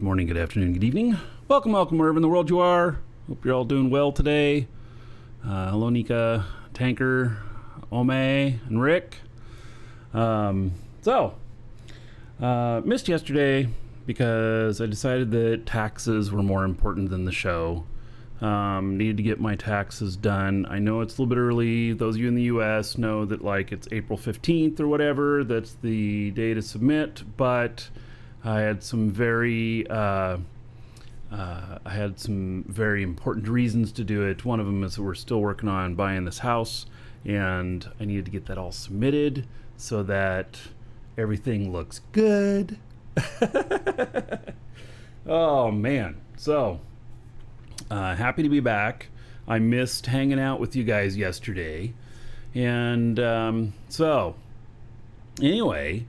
Good morning, good afternoon, good evening. Welcome wherever in the world you are. Hope you're all doing well today. Hello, Nika, Tanker, Ome, and Rick. Missed yesterday because I decided that taxes were more important than the show. Needed to get my taxes done. I know it's a little bit early. Those of you in the US know that it's April 15th or whatever. That's the day to submit, but I had some very important reasons to do it. One of them is that we're still working on buying this house, and I needed to get that all submitted so that everything looks good. Oh man, so happy to be back. I missed hanging out with you guys yesterday, and anyway,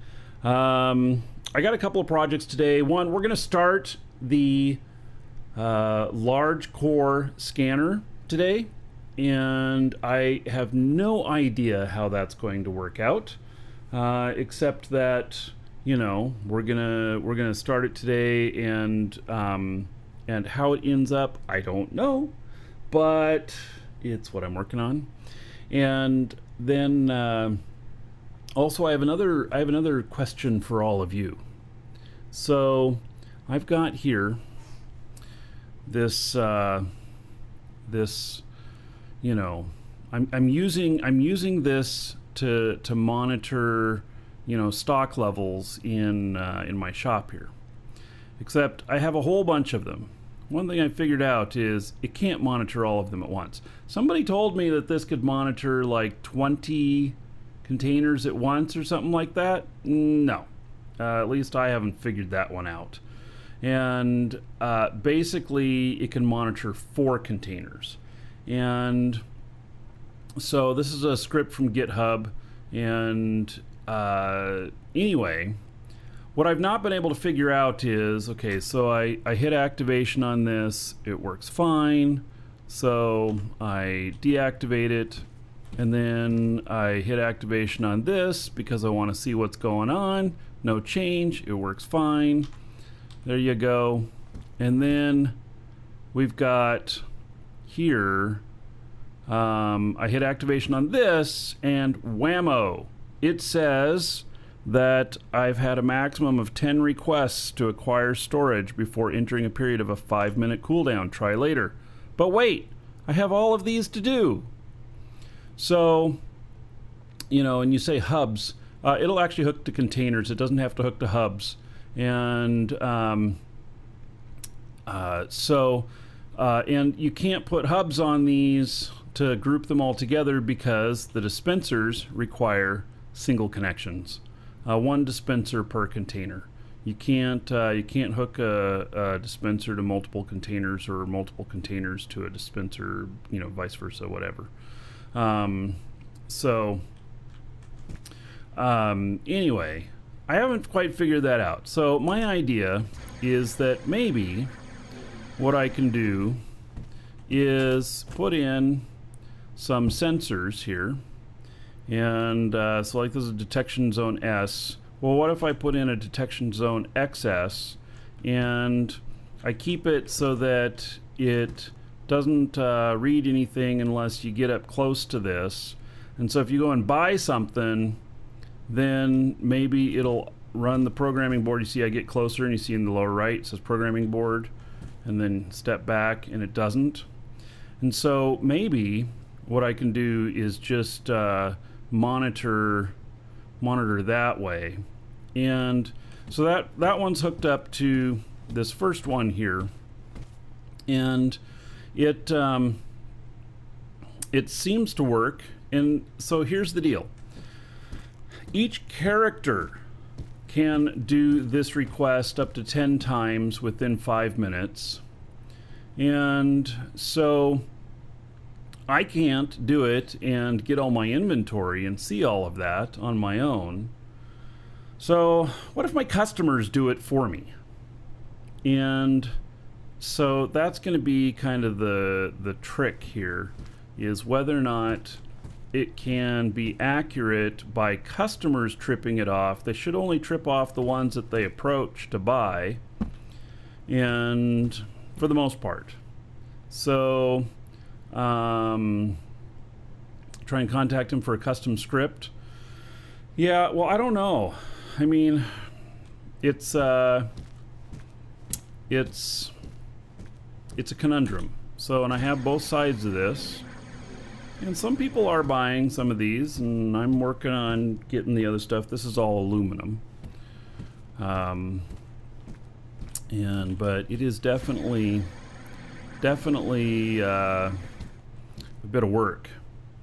I got a couple of projects today. One, we're going to start the large core scanner today, and I have no idea how that's going to work out, except that we're gonna start it today, and how it ends up, I don't know, but it's what I'm working on. And then also, I have another question for all of you. So, I've got here this I'm using this to monitor stock levels in my shop here. Except I have a whole bunch of them. One thing I figured out is it can't monitor all of them at once. Somebody told me that this could monitor 20 containers at once or something like that. No, at least I haven't figured that one out. And basically it can monitor 4 containers. And so this is a script from GitHub. And anyway, what I've not been able to figure out is, okay, so I hit activation on this, it works fine. So I deactivate it, and then I hit activation on this because I want to see what's going on. No change, it works fine. There you go. And then we've got here, I hit activation on this, and whammo, it says that I've had a maximum of 10 requests to acquire storage before entering a period of a 5-minute cooldown. Try later. But wait, I have all of these to do. So, and you say hubs, it'll actually hook to containers. It doesn't have to hook to hubs. And and you can't put hubs on these to group them all together because the dispensers require single connections, 1 dispenser per container. You can't hook a dispenser to multiple containers or multiple containers to a dispenser, vice versa, whatever. Anyway, I haven't quite figured that out. So my idea is that maybe what I can do is put in some sensors here. And so this is detection zone S. Well, what if I put in a detection zone XS, and I keep it so that it doesn't read anything unless you get up close to this. And so if you go and buy something, then maybe it'll run the programming board. You see I get closer, and you see in the lower right it says programming board, and then step back and it doesn't. And so maybe what I can do is just monitor that way. And so that one's hooked up to this first one here, and it seems to work. And so here's the deal. Each character can do this request up to 10 times within 5 minutes. And so I can't do it and get all my inventory and see all of that on my own. So what if my customers do it for me? And so that's going to be kind of the trick here, is whether or not it can be accurate by customers tripping it off. They should only trip off the ones that they approach to buy. and for the most part. So try and contact him for a custom script. Yeah, well, I don't know. I mean, it's a conundrum. So, and I have both sides of this. And some people are buying some of these, and I'm working on getting the other stuff. This is all aluminum. But it is definitely a bit of work.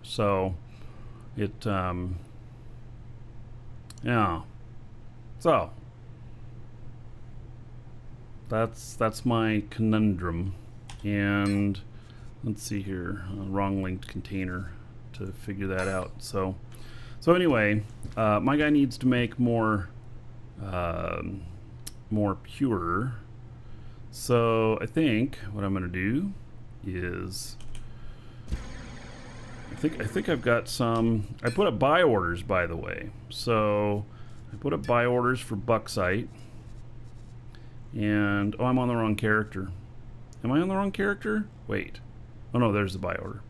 So it yeah. So that's my conundrum. And let's see here, wrong linked container to figure that out. So anyway, my guy needs to make more pure. So I think what I'm going to do is I think I've got some. I put up buy orders, by the way. So I put up buy orders for Bucksite, and I'm on the wrong character. Am I on the wrong character? Wait. Oh no, there's the buy order.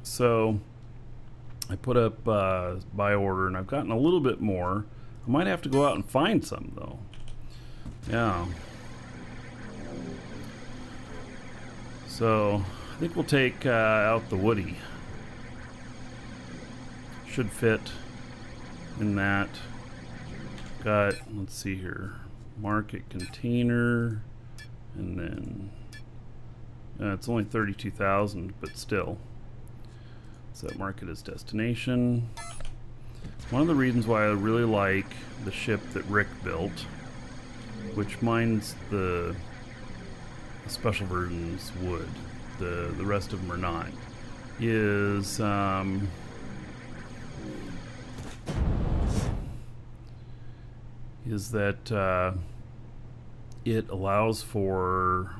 So I put up buy order, and I've gotten a little bit more. I might have to go out and find some though. Yeah. So I think we'll take out the Woody. Should fit in that. Got, let's see here, market container, and then it's only 32,000, but still. Set market as destination. One of the reasons why I really like the ship that Rick built, which mine's the special versions would, the rest of them are not, is that it allows for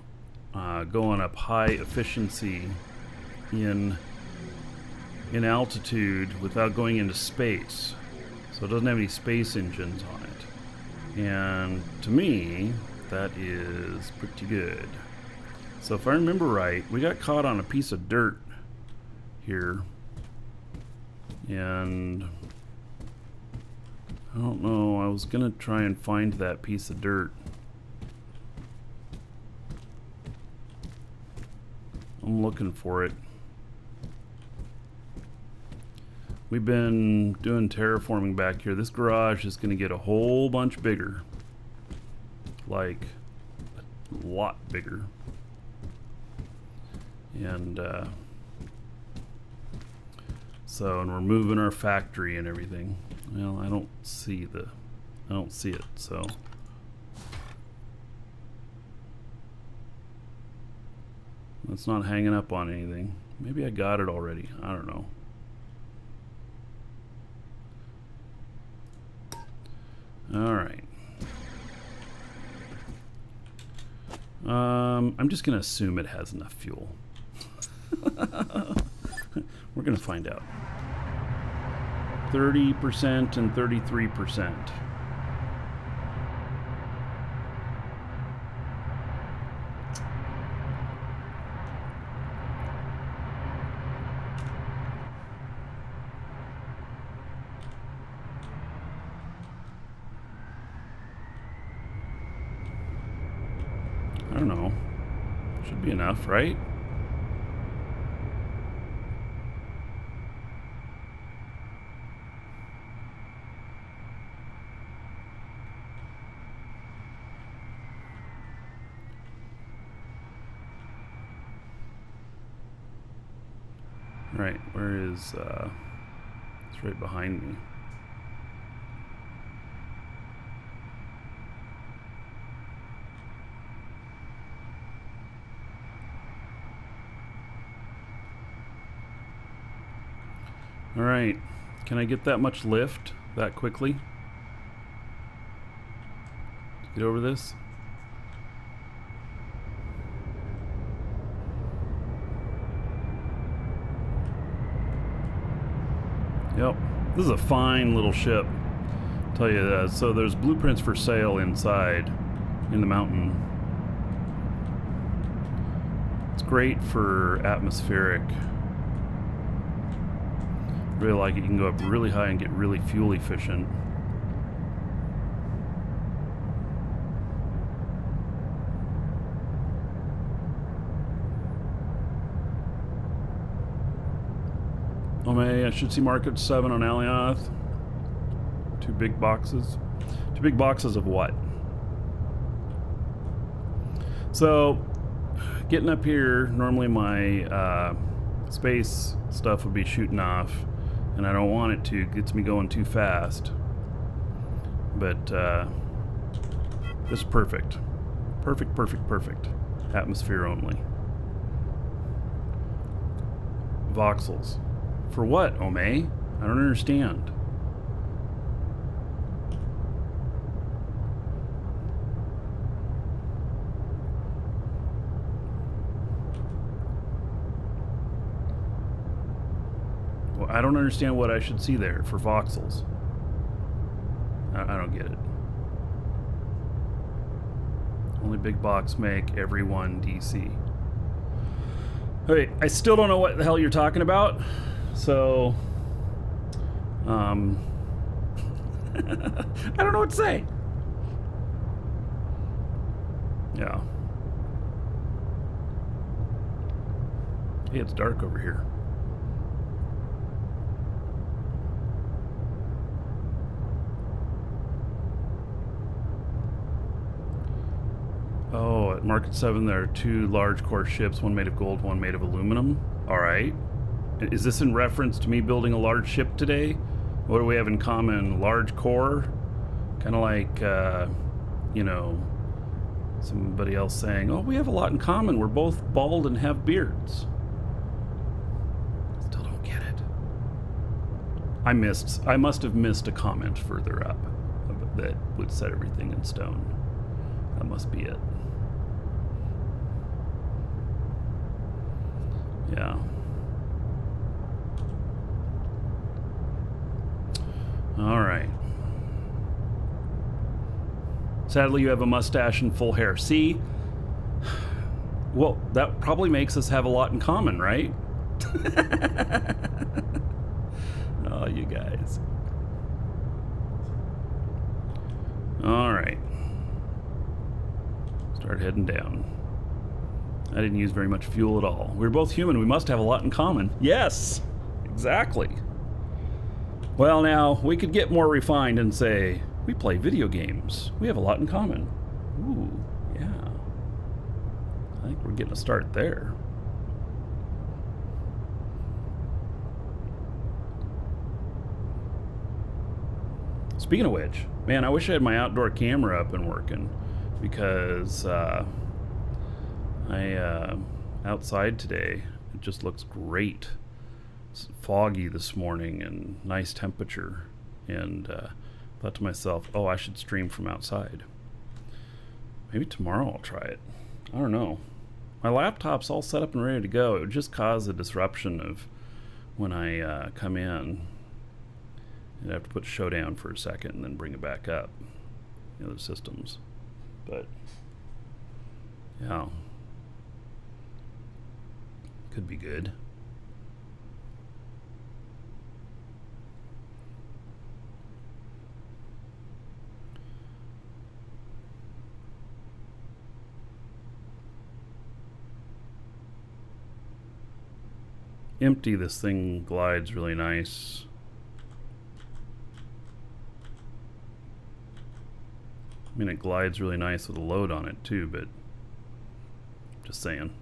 going up high efficiency in altitude without going into space. So it doesn't have any space engines on it. And to me, that is pretty good. So if I remember right, we got caught on a piece of dirt here. And I don't know, I was gonna try and find that piece of dirt. I'm looking for it. We've been doing terraforming back here. This garage is gonna get a whole bunch bigger. Like, a lot bigger. And and we're moving our factory and everything. Well, I don't see it, so it's not hanging up on anything. Maybe I got it already. I don't know. All right. I'm just gonna assume it has enough fuel. We're gonna find out. 30% and 33%. I don't know. Should be enough, right? Right, where is, it's right behind me. All right, can I get that much lift that quickly? Get over this? Yep, this is a fine little ship, I'll tell you that. So there's blueprints for sale inside, in the mountain. It's great for atmospheric. Really like it. You can go up really high and get really fuel efficient. I should see Market 7 on Alioth. 2 big boxes. 2 big boxes of what? So, getting up here, normally my space stuff would be shooting off, and I don't want it to. It gets me going too fast. But this is perfect. Perfect, perfect, perfect. Atmosphere only. Voxels. For what, Ome? I don't understand. Well, I don't understand what I should see there for voxels. I don't get it. Only big box make, every one DC. Okay, I still don't know what the hell you're talking about. So, I don't know what to say. Yeah. Hey, it's dark over here. Oh, at Market 7 there are 2 large core ships, one made of gold, one made of aluminum. All right. Is this in reference to me building a large ship today? What do we have in common? Large core? Kind of like, you know, somebody else saying, oh, we have a lot in common. We're both bald and have beards. Still don't get it. I must have missed a comment further up that would set everything in stone. That must be it. Yeah. All right. Sadly, you have a mustache and full hair. See? Well, that probably makes us have a lot in common, right? Oh, you guys. All right. Start heading down. I didn't use very much fuel at all. We're both human. We must have a lot in common. Yes, exactly. Well, now, we could get more refined and say, we play video games. We have a lot in common. Ooh, yeah. I think we're getting a start there. Speaking of which, man, I wish I had my outdoor camera up and working, because outside today, it just looks great. It's foggy this morning and nice temperature, and thought to myself, oh, I should stream from outside. Maybe tomorrow I'll try it. I don't know. My laptop's all set up and ready to go. It would just cause a disruption of when I come in. I'd have to put show down for a second and then bring it back up. The other systems. But, yeah. Could be good. Empty, this thing glides really nice. I mean, it glides really nice with a load on it too, but just saying.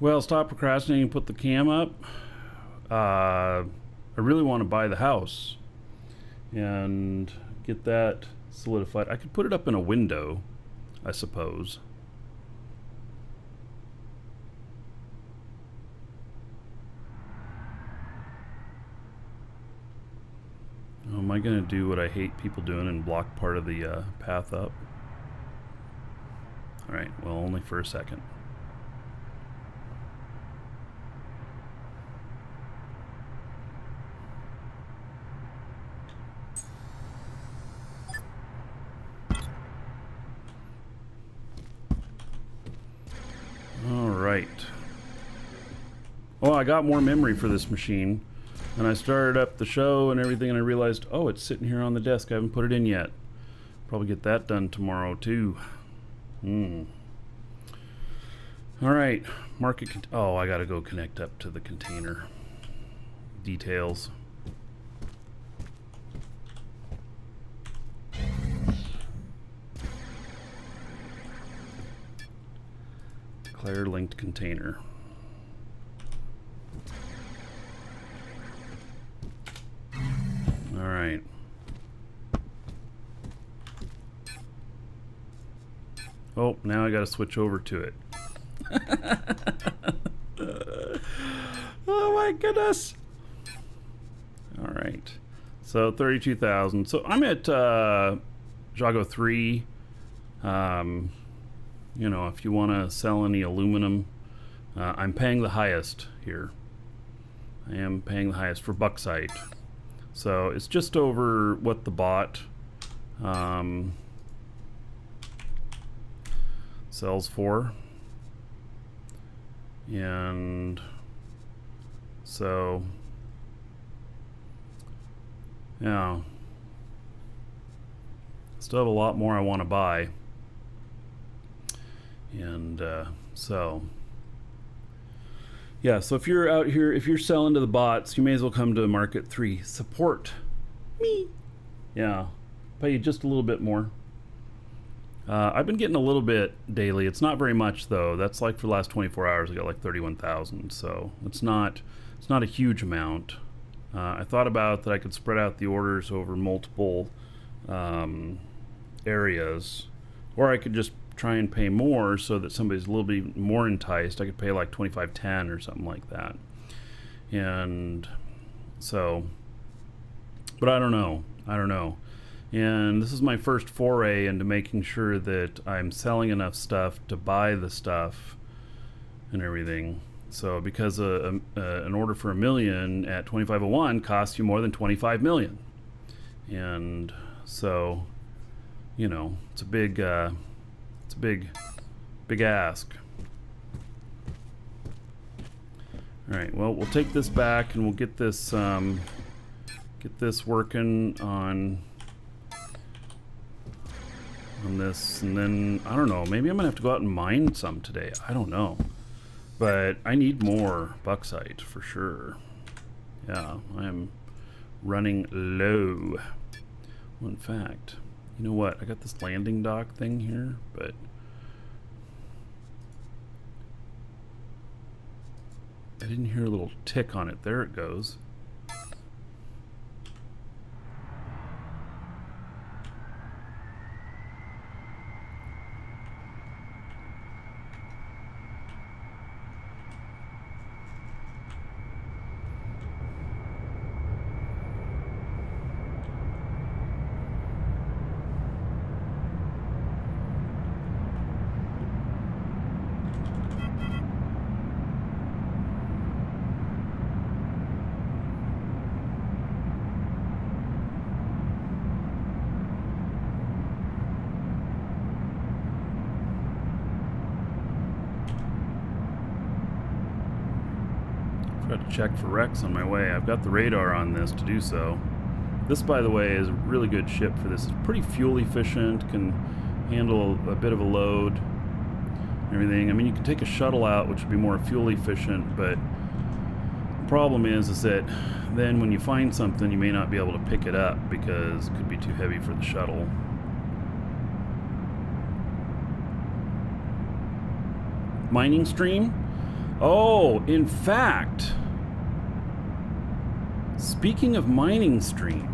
Well, stop procrastinating and put the cam up. I really want to buy the house and get that solidified. I could put it up in a window. I suppose. Oh, am I going to do what I hate people doing and block part of the path up? Alright, well, only for a second. Alright. Oh, I got more memory for this machine. And I started up the show and everything, and I realized, oh, it's sitting here on the desk. I haven't put it in yet. Probably get that done tomorrow, too. Alright. Market. Oh, I gotta go connect up to the container. Details. Declare linked container. All right. Oh, now I got to switch over to it. Oh my goodness. All right. So 32,000. So I'm at Jago 3. You know, if you want to sell any aluminum, I'm paying the highest here. I am paying the highest for bauxite. So it's just over what the bot sells for. And so, yeah, still have a lot more I want to buy. And so, yeah, so if you're out here, if you're selling to the bots, you may as well come to Market 3. Support me. Yeah, pay you just a little bit more. I've been getting a little bit daily. It's not very much though. That's like for the last 24 hours I got like 31,000. So it's not a huge amount. I thought about that I could spread out the orders over multiple areas, or I could just try and pay more so that somebody's a little bit more enticed. I could pay like 25.10 or something like that. And so, but I don't know. And this is my first foray into making sure that I'm selling enough stuff to buy the stuff and everything. So because an order for $1 million at 2501 costs you more than 25 million. And so, you know, it's a big ask. All right, well, we'll take this back and we'll get this working on this, and then I don't know, maybe I'm gonna have to go out and mine some today. I don't know, but I need more bauxite for sure. Yeah, I'm running low. Well, in fact, you know what? I got this landing dock thing here, but I didn't hear a little tick on it. There it goes. Got to check for wrecks on my way. I've got the radar on this to do so. This, by the way, is a really good ship for this. It's pretty fuel efficient, can handle a bit of a load and everything. I mean, you can take a shuttle out, which would be more fuel efficient, but the problem is that then when you find something, you may not be able to pick it up because it could be too heavy for the shuttle. Mining stream? Oh, in fact, speaking of mining stream,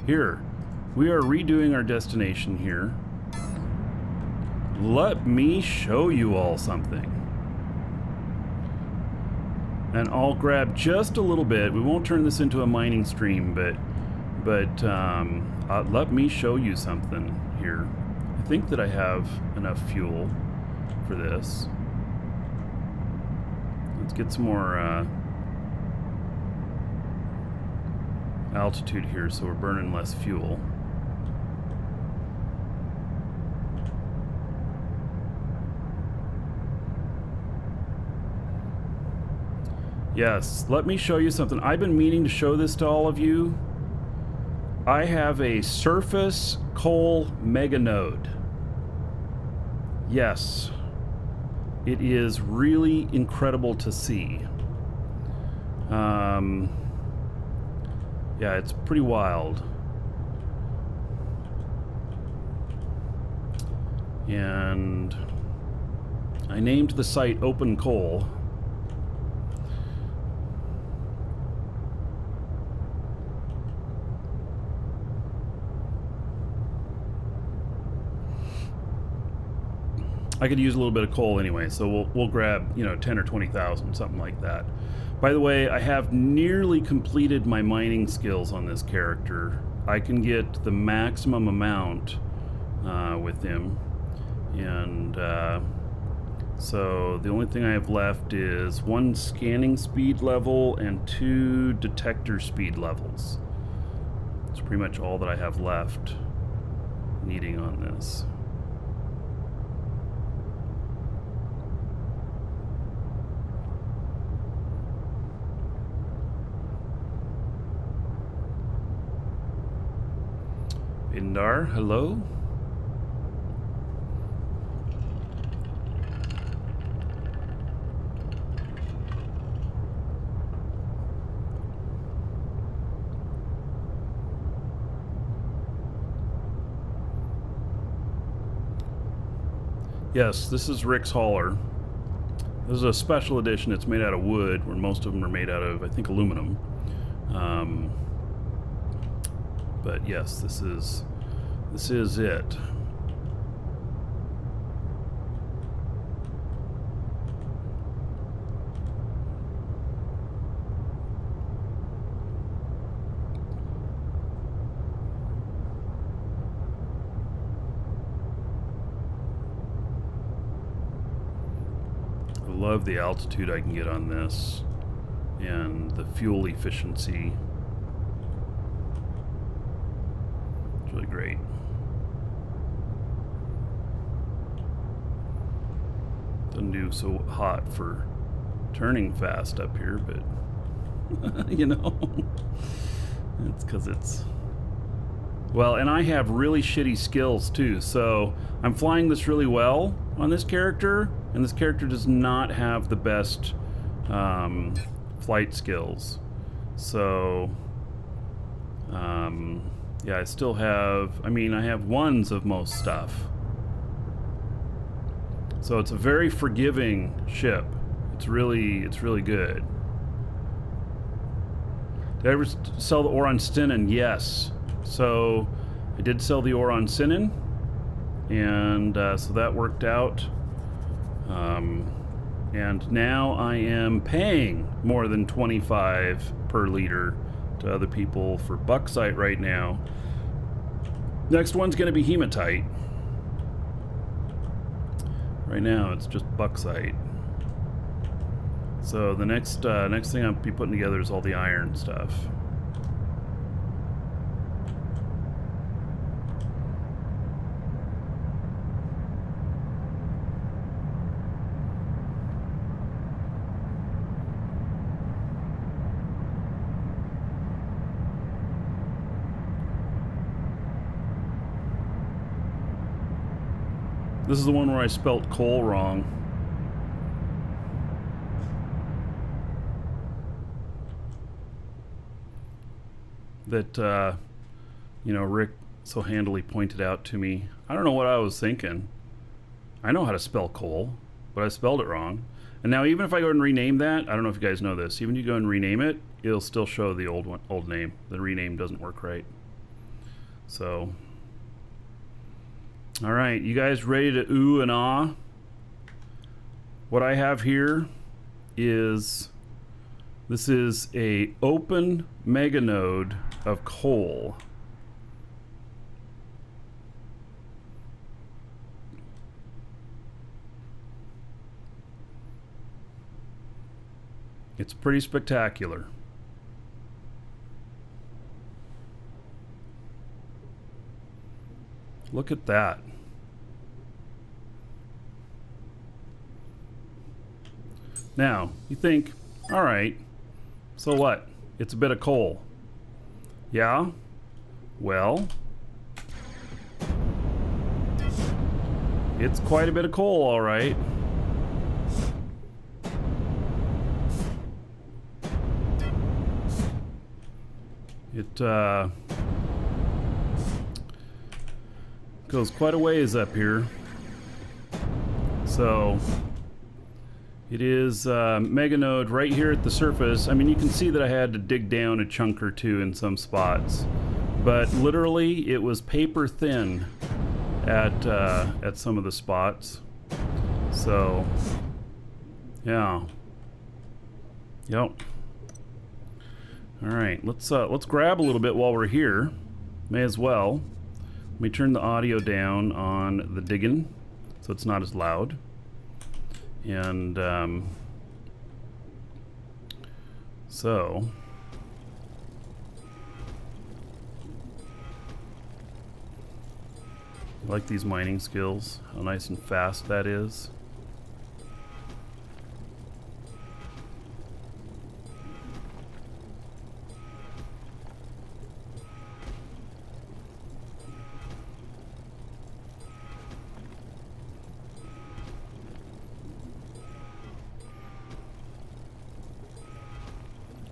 here, We are redoing our destination here. Let me show you all something. And I'll grab just a little bit. We won't turn this into a mining stream, but let me show you something here. I think that I have enough fuel for this. Let's get some more altitude here so we're burning less fuel. Yes, let me show you something. I've been meaning to show this to all of you. I have a surface coal mega node. Yes, it is really incredible to see. Yeah, it's pretty wild. And I named the site Open Coal. I could use a little bit of coal anyway, so we'll grab, you know, 10 or 20,000, something like that. By the way, I have nearly completed my mining skills on this character. I can get the maximum amount with him, and so the only thing I have left is 1 scanning speed level and 2 detector speed levels. That's pretty much all that I have left needing on this. Indar, hello? Yes, this is Rick's hauler. This is a special edition. It's made out of wood, where most of them are made out of, I think, aluminum. But yes, this is it. I love the altitude I can get on this and the fuel efficiency. Really great. Doesn't do so hot for turning fast up here, but you know, it's because it's, well, and I have really shitty skills too, so I'm flying this really well on this character, and this character does not have the best flight skills. So yeah, I still have, I mean, I have ones of most stuff. So it's a very forgiving ship. It's really good. Did I ever sell the Oron Stinin? Yes. So I did sell the Oron Stinin, and so that worked out. And now I am paying more than 25 per liter to other people for bauxite right now. Next one's going to be hematite. Right now it's just bauxite. So the next thing I'll be putting together is all the iron stuff. This is the one where I spelt coal wrong. That, you know, Rick so handily pointed out to me. I don't know what I was thinking. I know how to spell coal, but I spelled it wrong. And now even if I go and rename that, I don't know if you guys know this, even if you go and rename it, it'll still show the old name. The rename doesn't work right. So, all right, you guys ready to ooh and ah? What I have here is, this is a open meganode of coal. It's pretty spectacular. Look at that. Now, you think, all right, so what? It's a bit of coal. Yeah? Well, it's quite a bit of coal, all right. It goes quite a ways up here. So it is meganode right here at the surface. I mean, you can see that I had to dig down a chunk or two in some spots, but literally it was paper thin at some of the spots. So yeah, yep. All right, let's grab a little bit while we're here. May as well. Let me turn the audio down on the digging so it's not as loud. And so I like these mining skills, how nice and fast that is.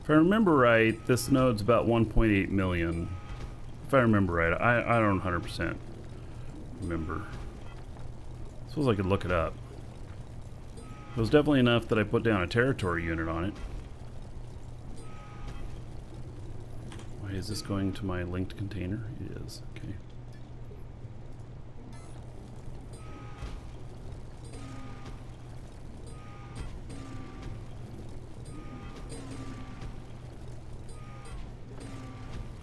If I remember right, this node's about 1.8 million. If I remember right, I don't 100% remember. I suppose I could look it up. It was definitely enough that I put down a territory unit on it. Why is this going to my linked container? It is, okay.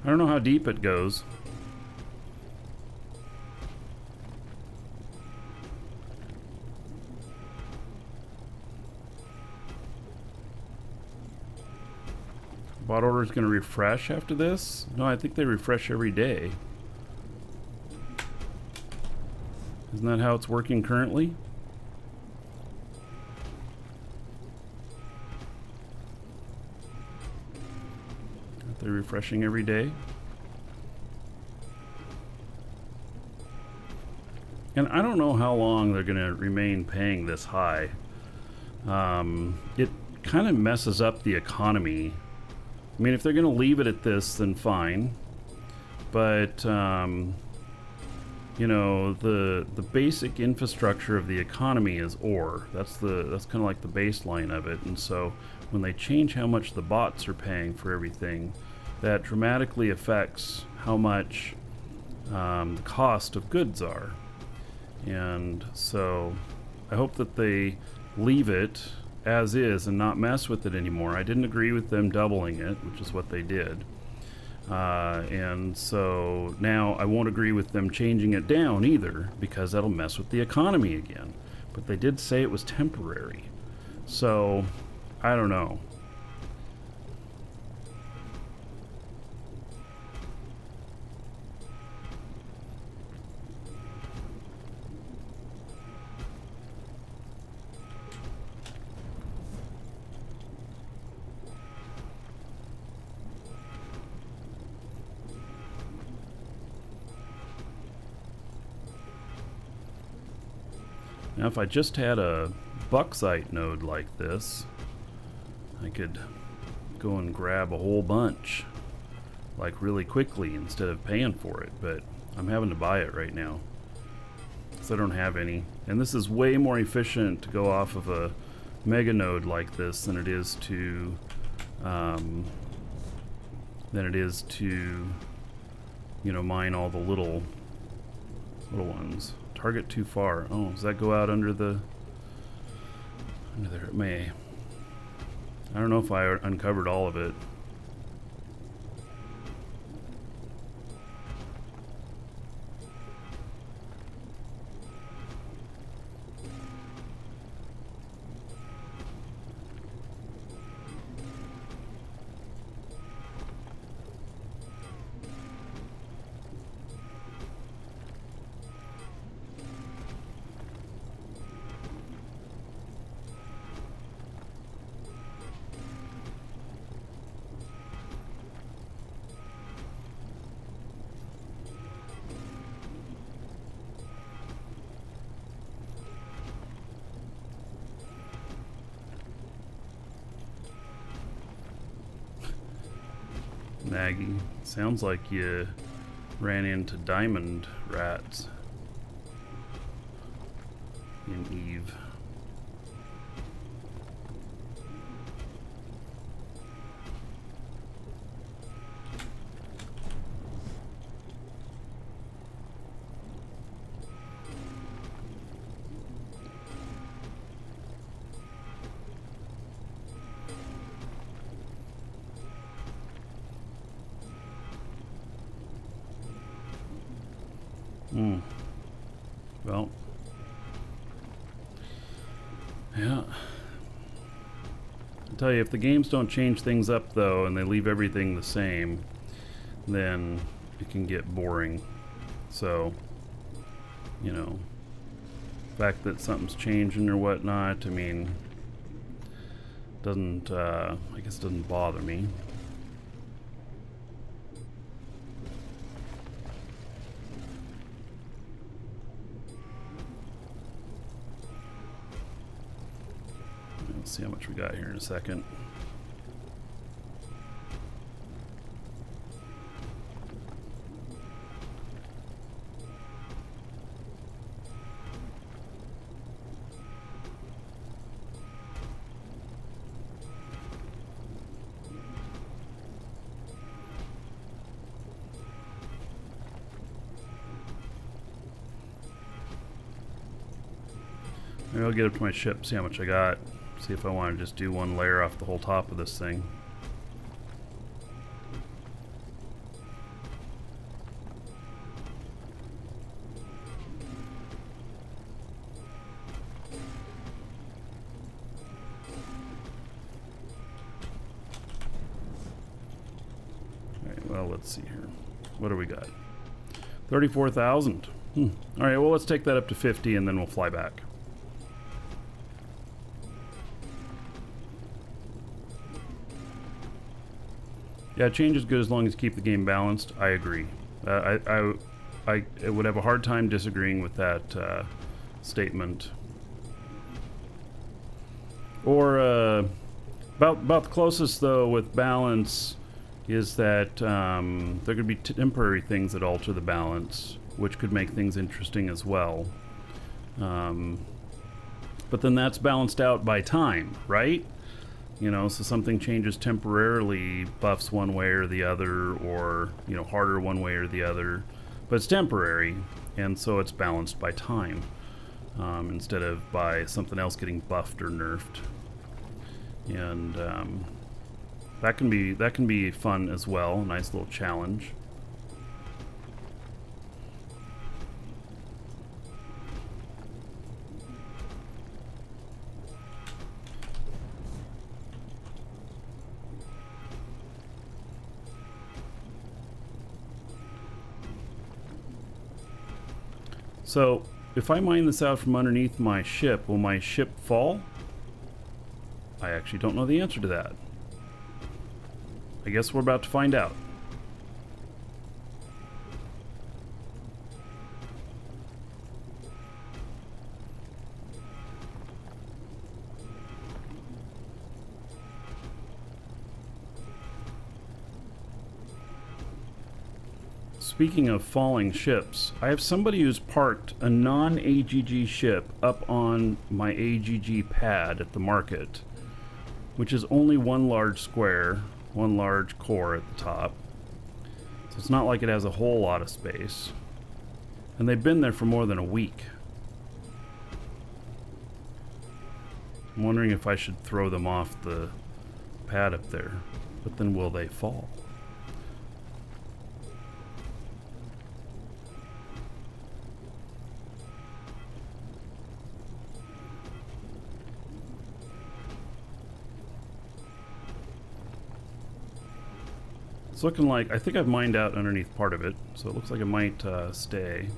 I don't know how deep it goes. Bot order is going to refresh after this? No, I think they refresh every day. Isn't that how it's working currently? They're refreshing every day. And I don't know how long they're going to remain paying this high. It kind of messes up the economy. I mean, if they're going to leave it at this, then fine. But, you know, the basic infrastructure of the economy is ore. That's kind of like the baseline of it. And so when they change how much the bots are paying for everything, that dramatically affects how much the cost of goods are. And so I hope that they leave it as is and not mess with it anymore. I didn't agree with them doubling it, which is what they did. And so now I won't agree with them changing it down either, because that'll mess with the economy again. But they did say it was temporary. So I don't know. Now if I just had a bauxite node like this, I could go and grab a whole bunch, like really quickly, instead of paying for it, but I'm having to buy it right now, so I don't have any. And this is way more efficient to go off of a mega node like this than it is to you know, mine all the little ones. Target too far. Oh, does that go out under the... under there? It may. I don't know if I uncovered all of it. Maggie, sounds like you ran into diamond rats in Eve. Well, yeah. I tell you, if the games don't change things up though, and they leave everything the same, then it can get boring. So, you know, the fact that something's changing or whatnot, I mean, doesn't, I guess doesn't bother me. Let's see how much we got here in a second. Maybe I'll get up to my ship, see how much I got. See if I want to just do one layer off the whole top of this thing. Alright, well, let's see here. What do we got? 34,000. Alright, well, let's take that up to 50 and then we'll fly back. Yeah, change is good as long as you keep the game balanced. I agree. I would have a hard time disagreeing with that statement. Or about the closest though with balance is that there could be temporary things that alter the balance, which could make things interesting as well. But then that's balanced out by time, right? You know, so something changes temporarily, buffs one way or the other, or, you know, harder one way or the other. But it's temporary, and so it's balanced by time, instead of by something else getting buffed or nerfed. And that can be fun as well, a nice little challenge. So, if I mine this out from underneath my ship, will my ship fall? I actually don't know the answer to that. I guess we're about to find out. Speaking of falling ships, I have somebody who's parked a non-AGG ship up on my AGG pad at the market, which is only one large square, one large core at the top. So it's not like it has a whole lot of space. And they've been there for more than a week. I'm wondering if I should throw them off the pad up there. But then will they fall? It's looking like, I think I've mined out underneath part of it, so it looks like it might stay.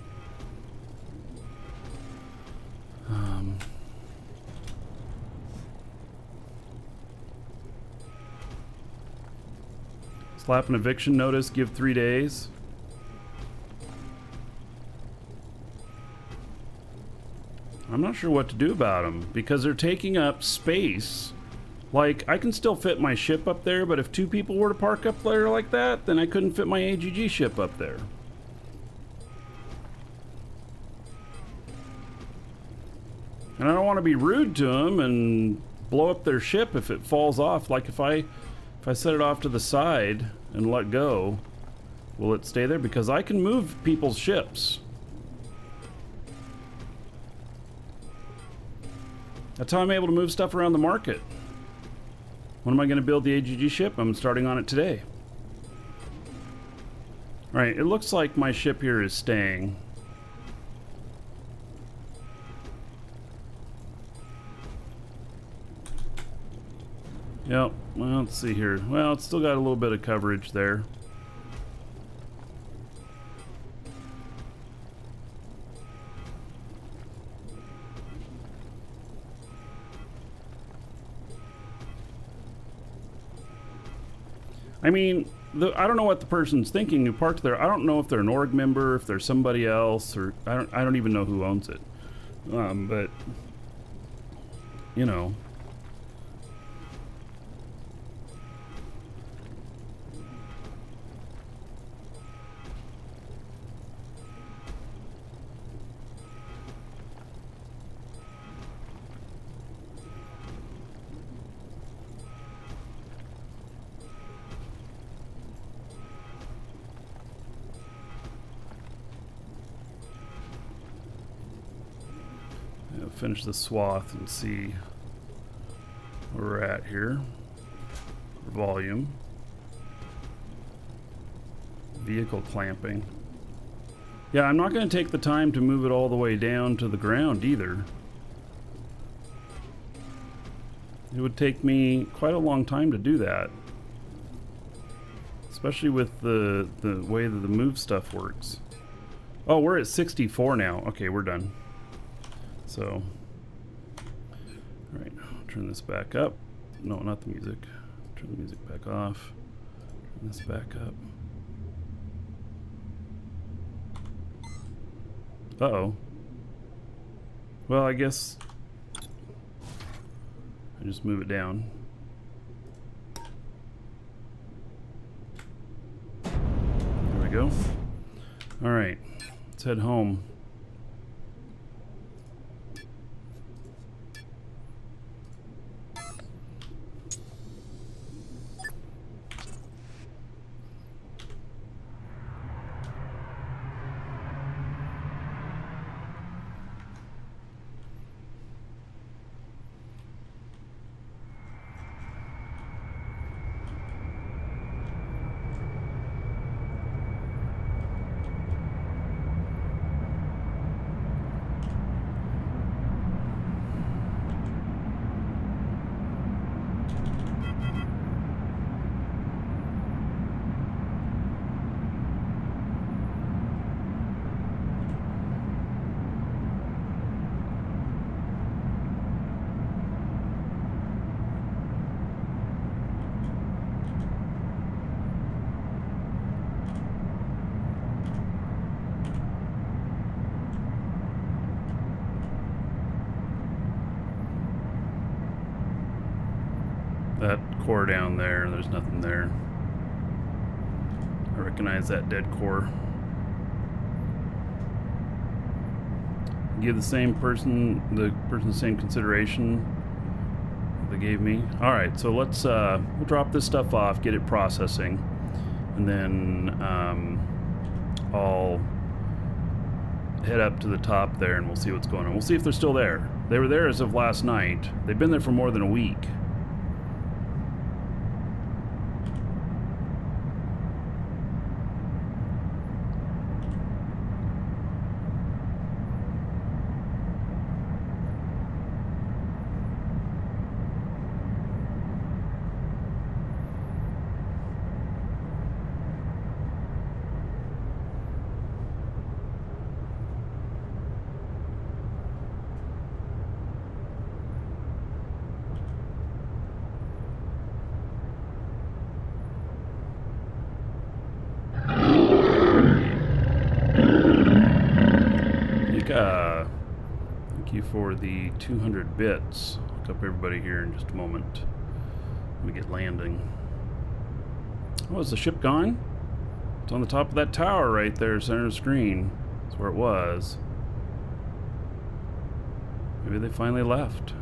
Slap an eviction notice, give 3 days. I'm not sure what to do about them because they're taking up space. Like, I can still fit my ship up there, but if 2 people were to park up there like that, then I couldn't fit my AGG ship up there. And I don't want to be rude to them and blow up their ship if it falls off. Like, if I set it off to the side and let go, will it stay there? Because I can move people's ships. That's how I'm able to move stuff around the market. When am I going to build the AGG ship? I'm starting on it today. Alright, it looks like my ship here is staying. Yep, well, let's see here. Well, it's still got a little bit of coverage there. I mean, I don't know what the person's thinking who parked there. I don't know if they're an org member, if they're somebody else, or I don't even know who owns it. But you know. Finish the swath and see where we're at here. Volume. Vehicle clamping. Yeah, I'm not going to take the time to move it all the way down to the ground either. It would take me quite a long time to do that. Especially with the way that the move stuff works. Oh, we're at 64 now. Okay, we're done. So, all right, turn this back up. No, not the music. Turn the music back off. Turn this back up. Uh-oh. Well, I guess I just move it down. There we go. All right, let's head home. That core down there's nothing there. I recognize that dead core. Give the person the same consideration they gave me. All right, so let's we'll drop this stuff off, get it processing, and then I'll head up to the top there and we'll see what's going on. We'll see if they're still there. They were there as of last night. They've been there for more than a week. Thank you for the 200 bits. Look up everybody here in just a moment. Let me get landing. Oh, is the ship gone? It's on the top of that tower right there, center of the screen. That's where it was. Maybe they finally left.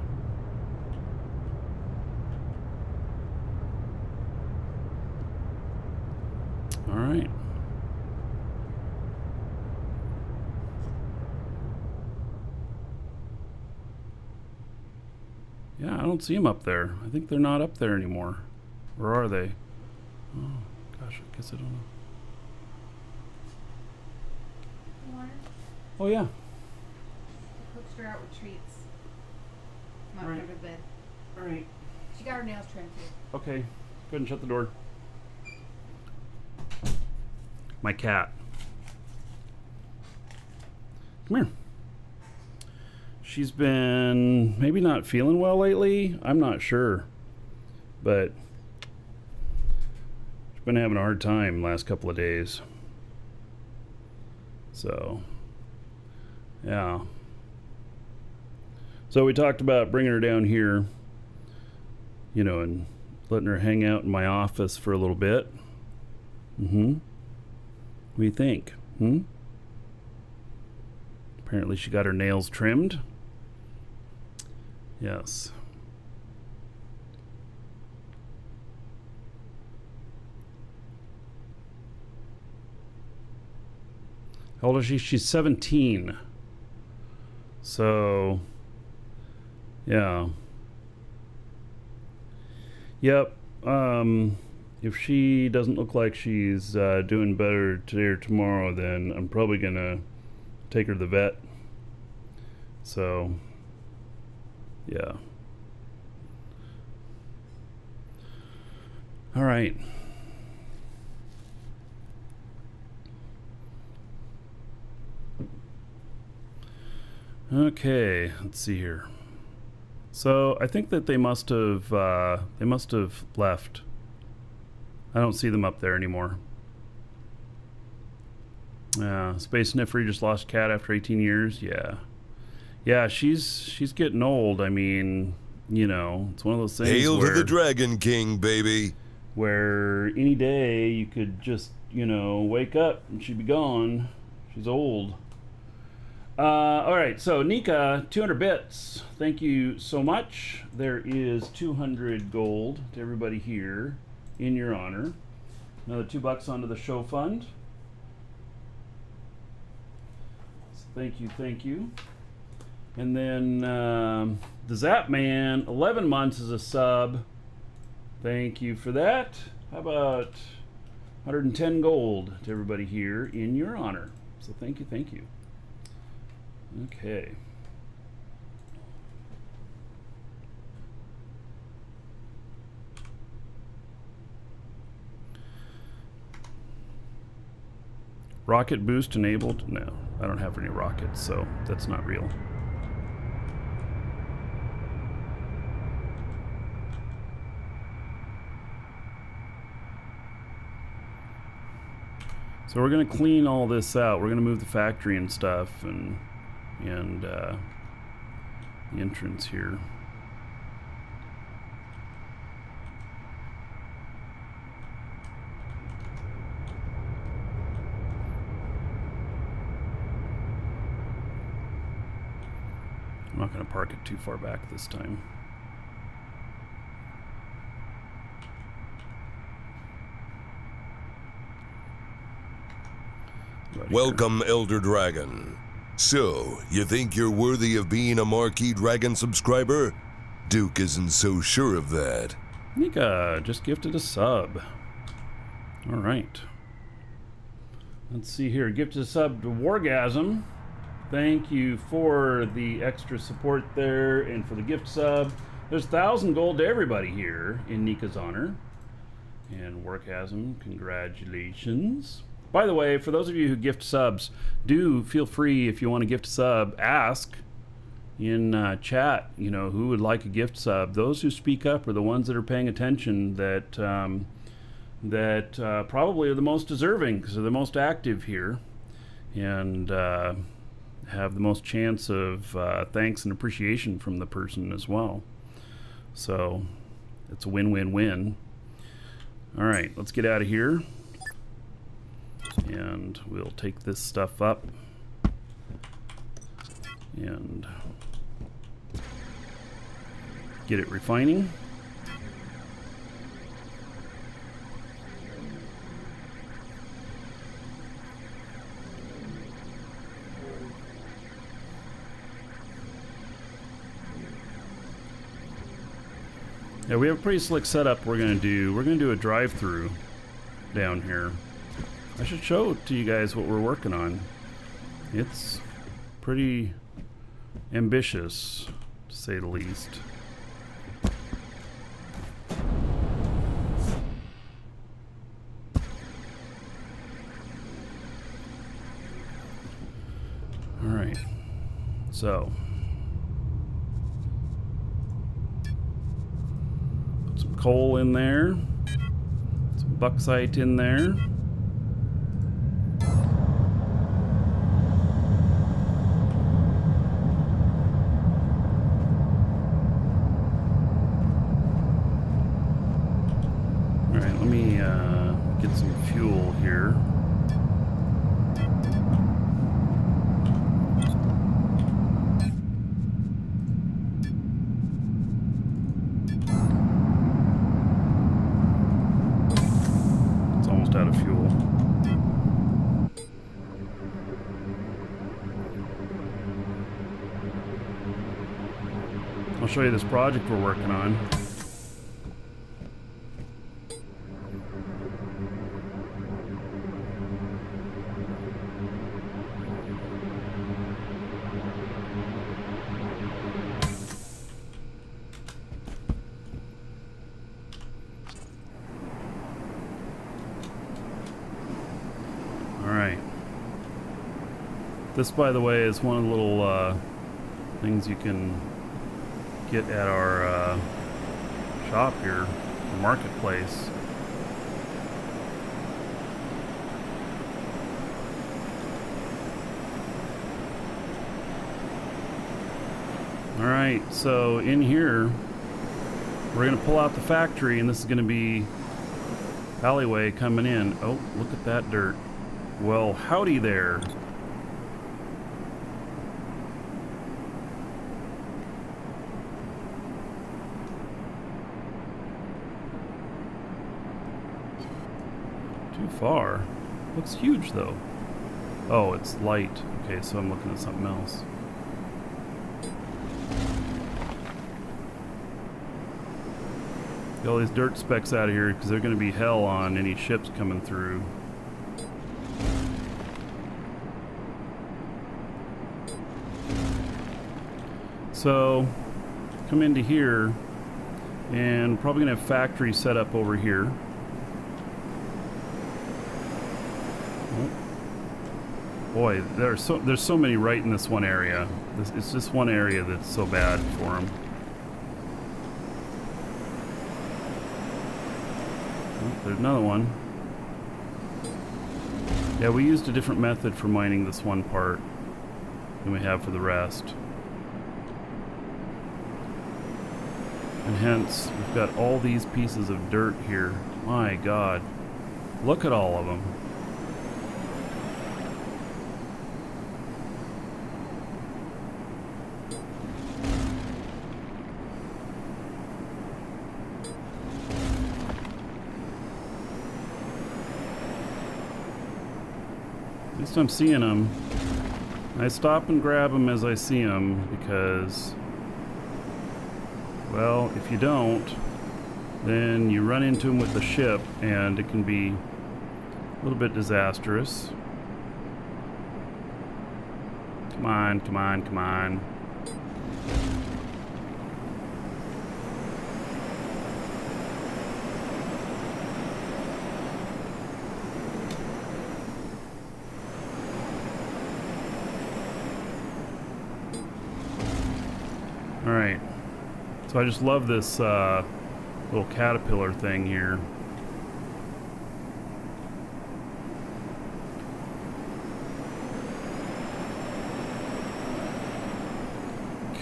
All right. Yeah, I don't see them up there. I think they're not up there anymore. Where are they? Oh, gosh, I guess I don't know. Water. Oh, yeah. Cooked her out with treats. Not Right. under the bed. All right. She got her nails trimmed too. Okay. Go ahead and shut the door. My cat. Come here. She's been maybe not feeling well lately. I'm not sure. But she's been having a hard time last couple of days. So, yeah. So we talked about bringing her down here, you know, and letting her hang out in my office for a little bit. Mm-hmm. What do you think? Apparently she got her nails trimmed. Yes. How old is she? She's 17. So, yeah. Yep. If she doesn't look like she's doing better today or tomorrow, then I'm probably gonna take her to the vet. So, yeah. All right. Okay, let's see here. So I think that they must have left. I don't see them up there anymore. Space Sniffer just lost a cat after 18 years. Yeah, she's getting old. I mean, you know, it's one of those things. Hail to the Dragon King, baby. Where any day you could just, you know, wake up and she'd be gone. She's old. All right, so Nika, 200 bits. Thank you so much. There is 200 gold to everybody here in your honor. Another $2 onto the show fund. So thank you. And then the Zap Man, 11 months as a sub. Thank you for that. How about 110 gold to everybody here in your honor. So thank you. Okay. Rocket boost enabled? No, I don't have any rockets, so that's not real. So we're gonna clean all this out. We're gonna move the factory and stuff and the entrance here. I'm not going to park it too far back this time. about here? Welcome, Elder Dragon. So, you think you're worthy of being a Marquee Dragon subscriber? Duke isn't so sure of that. Nika just gifted a sub. All right. Let's see here. Gifted a sub to Wargasm. Thank you for the extra support there and for the gift sub. There's 1,000 gold to everybody here in Nika's honor. And Wargasm, congratulations. By the way, for those of you who gift subs, do feel free, if you want to gift a sub, ask in chat, you know, who would like a gift sub. Those who speak up are the ones that are paying attention, that probably are the most deserving because they're the most active here and have the most chance of thanks and appreciation from the person as well. So it's a win-win-win. All right, let's get out of here. And we'll take this stuff up and get it refining. Yeah, we have a pretty slick setup we're gonna do. We're gonna do a drive-through down here. I should show to you guys what we're working on. It's pretty ambitious, to say the least. All right, so put some coal in there, some bauxite in there. Get some fuel here. It's almost out of fuel. I'll show you this project we're working on. This, by the way, is one of the little things you can get at our shop here, the marketplace. All right, so in here, we're going to pull out the factory, and this is going to be alleyway coming in. Oh, look at that dirt. Well, howdy there. Too far. Looks huge though. Oh, it's light. Okay, so I'm looking at something else. Get all these dirt specks out of here because they're going to be hell on any ships coming through. So, come into here, and probably going to have factory set up over here. Boy, there's so many right in this one area. It's just one area that's so bad for them. Oh, there's another one. Yeah, we used a different method for mining this one part than we have for the rest. And hence, we've got all these pieces of dirt here. My God. Look at all of them. least I'm seeing them. I stop and grab them as I see them because, well, if you don't, then you run into them with the ship and it can be a little bit disastrous. Come on, come on, come on. Alright, so I just love this little caterpillar thing here.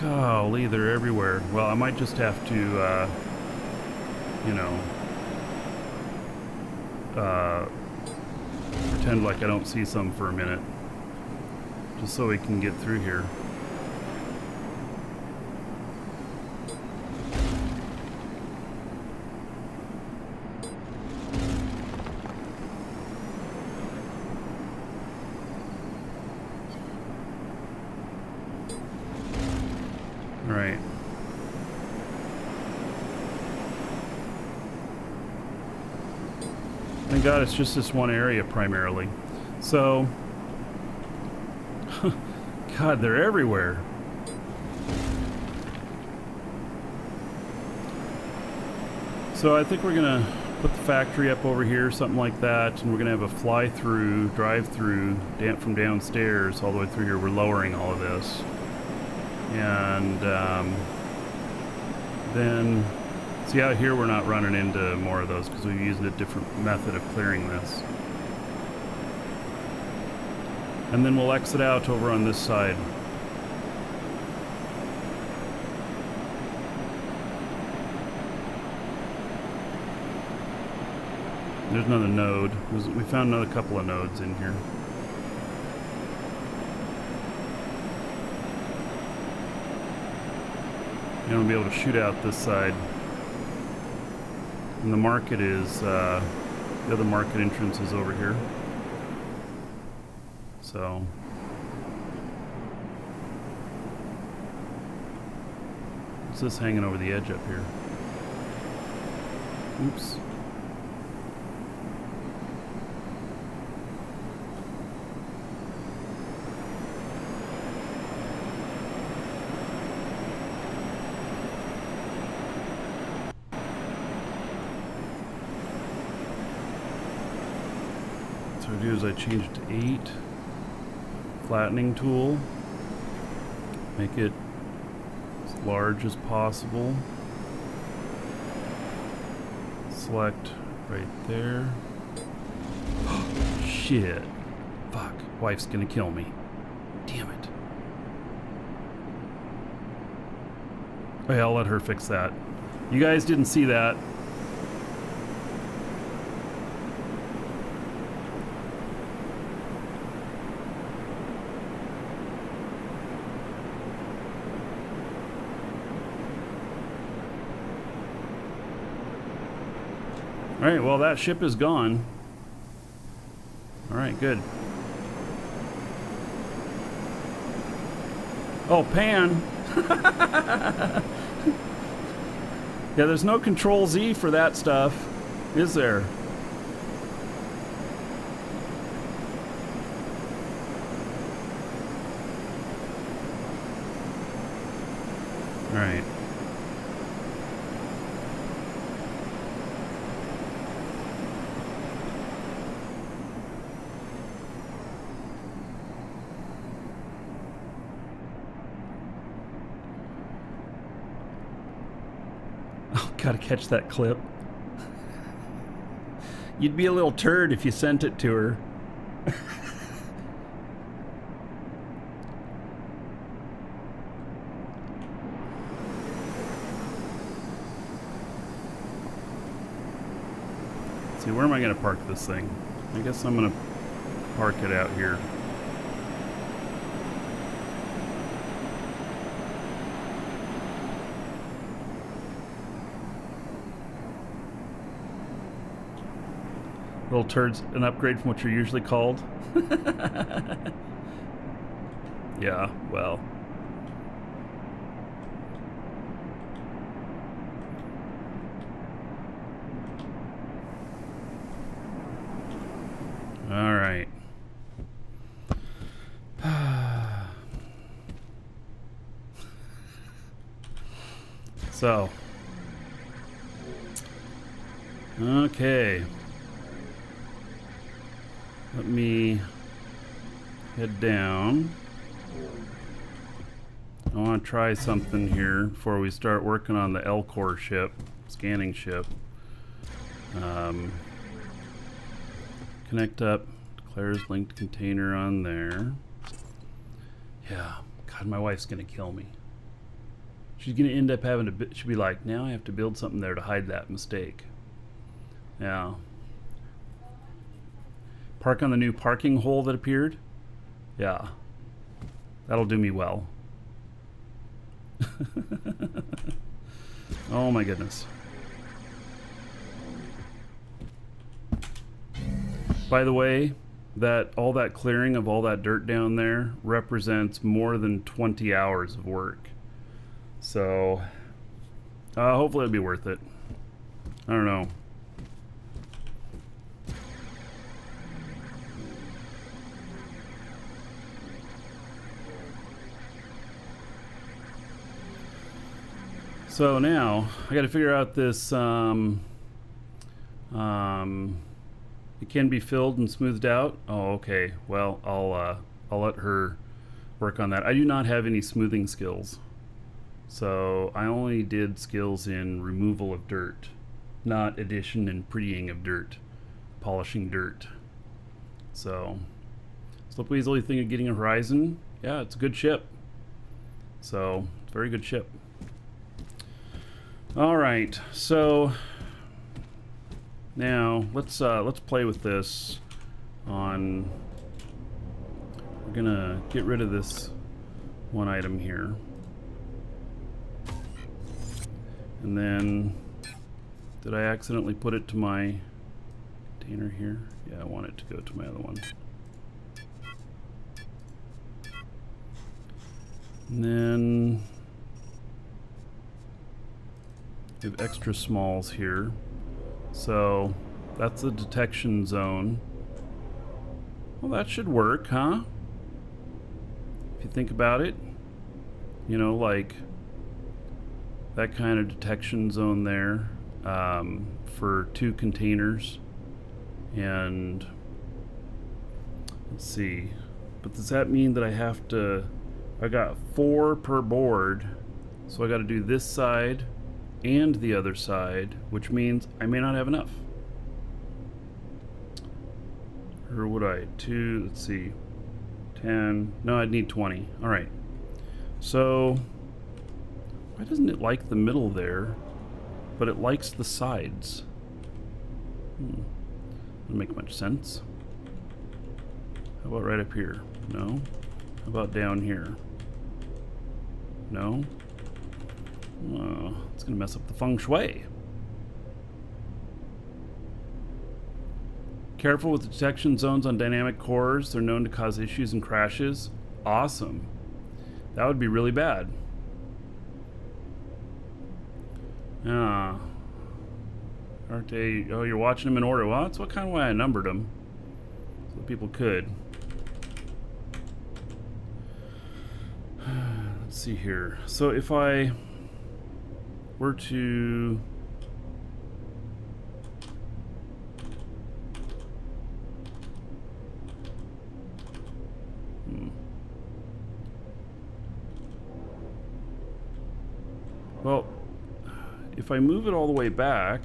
Golly, they're everywhere. Well, I might just have to, you know, pretend like I don't see some for a minute, just so we can get through here. Right. Thank God it's just this one area primarily. So, God, they're everywhere. So I think we're gonna put the factory up over here, something like that, and we're gonna have a fly-through, drive-through from downstairs all the way through here. We're lowering all of this. And then, see out here we're not running into more of those because we've used a different method of clearing this. And then we'll exit out over on this side. There's another node. We found another couple of nodes in here. And we'll be able to shoot out this side. And the market is, the other market entrance is over here. So. What's this hanging over the edge up here? Oops. So what I do is I change it to 8. Flattening tool. Make it as large as possible. Select right there. Shit. Fuck. Wife's gonna kill me. Damn it. Okay, I'll let her fix that. You guys didn't see that. Alright, well that ship is gone. Alright, good. Oh, pan! Yeah, there's no Control Z for that stuff, is there? Alright. Gotta catch that clip. You'd be a little turd if you sent it to her. See, where am I gonna park this thing? I guess I'm gonna park it out here. Little turds, an upgrade from what you're usually called. Yeah, well. All right. So. Okay. Let me head down. I want to try something here before we start working on the L-Core ship, scanning ship. Connect up, declares linked container on there. Yeah, God, my wife's gonna kill me. She's gonna end up having to, she'll be like, now I have to build something there to hide that mistake. Yeah. Park on the new parking hole that appeared? Yeah. That'll do me well. Oh my goodness. By the way, that all that clearing of all that dirt down there represents more than 20 hours of work. So hopefully it'll be worth it. I don't know. So now I got to figure out this. It can be filled and smoothed out. Oh, okay. Well, I'll let her work on that. I do not have any smoothing skills, so I only did skills in removal of dirt, not addition and prettying of dirt, polishing dirt. So, Slipway's the only thing of getting a Horizon. Yeah, it's a good ship. So, it's a very good ship. All right, so now let's play with this. We're gonna get rid of this one item here, and then did I accidentally put it to my container here? Yeah, I want it to go to my other one. And then we have extra smalls here. So that's the detection zone. Well, that should work, huh? If you think about it, you know, like that kind of detection zone there for 2 containers. And let's see, but does that mean that I got 4 per board, so I got to do this side and the other side, which means I may not have enough. Or would I? 2, let's see, 10, no, I'd need 20. All right, so why doesn't it like the middle there, but it likes the sides? Doesn't make much sense. How about right up here? No. How about down here? No. It's gonna mess up the feng shui. Careful with the detection zones on dynamic cores. They're known to cause issues and crashes. Awesome. That would be really bad. Aren't they? Oh, you're watching them in order. Well, that's what kind of way I numbered them, so that people could. Let's see here. So if I were to well, if I move it all the way back,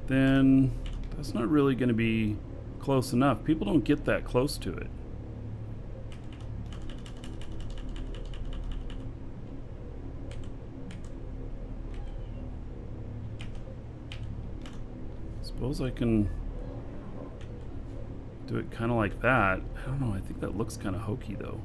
then that's not really going to be close enough. People don't get that close to it. Suppose I can do it kind of like that. I don't know, I think that looks kind of hokey though.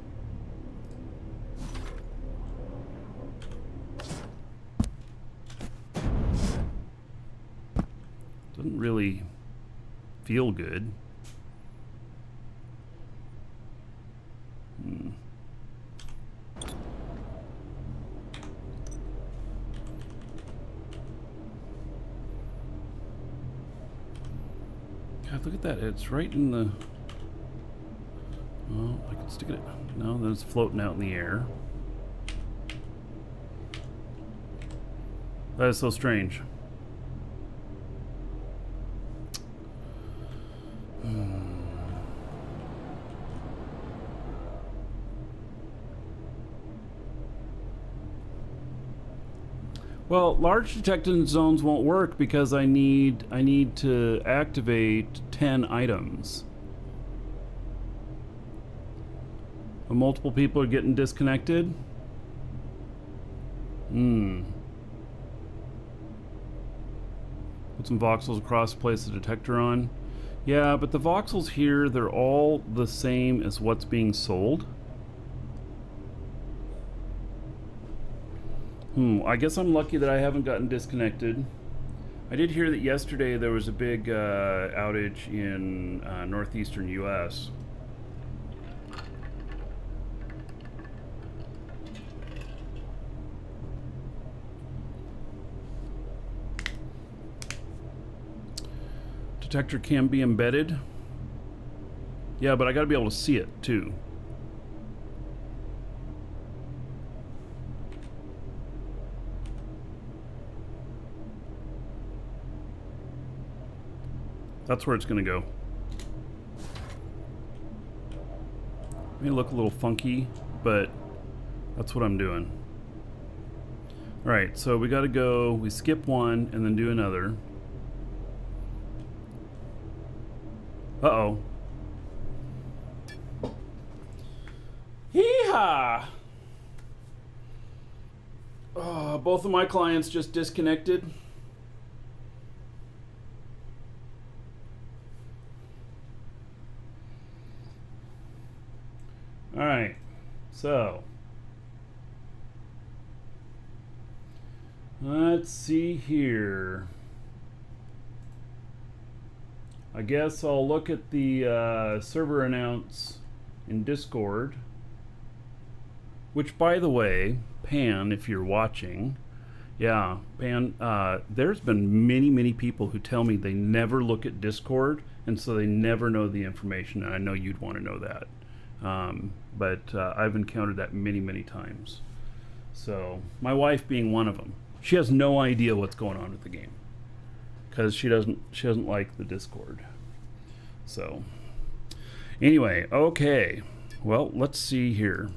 Doesn't really feel good. God, look at that. It's right in the... Oh, I can stick it... No, then it's floating out in the air. That is so strange. Well, large detected zones won't work because I need to activate 10 items. When multiple people are getting disconnected. Put some voxels across, place the detector on. Yeah, but the voxels here, they're all the same as what's being sold. I guess I'm lucky that I haven't gotten disconnected. I did hear that yesterday there was a big outage in northeastern US. Detector can be embedded. Yeah, but I gotta be able to see it too. That's where it's gonna go. May look a little funky, but that's what I'm doing. Alright, so we gotta go, we skip one and then do another. Uh-oh. Hee-haw! Oh, both of my clients just disconnected. Alright, so let's see here. I guess I'll look at the server announce in Discord, which, by the way, Pan, if you're watching, yeah, Pan, there's been many people who tell me they never look at Discord, and so they never know the information, and I know you'd want to know that. But I've encountered that many times. So my wife being one of them, she has no idea what's going on with the game because she doesn't like the Discord. So anyway, okay. Well, let's see here.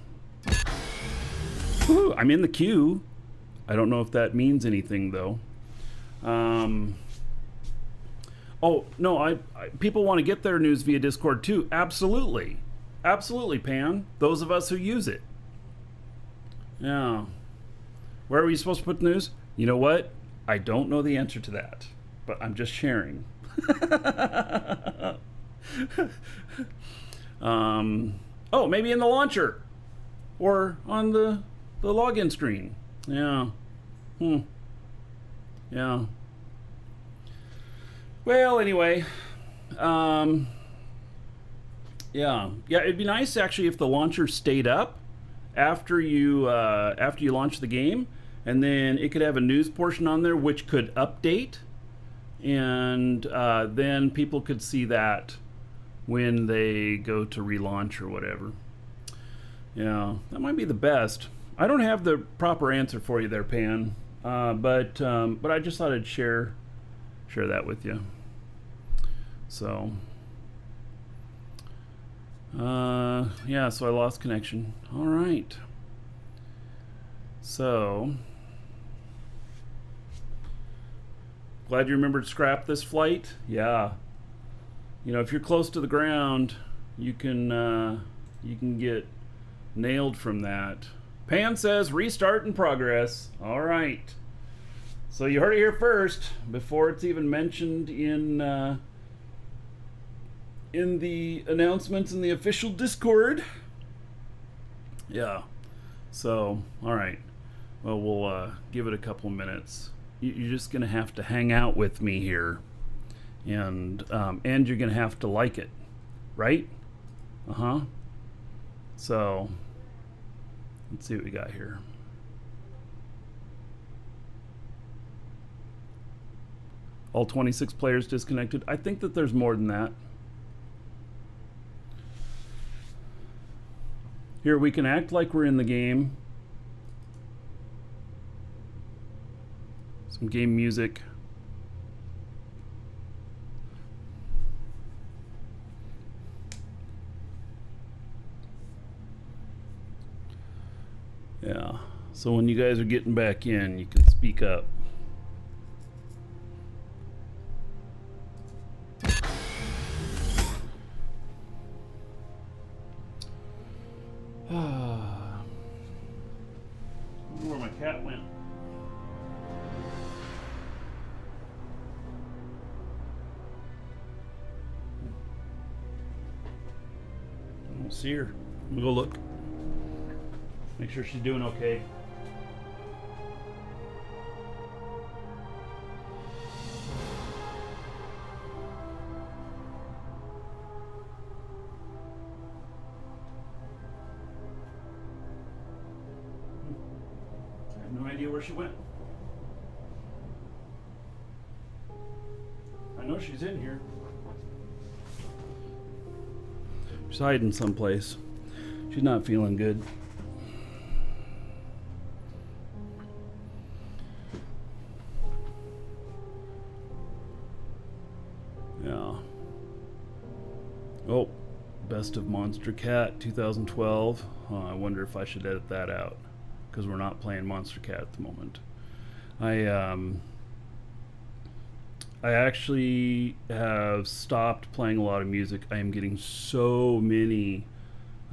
Woo, I'm in the queue. I don't know if that means anything though. Oh no, people want to get their news via Discord too. Absolutely. Absolutely, Pan. Those of us who use it. Yeah. Where are we supposed to put the news? You know what? I don't know the answer to that, but I'm just sharing. Oh, maybe in the launcher or on the login screen. Yeah. Yeah. Well, anyway, yeah, it'd be nice actually if the launcher stayed up after you launch the game, and then it could have a news portion on there which could update, and then people could see that when they go to relaunch or whatever. Yeah, that might be the best. I don't have the proper answer for you there, Pan, but I just thought I'd share that with you. So. Yeah, so I lost connection. All right. So, glad you remembered to scrap this flight. Yeah. You know, if you're close to the ground, you can get nailed from that. Pan says restart in progress. All right. So you heard it here first before it's even mentioned in the announcements in the official Discord. Yeah. So, all right. Well, we'll give it a couple of minutes. You're just going to have to hang out with me here and you're gonna have to like it, right? So let's see what we got here. All 26 players disconnected. I think that there's more than that. Here, we can act like we're in the game. Some game music. Yeah. So when you guys are getting back in, you can speak up. Where my cat went. I don't see her. Let me go look. Make sure she's doing okay. I have no idea where she went. I know she's in here. She's hiding someplace. She's not feeling good. Yeah. Oh, Best of Monster Cat 2012. I wonder if I should edit that out, because we're not playing Monster Cat at the moment. I actually have stopped playing a lot of music. I am getting so many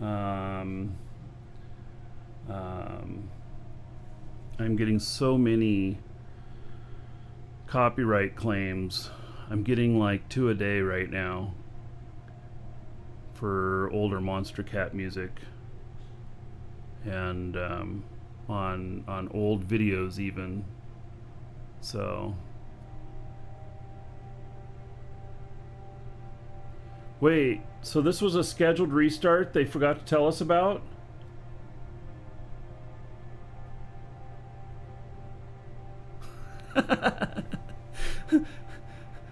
I'm getting so many copyright claims. I'm getting like 2 a day right now for older Monster Cat music, and on old videos even. So wait, so this was a scheduled restart they forgot to tell us about?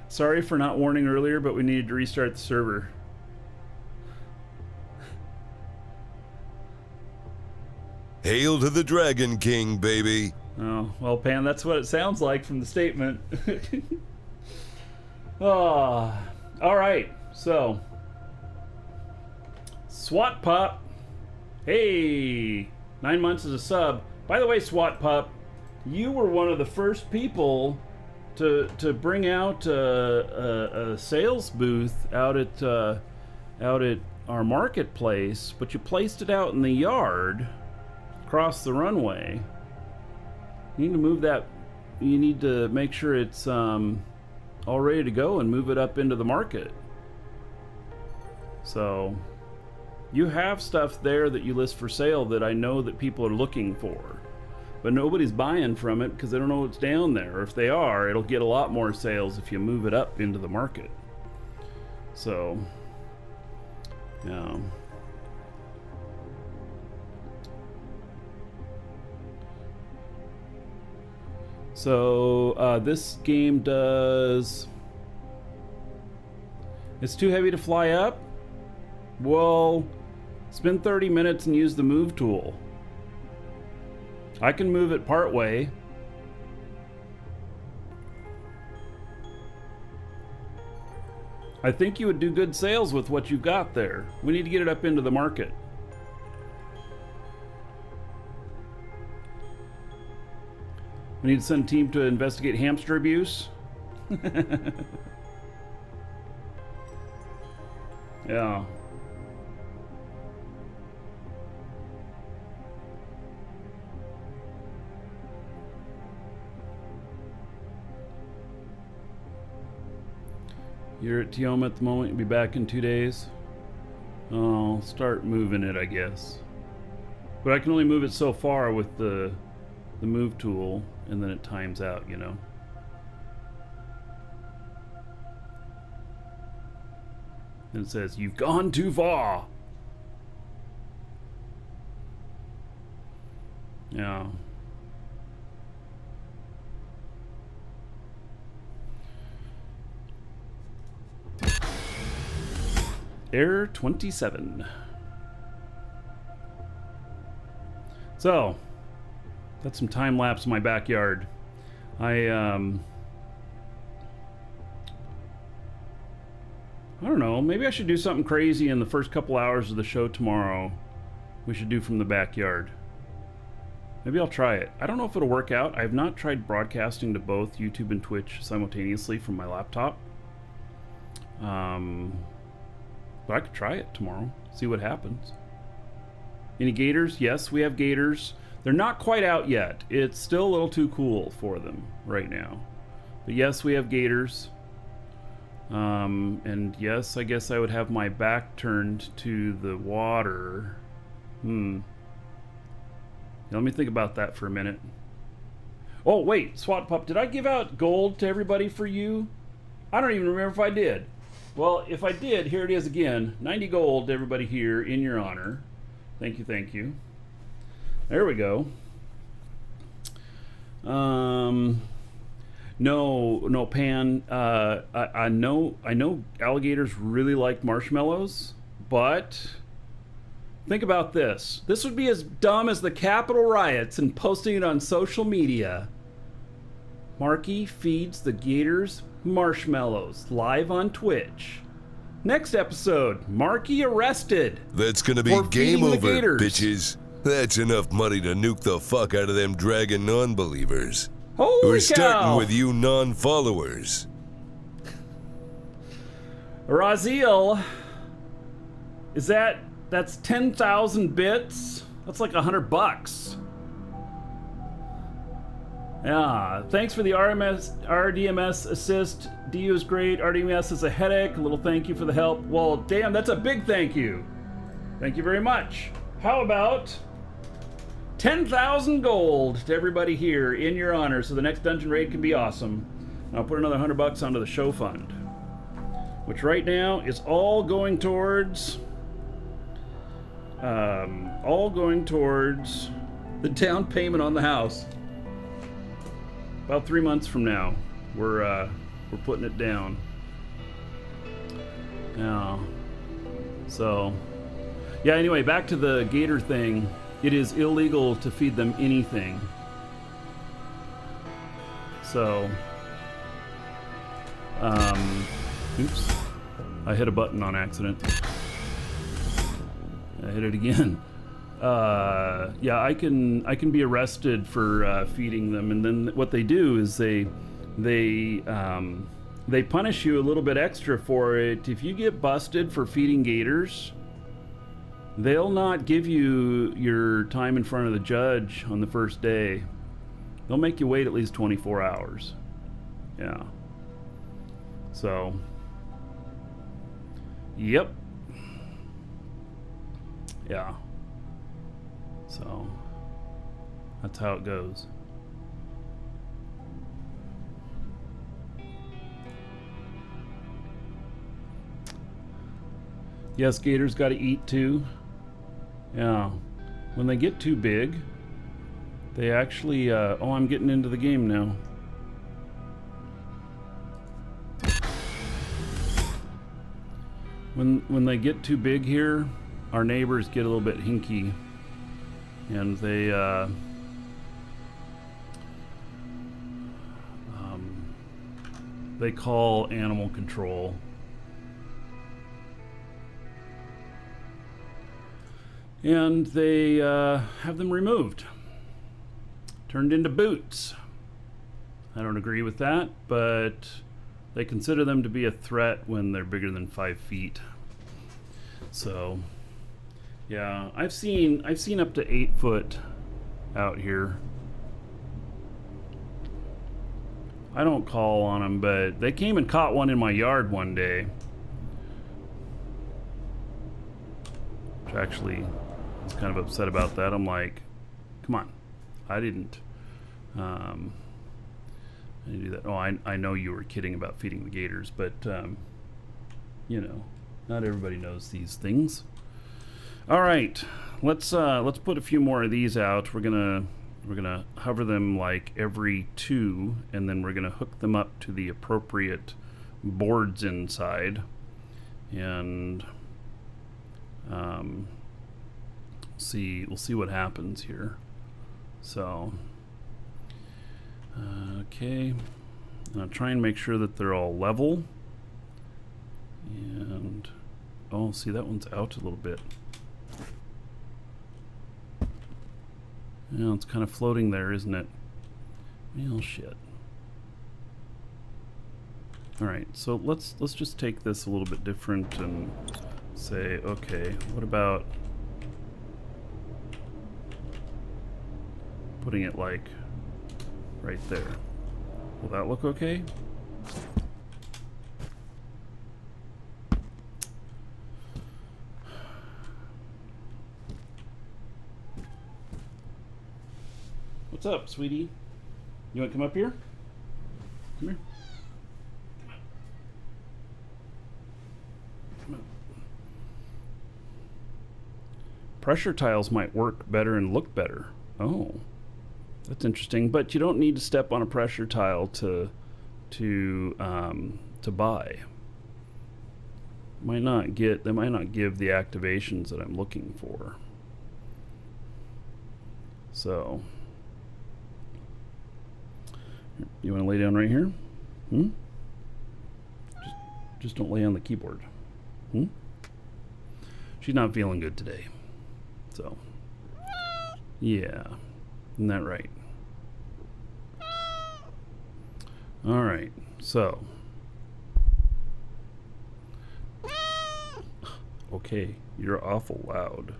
Sorry for not warning earlier, but we needed to restart the server. Hail to the Dragon King, baby. Oh, well, Pan, that's what it sounds like from the statement. Oh, all right, so SWAT Pup. Hey, 9 months as a sub. By the way, SWAT Pup, you were one of the first people to bring out a sales booth out at our marketplace, but you placed it out in the yard across the runway. You need to move that. You need to make sure it's all ready to go and move it up into the market. So you have stuff there that you list for sale that I know that people are looking for, but nobody's buying from it because they don't know what's down there. Or if they are, it'll get a lot more sales if you move it up into the market. So yeah. So this game does... It's too heavy to fly up? Well, spend 30 minutes and use the move tool. I can move it part way. I think you would do good sales with what you've got there. We need to get it up into the market. We need to send a team to investigate hamster abuse. Yeah. You're at Tioma at the moment. You'll be back in 2 days. I'll start moving it, I guess. But I can only move it so far with the move tool, and then it times out, you know. And it says, "You've gone too far." Yeah. Error 27. So, that's some time lapse in my backyard. I don't know, maybe I should do something crazy in the first couple hours of the show tomorrow. We should do from the backyard. Maybe I'll try it. I don't know if it'll work out. I have not tried broadcasting to both YouTube and Twitch simultaneously from my laptop. But I could try it tomorrow, see what happens. Any gators? Yes, we have gators. They're not quite out yet. It's still a little too cool for them right now. But yes, we have gators. And yes, I guess I would have my back turned to the water. Let me think about that for a minute. Oh, wait, Swat Pup, did I give out gold to everybody for you? I don't even remember if I did. Well, if I did, here it is again. 90 gold to everybody here in your honor. Thank you, thank you. There we go. No, Pan. I know alligators really like marshmallows, but think about this. This would be as dumb as the Capitol riots and posting it on social media. Marky feeds the gators marshmallows live on Twitch. Next episode, Marky arrested. That's gonna be for game feeding the over, gators. bitches. That's enough money to nuke the fuck out of them dragon non-believers. Holy We're cow! starting with you non-followers. Raziel, that's 10,000 bits? That's like $100. Yeah, thanks for the RDMS assist. DU is great. RDMS is a headache. A little thank you for the help. Well, damn, that's a big thank you. Thank you very much. How about 10,000 gold to everybody here in your honor so the next dungeon raid can be awesome. And I'll put another $100 onto the show fund, which right now is all going towards the down payment on the house. About 3 months from now, we're putting it down. Yeah. So, yeah. Anyway, back to the gator thing. It is illegal to feed them anything. So, oops, I hit a button on accident. I hit it again. Yeah, I can be arrested for feeding them, and then what they do is they punish you a little bit extra for it. If you get busted for feeding gators, they'll not give you your time in front of the judge on the first day. They'll make you wait at least 24 hours. Yeah. So, yep. Yeah. So, that's how it goes. Yes, gators got to eat too. Yeah. When they get too big, they actually, oh, I'm getting into the game now. When they get too big here, our neighbors get a little bit hinky, and they call animal control. And they have them removed, turned into boots. I don't agree with that, but they consider them to be a threat when they're bigger than 5 feet. So, yeah, I've seen up to 8 foot out here. I don't call on them, but they came and caught one in my yard one day. Which actually, I was kind of upset about that. I'm like, come on, I didn't do that. Oh, I know you were kidding about feeding the gators, but you know, Not everybody knows these things. All right, let's put a few more of these out. We're gonna hover them like every 2, and then we're gonna hook them up to the appropriate boards inside, and we'll see what happens here. So, okay, try and make sure that they're all level. And oh, see, that one's out a little bit. Yeah, it's kind of floating there, isn't it? Well, shit. All right, so let's just take this a little bit different and say, okay, what about putting it like right there? Will that look okay? What's up, sweetie? You want to come up here? Come here. Come on. Pressure tiles might work better and look better. Oh, that's interesting. But you don't need to step on a pressure tile to buy. They might not give the activations that I'm looking for. So, you want to lay down right here? Just don't lay on the keyboard. She's not feeling good today. So, yeah. Isn't that right? All right. So, okay. You're awful loud.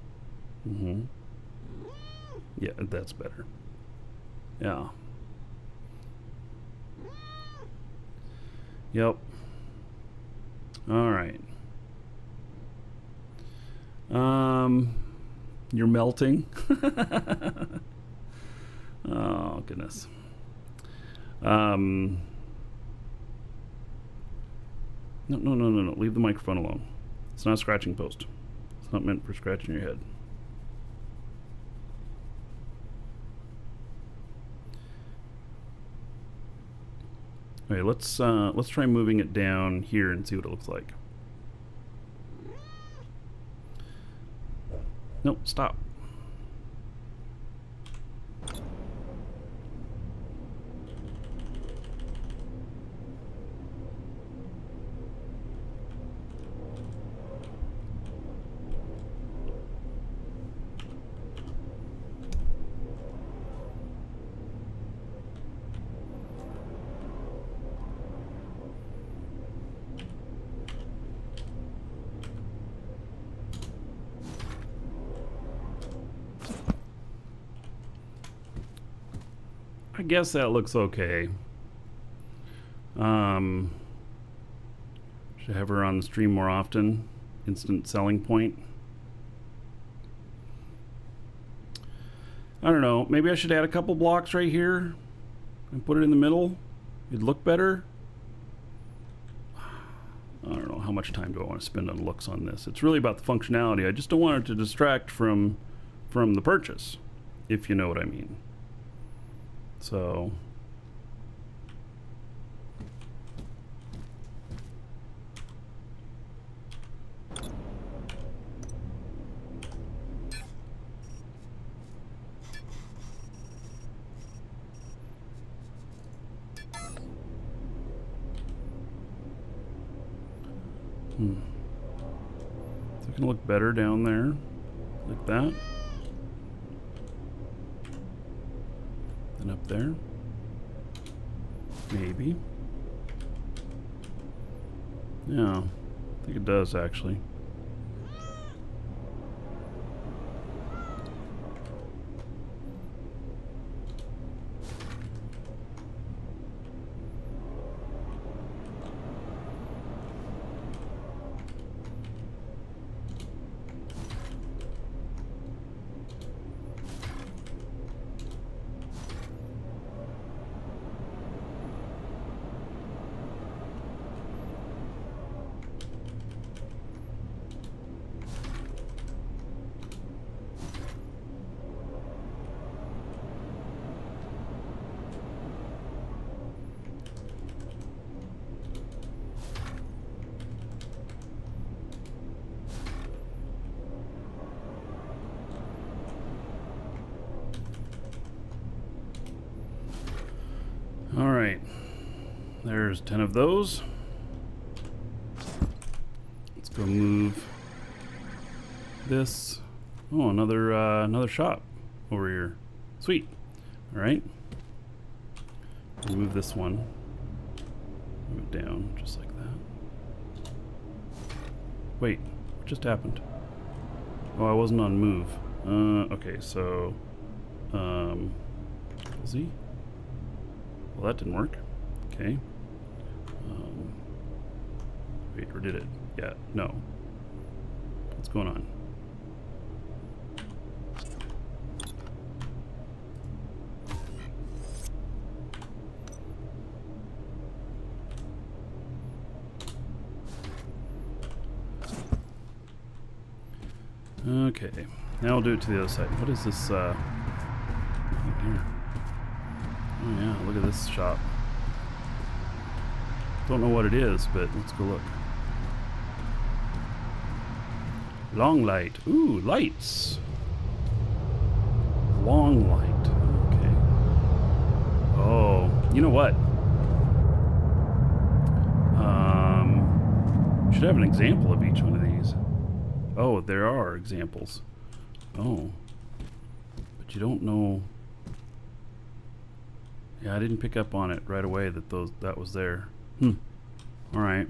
Yeah, that's better. Yeah. Yep. All right. You're melting. Oh, goodness. No. Leave the microphone alone. It's not a scratching post. It's not meant for scratching your head. Okay, let's try moving it down here and see what it looks like. Nope, stop. I guess that looks okay. Should have her on the stream more often. Instant selling point. I don't know. Maybe I should add a couple blocks right here and put it in the middle. It'd look better. I don't know. How much time do I want to spend on looks on this? It's really about the functionality. I just don't want it to distract from the purchase, if you know what I mean. So, Is it gonna look better down there, like that? And up there, maybe. Yeah, I think it does actually. All right. There's 10 of those. Let's go move this. Oh, another shop over here. Sweet. All right. Move this one. Move it down just like that. Wait, what just happened? Oh, I wasn't on move. Okay, so Z. Well, that didn't work. Okay. Wait, or did it? Yeah, no. What's going on? Okay, now I'll do it to the other side. What is this, thing here? Oh yeah, look at this shop. Don't know what it is, but let's go look. Long light. Ooh, lights. Long light. Okay. Oh, you know what? Should have an example of each one of these. Oh, there are examples. Oh. But you don't know. Yeah, I didn't pick up on it right away that was there. All right.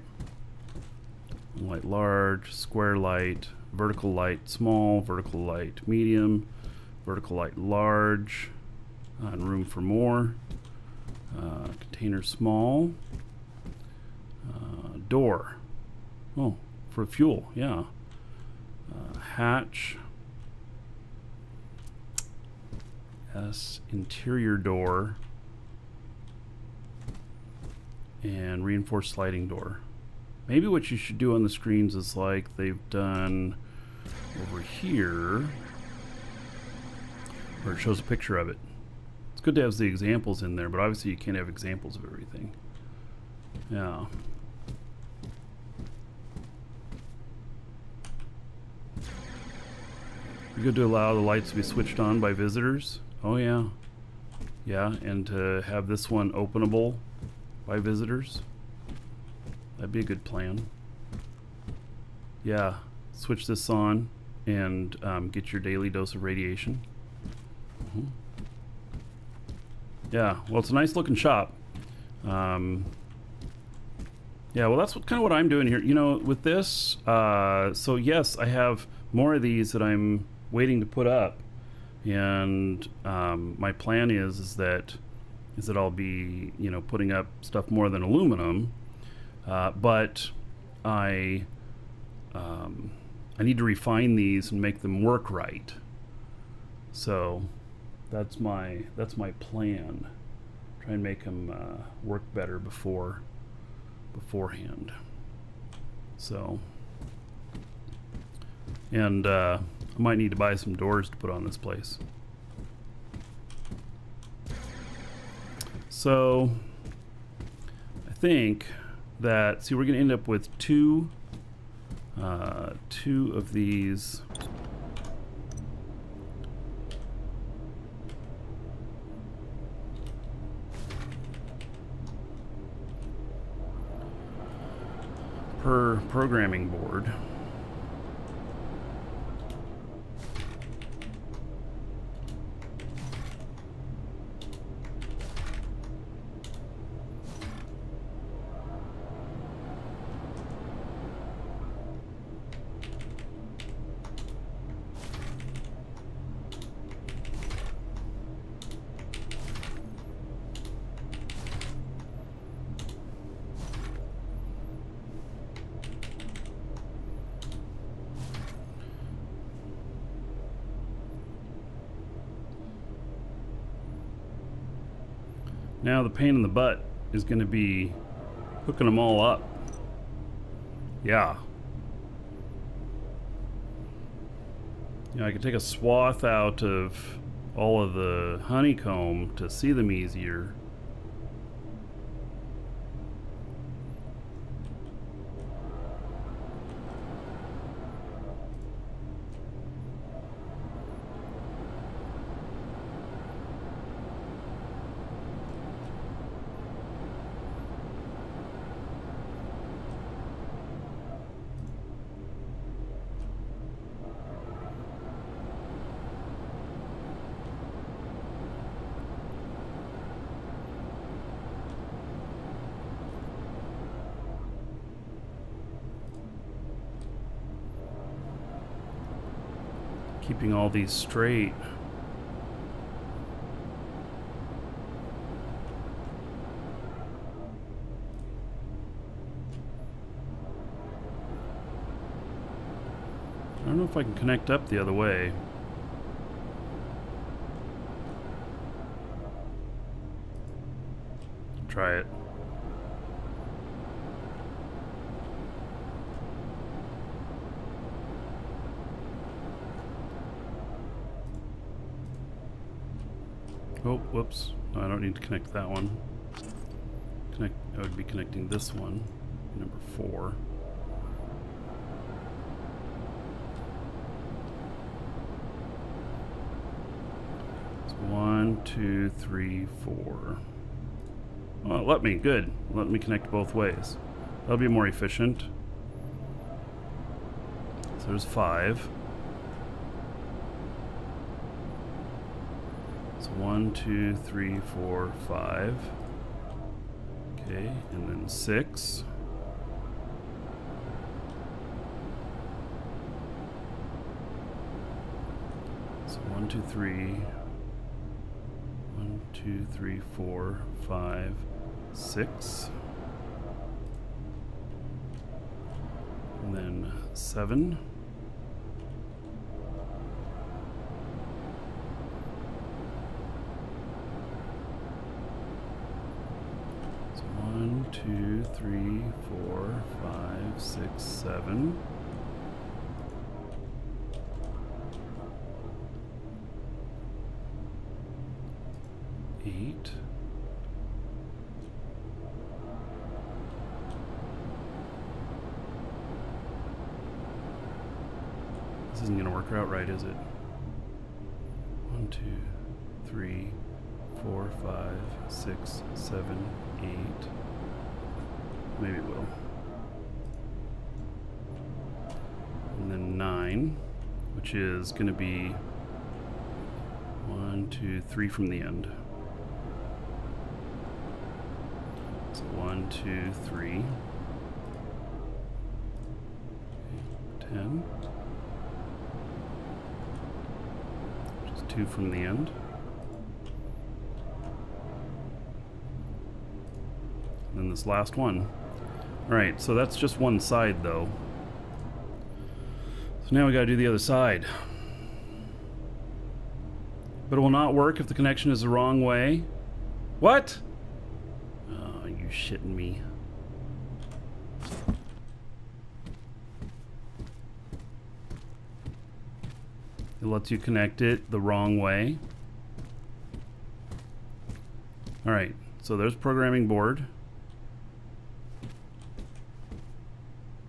Light large, square light, vertical light small, vertical light medium, vertical light large, and room for more. Container small. Door. Oh, for fuel, yeah. Hatch. S, interior door. And reinforced sliding door. Maybe what you should do on the screens is like they've done over here, where it shows a picture of it. It's good to have the examples in there, but obviously you can't have examples of everything. Yeah. Be good to allow the lights to be switched on by visitors. Oh yeah. Yeah, and to have this one openable by visitors. That'd be a good plan. Yeah, switch this on and get your daily dose of radiation. Yeah, well, it's a nice looking shop. Yeah, well, that's kind of what I'm doing here. You know, with this, so yes, I have more of these that I'm waiting to put up, and my plan is that I'll be, you know, putting up stuff more than aluminum, but I need to refine these and make them work right. So that's my plan. Try and make them work better beforehand. So, and I might need to buy some doors to put on this place. So I think that, see, we're going to end up with two of these per programming board. Now the pain in the butt is going to be hooking them all up. Yeah. You know, I could take a swath out of all of the honeycomb to see them easier. keeping all these straight. I don't know if I can connect up the other way. Try it. Oh, whoops. No, I don't need to connect that one. I would be connecting this one, number 4. It's 1, 2, 3, 4. Oh, let me. Good. Let me connect both ways. That'll be more efficient. So there's 5. So 1, 2, 3, 4, 5. Okay, and then 6. So 1, 2, 3. 1, 2, 3, 4, 5, 6. And then 7. So 1, 2, 3, 4, 5, 6, 7. Eight. This isn't going to work out right, is it? 1, 2, 3, 4, 5, 6, 7, 8. Maybe it will. And then 9, which is going to be 1, 2, 3 from the end. So 1, 2, 3. 10. Which is 2 from the end. And then this last one. Alright, so that's just one side though. So now we gotta do the other side. But it will not work if the connection is the wrong way. What? Oh, you shitting me. It lets you connect it the wrong way. Alright, so there's programming board.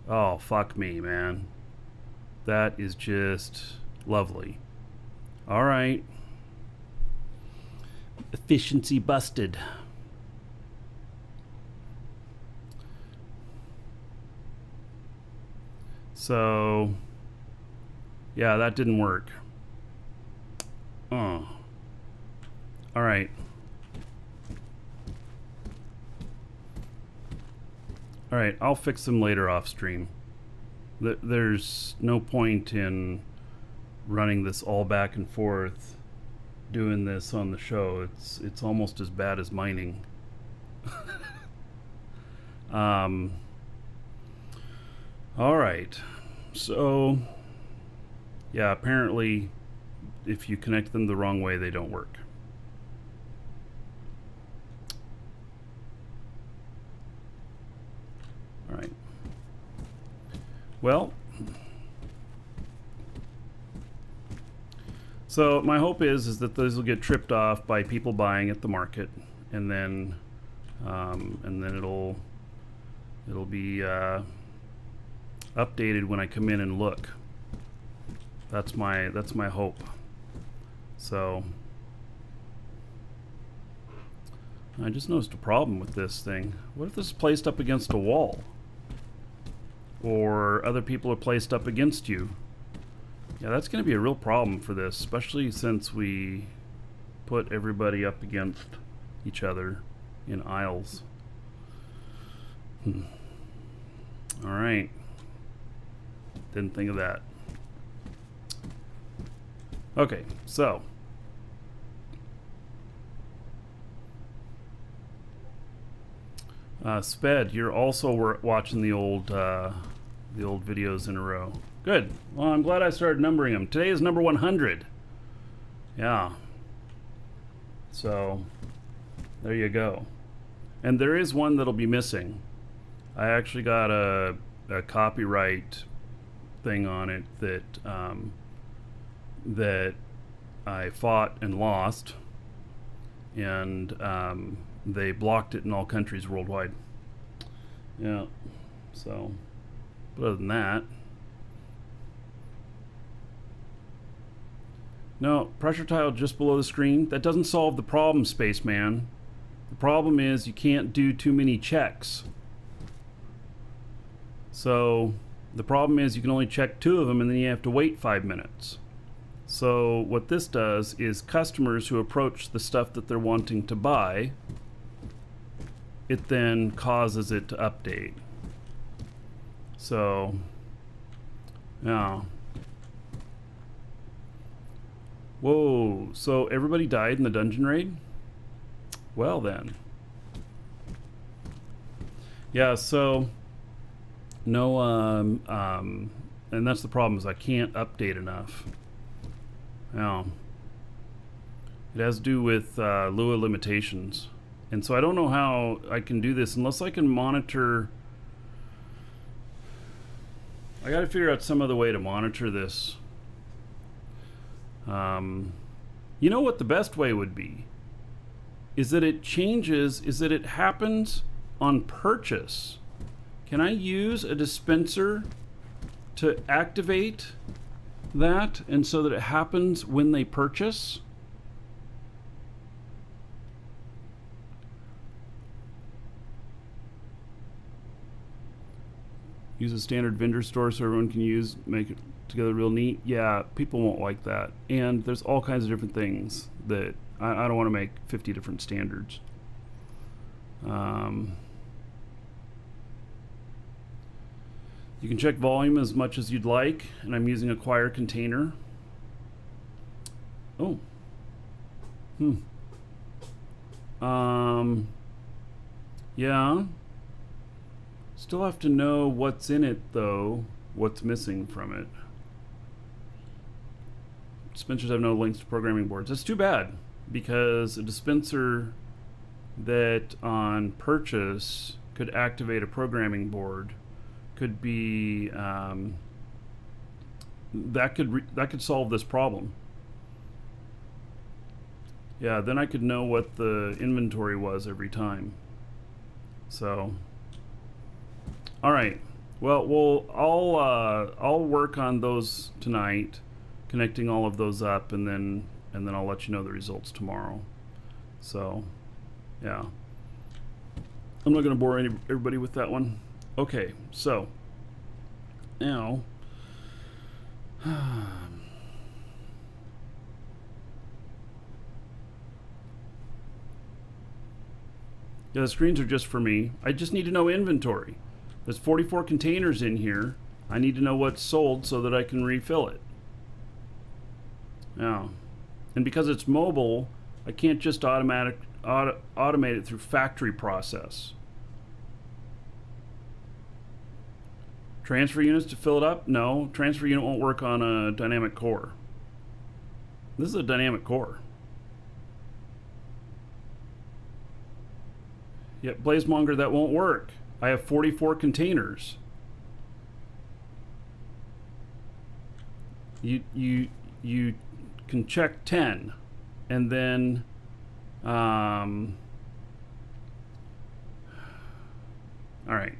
Oh, fuck me, man. That is just lovely. Alright. Efficiency busted. So, yeah, that didn't work. Oh. Alright. Alright, I'll fix them later off stream. There's no point in running this all back and forth, doing this on the show. It's almost as bad as mining. Alright. So, yeah, apparently if you connect them the wrong way, they don't work. Alright. Well, so my hope is that those will get tripped off by people buying at the market, and then it'll be updated when I come in and look. That's my hope. So I just noticed a problem with this thing. What if this is placed up against a wall? Or other people are placed up against you? Yeah, that's going to be a real problem for this, especially since we put everybody up against each other in aisles. Alright. Didn't think of that. Okay, so Sped, you're also watching the old videos in a row. Good. Well, I'm glad I started numbering them. Today is number 100. Yeah. So there you go. And there is one that'll be missing. I actually got a copyright thing on it that I fought and lost, and they blocked it in all countries worldwide. Yeah. So, but other than that, no, pressure tile just below the screen. That doesn't solve the problem, Spaceman. The problem is you can't do too many checks. So the problem is you can only check 2 of them, and then you have to wait 5 minutes. So what this does is customers who approach the stuff that they're wanting to buy, it then causes it to update. So, yeah. Whoa, so everybody died in the dungeon raid? Well then. Yeah, so no, and that's the problem, is I can't update enough. Now, it has to do with Lua limitations. And so I don't know how I can do this unless I can monitor. I got to figure out some other way to monitor this. You know what the best way would be? Is that it happens on purchase. Can I use a dispenser to activate that, and so that it happens when they purchase? Use a standard vendor store so everyone can make it together real neat. Yeah, people won't like that. And there's all kinds of different things that I don't want to make 50 different standards. You can check volume as much as you'd like, and I'm using acquire container. Oh. Yeah. Still have to know what's in it, though, what's missing from it. Dispensers have no links to programming boards. That's too bad, because a dispenser that on purchase could activate a programming board could be that could solve this problem. Yeah, then I could know what the inventory was every time. So, all right. Well, I'll work on those tonight, connecting all of those up, and then I'll let you know the results tomorrow. So, yeah. I'm not going to bore everybody with that one. Okay, so now yeah, the screens are just for me. I just need to know inventory. There's 44 containers in here. I need to know what's sold so that I can refill it. Yeah. And because it's mobile, I can't just automate it through factory process. Transfer units to fill it up? No, transfer unit won't work on a dynamic core. This is a dynamic core. Yep, Blazemonger, that won't work. I have 44 containers. You can check 10, and then all right.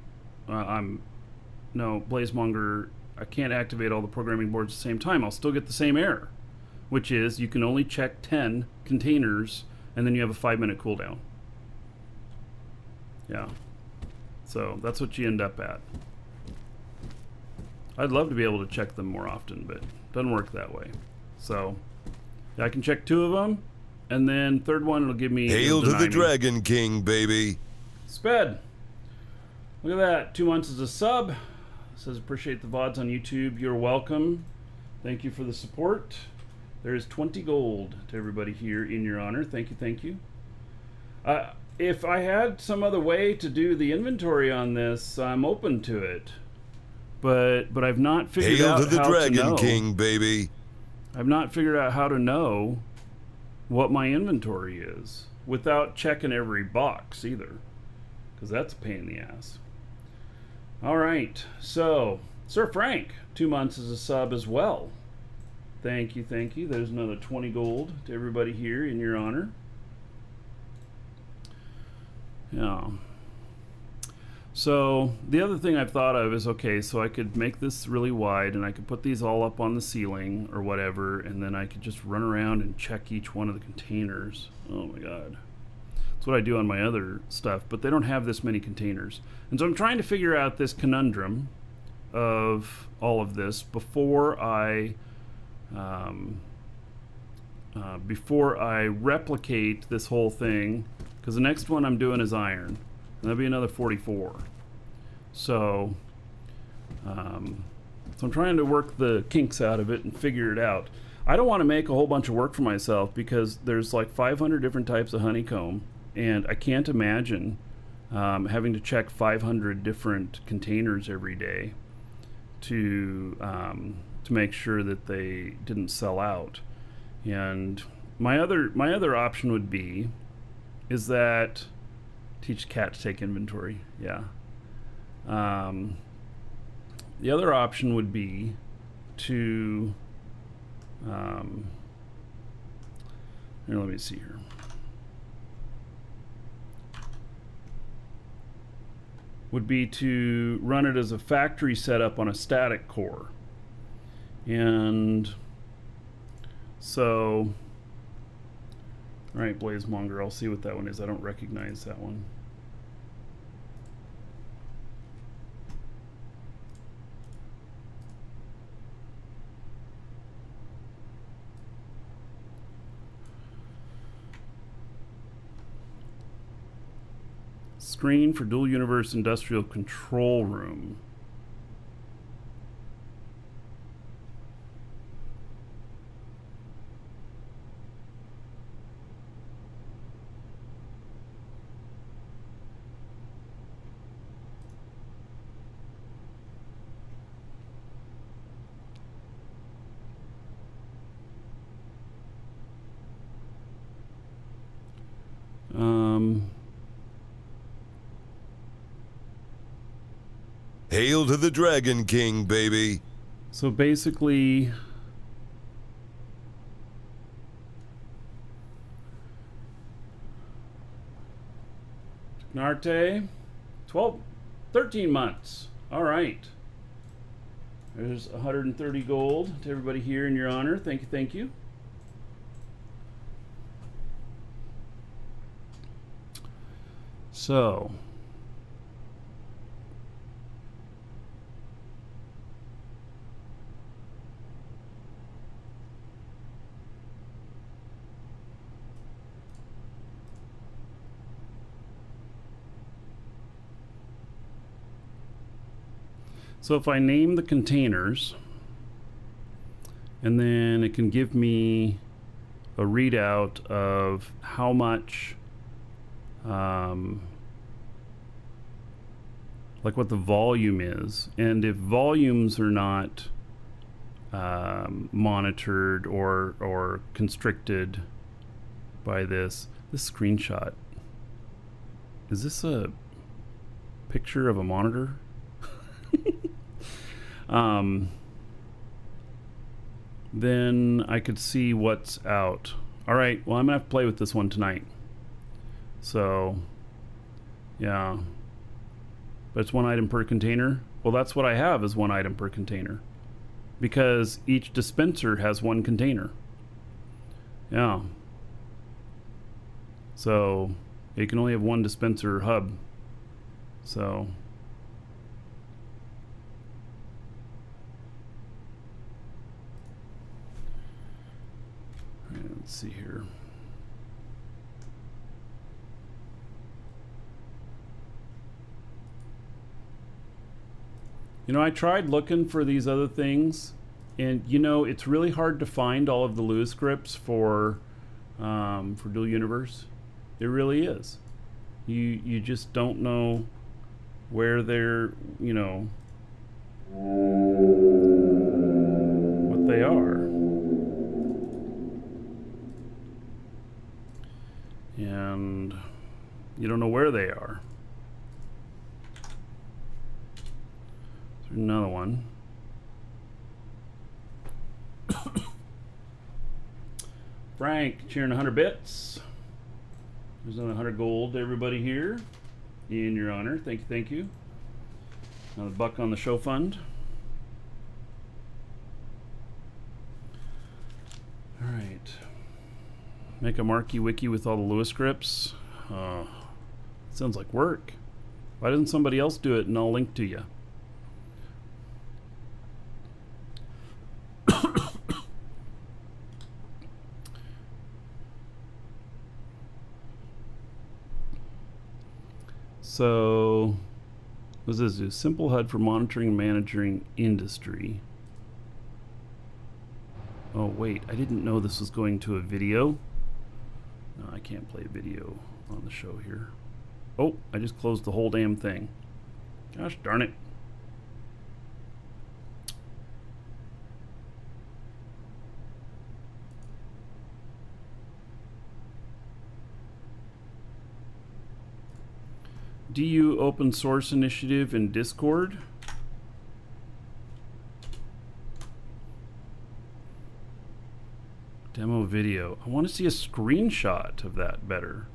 No, Blazemonger, I can't activate all the programming boards at the same time. I'll still get the same error, which is you can only check 10 containers, and then you have a 5-minute cooldown. Yeah. So that's what you end up at. I'd love to be able to check them more often, but it doesn't work that way. So yeah, I can check 2 of them, and then third one it'll give me. Hail to the Dragon King, baby. Sped. Look at that. 2 months as a sub. Says appreciate the VODs on YouTube. You're welcome. Thank you for the support. There's 20 gold to everybody here in your honor. Thank you, thank you. If I had some other way to do the inventory on this, I'm open to it. But I've not figured Hail out to the how to Dragon know. King, baby. I've not figured out how to know what my inventory is without checking every box either, because that's a pain in the ass. All right, so Sir Frank, 2 months as a sub as well. Thank you, thank you. There's another 20 gold to everybody here in your honor. Yeah. So the other thing I've thought of is, okay, so I could make this really wide and I could put these all up on the ceiling or whatever, and then I could just run around and check each one of the containers. Oh my god. That's what I do on my other stuff, but they don't have this many containers. And so I'm trying to figure out this conundrum of all of this before I replicate this whole thing, because the next one I'm doing is iron, and that'll be another 44. So I'm trying to work the kinks out of it and figure it out. I don't want to make a whole bunch of work for myself, because there's like 500 different types of honeycomb, and I can't imagine having to check 500 different containers every day to make sure that they didn't sell out. And my other option would be is that teach cat to take inventory. Yeah. The other option would be to here, let me see here. Would be to run it as a factory setup on a static core. And so, all right, Blazemonger, I'll see what that one is. I don't recognize that one. Screen for Dual Universe Industrial Control Room. Hail to the Dragon King, baby. So basically, Narte, 13 months. All right. There's 130 gold to everybody here in your honor. Thank you, thank you. So, if I name the containers, and then it can give me a readout of how much, like what the volume is, and if volumes are not monitored or constricted by this screenshot. Is this a picture of a monitor? Then I could see what's out. All right, well, I'm gonna have to play with this one tonight. So, yeah. But it's 1 item per container. Well, that's what I have, is 1 item per container, because each dispenser has 1 container. Yeah. So you can only have 1 dispenser hub. So let's see here. You know, I tried looking for these other things And you know, it's really hard to find all of the Lua scripts for Dual Universe. It really is. You just don't know where they're, you know, what they are. And you don't know where they are. There's another one. Frank, cheering 100 bits. There's another 100 gold to everybody here. In your honor. Thank you, thank you. Another buck on the show fund. Alright. Make a marquee wiki with all the Lua scripts. Sounds like work. Why doesn't somebody else do it and I'll link to you? So, what does this do? Simple HUD for monitoring and managing industry. Oh wait, I didn't know this was going to a video. No, I can't play video on the show here. Oh, I just closed the whole damn thing. Gosh darn it. DU open source initiative in Discord. Demo video. I want to see a screenshot of that better.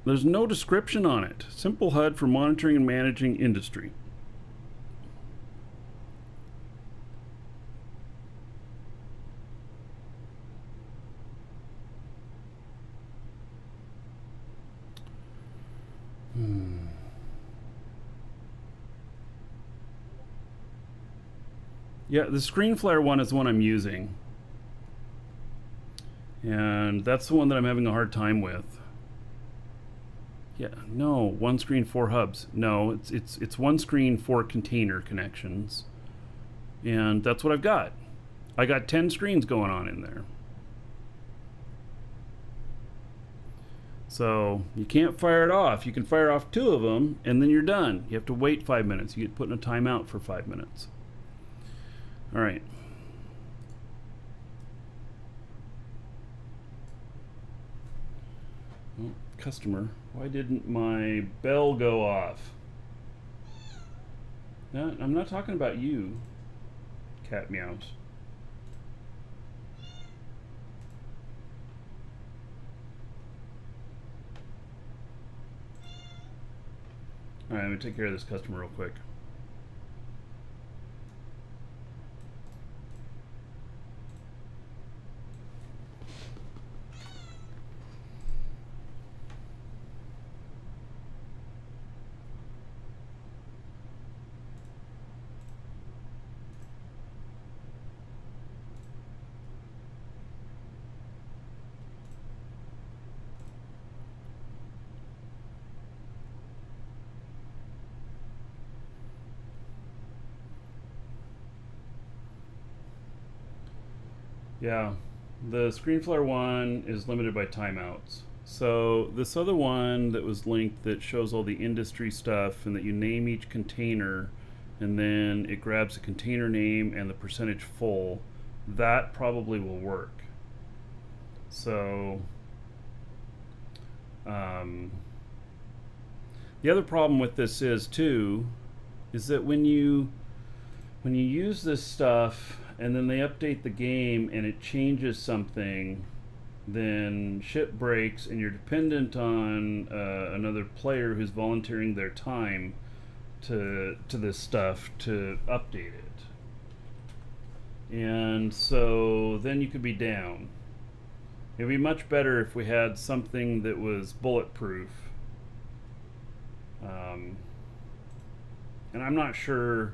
There's no description on it. Simple HUD for monitoring and managing industry. Yeah, the ScreenFlare one is the one I'm using. And that's the one that I'm having a hard time with. Yeah, no, one screen, 4 hubs. No, it's one screen, 4 container connections. And that's what I've got. I got 10 screens going on in there. So you can't fire it off. You can fire off 2 of them and then you're done. You have to wait 5 minutes. You get put in a timeout for 5 minutes. All right. Oh, customer, why didn't my bell go off? No, I'm not talking about you, cat meows. All right, I'm gonna take care of this customer real quick. Yeah, the ScreenFlare one is limited by timeouts. So this other one that was linked that shows all the industry stuff and that you name each container and then it grabs the container name and the percentage full, that probably will work. So the other problem with this is too, is that when you use this stuff and then they update the game and it changes something, then shit breaks and you're dependent on another player who's volunteering their time to this stuff to update it. And so then you could be down. It'd be much better if we had something that was bulletproof. And I'm not sure,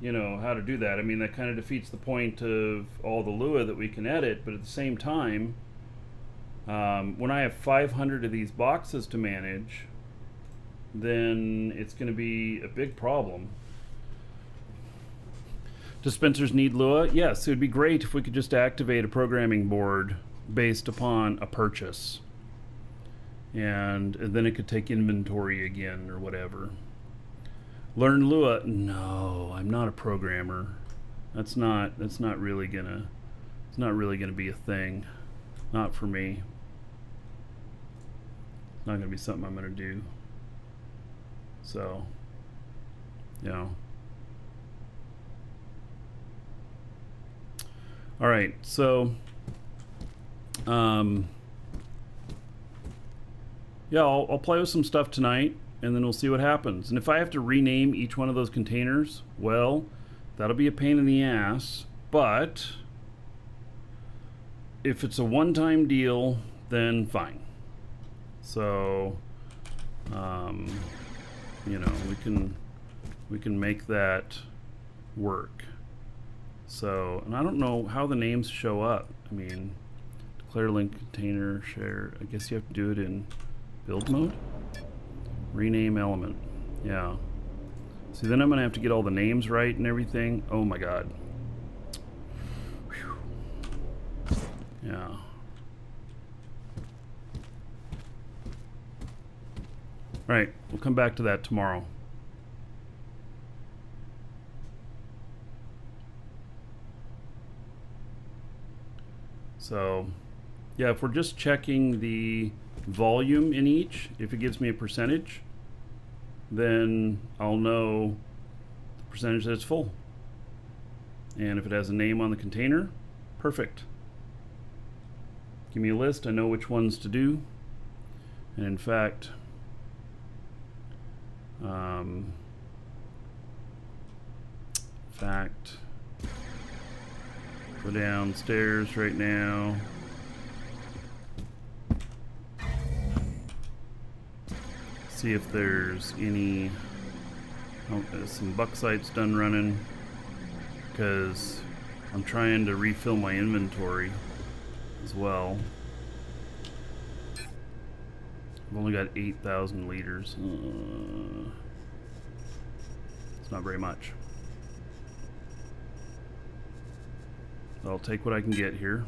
you know, how to do that. I mean, that kind of defeats the point of all the Lua that we can edit, but at the same time, when I have 500 of these boxes to manage, then it's going to be a big problem. Dispensers need Lua? Yes, it would be great if we could just activate a programming board based upon a purchase. And then it could take inventory again or whatever. Learn Lua? No, I'm not a programmer. That's not really gonna be a thing. Not for me. It's not gonna be something I'm gonna do. So, all right, so yeah, I'll play with some stuff tonight, and then we'll see what happens. And if I have to rename each one of those containers, well, that'll be a pain in the ass. But if it's a one-time deal, then fine. So, we can make that work. So, and I don't know how the names show up. I mean, declare link container share. I guess you have to do it in build mode. Rename element. Yeah. See, then I'm gonna have to get all the names right and everything. Oh my god. Whew. Yeah. Right. We'll come back to that tomorrow. So, yeah, if we're just checking the volume in each, if it gives me a percentage, then I'll know the percentage that it's full. And if it has a name on the container, perfect. Give me a list, I know which ones to do. And in fact, go downstairs right now. See if there's any. Oh, there's some Bucksite's done running, because I'm trying to refill my inventory as well. I've only got 8,000 liters. It's not very much. I'll take what I can get here.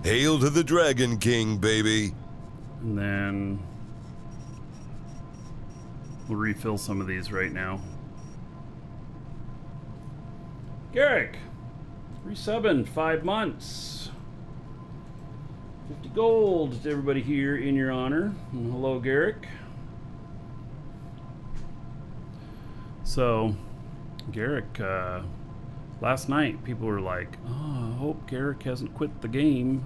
Hail to the Dragon King, baby. And then we'll refill some of these right now. Garrick, resubbing 5 months. 50 gold to everybody here in your honor. And hello, Garrick. So, Garrick, last night people were like, oh, I hope Garrick hasn't quit the game.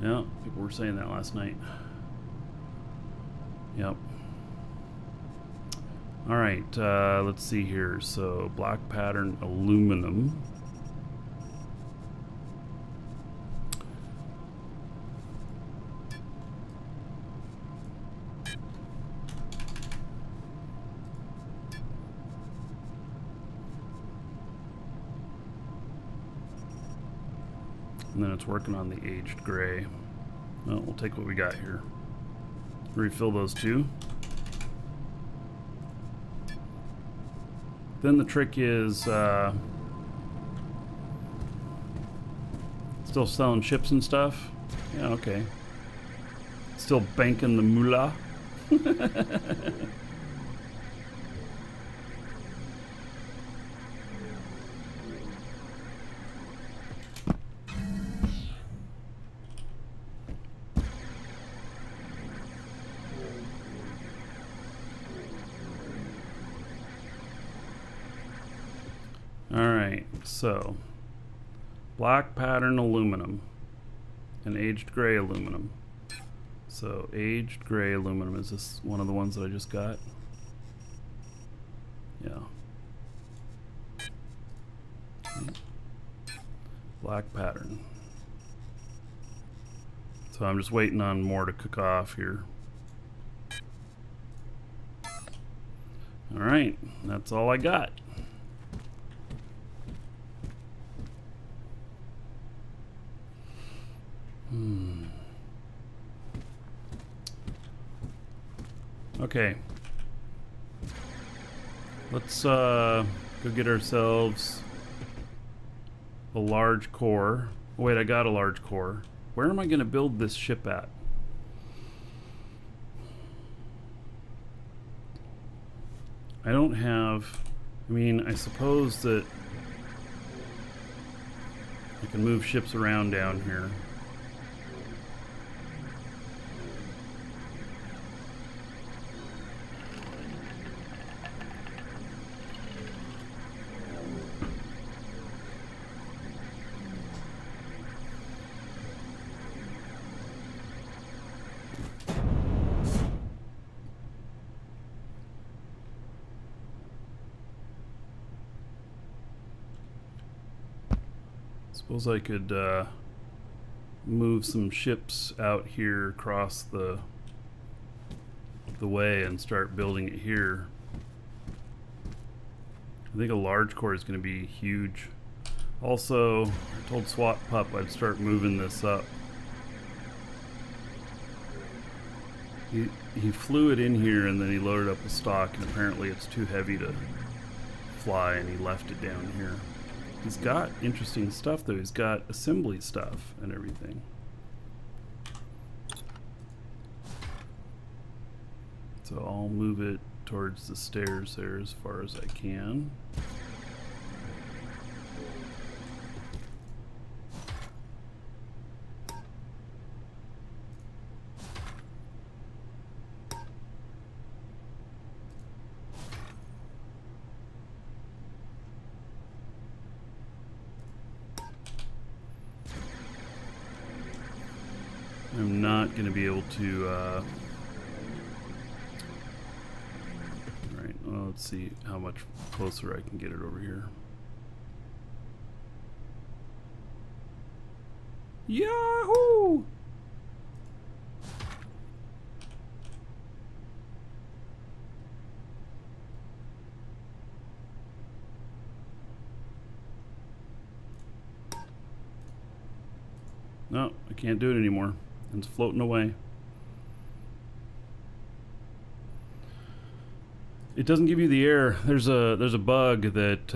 Yeah, people were saying that last night. Yep. All right, let's see here. So black pattern aluminum. And then it's working on the aged gray. Well, we'll take what we got here. Refill those two. Then the trick is still selling chips and stuff. Yeah, okay. Still banking the moolah. So, black pattern aluminum and aged gray aluminum. So, aged gray aluminum, is this one of the ones that I just got? Yeah. Black pattern. So I'm just waiting on more to cook off here. All right, that's all I got. Okay. Let's go get ourselves a large core. Oh, wait, I got a large core. Where am I going to build this ship at? I don't have... I mean, I suppose that I can move ships around down here. Suppose I could move some ships out here across the way and start building it here. I think a large core is going to be huge. Also, I told Swat Pup I'd start moving this up. He flew it in here and then he loaded up a stock, and apparently it's too heavy to fly, and he left it down here. He's got interesting stuff though. He's got assembly stuff and everything. So I'll move it towards the stairs there as far as I can. I'm not going to be able to, alright, well, let's see how much closer I can get it over here. Yahoo! No, I can't do it anymore. It's floating away. It doesn't give you the air. There's a bug that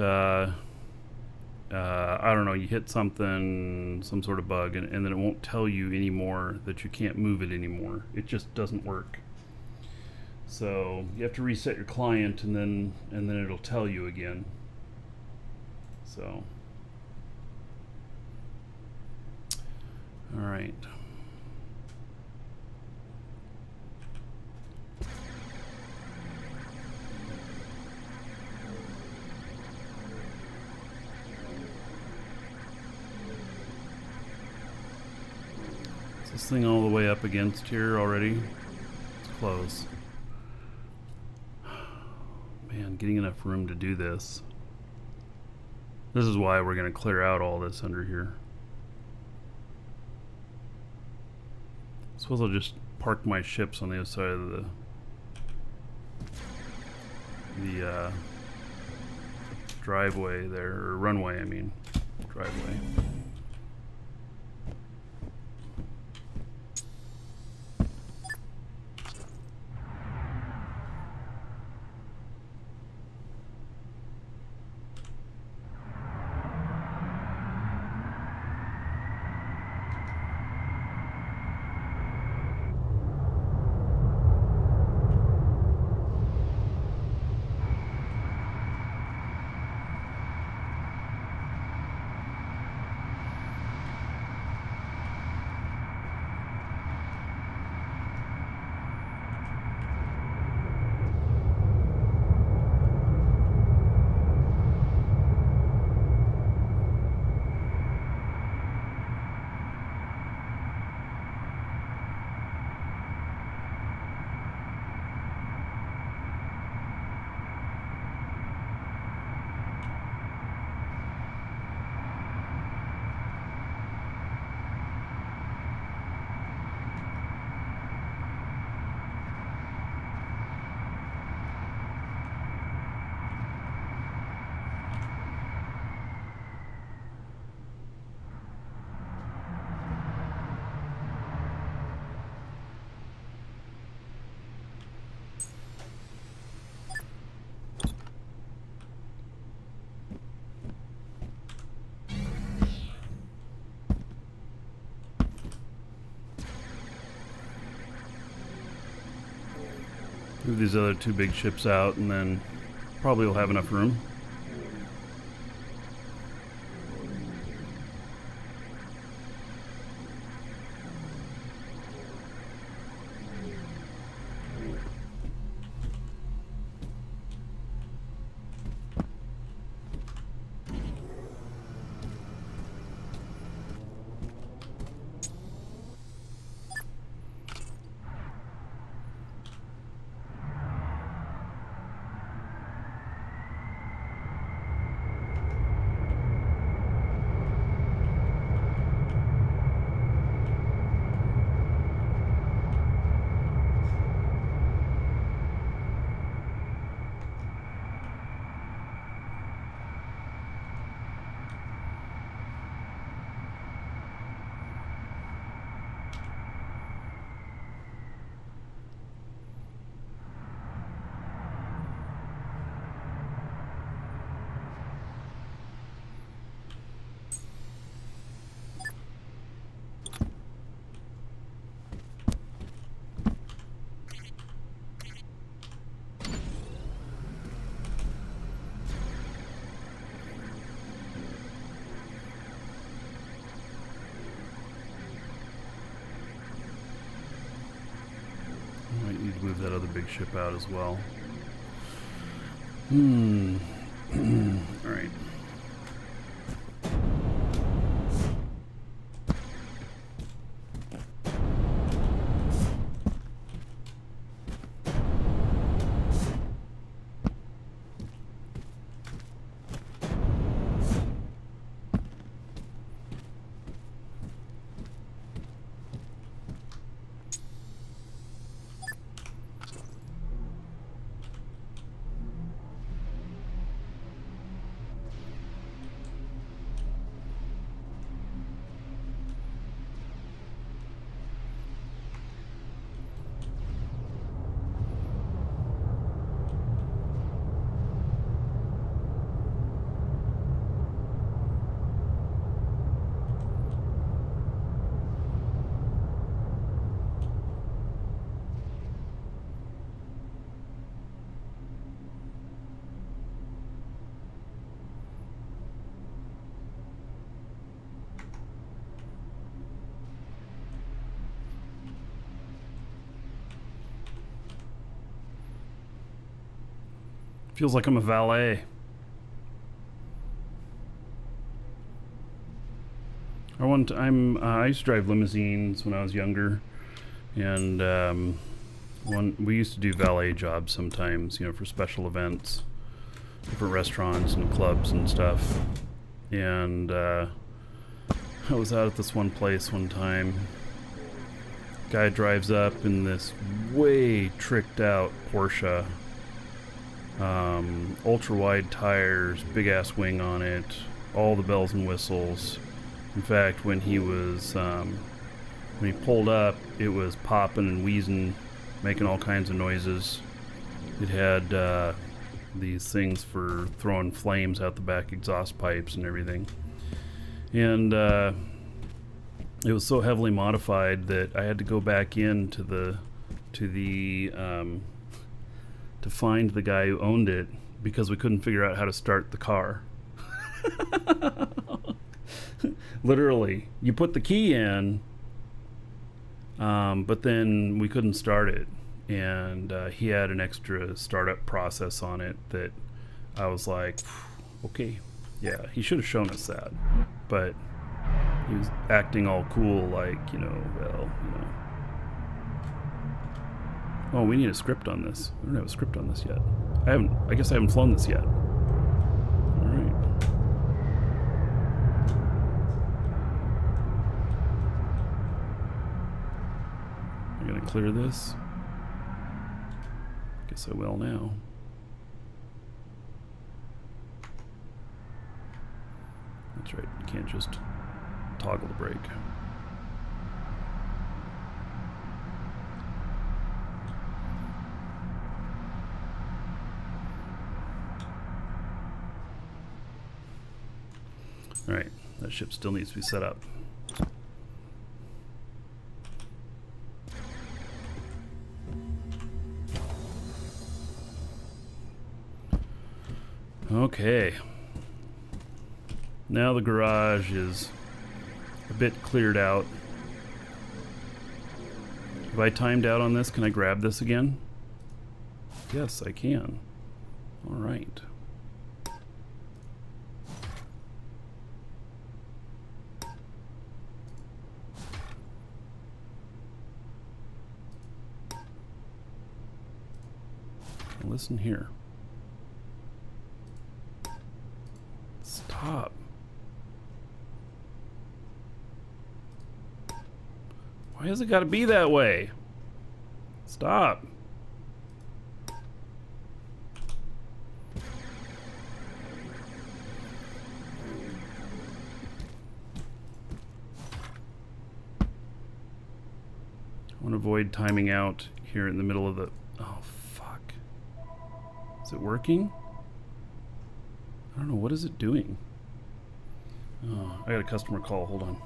I don't know. You hit something, some sort of bug, and then it won't tell you anymore that you can't move it anymore. It just doesn't work. So you have to reset your client, and then it'll tell you again. So, all right. This thing all the way up against here already. It's close. Man, getting enough room to do this. This is why we're going to clear out all this under here. I suppose I'll just park my ships on the other side of the driveway there, or runway, I mean. Driveway. Move these other two big ships out, and then probably we'll have enough room. Might need to move that other big ship out as well. Alright. Feels like I'm a valet. I used to drive limousines when I was younger, and we used to do valet jobs sometimes, for special events, different restaurants and clubs and stuff. And I was out at this one place one time. Guy drives up in this way tricked out Porsche. Ultra wide tires, big ass wing on it, all the bells and whistles. In fact, when he pulled up, it was popping and wheezing, making all kinds of noises. It had these things for throwing flames out the back exhaust pipes and everything. And it was so heavily modified that I had to go back in to find the guy who owned it, because we couldn't figure out how to start the car. Literally, you put the key in, but then we couldn't start it, and he had an extra startup process on it that I was like, okay, yeah, he should have shown us that, but he was acting all cool, like, oh, we need a script on this. We don't have a script on this yet. I guess I haven't flown this yet. Alright. I'm gonna clear this. Guess I will now. That's right, you can't just toggle the brake. Alright, that ship still needs to be set up. Okay. Now the garage is a bit cleared out. Have I timed out on this? Can I grab this again? Yes, I can. All right. Listen here. Stop. Why has it got to be that way? Stop. I want to avoid timing out here in the middle of the... Oh, fuck. Is it working? I don't know. What is it doing? Oh, I got a customer call. Hold on.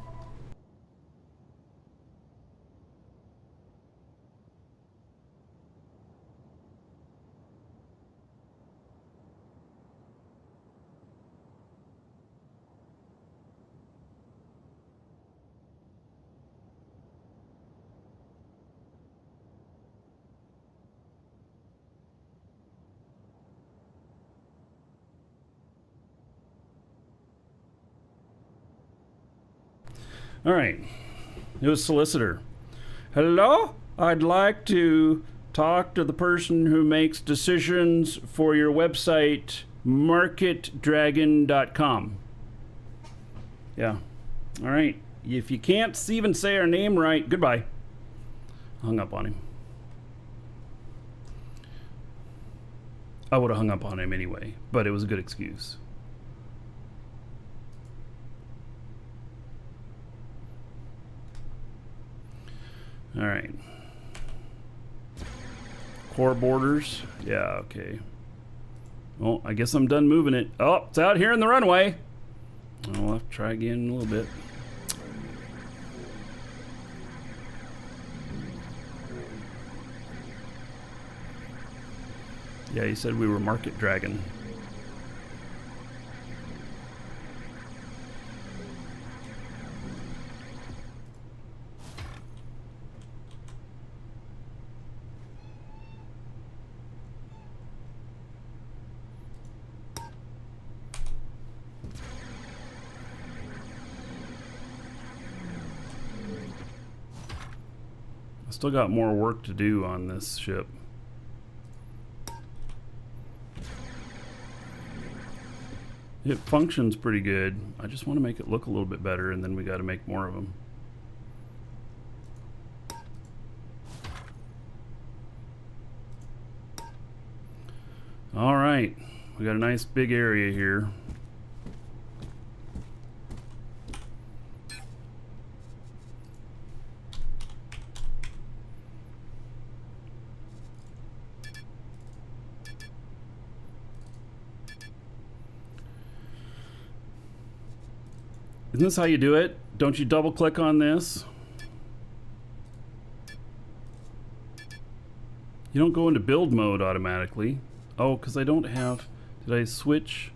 All right. It was solicitor. Hello? I'd like to talk to the person who makes decisions for your website, marketdragon.com. Yeah. All right. If you can't even say our name right, goodbye. Hung up on him. I would have hung up on him anyway, but it was a good excuse. All right. Core borders. Yeah, okay. Well, I guess I'm done moving it. Oh, it's out here in the runway. I'll have to try again in a little bit. Yeah, he said we were Market Dragon. I still got more work to do on this ship. It functions pretty good. I just want to make it look a little bit better, and then we got to make more of them. All right, we got a nice big area here. Isn't this how you do it? Don't you double click on this? You don't go into build mode automatically. Oh, because I don't have... Did I switch?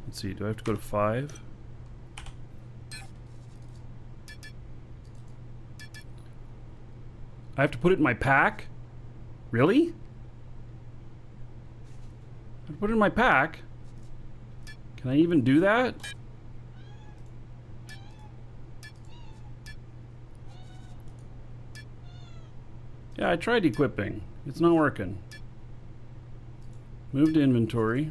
Let's see, do I have to go to 5? I have to put it in my pack? Really? I have to put it in my pack? Can I even do that? Yeah, I tried equipping. It's not working. Move to inventory.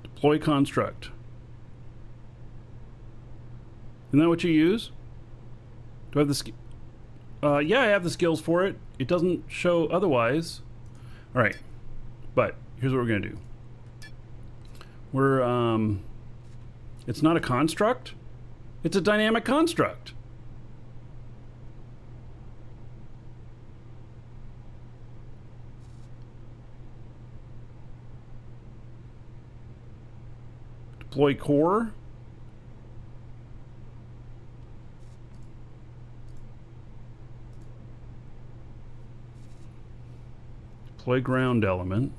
Deploy construct. Isn't that what you use? Do I have the yeah, I have the skills for it. It doesn't show otherwise. All right, but here's what we're gonna do. We're it's not a construct. It's a dynamic construct. Deploy core. Deploy ground element.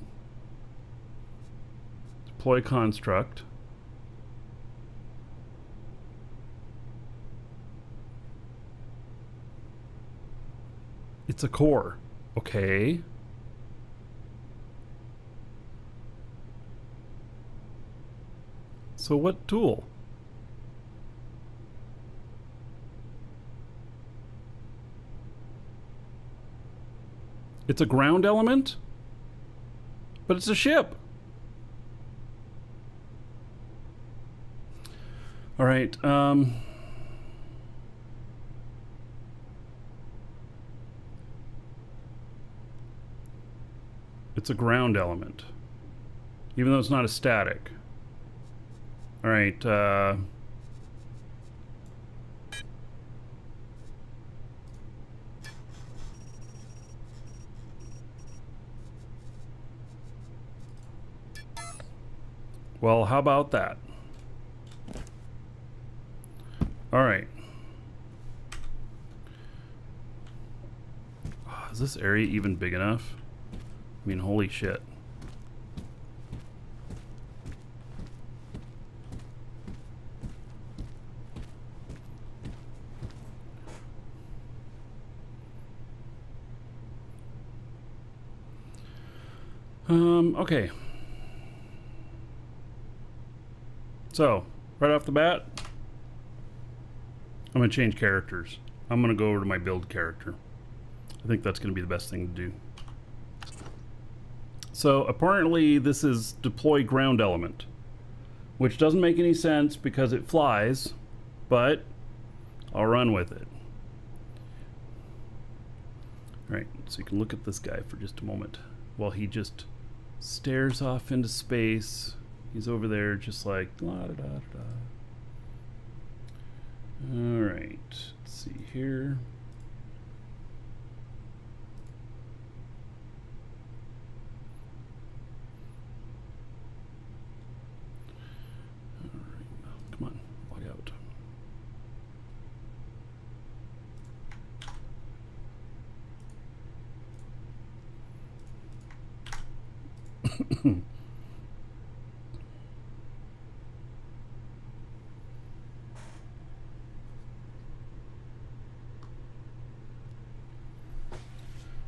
Deploy construct. It's a core. Okay. So what tool? It's a ground element? But it's a ship. All right. It's a ground element, even though it's not a static. All right. Well, how about that? All right. Is this area even big enough? I mean, holy shit. Okay. So, right off the bat, I'm going to change characters. I'm going to go over to my build character. I think that's going to be the best thing to do. So apparently this is deploy ground element, which doesn't make any sense because it flies, but I'll run with it. All right, so you can look at this guy for just a moment while he just stares off into space. He's over there just like la da da da da. All right, let's see here. Come on, log out.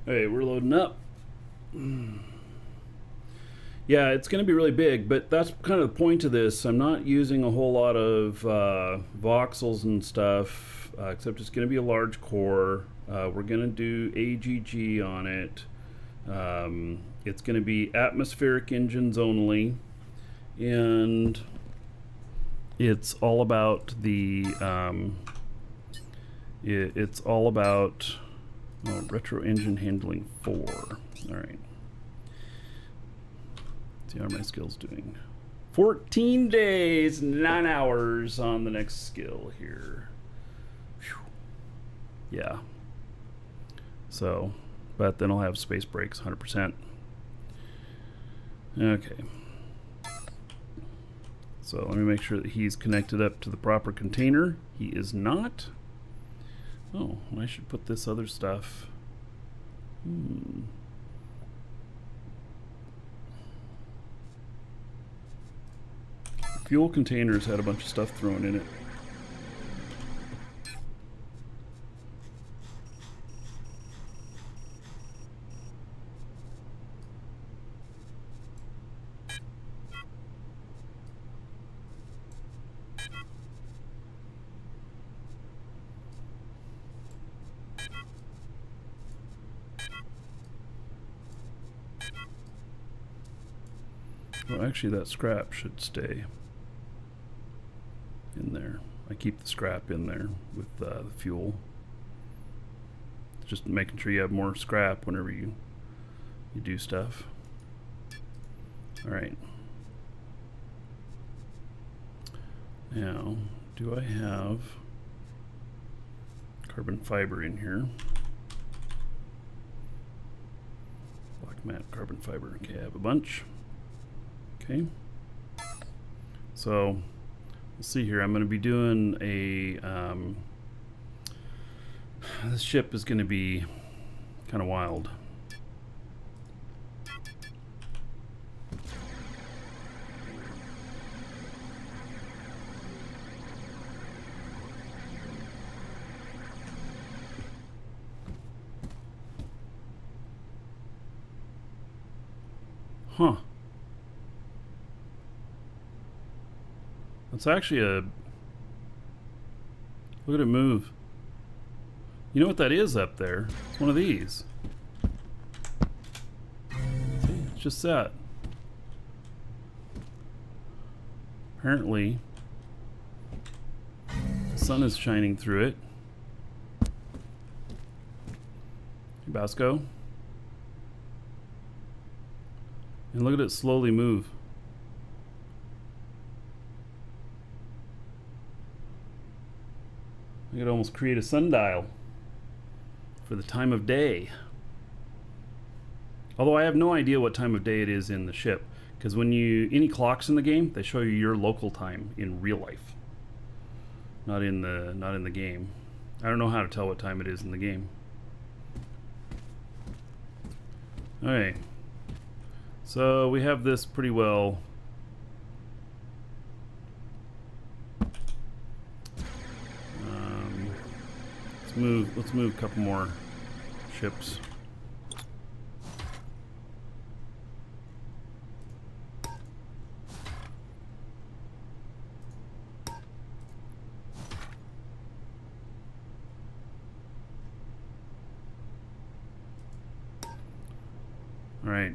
Hey, we're loading up. Yeah, it's going to be really big, but that's kind of the point of this. I'm not using a whole lot of voxels and stuff, except it's going to be a large core. We're going to do AGG on it. It's going to be atmospheric engines only, and it's all about the it's all about retro engine handling 4. All right. See how are my skills doing? 14 days, 9 hours on the next skill here. Whew. Yeah. So, but then I'll have space breaks 100%. Okay. So let me make sure that he's connected up to the proper container. He is not. Oh, I should put this other stuff. Fuel containers had a bunch of stuff thrown in it. Well, actually, that scrap should stay in there. I keep the scrap in there with the fuel. Just making sure you have more scrap whenever you do stuff. All right. Now, do I have carbon fiber in here? Black matte carbon fiber. Okay, I have a bunch. Okay. So we'll see here. I'm going to be doing a this ship is going to be kind of wild. Huh. It's actually a... Look at it move. You know what that is up there? It's one of these. See, it's just that. Apparently, the sun is shining through it. Hey, Basco. And look at it slowly move. I could almost create a sundial for the time of day. Although I have no idea what time of day it is in the ship, because when you any clocks in the game, they show you your local time in real life, not in the game. I don't know how to tell what time it is in the game. All right. So we have this pretty well. Let's move a couple more ships. All right.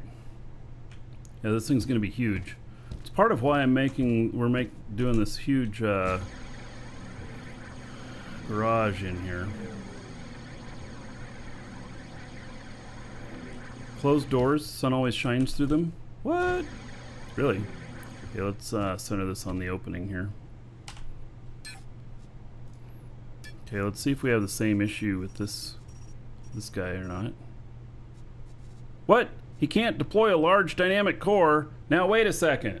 Yeah, this thing's going to be huge. It's part of why we're doing this huge garage in here. Closed doors, sun always shines through them. What? Really? Okay, let's center this on the opening here. Okay, let's see if we have the same issue with this guy or not. What? He can't deploy a large dynamic core. Now wait a second.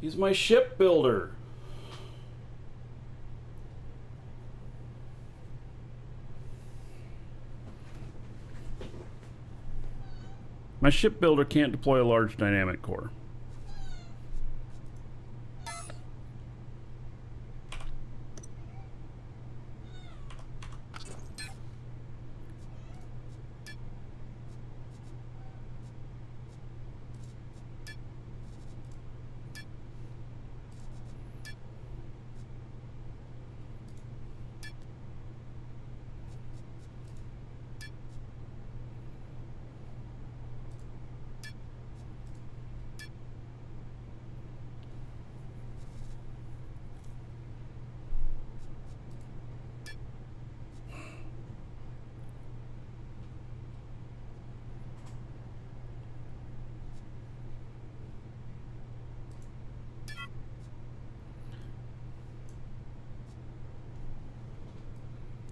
He's my shipbuilder. My shipbuilder can't deploy a large dynamic core.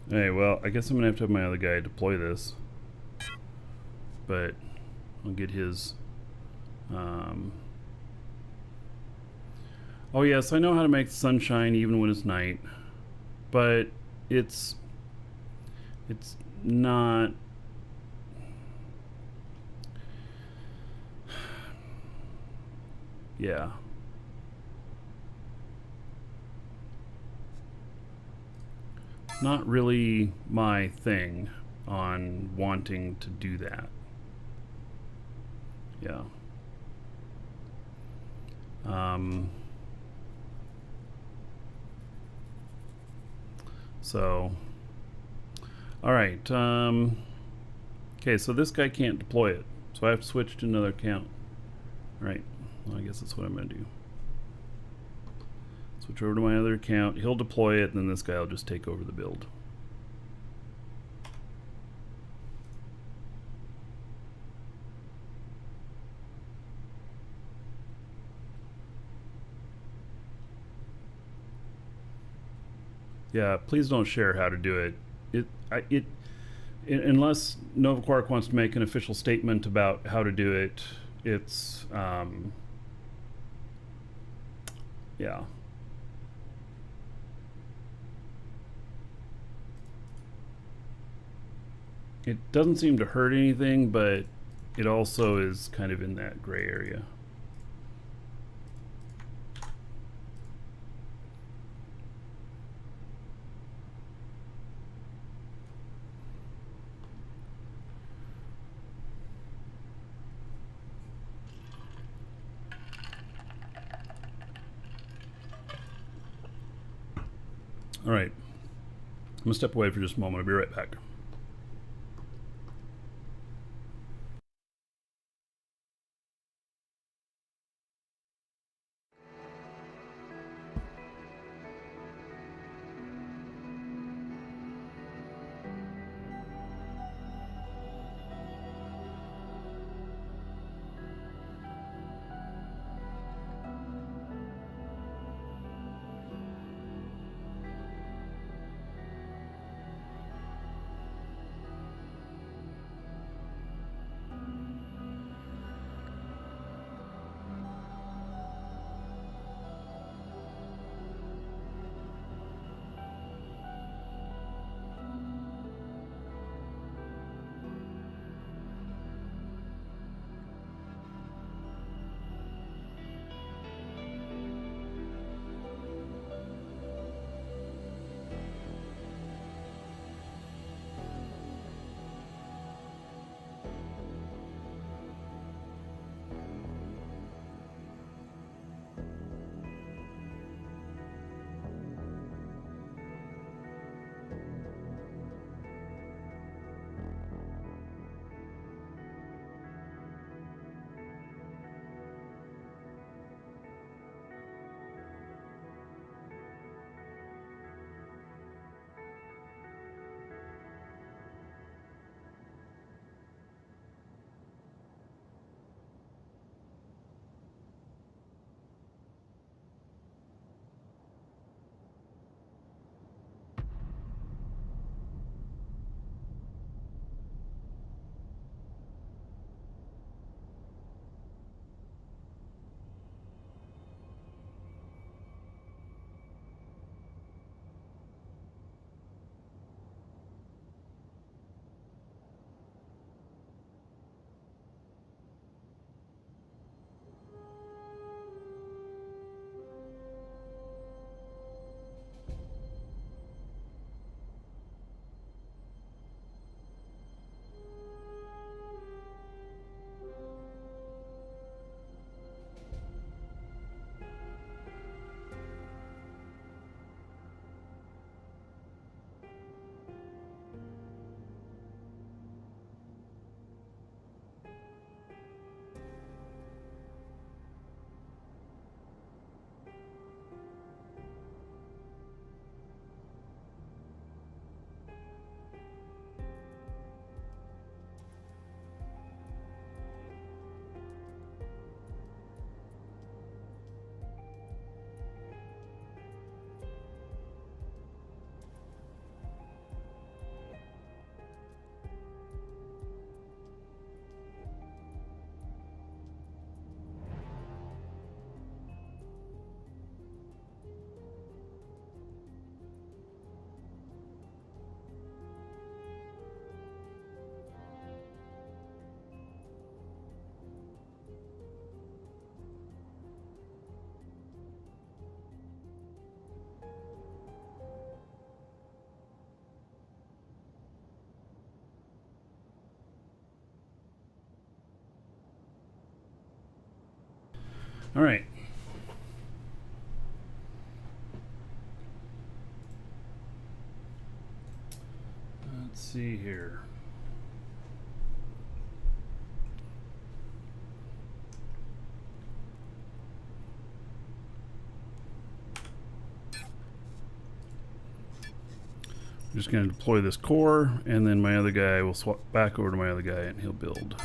Hey, well, I guess I'm gonna have to have my other guy deploy this, but I'll get his. Oh yes, I know how to make the sunshine even when it's night, but it's not. Yeah. Not really my thing on wanting to do that. Yeah. So, all right. Okay, so this guy can't deploy it, so I have to switch to another account. All right. Well, I guess that's what I'm gonna do. Switch over to my other account. He'll deploy it, and then this guy will just take over the build. Yeah, please don't share how to do it. Unless Nova Quark wants to make an official statement about how to do it, it's Yeah. It doesn't seem to hurt anything, but it also is kind of in that gray area. All right. I'm going to step away for just a moment. I'll be right back. All right. Let's see here. I'm just going to deploy this core, and then my other guy will swap back over to my other guy, and he'll build.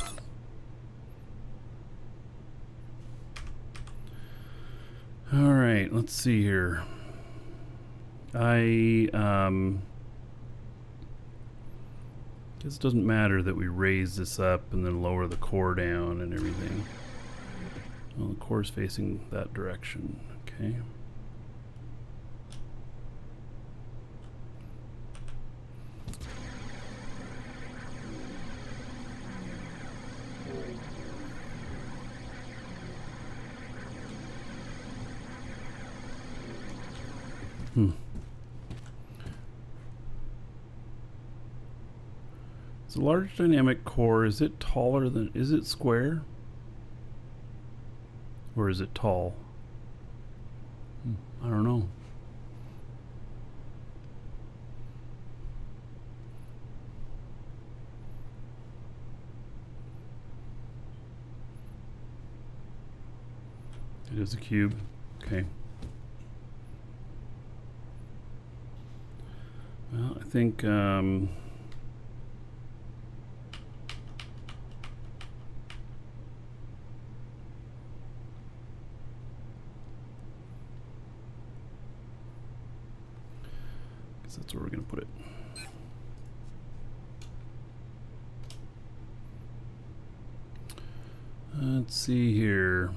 All right, let's see here. I guess it doesn't matter that we raise this up and then lower the core down and everything. Well, the core's facing that direction. Okay. It's a large dynamic core. Is it taller than... Is it square? Or is it tall? I don't know. It is a cube. Okay. Well, I think that's where we're going to put it. Let's see here.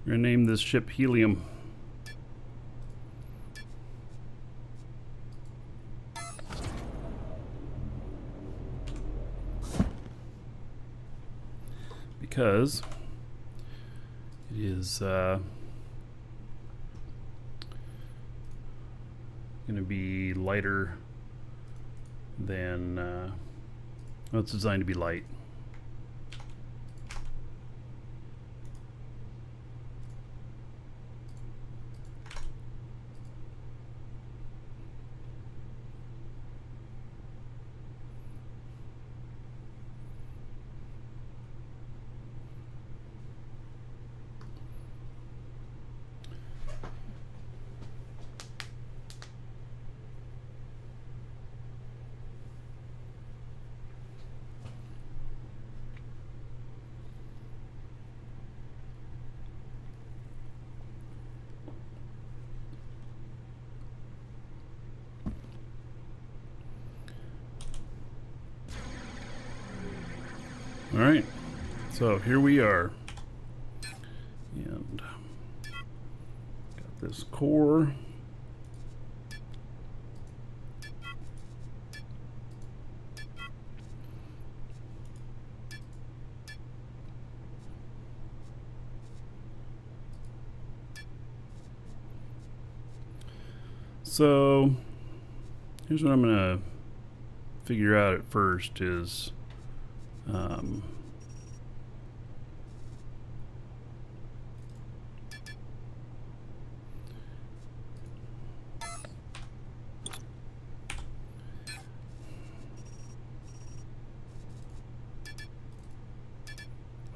We're going to name this ship Helium. Because it is going to be lighter than, well, it's designed to be light. All right, so here we are, and got this core. So here's what I'm gonna figure out at first is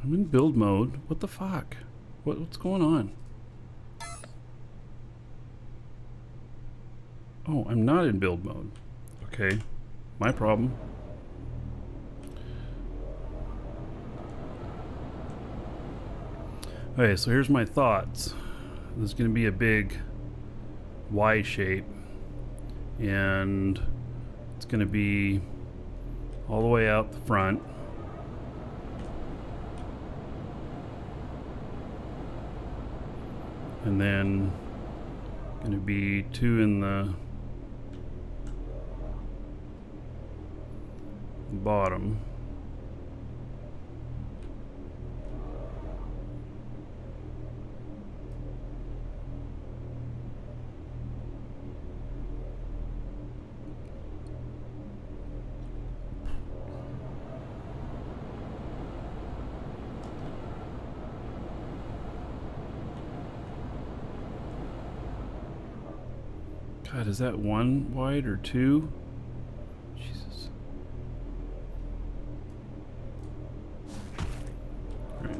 I'm in build mode. What the fuck? What's going on? Oh, I'm not in build mode. Okay, my problem. Okay, so here's my thoughts. This is going to be a big Y shape, and it's going to be all the way out the front. And then going to be 2 in the bottom. God, is that 1 wide or 2? Jesus. Right.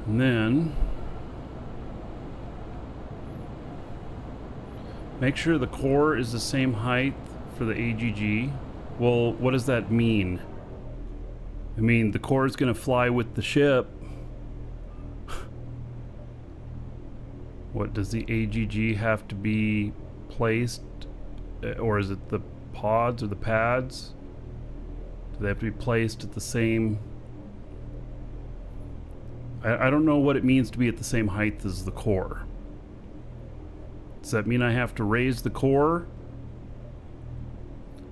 And then make sure the core is the same height for the AGG. Well, what does that mean? I mean, the core is going to fly with the ship. What does the AGG have to be placed, or is it the pods or the pads? Do they have to be placed at the same? I don't know what it means to be at the same height as the core. Does that mean I have to raise the core?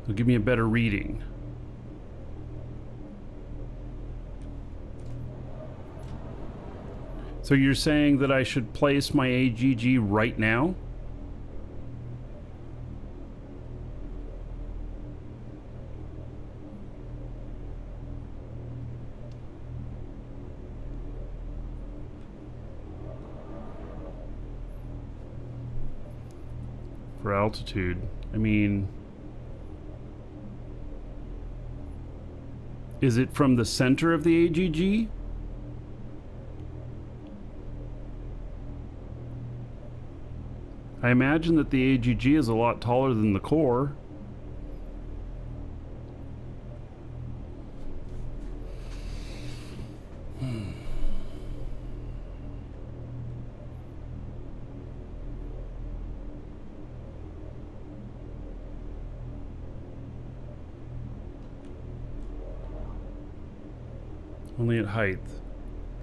It'll give me a better reading. So you're saying that I should place my AGG right now? For altitude, I mean, is it from the center of the AGG? I imagine that the AGG is a lot taller than the core. Only at height.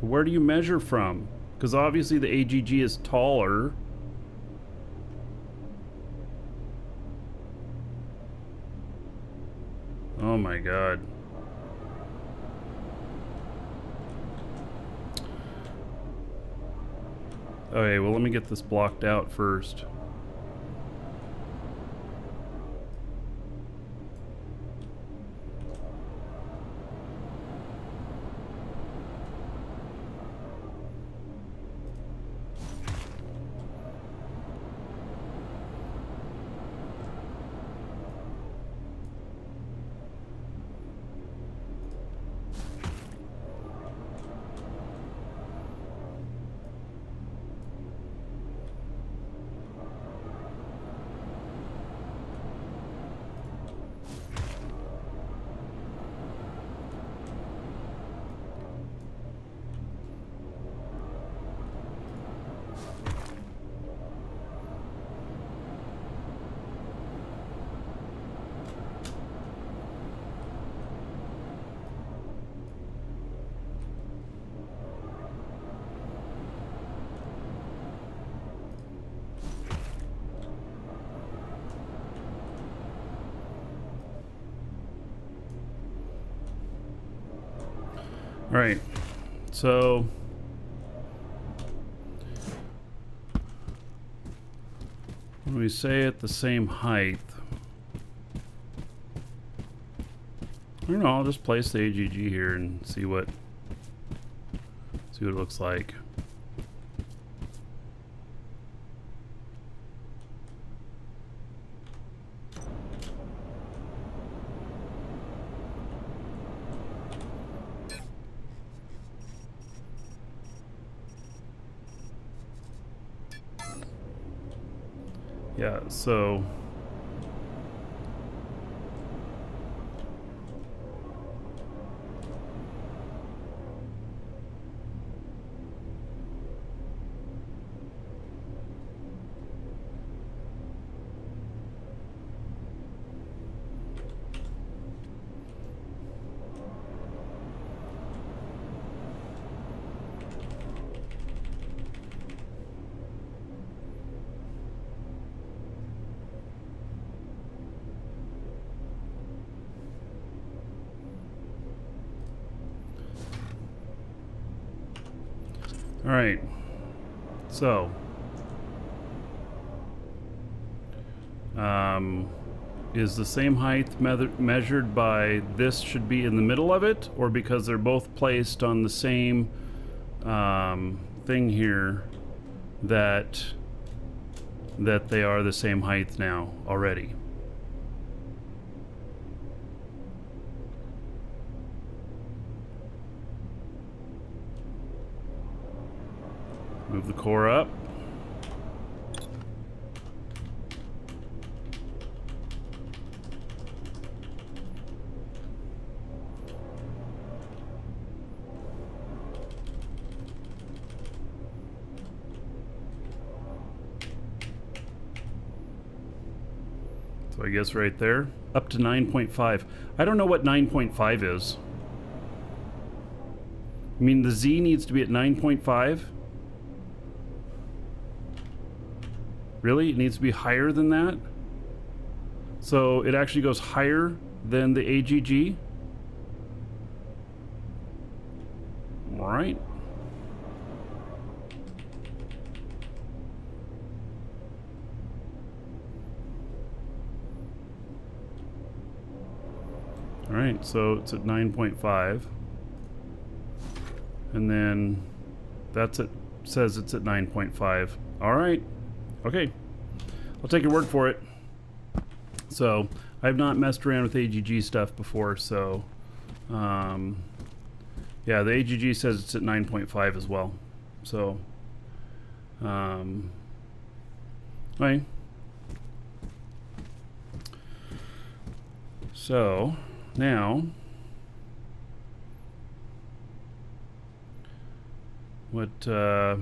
But where do you measure from? Because obviously the AGG is taller. Oh my god. Okay, well let me get this blocked out first. Right, so when we say at the same height, I don't know, I'll just place the AGG here and see what it looks like. Yeah, so all right, so is the same height measured by this should be in the middle of it, or because they're both placed on the same thing here that they are the same height now already? Move the core up. So I guess right there, up to 9.5. I don't know what 9.5 is. I mean, the Z needs to be at 9.5? Really? It needs to be higher than that? So it actually goes higher than the AGG? Right. All right, so it's at 9.5. And then that's it, says it's at 9.5. All right. Okay. I'll take your word for it. So I've not messed around with AGG stuff before, so yeah, the AGG says it's at 9.5 as well. So okay. So now what I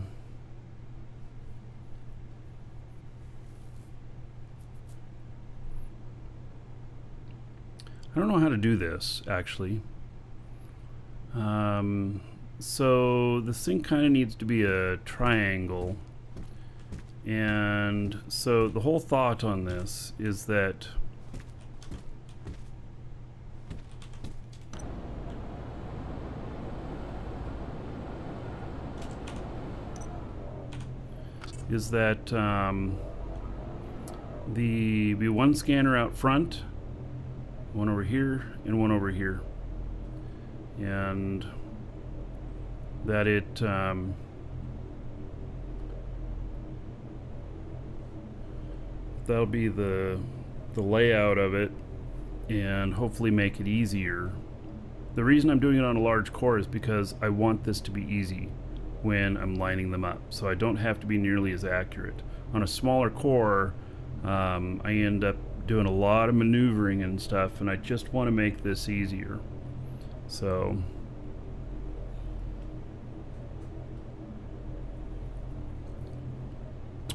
don't know how to do this actually. So this thing kind of needs to be a triangle, and so the whole thought on this is that the be one scanner out front, one over here, and one over here, and that it that'll be the layout of it, and hopefully make it easier. The reason I'm doing it on a large core is because I want this to be easy when I'm lining them up, so I don't have to be nearly as accurate. On a smaller core, I end up doing a lot of maneuvering and stuff, and I just want to make this easier. So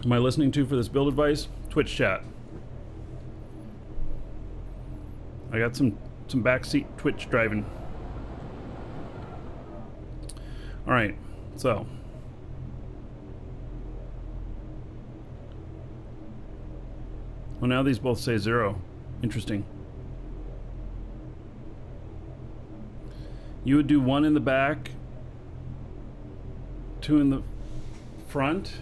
am I listening to for this build advice? Twitch chat. I got some backseat Twitch driving. All right, so well, now these both say 0. Interesting. You would do 1 in the back, 2 in the front.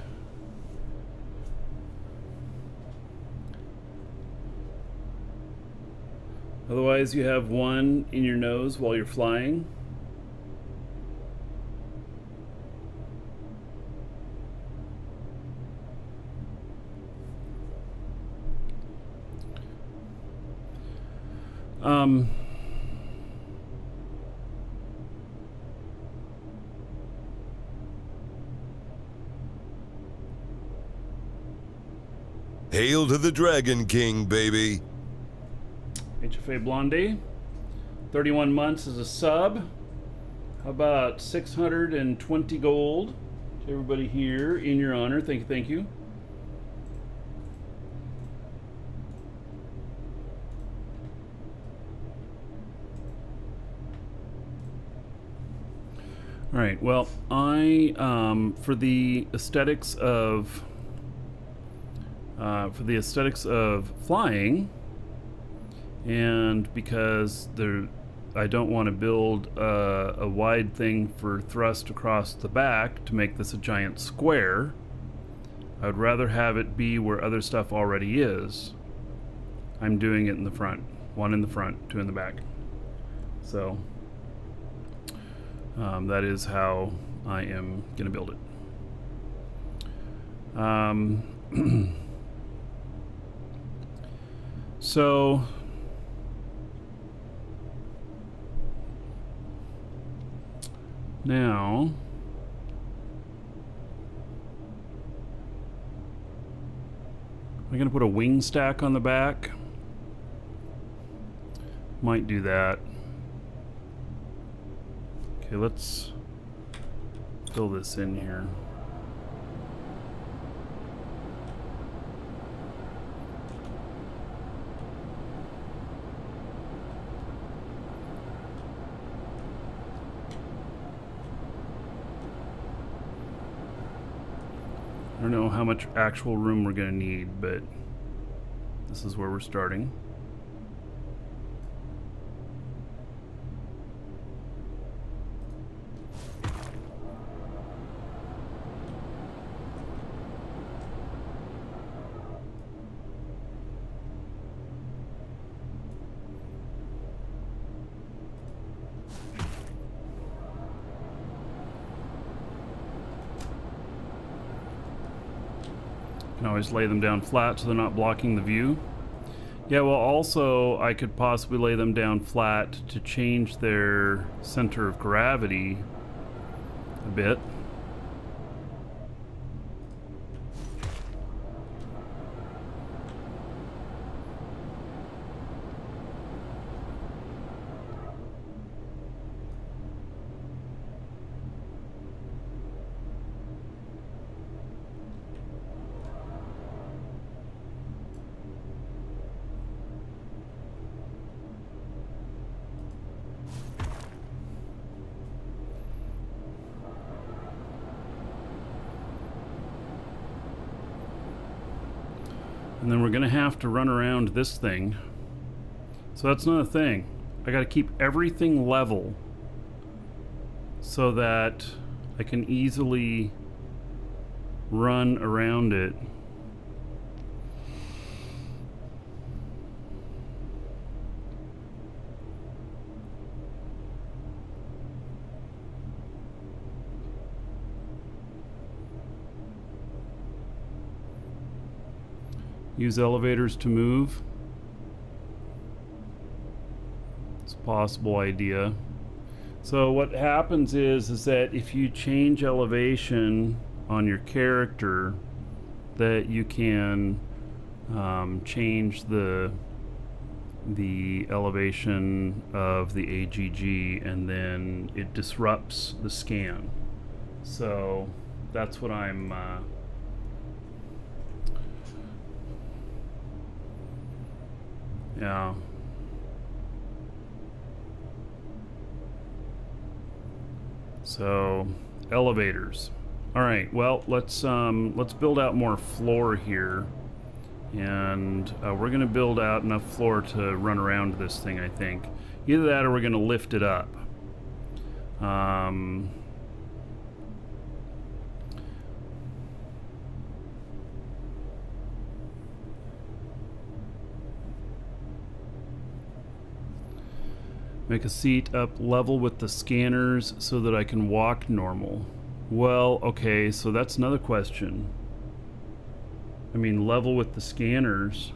Otherwise, you have 1 in your nose while you're flying. Hail to the Dragon King, baby. HFA Blondie, 31 months as a sub. How about 620 gold to everybody here in your honor? Thank you, thank you. All right, well, I for the aesthetics of flying, and because I don't want to build a wide thing for thrust across the back to make this a giant square, I would rather have it be where other stuff already is. I'm doing it in the front. 1 in the front, 2 in the back. So that is how I am going to build it. So now I'm going to put a wing stack on the back. Might do that. Okay, let's fill this in here. I don't know how much actual room we're going to need, but this is where we're starting. Can always lay them down flat so they're not blocking the view. Yeah, well, also I could possibly lay them down flat to change their center of gravity a bit. And then we're gonna have to run around this thing. So that's another thing. I gotta keep everything level so that I can easily run around it. Use elevators to move. It's a possible idea. So what happens is that if you change elevation on your character, that you can change the elevation of the AGG, and then it disrupts the scan. So that's what I'm yeah. So elevators. All right. Well, let's build out more floor here, and we're gonna build out enough floor to run around this thing. I think either that or we're gonna lift it up. Make a seat up level with the scanners so that I can walk normal. Well, okay, so that's another question. I mean, level with the scanners.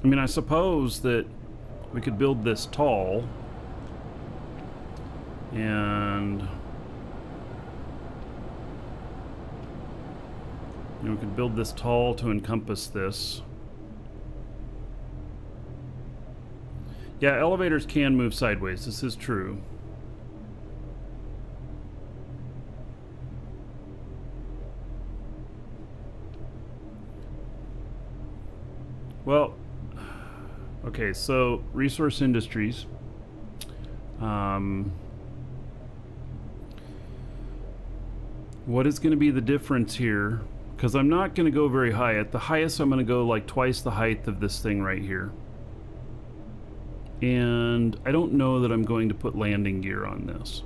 I mean, I suppose that we could build this tall. And we could build this tall to encompass this. Yeah, elevators can move sideways. This is true. Well, okay, so Resource Industries. What is going to be the difference here? Because I'm not going to go very high. At the highest, I'm going to go like twice the height of this thing right here. And I don't know that I'm going to put landing gear on this.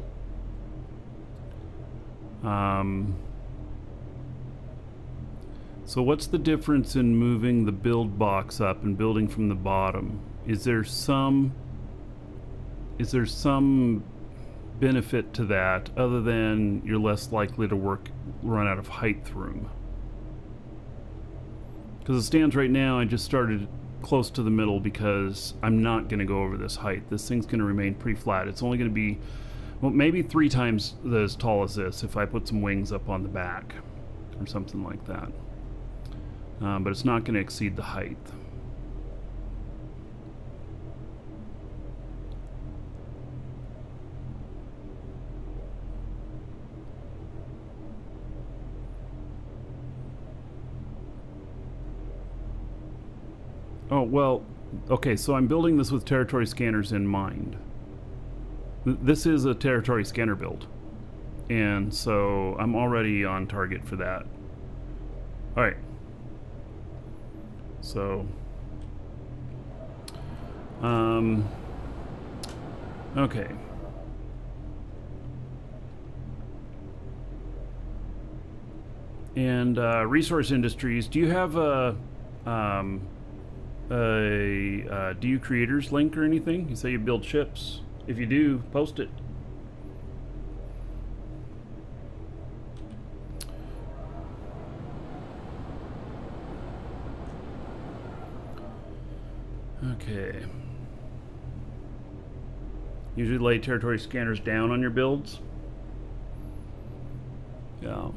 So what's the difference in moving the build box up and building from the bottom? Is there some benefit to that other than you're less likely to run out of height room? Because it stands right now, I just started close to the middle because I'm not going to go over this height. This thing's going to remain pretty flat. It's only going to be, well, maybe 3 times as tall as this if I put some wings up on the back or something like that. But it's not going to exceed the height. Oh, well, okay, so I'm building this with territory scanners in mind. This is a territory scanner build. And so I'm already on target for that. All right. So, okay. And Resource Industries, do you have do you creators link or anything? You say you build ships. If you do, post it. Okay. Usually lay territory scanners down on your builds. Yeah.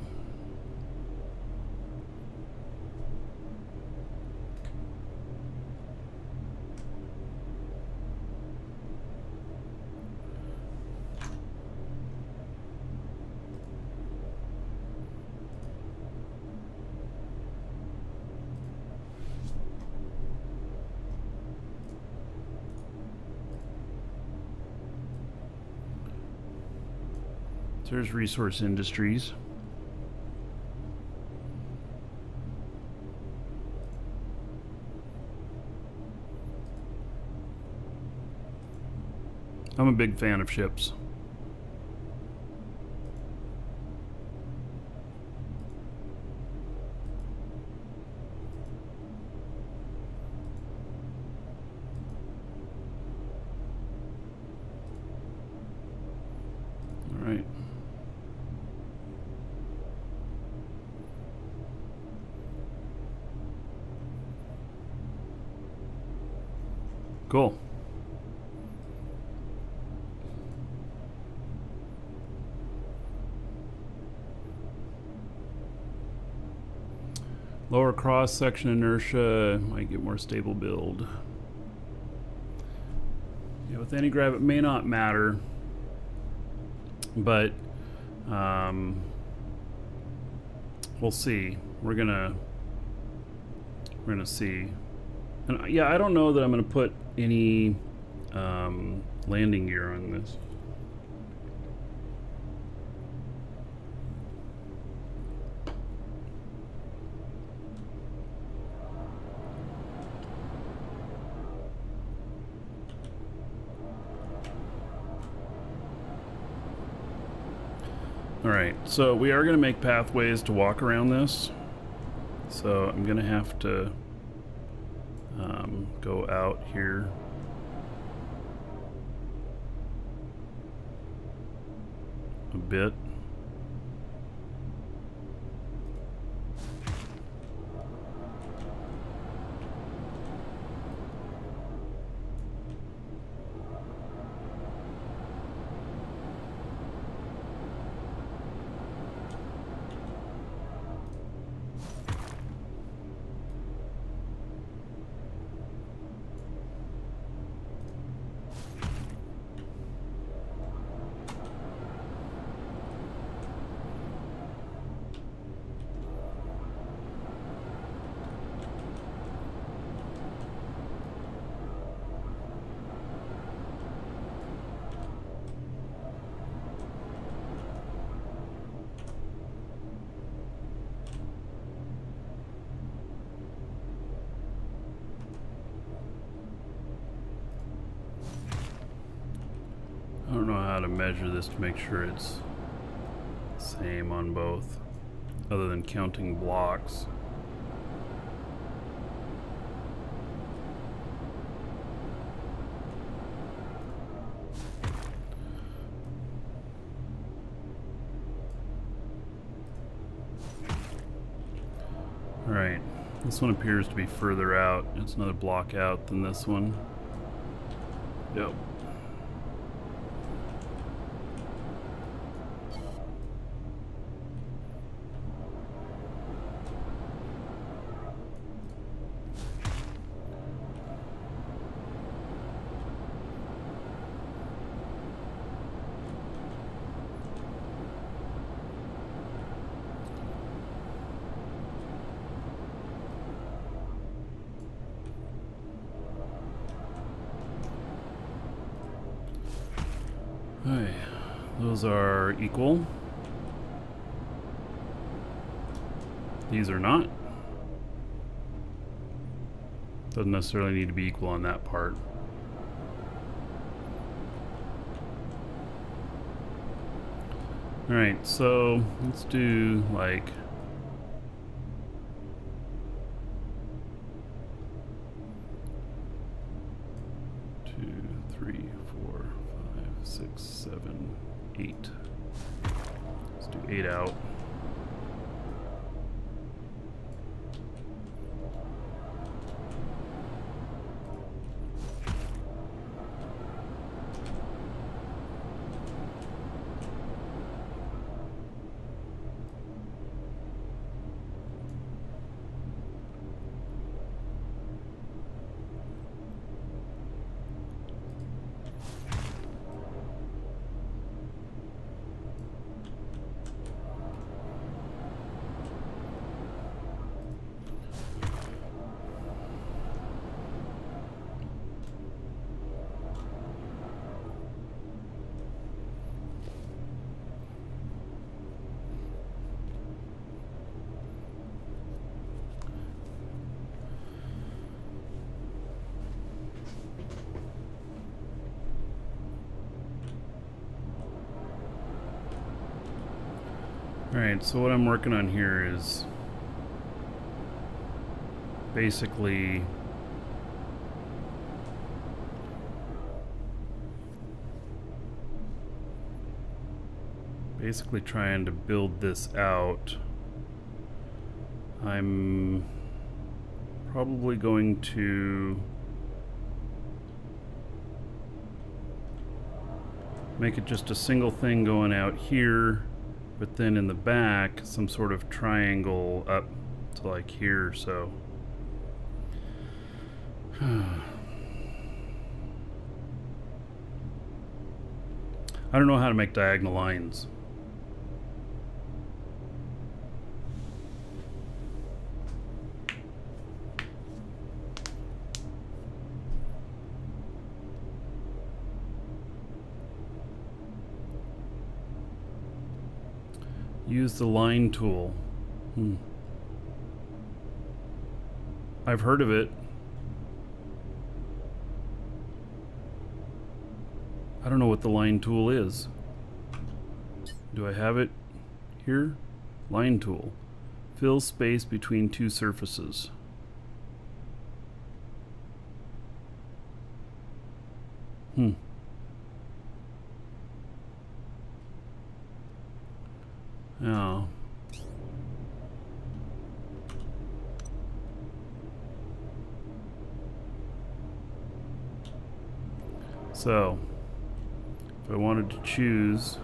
There's Resource Industries. I'm a big fan of ships. All right. Cool. Lower cross section inertia might get more stable build. Yeah, with anti-grav it may not matter, but we'll see. We're gonna see. And yeah, I don't know that I'm gonna put any landing gear on this. Alright, so we are going to make pathways to walk around this. So I'm going to have to go out here. A bit. I don't know how to measure this to make sure it's same on both, other than counting blocks. Alright, this one appears to be further out. It's another block out than this one. Yep. Alright, those are equal. These are not. Doesn't necessarily need to be equal on that part. Alright, so let's do like two, three, four, five, six, seven, 8. Let's do 8 out. Alright, so what I'm working on here is basically trying to build this out. I'm probably going to make it just a single thing going out here, but then in the back some sort of triangle up to like here. So I don't know how to make diagonal lines. Use the line tool. I've heard of it. I don't know what the line tool is. Do I have it here? Line tool. Fill space between two surfaces. Oh. So, if I wanted to choose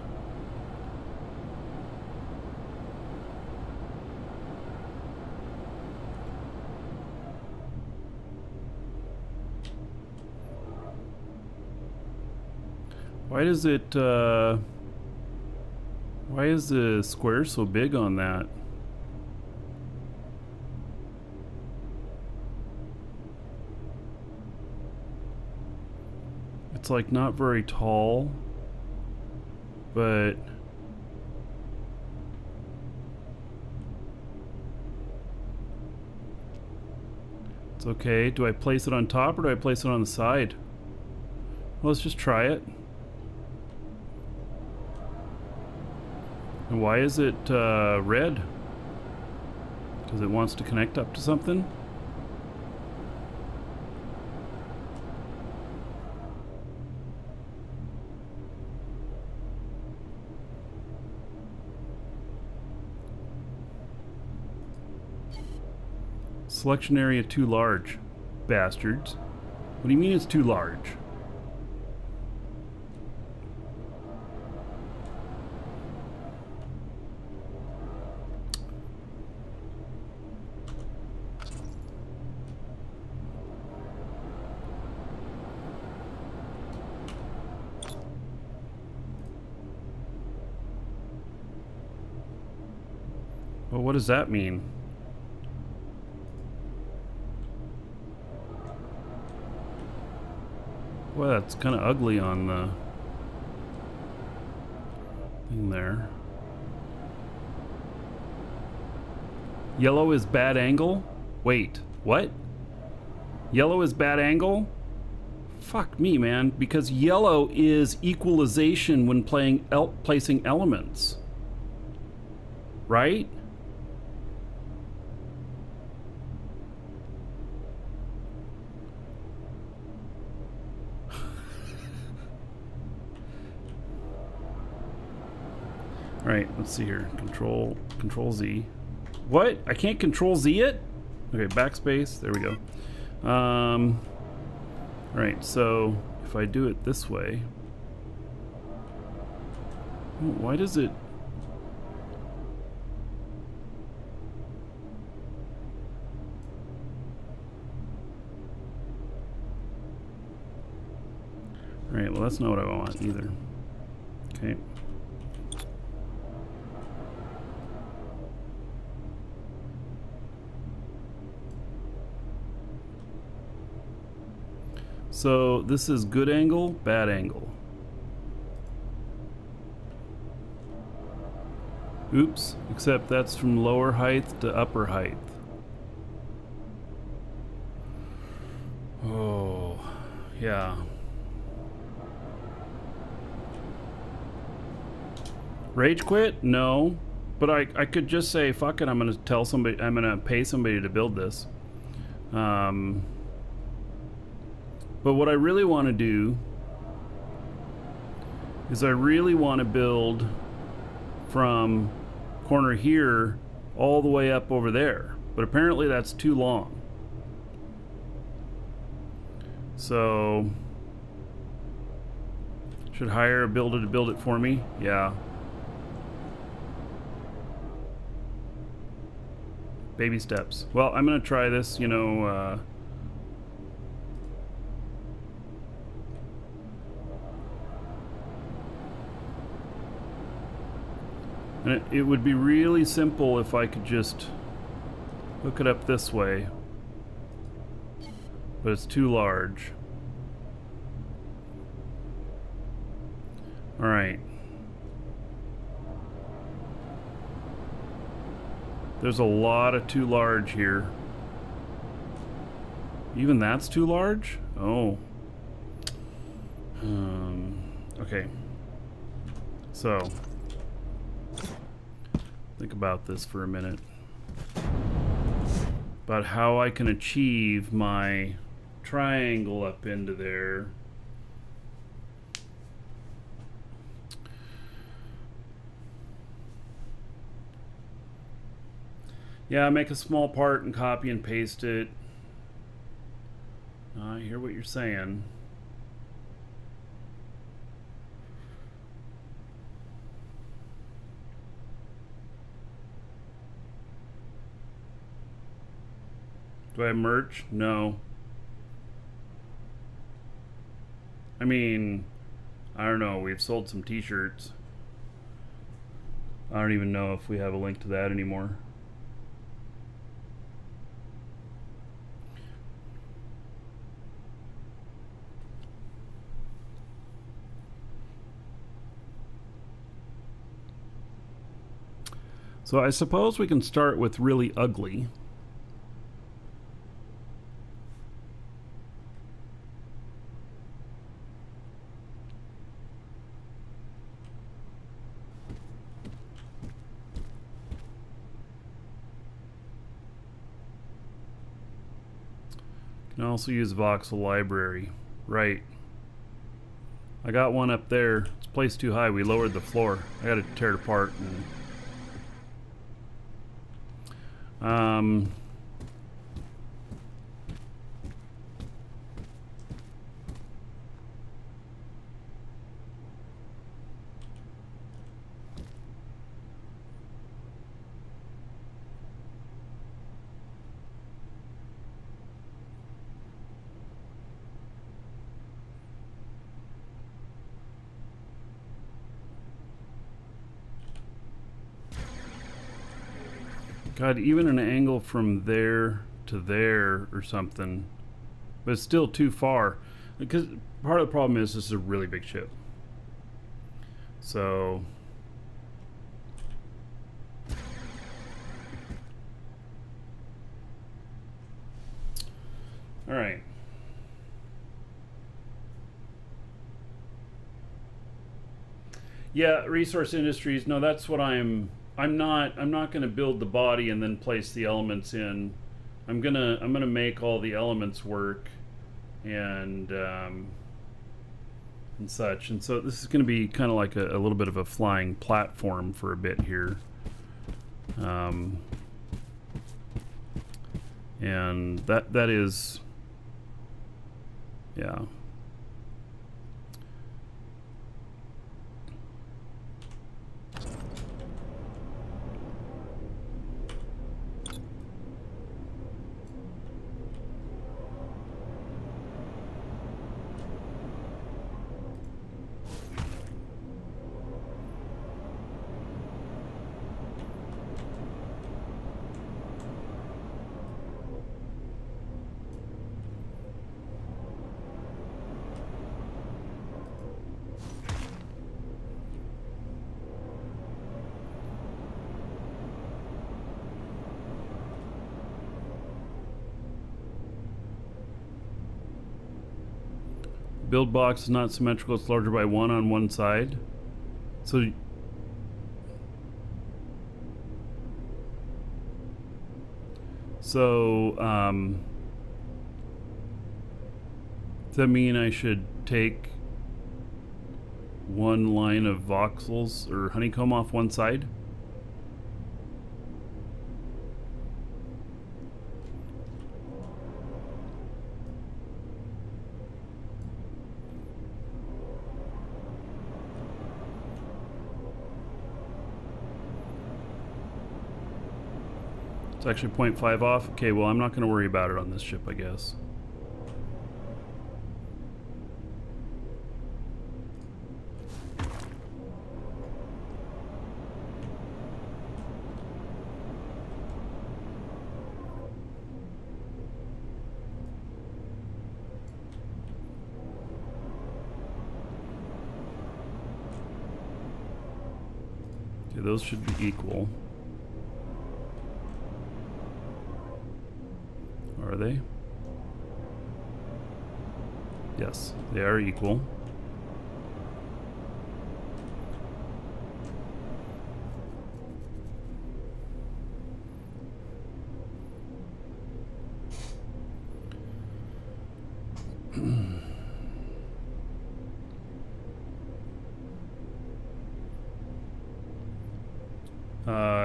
why does it why is the square so big on that? It's like not very tall, but it's okay. Do I place it on top or do I place it on the side? Well, let's just try it. And why is it red? Because it wants to connect up to something? Selection area too large. Bastards. What do you mean it's too large? Well, what does that mean? Well, that's kind of ugly on the thing there. Yellow is bad angle? Wait, what? Yellow is bad angle? Fuck me, man, because yellow is equalization when placing elements. Right? All right, let's see here. Control Z. What? I can't Control Z it? Okay, backspace. There we go. All right, so if I do it this way, why does it? All right, well that's not what I want either. Okay. So this is good angle, bad angle. Oops, except that's from lower height to upper height. Oh, yeah. Rage quit? No. But I could just say, fuck it, I'm gonna tell somebody, I'm gonna pay somebody to build this. But what I really want to do is I really want to build from corner here all the way up over there. But apparently that's too long. So, should hire a builder to build it for me? Yeah. Baby steps. Well, I'm going to try this, you know, and it would be really simple if I could just hook it up this way, but it's too large. All right. There's a lot of too large here. Even that's too large? Oh. Okay. So, think about this for a minute. About how I can achieve my triangle up into there. Yeah, make a small part and copy and paste it. I hear what you're saying. Do I have merch? No. I mean, I don't know. We've sold some t-shirts. I don't even know if we have a link to that anymore. So I suppose we can start with really ugly. Can also use voxel library. Right. I got one up there. It's placed too high. We lowered the floor. I got to tear it apart and God, even an angle from there to there or something, but it's still too far. Because part of the problem is this is a really big ship. So All right. Yeah, Resource Industries. No, that's what I'm not going to build the body and then place the elements in. I'm going to make all the elements work and such. And so this is going to be kind of like a little bit of a flying platform for a bit here. And that is, yeah. Build box is not symmetrical, it's larger by 1 on one side. So does that mean I should take one line of voxels or honeycomb off one side? It's actually 0.5 off. Okay, well, I'm not going to worry about it on this ship, I guess. Okay, those should be equal. Are they? Yes, they are equal.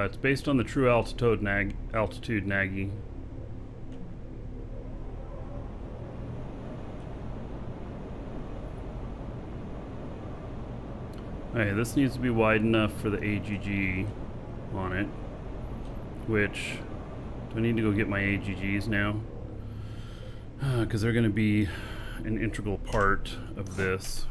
It's based on the true altitude Nagy. Okay, this needs to be wide enough for the AGG on it, which, do I need to go get my AGGs now? Because they're going to be an integral part of this.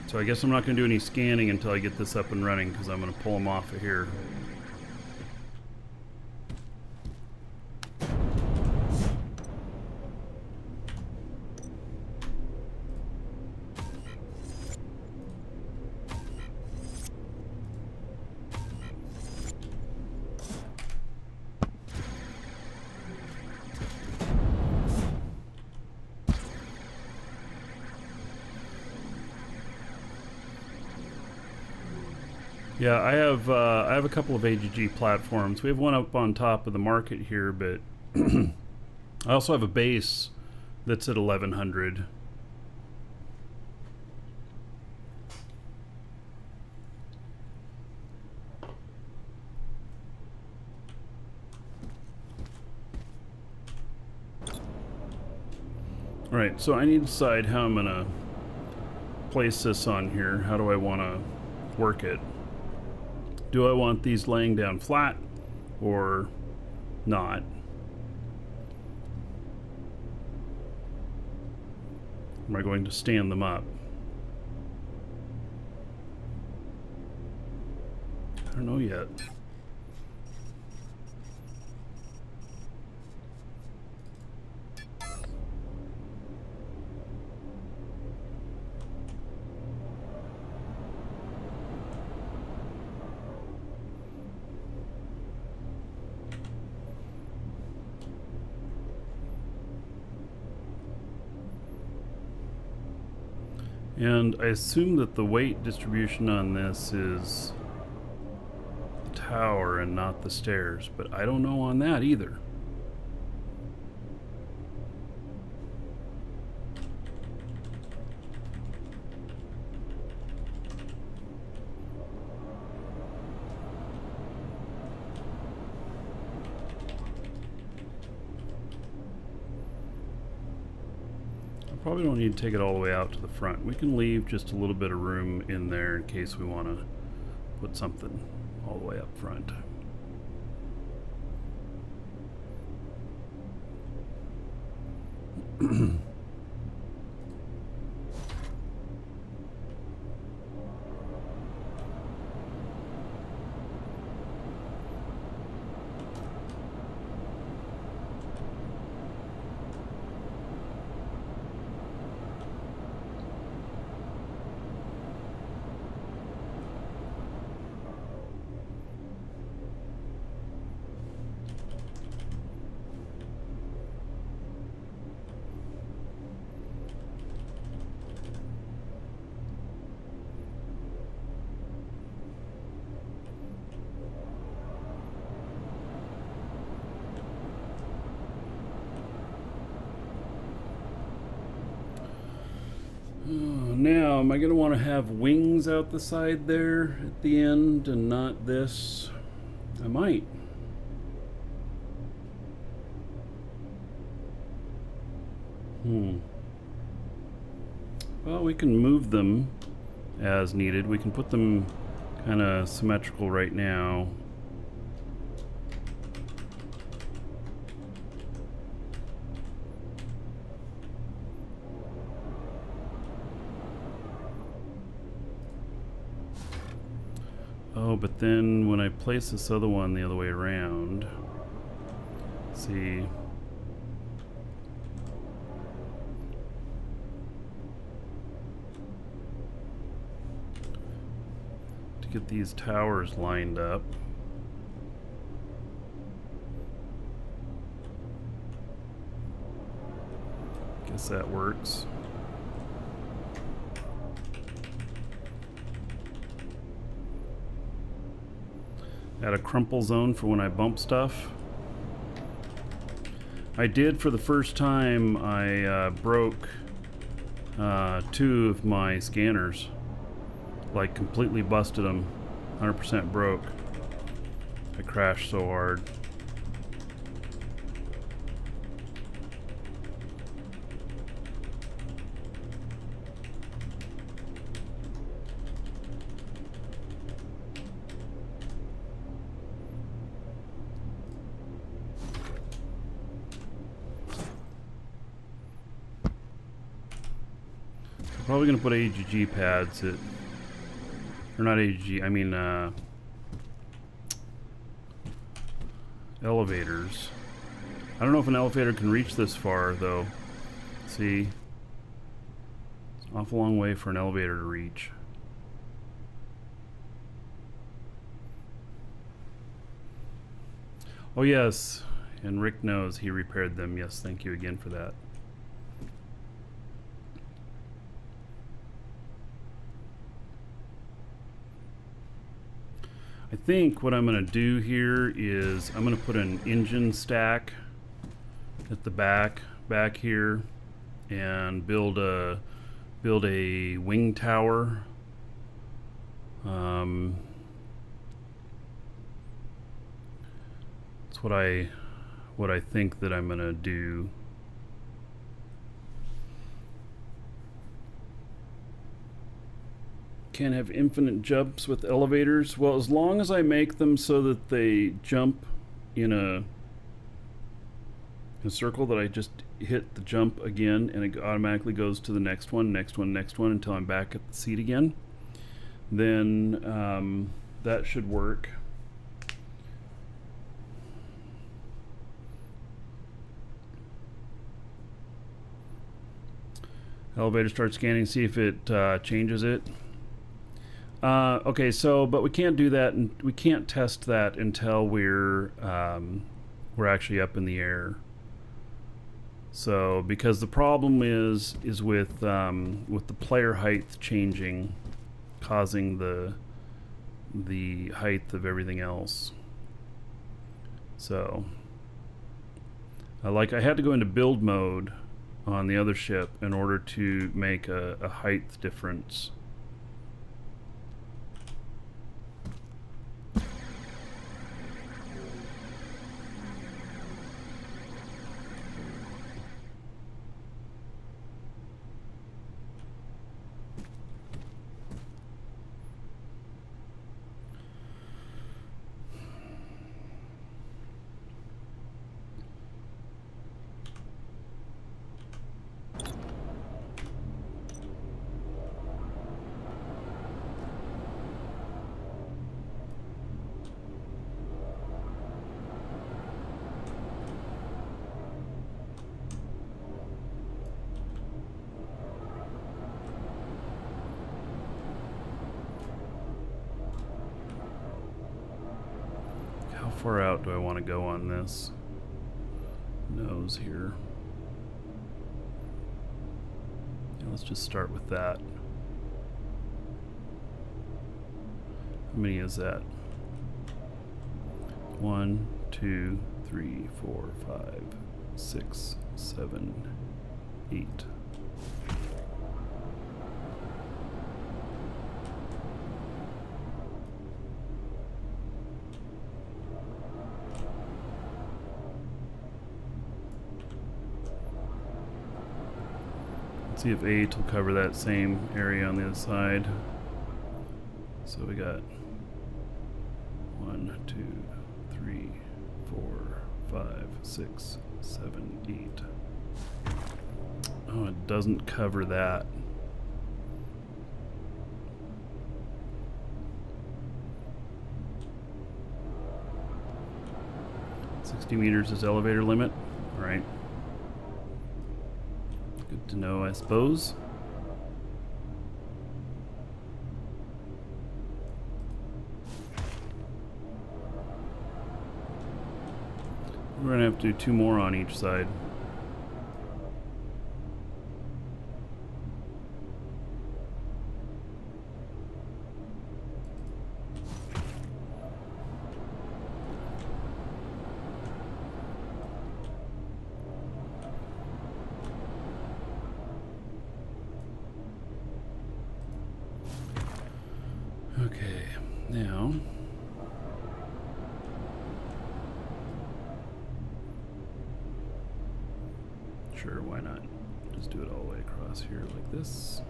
So I guess I'm not going to do any scanning until I get this up and running, because I'm going to pull them off of here. Yeah, I have a couple of AGG platforms. We have one up on top of the market here, but I also have a base that's at 1100. All right, so I need to decide how I'm gonna place this on here. How do I want to work it? Do I want these laying down flat or not? Am I going to stand them up? I don't know yet. And I assume that the weight distribution on this is the tower and not the stairs, but I don't know on that either. Probably don't need to take it all the way out to the front. We can leave just a little bit of room in there in case we want to put something all the way up front. Now, am I going to want to have wings out the side there at the end and not this? I might. Well, we can move them as needed. We can put them kind of symmetrical right now. Oh, but then when I place this other one the other way around, see, to get these towers lined up, guess that works. Add a crumple zone for when I bump stuff. I did for the first time. I broke 2 of my scanners, like completely busted them, 100% broke. I crashed so hard. Probably gonna put AGG pads at, or not AGG, I mean elevators. I don't know if an elevator can reach this far though. See, it's an awful long way for an elevator to reach. Oh yes, and Rick knows he repaired them. Yes, thank you again for that. I think what I'm going to do here is I'm going to put an engine stack at the back here and build a wing tower. That's what I think that I'm going to do. Can't have infinite jumps with elevators. Well, as long as I make them so that they jump in a circle, that I just hit the jump again and it automatically goes to the next one until I'm back at the seat again, then that should work. Elevator starts scanning, see if it changes it. Okay, so, but we can't do that, and we can't test that until we're actually up in the air. So because the problem is with the player height changing, causing the height of everything else. So I had to go into build mode on the other ship in order to make a height difference. How far out do I want to go on this nose here? Yeah, let's just start with that. How many is that? 1, 2, 3, 4, 5, 6, 7, 8. See if 8 will cover that same area on the other side. So we got 1, 2, 3, 4, 5, 6, 7, 8. Oh, it doesn't cover that. $60 is elevator limit. All right. Good to know, I suppose. We're gonna have to do 2 more on each side. Okay, now sure, why not? Just do it all the way across here like this.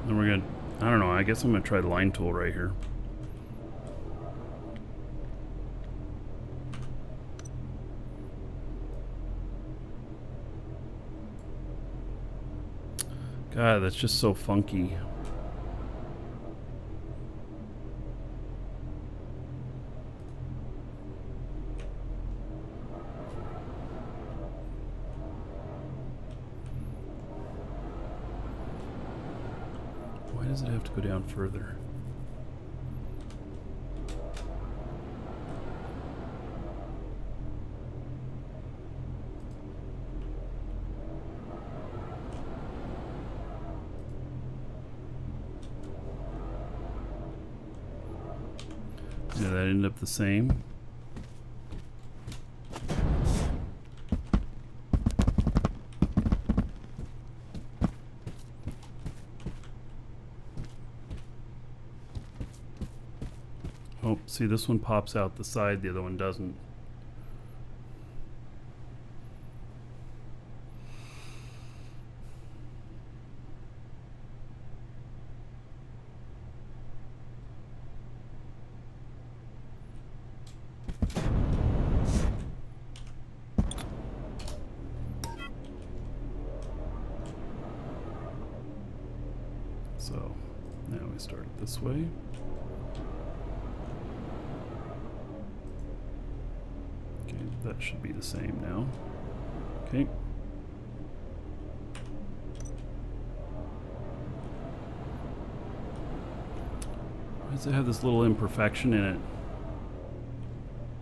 Then we're gonna, I don't know, I guess I'm gonna try the line tool right here. God, that's just so funky. Why does it have to go down further? Did that end up the same? Oh, see, this one pops out the side, the other one doesn't. So now we start it this way. Okay, that should be the same now. Okay. Why does it have this little imperfection in it?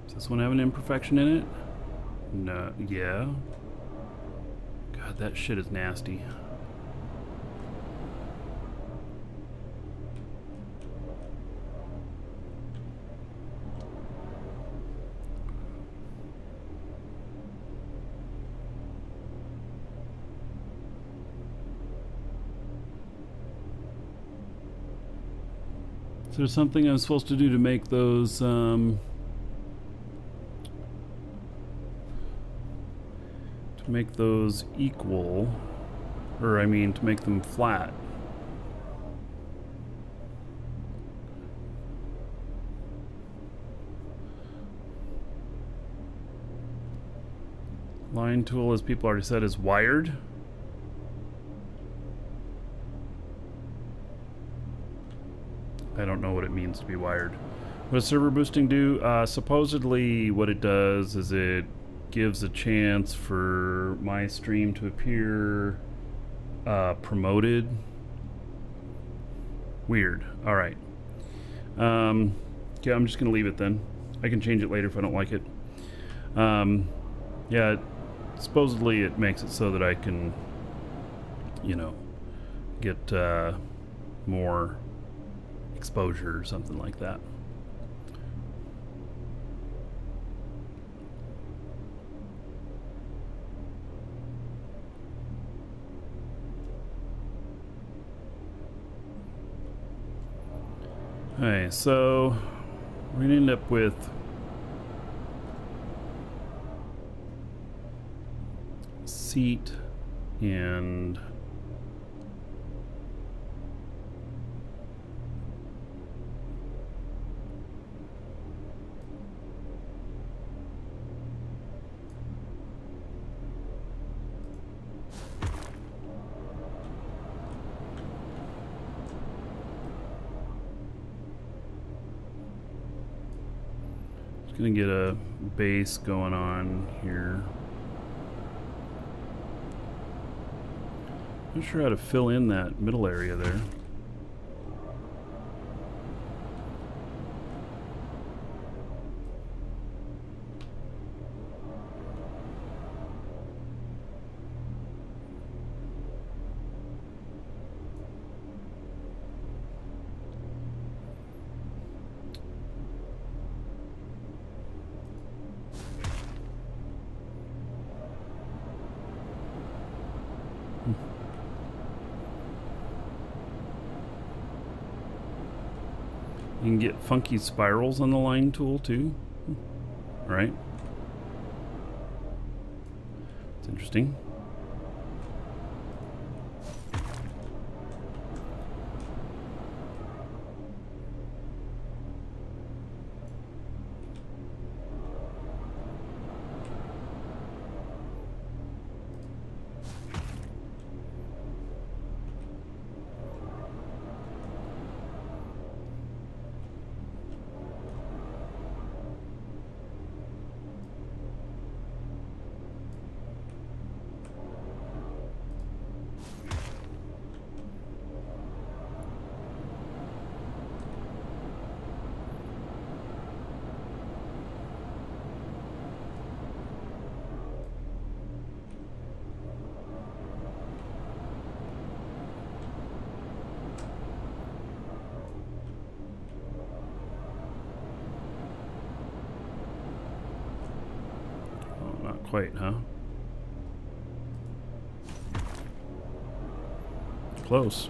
Does this one have an imperfection in it? No. Yeah. God, that shit is nasty. Is there something I'm supposed to do to make those, to make those equal? Or, I mean, to make them flat? Line tool, as people already said, is wired. I don't know what it means to be wired. What does server boosting do? Supposedly what it does is it gives a chance for my stream to appear promoted. Weird. Alright. Yeah, I'm just going to leave it then. I can change it later if I don't like it. Yeah, supposedly it makes it so that I can, you know, get more exposure or something like that. Okay, so we're gonna end up with seat and gonna get a base going on here. Not sure how to fill in that middle area there. You can get funky spirals on the line tool too. Right? It's interesting. Quite, huh? Close.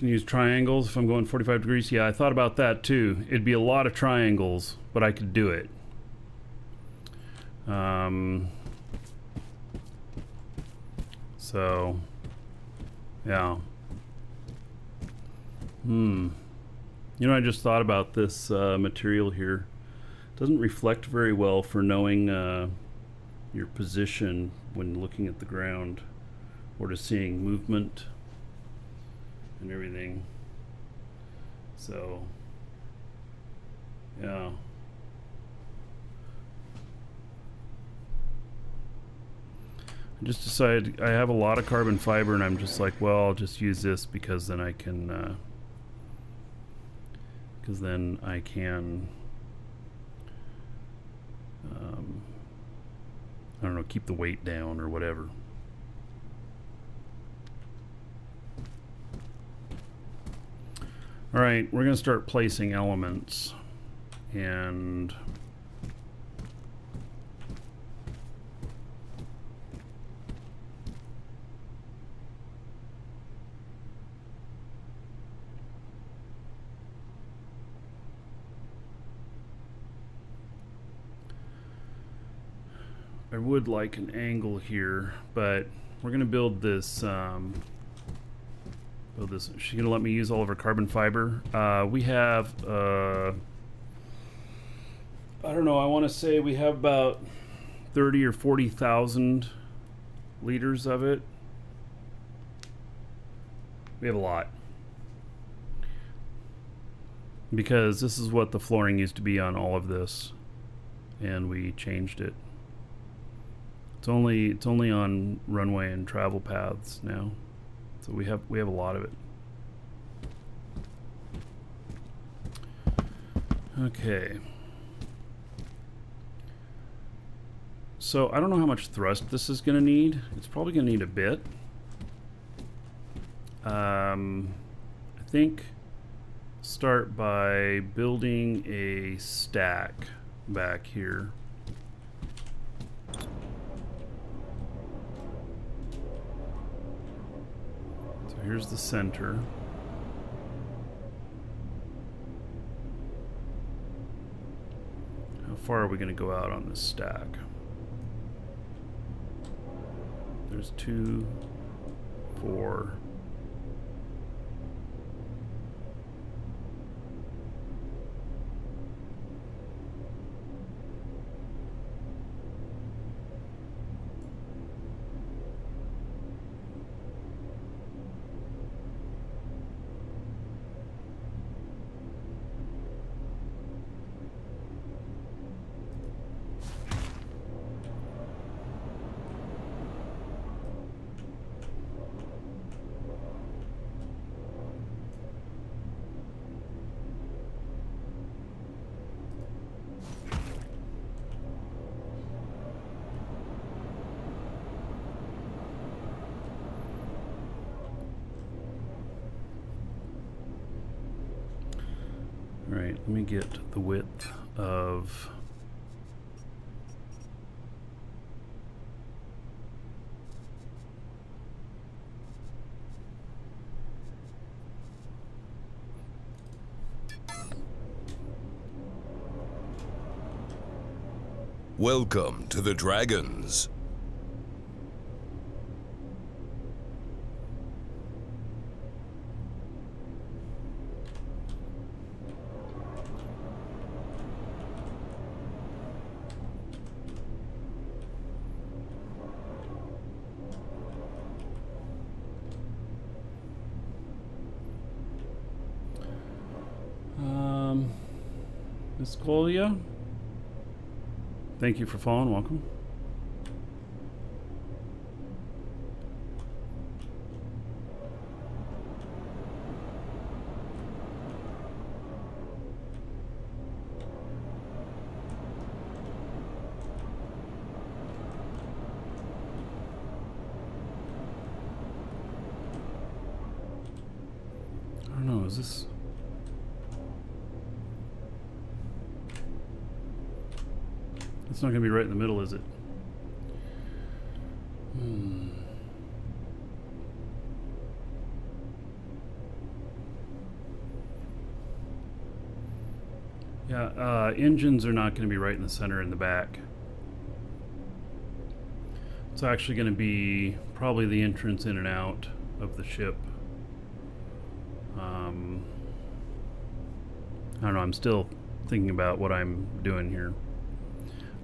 can use triangles if I'm going 45 degrees. Yeah, I thought about that too. It'd be a lot of triangles, but I could do it. So, yeah. You know, I just thought about this material here. It doesn't reflect very well for knowing your position when looking at the ground, or to seeing movement and everything. So, yeah. I just decided I have a lot of carbon fiber, and I'm just like, well, I'll just use this because then I can, I don't know, keep the weight down or whatever. All right, we're gonna start placing elements, and I would like an angle here, but we're gonna build this. She's gonna let me use all of her carbon fiber. We have, I don't know. I want to say we have about 30 or 40,000 liters of it. We have a lot because this is what the flooring used to be on all of this, and we changed it. It's only on runway and travel paths now, so we have a lot of it. Okay. So I don't know how much thrust this is going to need. It's probably going to need a bit. I think start by building a stack back here. So here's the center. How far are we going to go out on this stack? There's 2, 4. All right, let me get the width of Welcome to the Dragons. Miss Colia, thank you for following. Welcome. I don't know, is this... It's not going to be right in the middle, is it? Yeah, engines are not going to be right in the center in the back. It's actually going to be probably the entrance in and out of the ship. I don't know, I'm still thinking about what I'm doing here.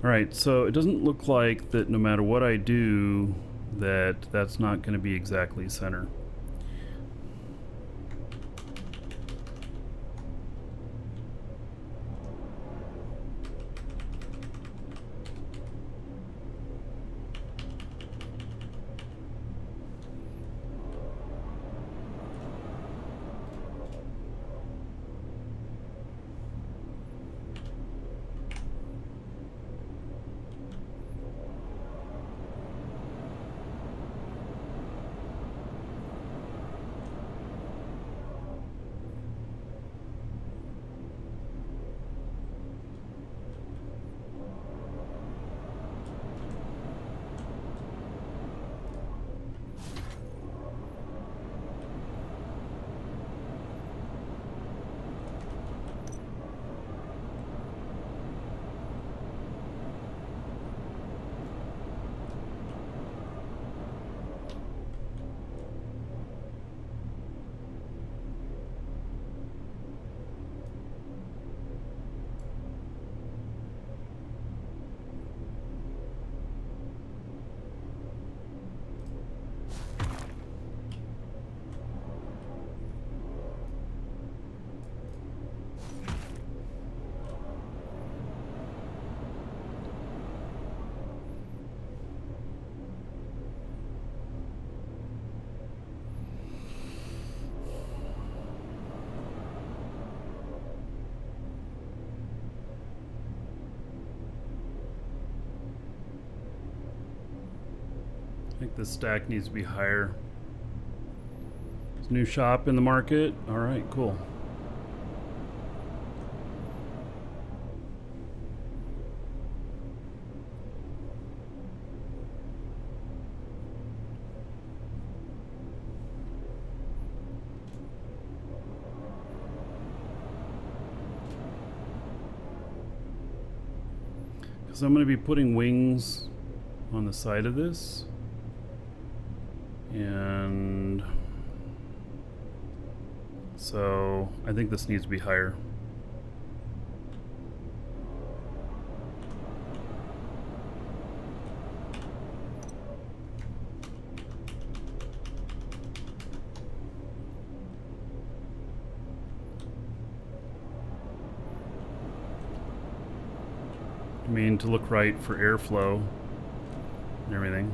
Alright, so it doesn't look like that no matter what I do, that's not going to be exactly center. I think this stack needs to be higher. There's a new shop in the market. Alright, cool. Because I'm going to be putting wings on the side of this. And so I think this needs to be higher. I mean, to look right for airflow and everything.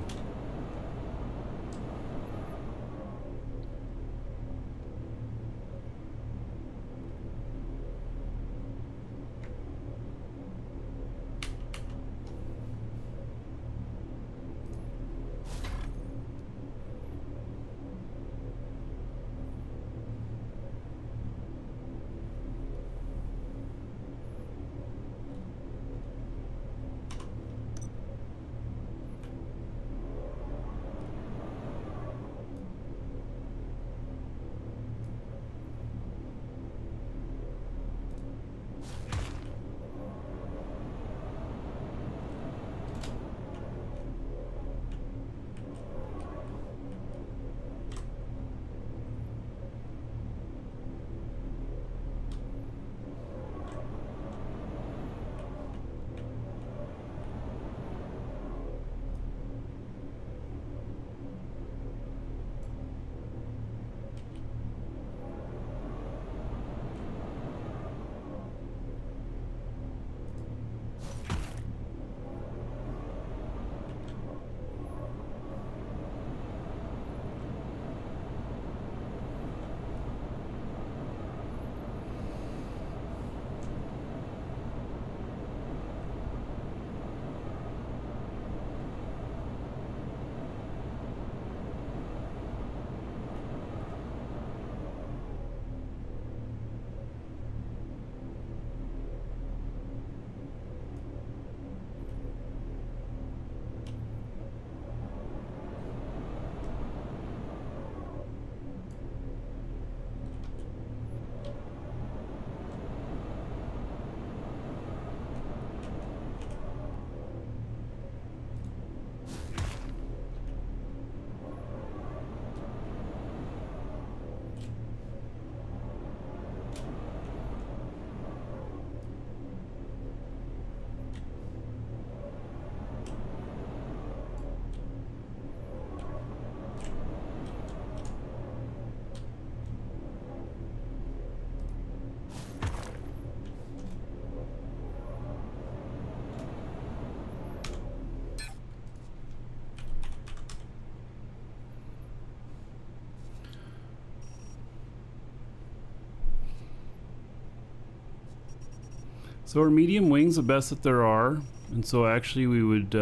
So are medium wings the best that there are? And so actually we would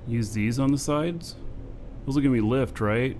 use these on the sides? Those are gonna be lift, right?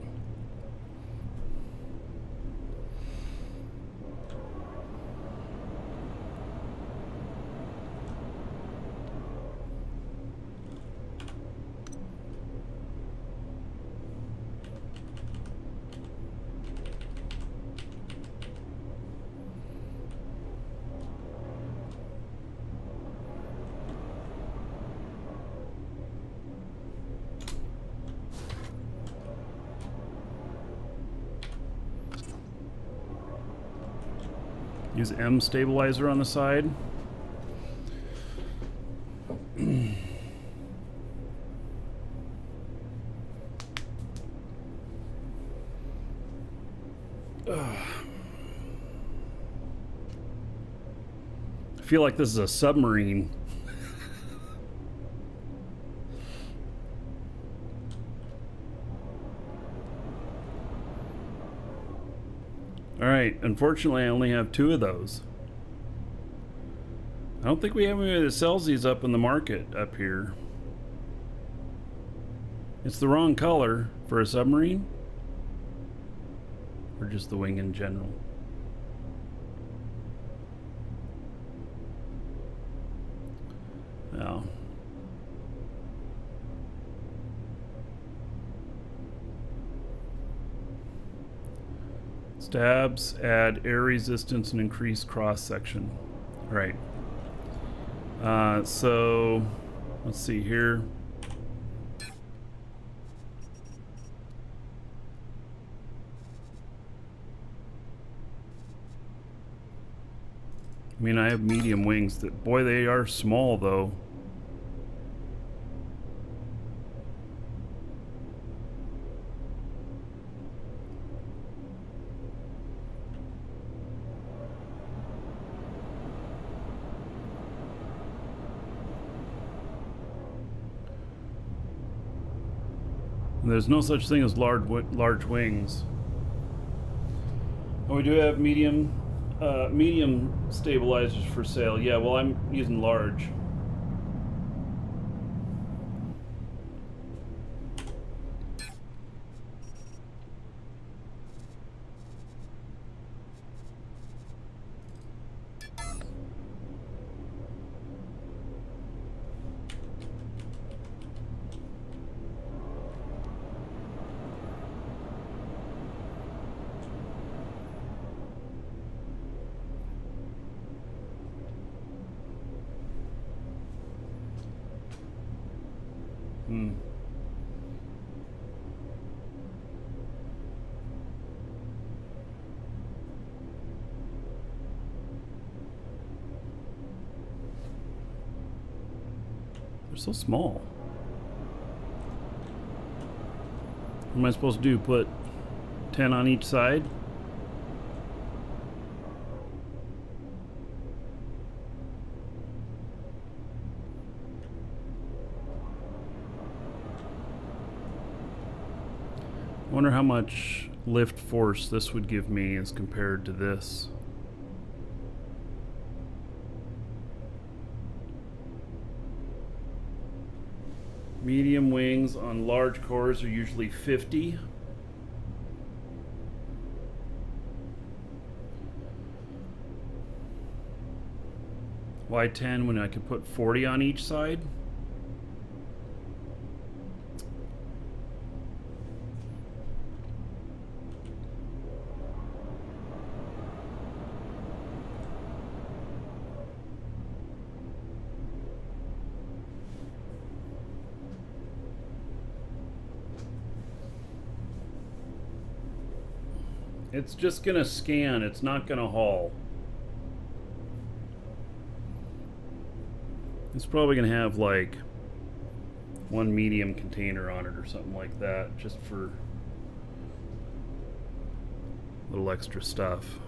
Use M stabilizer on the side. I feel like this is a submarine. Alright, unfortunately I only have 2 of those. I don't think we have anybody that sells these up in the market up here. It's the wrong color for a submarine? Or just the wing in general? Oh. Stabs add air resistance and increase cross section. Right. So let's see here. I mean, I have medium wings that, boy, they are small though. There's no such thing as large wings. Oh, we do have medium stabilizers for sale. Yeah, well, I'm using large. They're so small. What am I supposed to do? Put 10 on each side? I wonder how much lift force this would give me as compared to this. Medium wings on large cores are usually 50. Why 10 when I could put 40 on each side? It's just gonna scan, it's not gonna haul. It's probably gonna have like one medium container on it or something like that, just for a little extra stuff.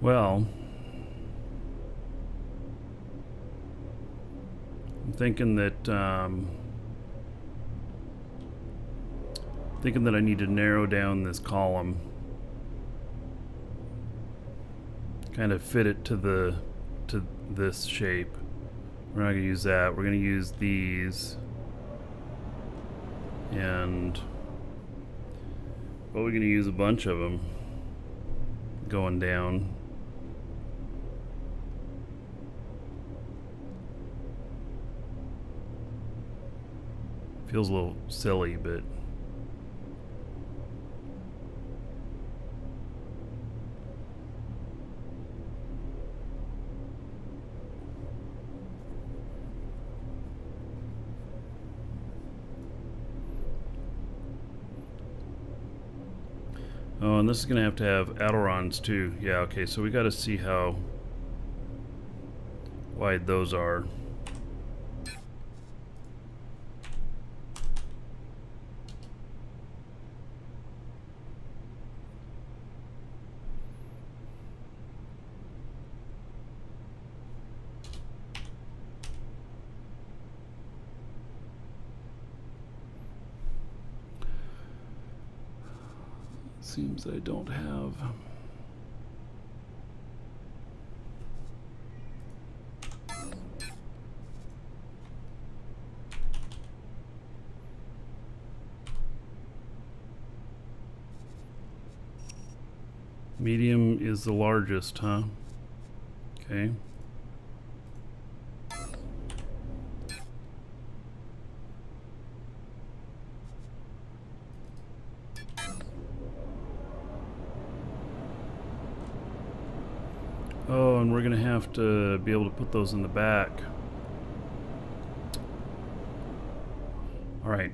Well, thinking that I need to narrow down this column, kind of fit it to this shape. We're not going to use that. We're going to use these, and we're going to use a bunch of them going down. Feels a little silly, but oh, and this is going to have ailerons too. Yeah, okay, so we got to see how wide those are. Seems I don't have. Medium is the largest, huh? Okay. Oh, and we're gonna have to be able to put those in the back. All right.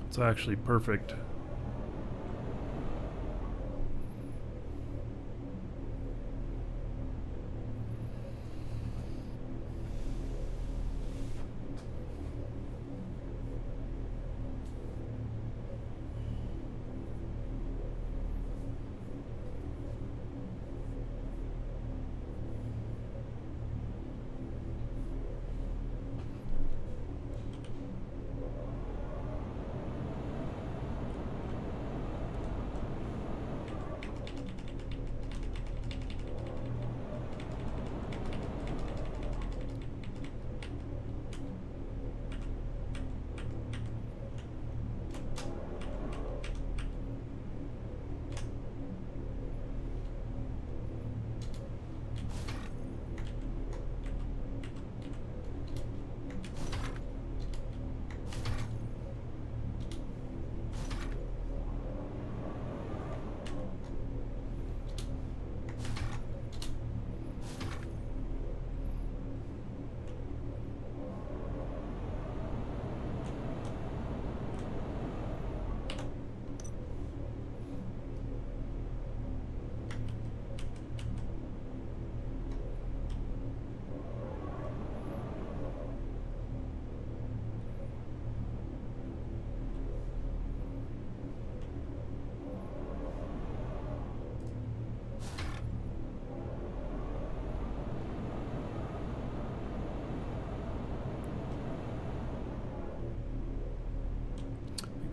It's actually perfect.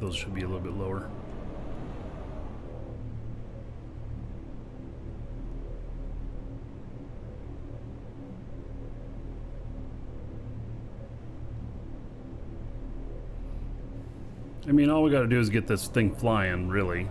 Those should be a little bit lower. I mean, all we got to do is get this thing flying, really.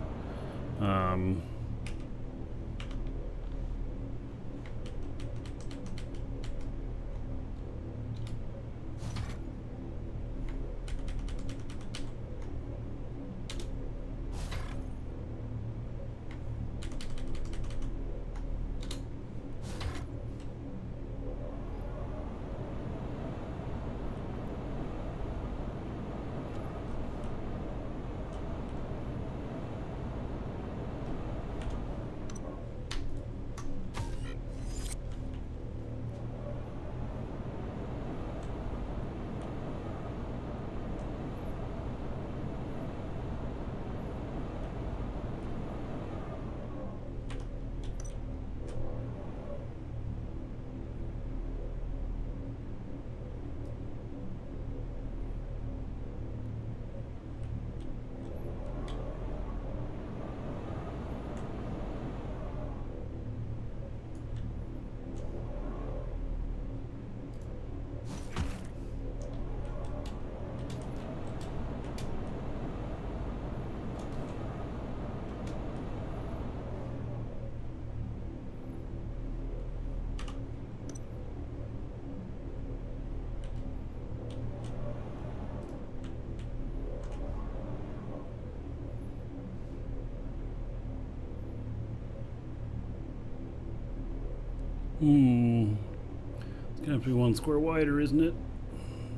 It's gonna have to be 1 square wider, isn't it?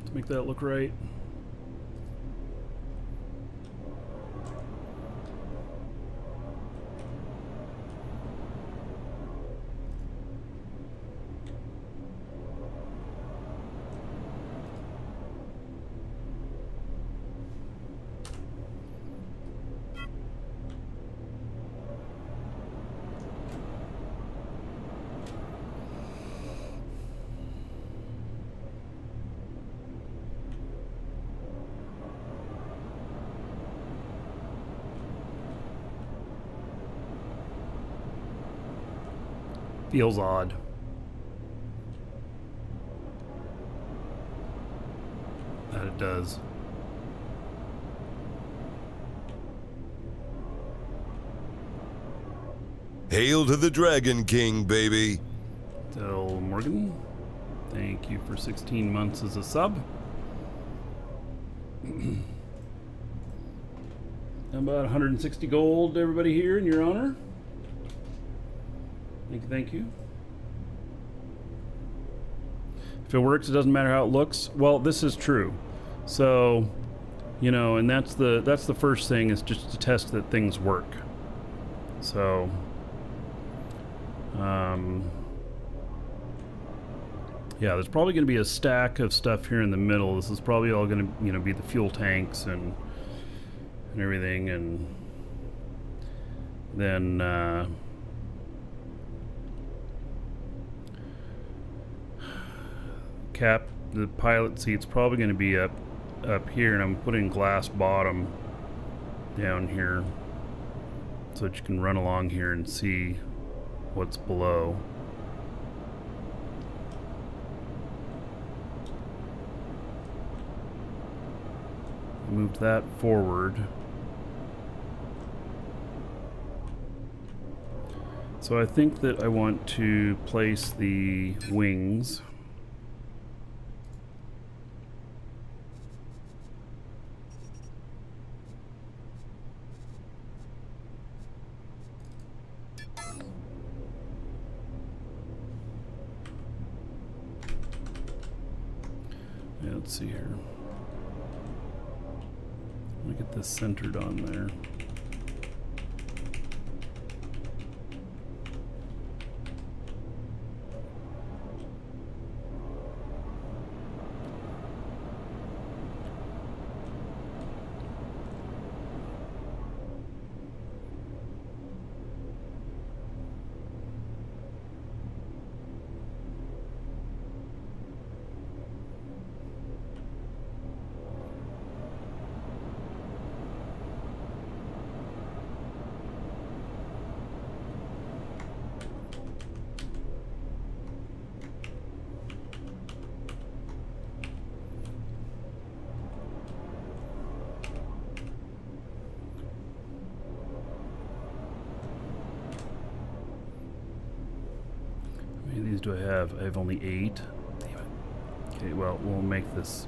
To make that look right. Feels odd. That it does. Hail to the Dragon King, baby. Del Morgan, thank you for 16 months as a sub. About 160 gold to everybody here in your honor. Thank you, thank you. If it works, it doesn't matter how it looks. Well, this is true. So, you know, and that's the first thing, is just to test that things work. So, yeah, there's probably going to be a stack of stuff here in the middle. This is probably all going to, you know, be the fuel tanks and everything, and then the pilot seat's probably going to be up here, and I'm putting glass bottom down here so that you can run along here and see what's below. Moved that forward. So I think that I want to place the wings let's see here. Let me get this centered on there. How many of these do I have? I have only 8. Damn it. Okay, well, we'll make this.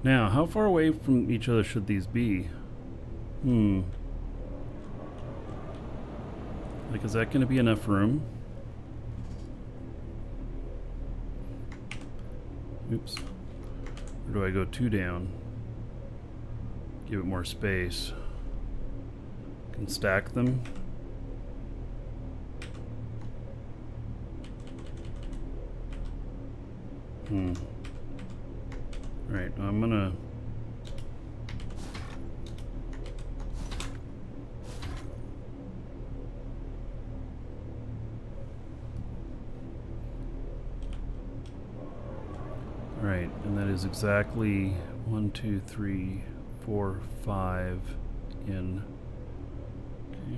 Now, how far away from each other should these be? Like, is that going to be enough room? Oops. Or do I go 2 down? Give it more space. Can stack them. Alright, I'm gonna Alright, and that is exactly 1, 2, 3, 4, 5 in. Okay.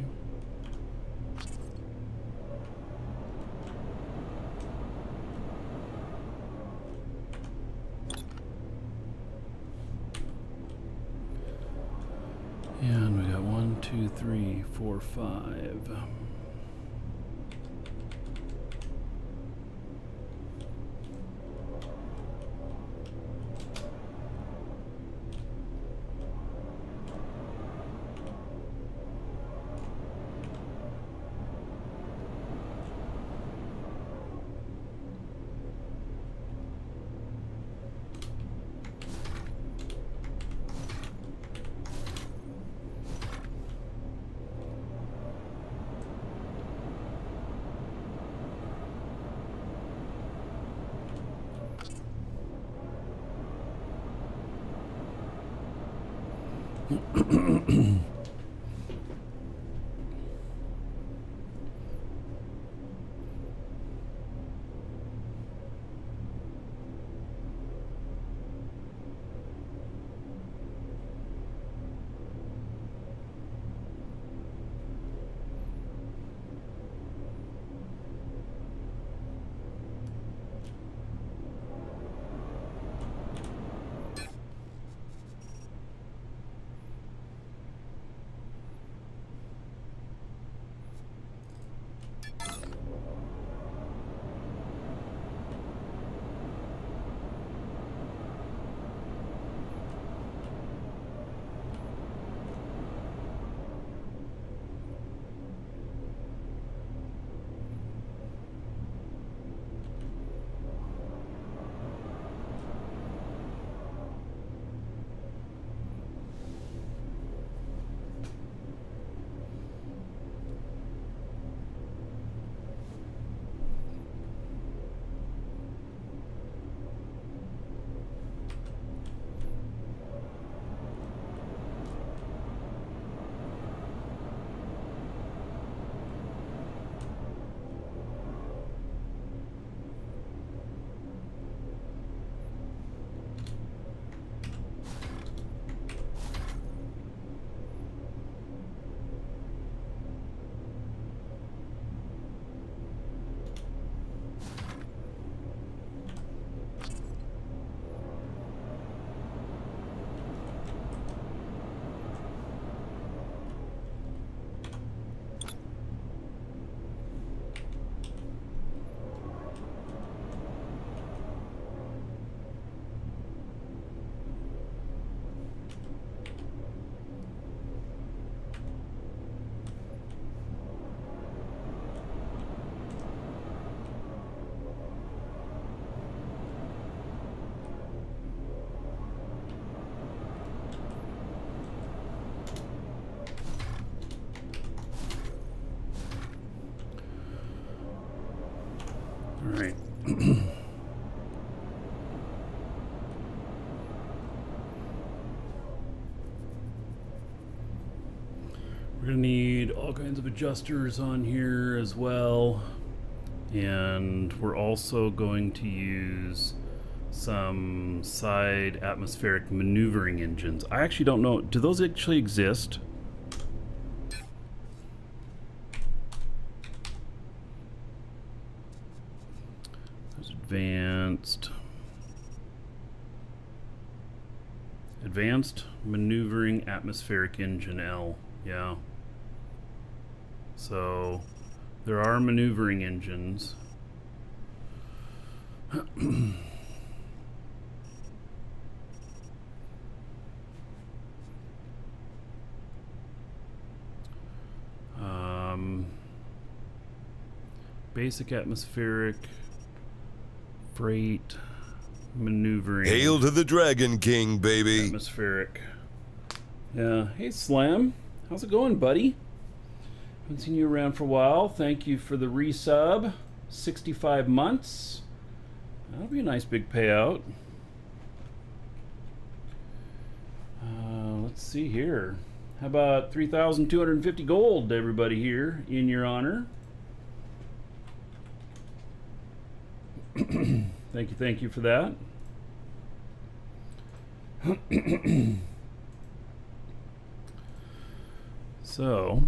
And we got 1, 2, 3, 4, 5. All right. We're gonna need all kinds of adjusters on here as well. And we're also going to use some side atmospheric maneuvering engines. I actually don't know, do those actually exist? There's advanced maneuvering atmospheric engine L. Yeah. So there are maneuvering engines. Basic atmospheric freight maneuvering. Hail to the Dragon King, baby. Atmospheric. Yeah. Hey, Slam. How's it going, buddy? Haven't seen you around for a while. Thank you for the resub. 65 months. That'll be a nice big payout. Let's see here. How about 3,250 gold, everybody here, in your honor? Thank you for that. So,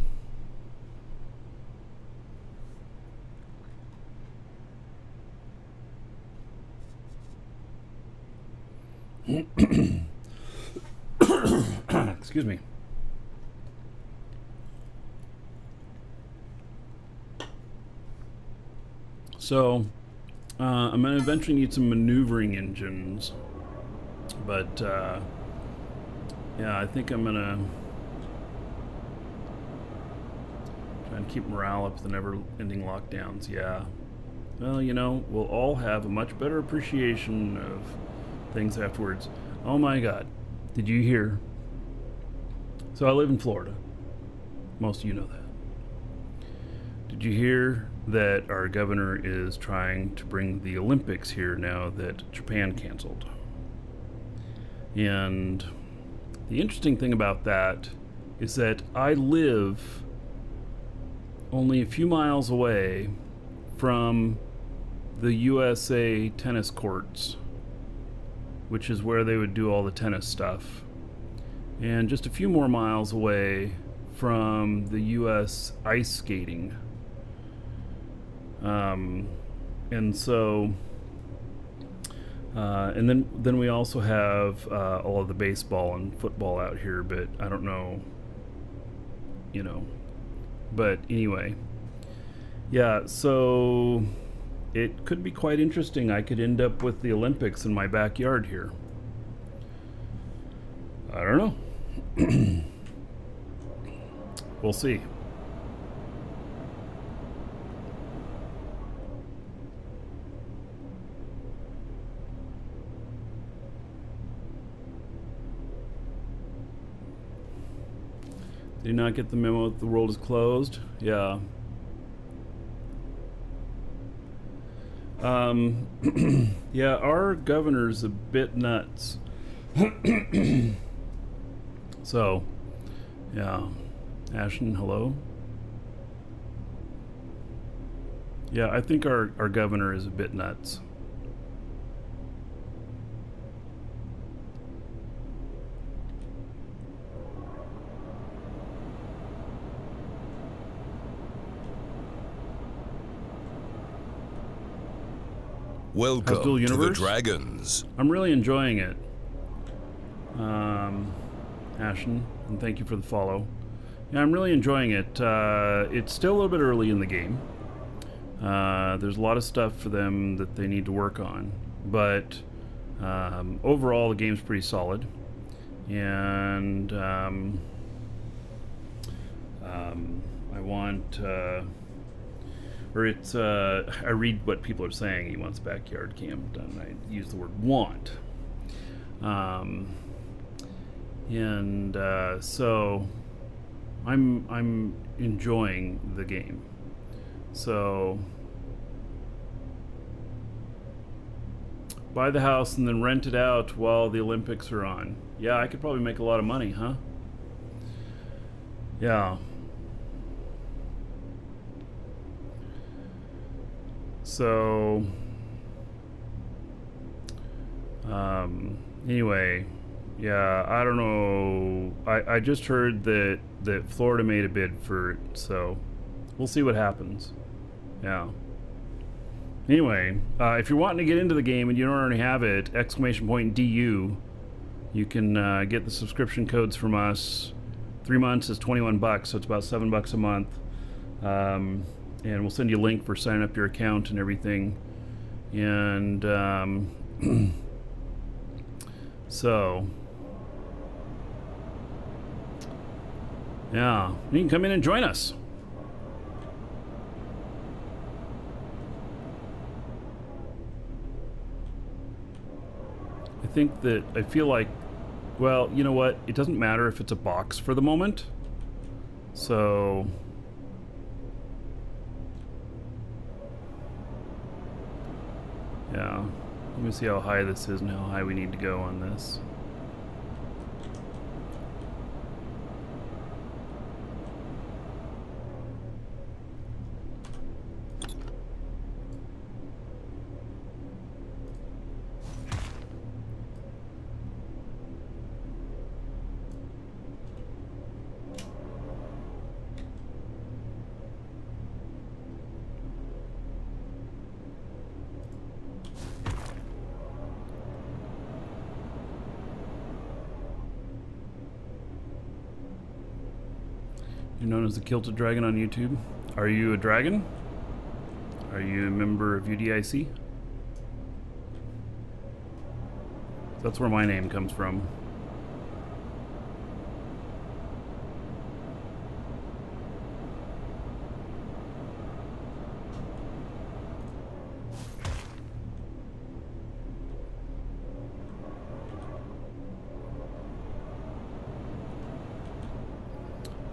excuse me. So, I'm going to eventually need some maneuvering engines, but yeah, I think I'm going to try and keep morale up with the never-ending lockdowns. Yeah. Well, you know, we'll all have a much better appreciation of things afterwards. Oh my God. Did you hear? So I live in Florida. Most of you know that. Did you hear that our governor is trying to bring the Olympics here now that Japan canceled? And The interesting thing about that is that I live only a few miles away from the USA tennis courts, which is where they would do all the tennis stuff, and just a few more miles away from the US ice skating. And so, and then we also have all of the baseball and football out here, but I don't know, you know. But anyway, yeah, so it could be quite interesting. I could end up with the Olympics in my backyard here. I don't know. We'll see. Did you not get the memo that the world is closed? Yeah. Yeah, our governor's a bit nuts. So, yeah. Ashton, hello? Yeah, I think our governor is a bit nuts. Welcome Dual to the Universe? Dragons. I'm really enjoying it. Ashton, and thank you for the follow. Yeah, I'm really enjoying it. It's still a little bit early in the game. There's a lot of stuff for them that they need to work on, but overall the game's pretty solid. And I want, or it's, I read what people are saying. He wants backyard cam done. I use the word want. So I'm enjoying the game. So buy the house and then rent it out while the Olympics are on. Yeah, I could probably make a lot of money, huh? Yeah. So anyway, yeah, I don't know. I just heard that Florida made a bid for it, so we'll see what happens. Yeah. Anyway, if you're wanting to get into the game and you don't already have it, !DU, you can get the subscription codes from us. 3 months is $21, so it's about $7 a month. And we'll send you a link for signing up your account and everything. And so yeah, you can come in and join us. I feel like, well, you know what? It doesn't matter if it's a box for the moment. So yeah, let me see how high this is and how high we need to go on this. You're known as the Kilted Dragon on YouTube. Are you a dragon? Are you a member of UDIC? That's where my name comes from.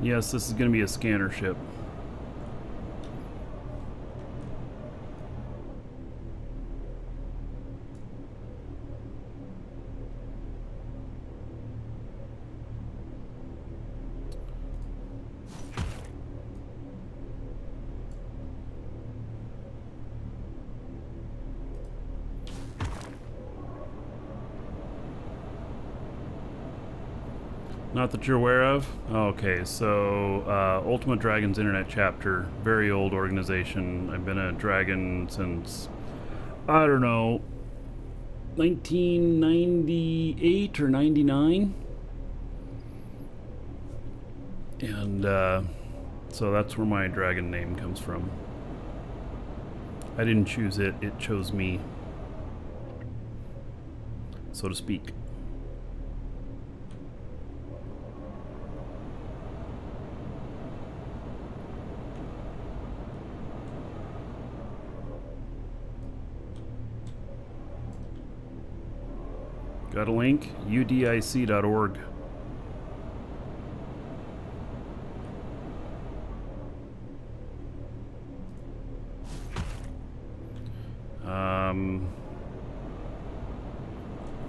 Yes, this is going to be a scanner ship. Not that you're aware of? Okay, so Ultima Dragon's Internet Chapter, very old organization. I've been a dragon since, I don't know, 1998 or 99. And so that's where my dragon name comes from. I didn't choose it, it chose me, so to speak. Got a link? udic.org.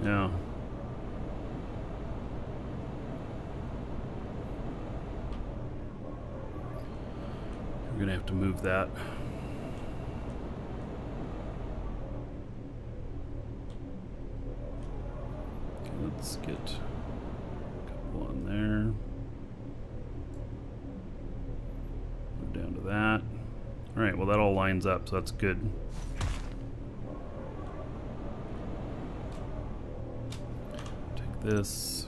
Yeah. We're gonna have to move that. Okay, let's get a couple on there. Move down to that. Alright, well that all lines up, so that's good. Take this.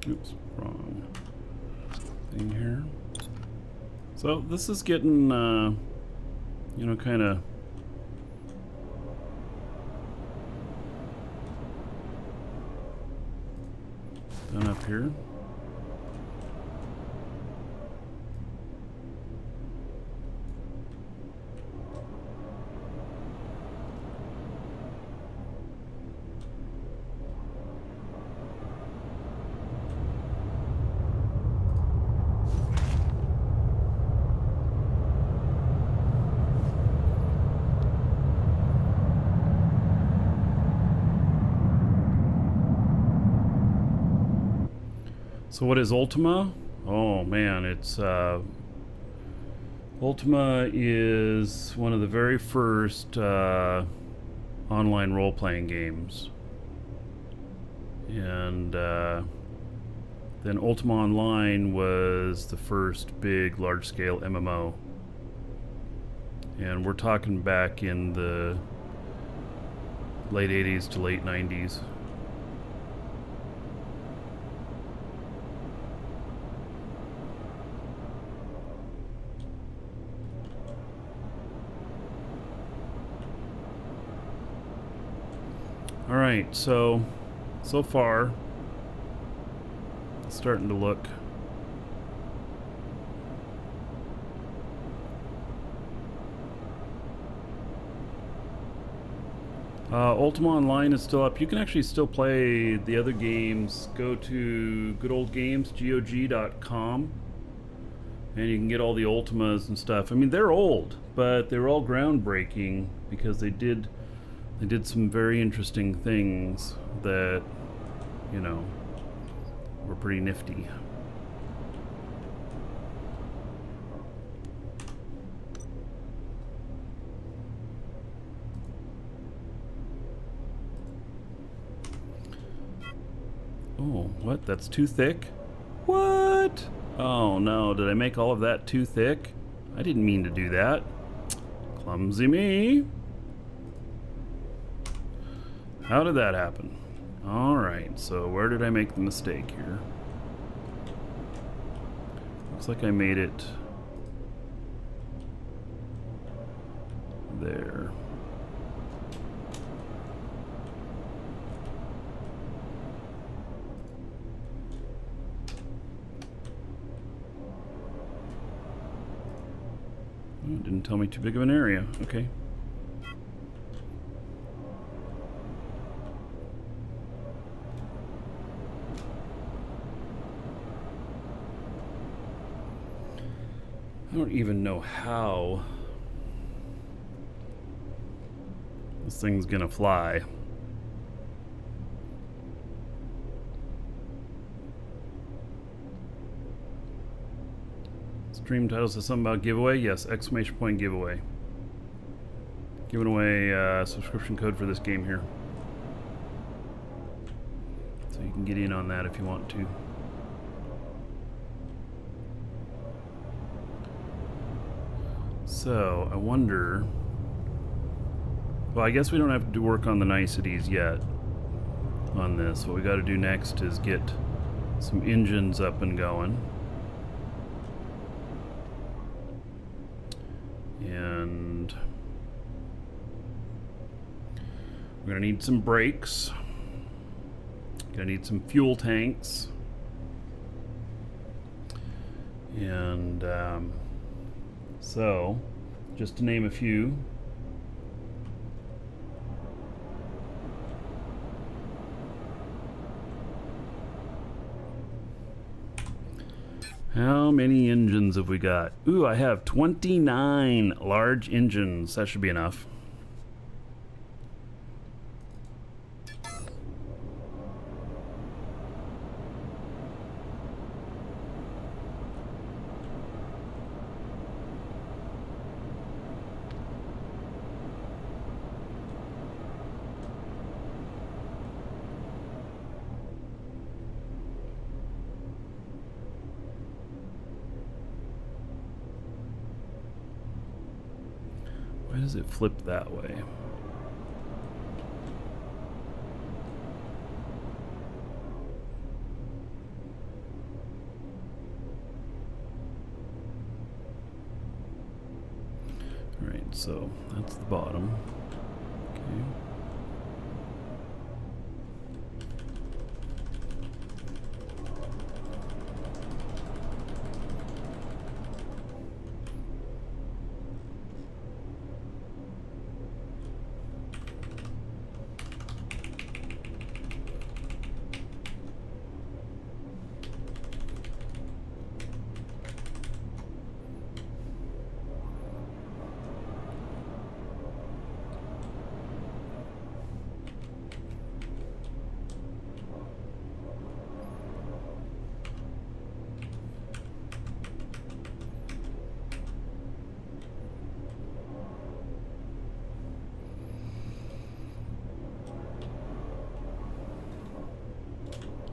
Oops, wrong thing here. So this is getting, you know, kind of done up here. So what is Ultima? Oh man, it's Ultima is one of the very first online role-playing games, and then Ultima Online was the first big large-scale MMO, and we're talking back in the late 80s to late 90s. Alright, so far, it's starting to look Ultima Online is still up. You can actually still play the other games. Go to goodoldgamesgog.com and you can get all the Ultimas and stuff. I mean, they're old, but they're all groundbreaking because they did some very interesting things that, you know, were pretty nifty. Oh, what? That's too thick? What? Oh no, did I make all of that too thick? I didn't mean to do that. Clumsy me. How did that happen? Alright, so where did I make the mistake here? Looks like I made it there. Oh, it didn't tell me too big of an area. Okay. I don't even know how this thing's gonna fly. Stream title says something about giveaway. Yes, exclamation point giveaway. Giving away a subscription code for this game here. So you can get in on that if you want to. So, I wonder... Well, I guess we don't have to do work on the niceties yet on this. What we got to do next is get some engines up and going. And we're going to need some brakes. Going to need some fuel tanks. And so, just to name a few. How many engines have we got? Ooh, I have 29 large engines. That should be enough. Why does it flip that way? All right, so that's the bottom. Okay.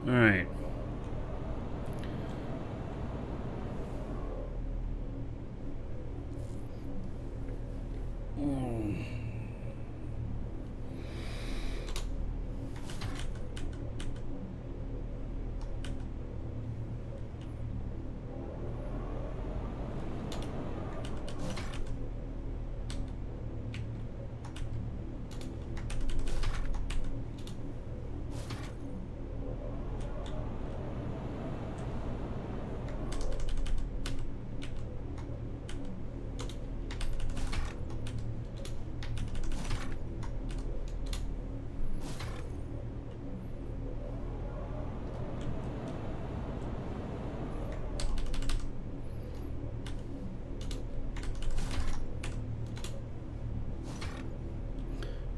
All right.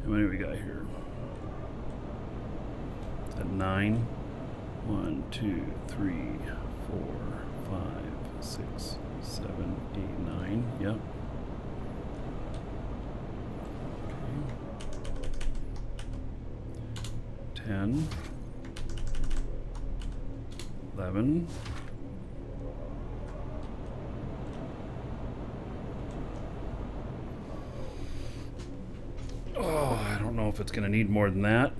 How many we got here? Is that 9? 1, 2, 3, 4, 5, 6, 7, 8, 9. Yep. Okay. 10. 11. Oh, I don't know if it's going to need more than that.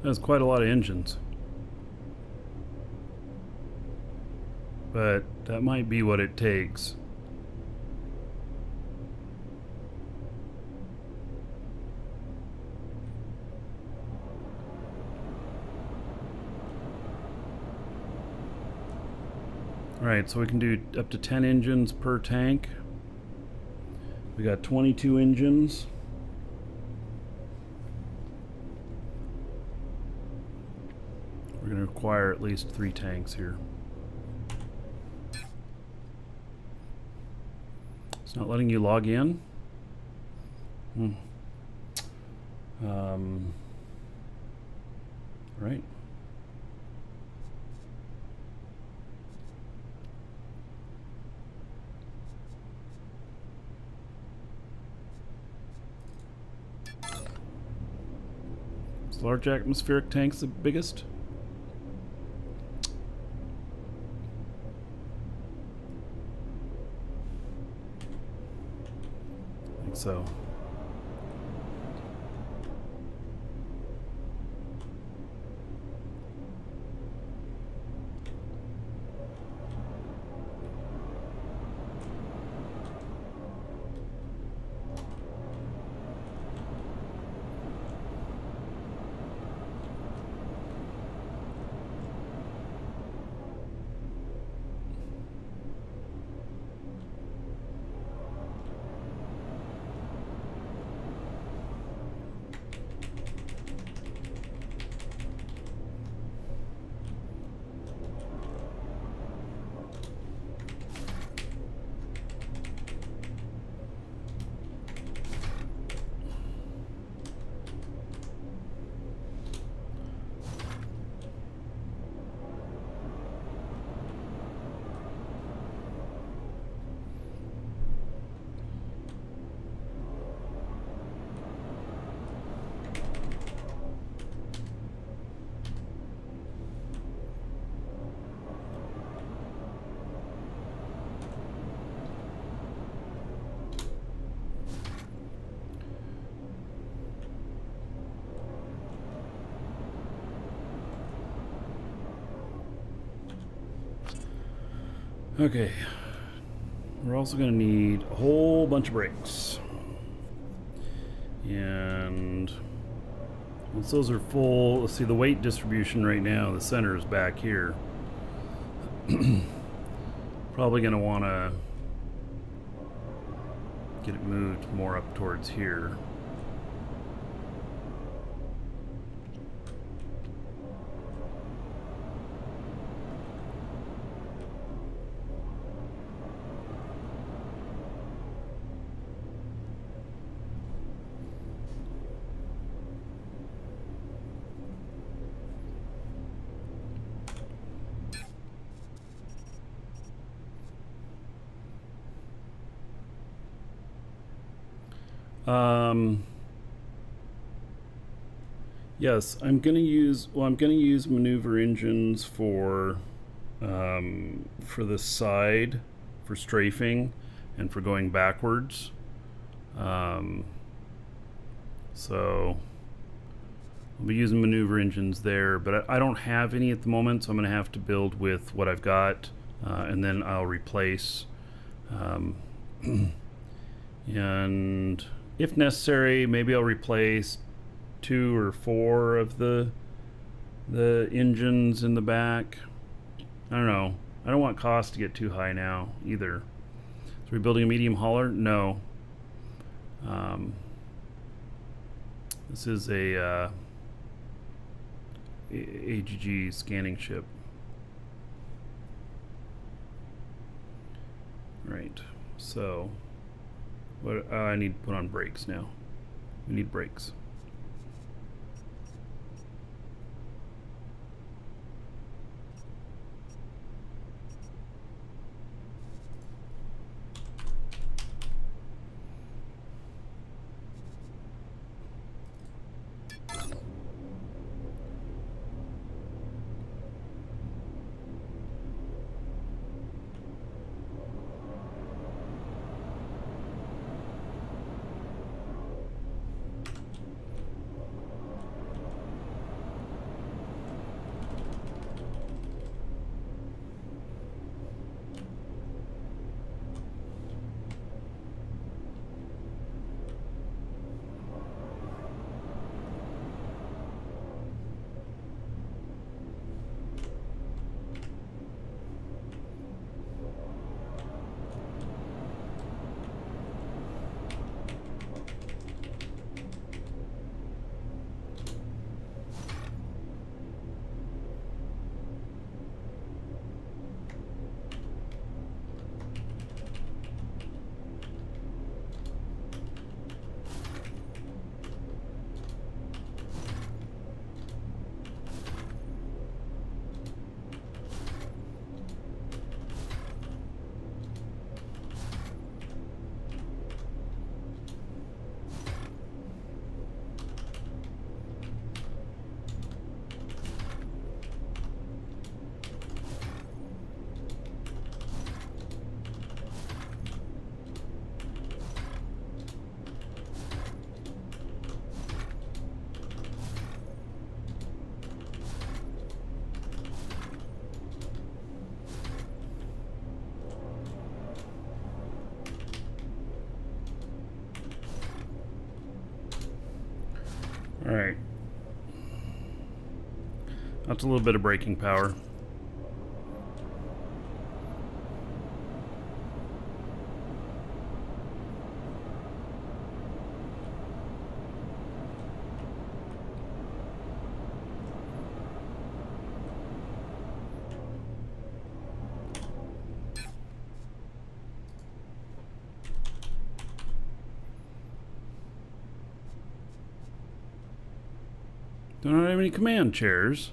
That's quite a lot of engines. But that might be what it takes. Alright, so we can do up to 10 engines per tank. We got 22 engines. We're going to require at least 3 tanks here. It's not letting you log in? Right. Is large atmospheric tanks the biggest? I think so. Okay. We're also going to need a whole bunch of brakes. And once those are full, let's see the weight distribution right now. The center is back here. Probably going to want to get it moved more up towards here. Yes, I'm gonna use maneuver engines for the side, for strafing, and for going backwards. So I'll be using maneuver engines there, but I don't have any at the moment, so I'm gonna have to build with what I've got, and then I'll replace. And if necessary, maybe I'll replace 2 or 4 of the engines in the back. I don't know. I don't want cost to get too high now either. So we're building a medium hauler? No. This is a AGG scanning ship. Right. So what I need to put on brakes now. We need brakes. That's a little bit of braking power. Don't have any command chairs.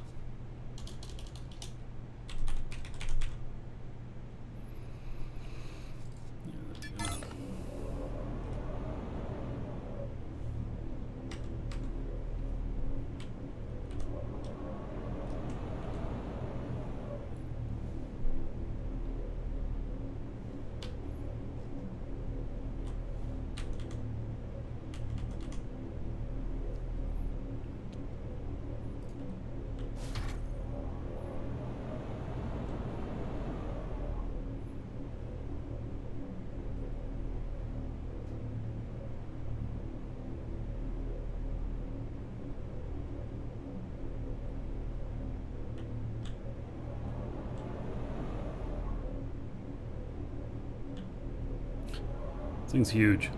This thing's huge.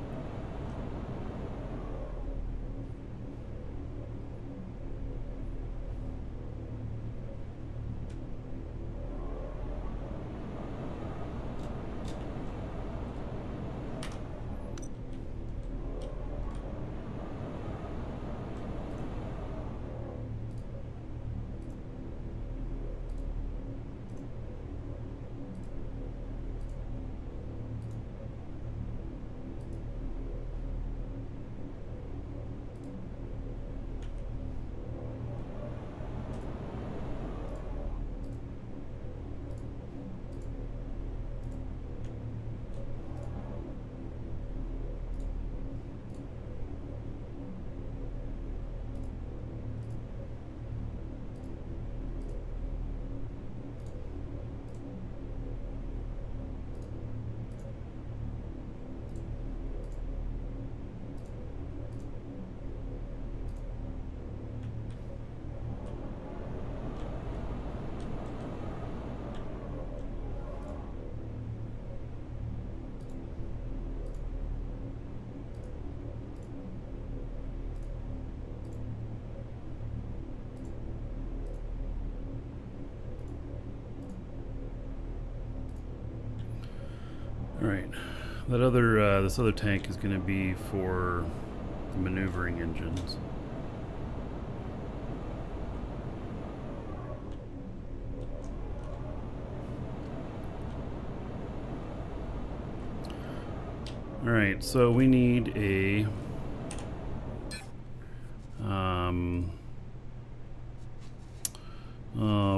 All right, this other tank is going to be for the maneuvering engines. All right, so we need a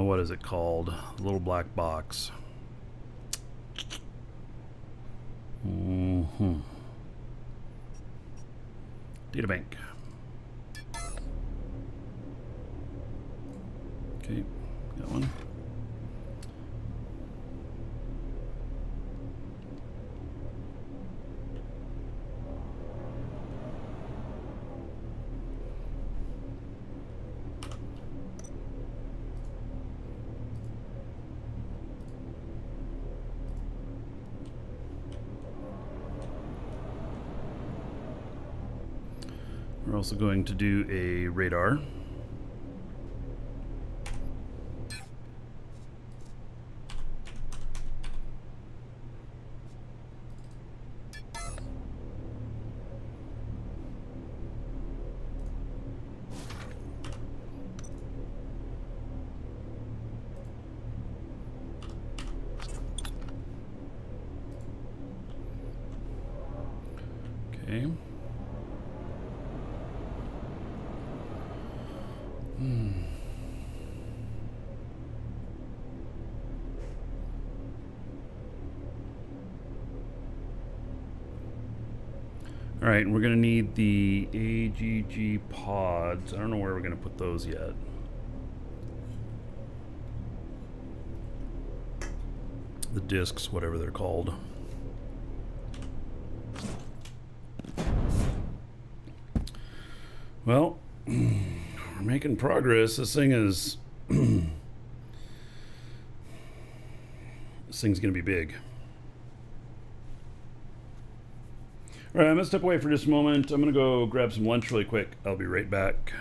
what is it called? A little black box. Data bank. Okay, got one. We're also going to do a radar. Okay. All right, and we're going to need the AGG pods. I don't know where we're going to put those yet. The discs, whatever they're called. Well, we're making progress. This thing is This thing's going to be big. All right, I'm going to step away for just a moment. I'm going to go grab some lunch really quick. I'll be right back.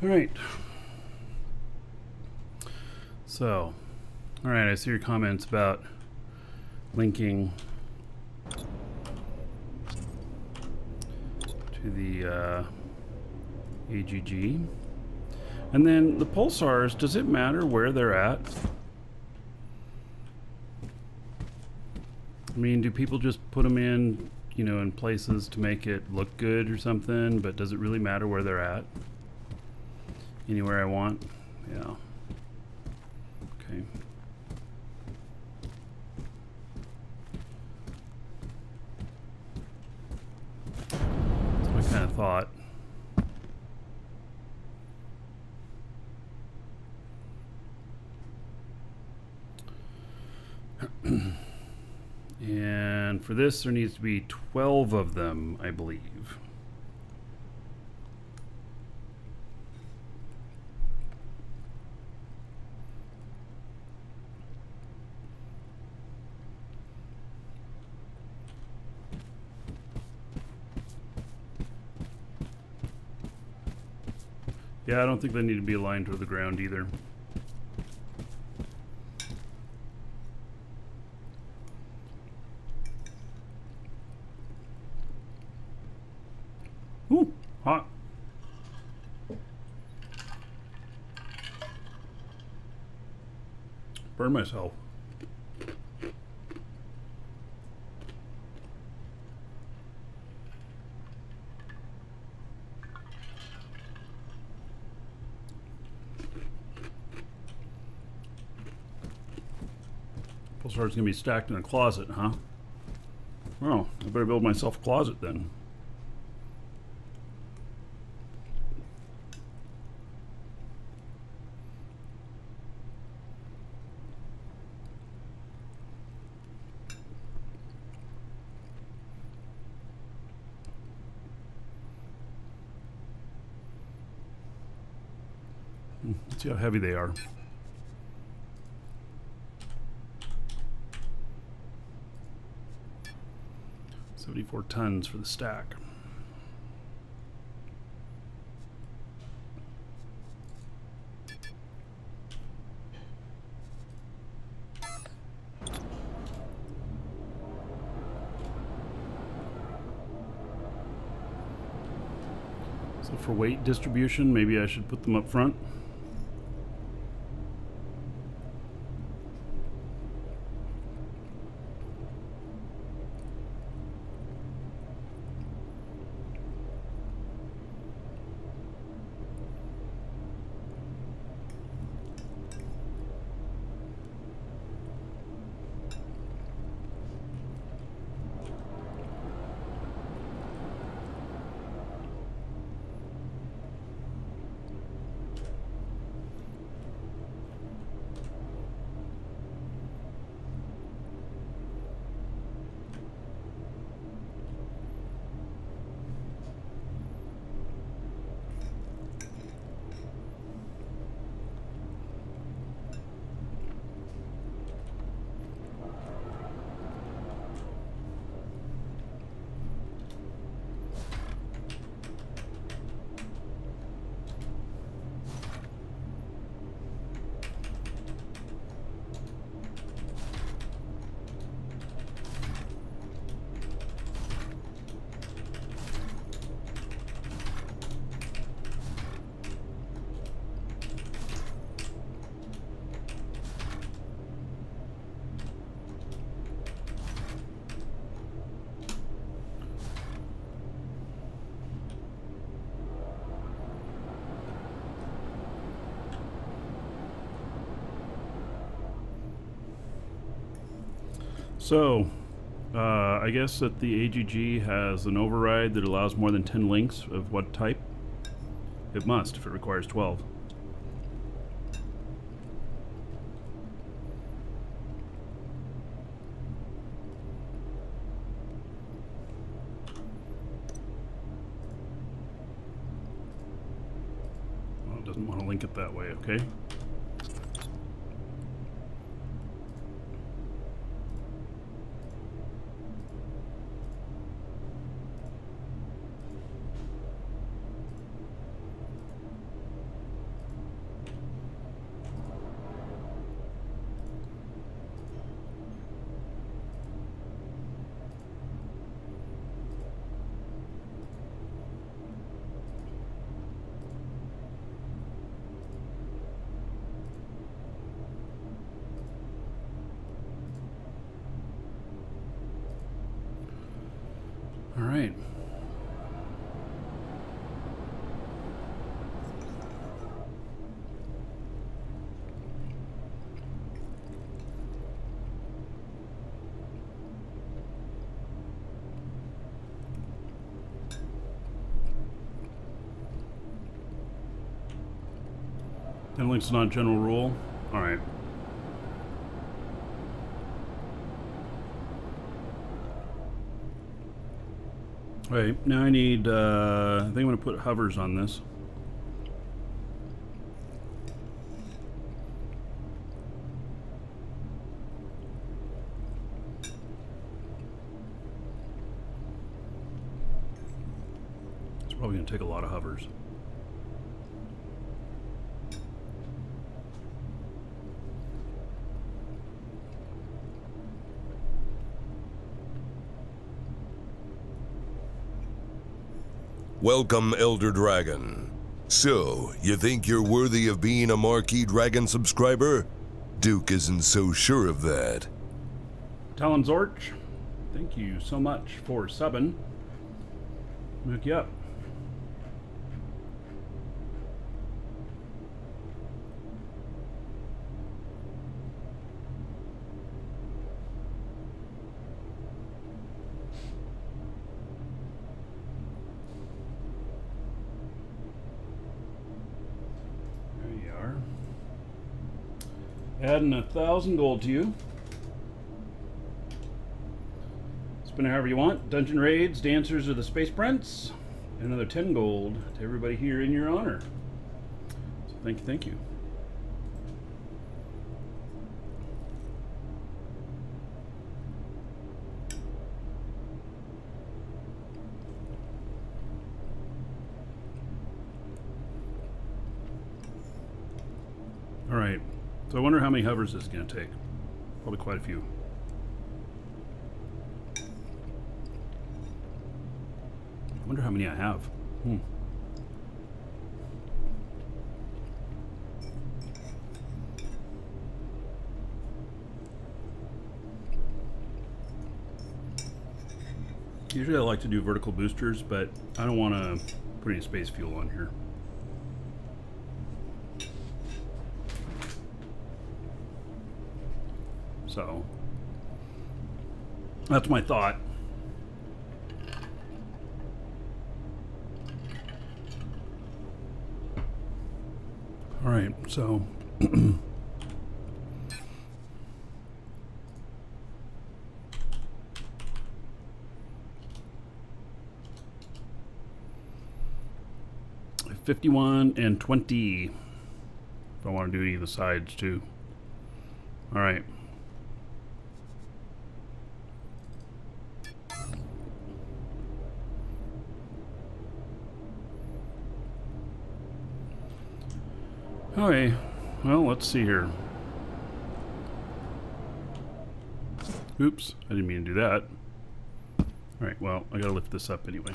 All right. So, all right, I see your comments about linking to the AGG. And then the pulsars, does it matter where they're at? I mean, do people just put them in, you know, in places to make it look good or something, but does it really matter where they're at? Anywhere I want? Yeah. Okay. That's my kind of thought. And for this, there needs to be 12 of them, I believe. Yeah, I don't think they need to be aligned to the ground either. Ooh, hot. Burn myself. Pulsar's gonna be stacked in a closet, huh? Oh, I better build myself a closet then. Let's see how heavy they are. $74 tons for the stack. So for weight distribution, maybe I should put them up front. So, I guess that the AGG has an override that allows more than 10 links of what type? It must if it requires 12. Well, it doesn't want to link it that way, okay? right. Link's not general rule. All right. All right. Now I need. I think I'm going to put hovers on this. It's probably going to take a lot of hovers. Welcome, Elder Dragon. So, you think you're worthy of being a Marquee Dragon subscriber? Duke isn't so sure of that. Talon Zorch, thank you so much for subbing. Hook you up. Adding 1,000 gold to you. Spin it however you want. Dungeon raids, dancers, or the Space Prince. Another 10 gold to everybody here in your honor. So thank you, thank you. All right. So I wonder how many hovers this is going to take. Probably quite a few. I wonder how many I have. Usually I like to do vertical boosters, but I don't want to put any space fuel on here. So that's my thought. All right, so $51 and $20 if I want to do either sides too. All right. Okay, well, let's see here. Oops, I didn't mean to do that. Alright, well, I gotta lift this up anyway.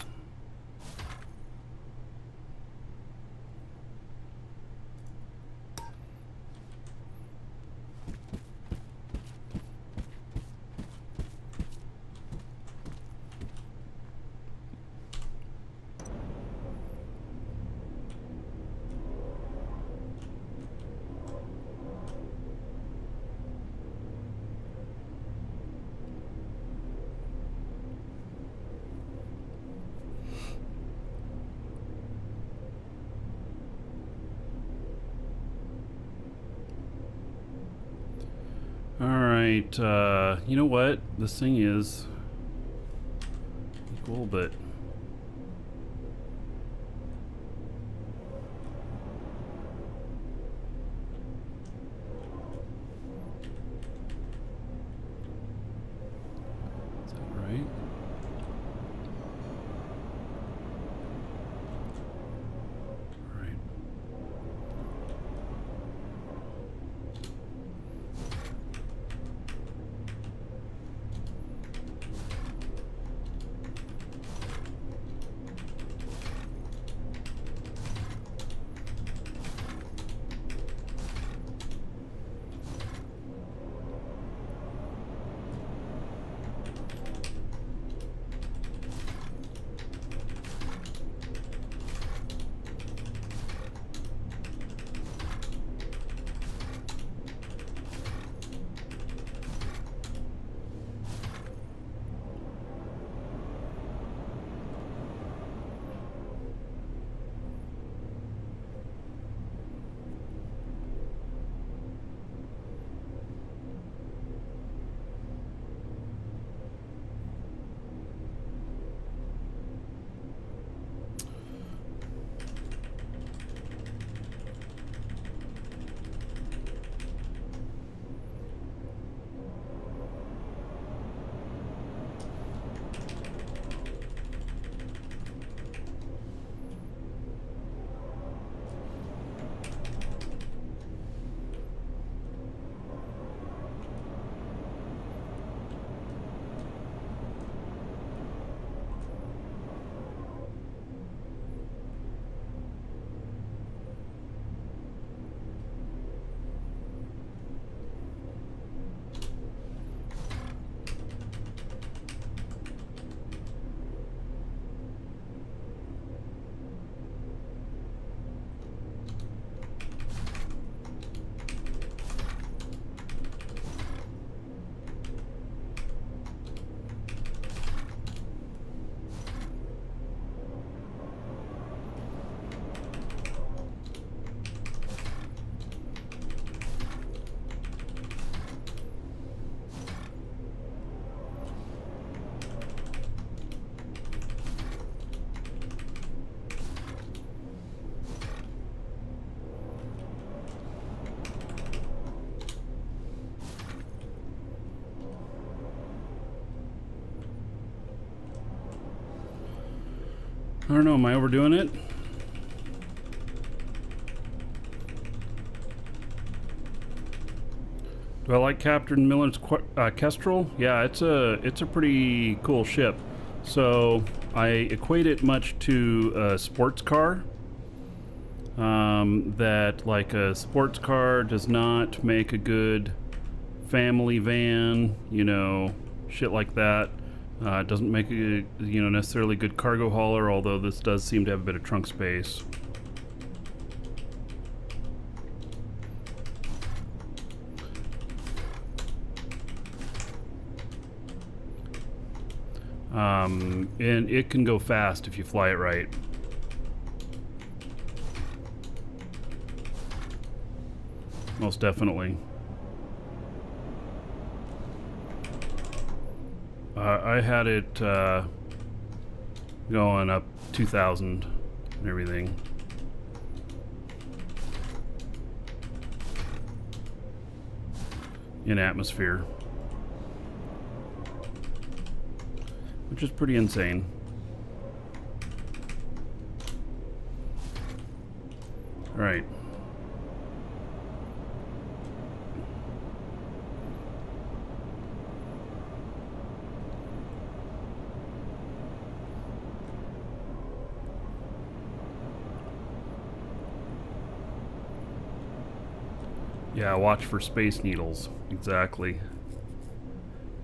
Alright, you know what? This thing is equal, but is that right? Alright. I don't know, am I overdoing it? Do I like Captain Miller's Kestrel? Yeah, it's a pretty cool ship. So I equate it much to a sports car. That like a sports car does not make a good family van, you know, shit like that. It doesn't make a, you know, necessarily good cargo hauler, although this does seem to have a bit of trunk space. And it can go fast if you fly it right. Most definitely. I had it going up 2,000 and everything. In atmosphere. Which is pretty insane. All right. Yeah, watch for space needles. Exactly.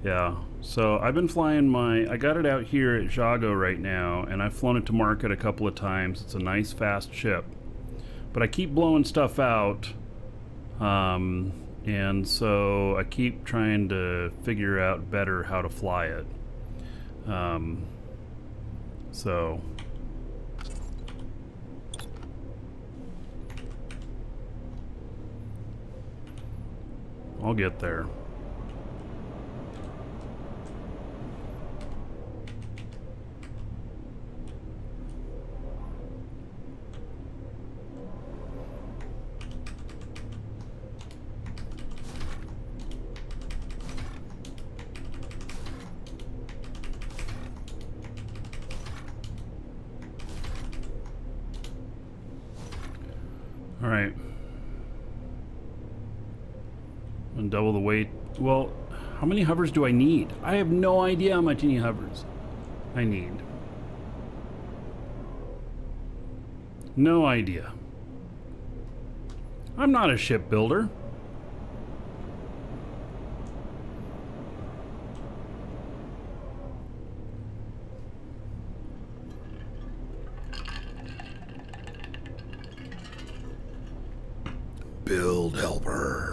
Yeah, so I've been flying I got it out here at Jago right now, and I've flown it to market a couple of times. It's a nice, fast ship. But I keep blowing stuff out, and so I keep trying to figure out better how to fly it. So... I'll get there. All right. And double the weight. Well, how many hovers do I need? I have no idea how many hovers I need. No idea. I'm not a shipbuilder. Build helper.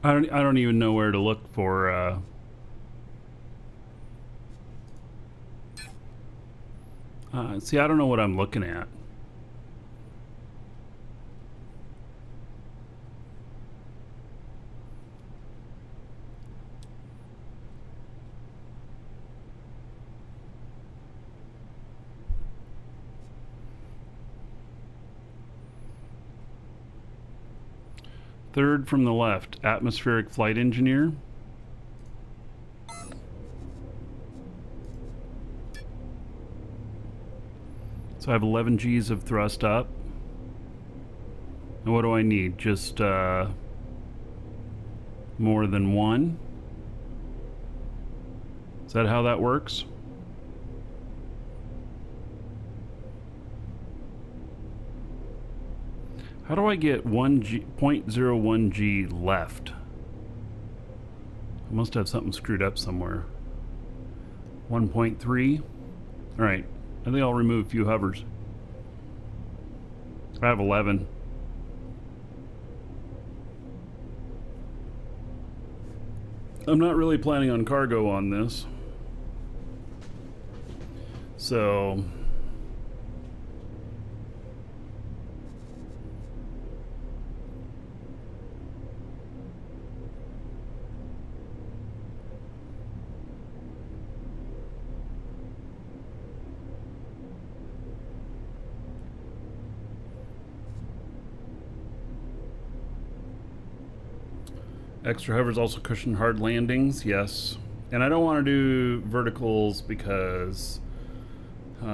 I don't even know where to look for see, I don't know what I'm looking at. Third from the left, atmospheric flight engineer. So I have 11 G's of thrust up. And what do I need? Just more than one? Is that how that works? How do I get 0.01 G left? I must have something screwed up somewhere. 1.3? Alright, I think I'll remove a few hovers. I have 11. I'm not really planning on cargo on this. So... Extra hovers also cushion hard landings, yes. And I don't want to do verticals because, you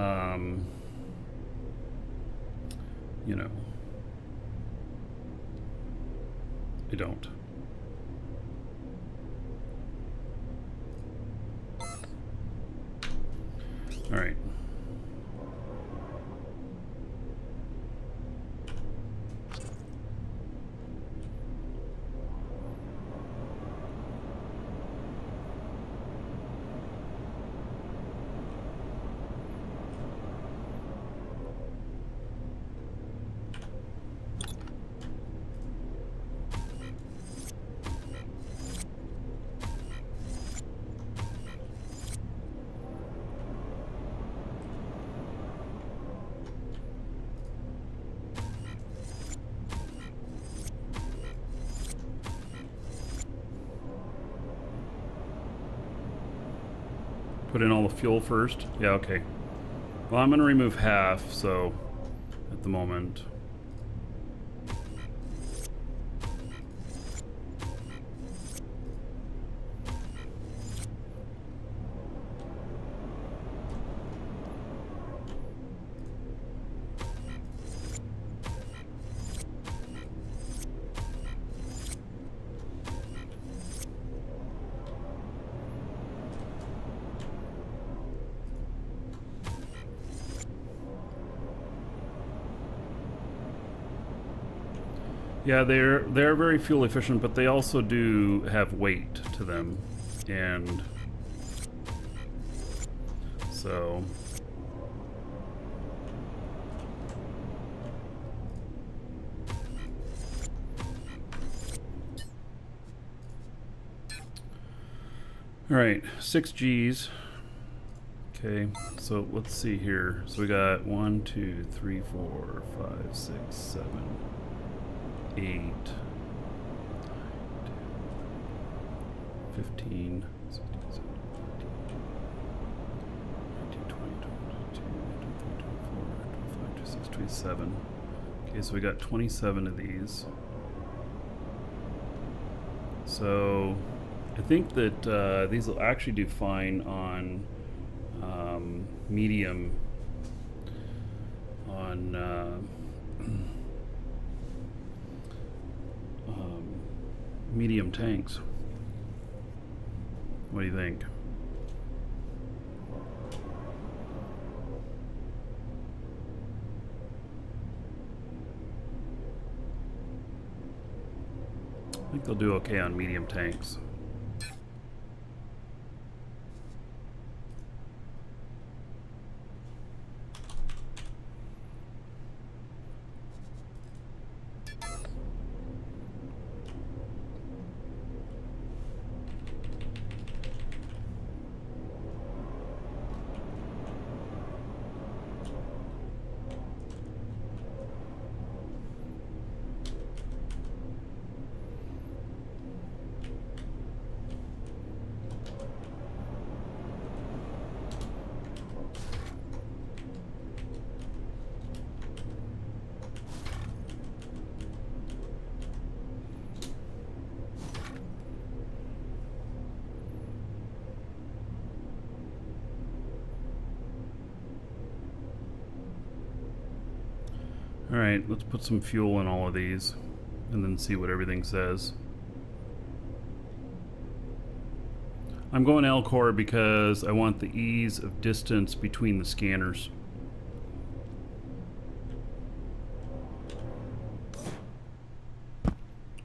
know, I don't. All right. Put in all the fuel first. Yeah, okay. Well, I'm going to remove half, so at the moment. Yeah, they're very fuel efficient, but they also do have weight to them, and so all right, 6 Gs. Okay, so let's see here. So we got 1, 2, 3, 4, 5, 6, 7. 8, 15, 16, 17, 18, 19, 20, 22, 23, 24, 25, 26, 27. Okay, so we got 27 of these. So I think that these will actually do fine on medium, on medium tanks. What do you think? I think they'll do okay on medium tanks. Alright, let's put some fuel in all of these and then see what everything says. I'm going L-Core because I want the ease of distance between the scanners.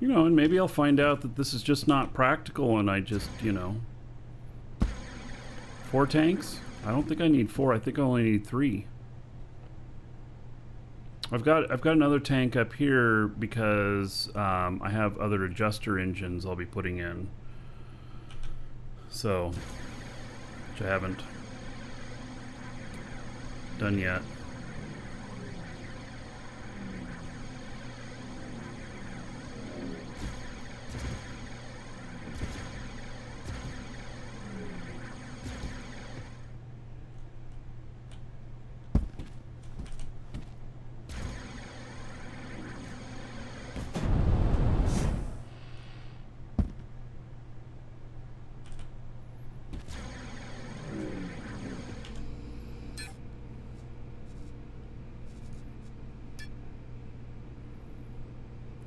You know, and maybe I'll find out that this is just not practical and I just, you know... 4 tanks? I don't think I need 4, I think I only need 3. I've got another tank up here because I have other adjuster engines I'll be putting in. So, which I haven't done yet.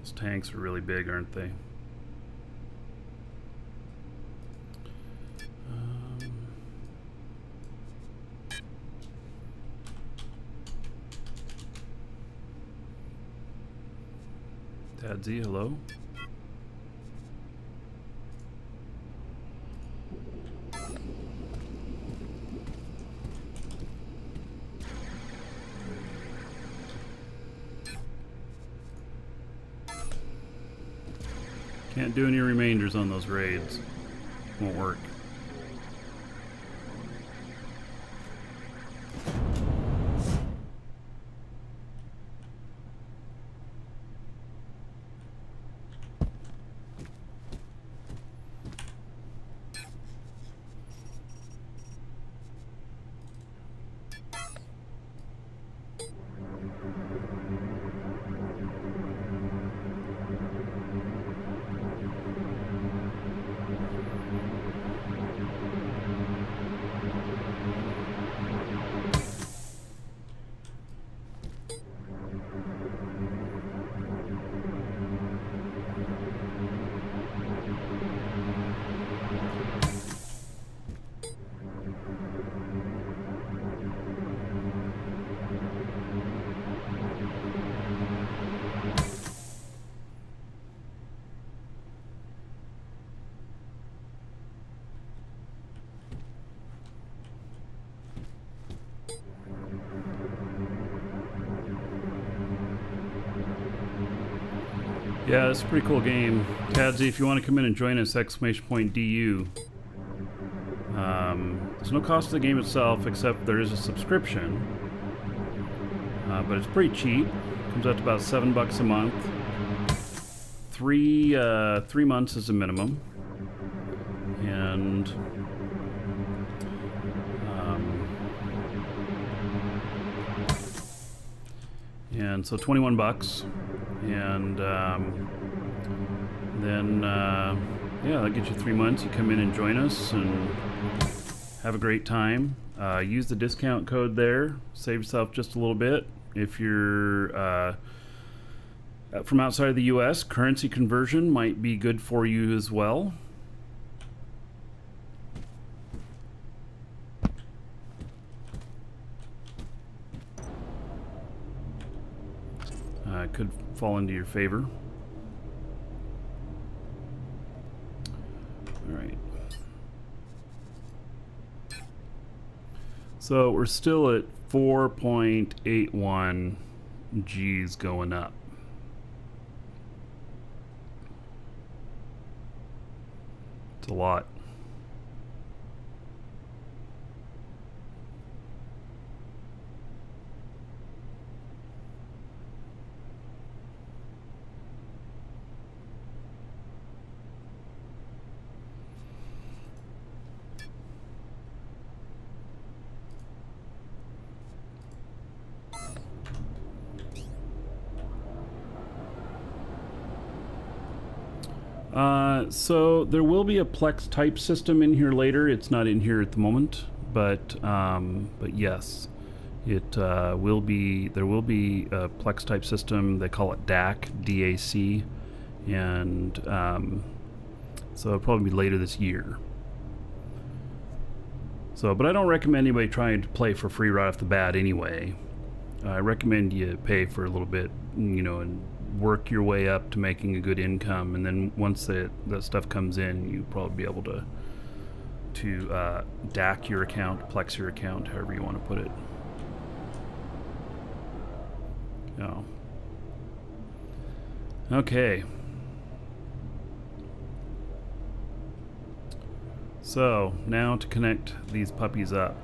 Those tanks are really big, aren't they? Tadsy, hello. Can't do any remainders on those raids. Won't work. Yeah, it's a pretty cool game. Tadsy, if you want to come in and join us, !DU. There's no cost to the game itself, except there is a subscription. But it's pretty cheap. Comes out to about $7 a month. Three months is the minimum. And so $21. And then yeah, that gets you 3 months. You come in and join us and have a great time. Use the discount code there. Save yourself just a little bit. If you're from outside of the US, currency conversion might be good for you as well. Could fall into your favor. All right. So we're still at 4.81 G's going up. It's a lot. So there will be a Plex type system in here later. It's not in here at the moment, but yes, it will be. There will be a Plex type system. They call it DAC, D-A-C, and so it'll probably be later this year. So, but I don't recommend anybody trying to play for free right off the bat anyway. I recommend you pay for a little bit, you know, and work your way up to making a good income, and then once that stuff comes in, you'll probably be able to DAC your account, Plex your account, however you want to put it. Oh. Okay. So now to connect these puppies up.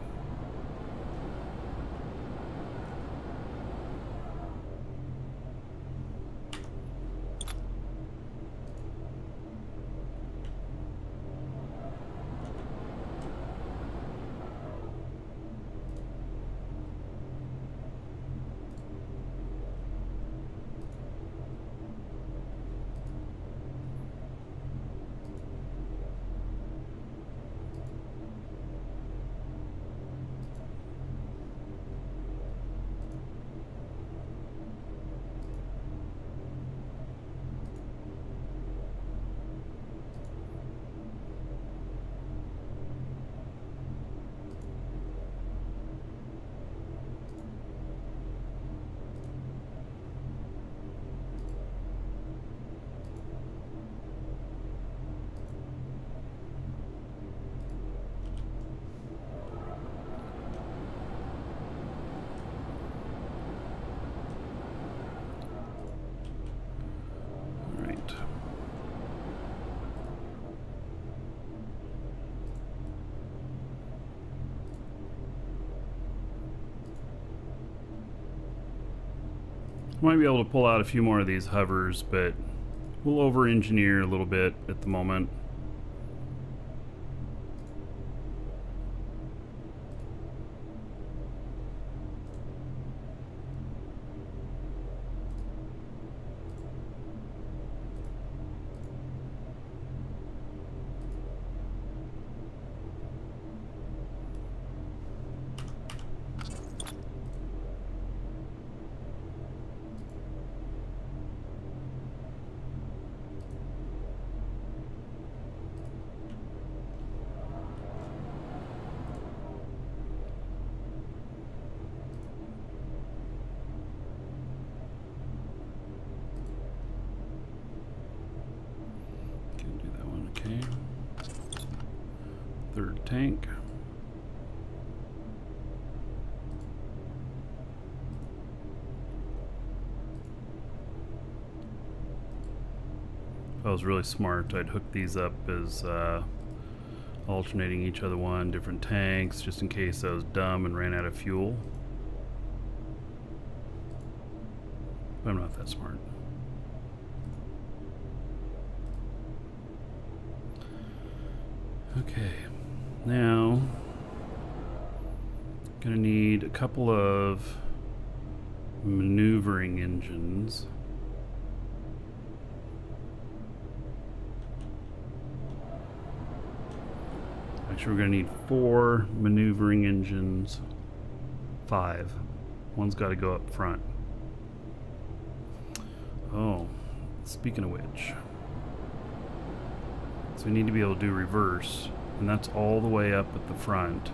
Might be able to pull out a few more of these hovers, but we'll over-engineer a little bit at the moment. Okay. Third tank. If I was really smart, I'd hook these up as alternating each other one, different tanks, just in case I was dumb and ran out of fuel. But I'm not that smart. Okay, now gonna need a couple of maneuvering engines. Actually, we're gonna need 4 maneuvering engines. 5. One's got to go up front. Oh, speaking of which. So we need to be able to do reverse, and that's all the way up at the front.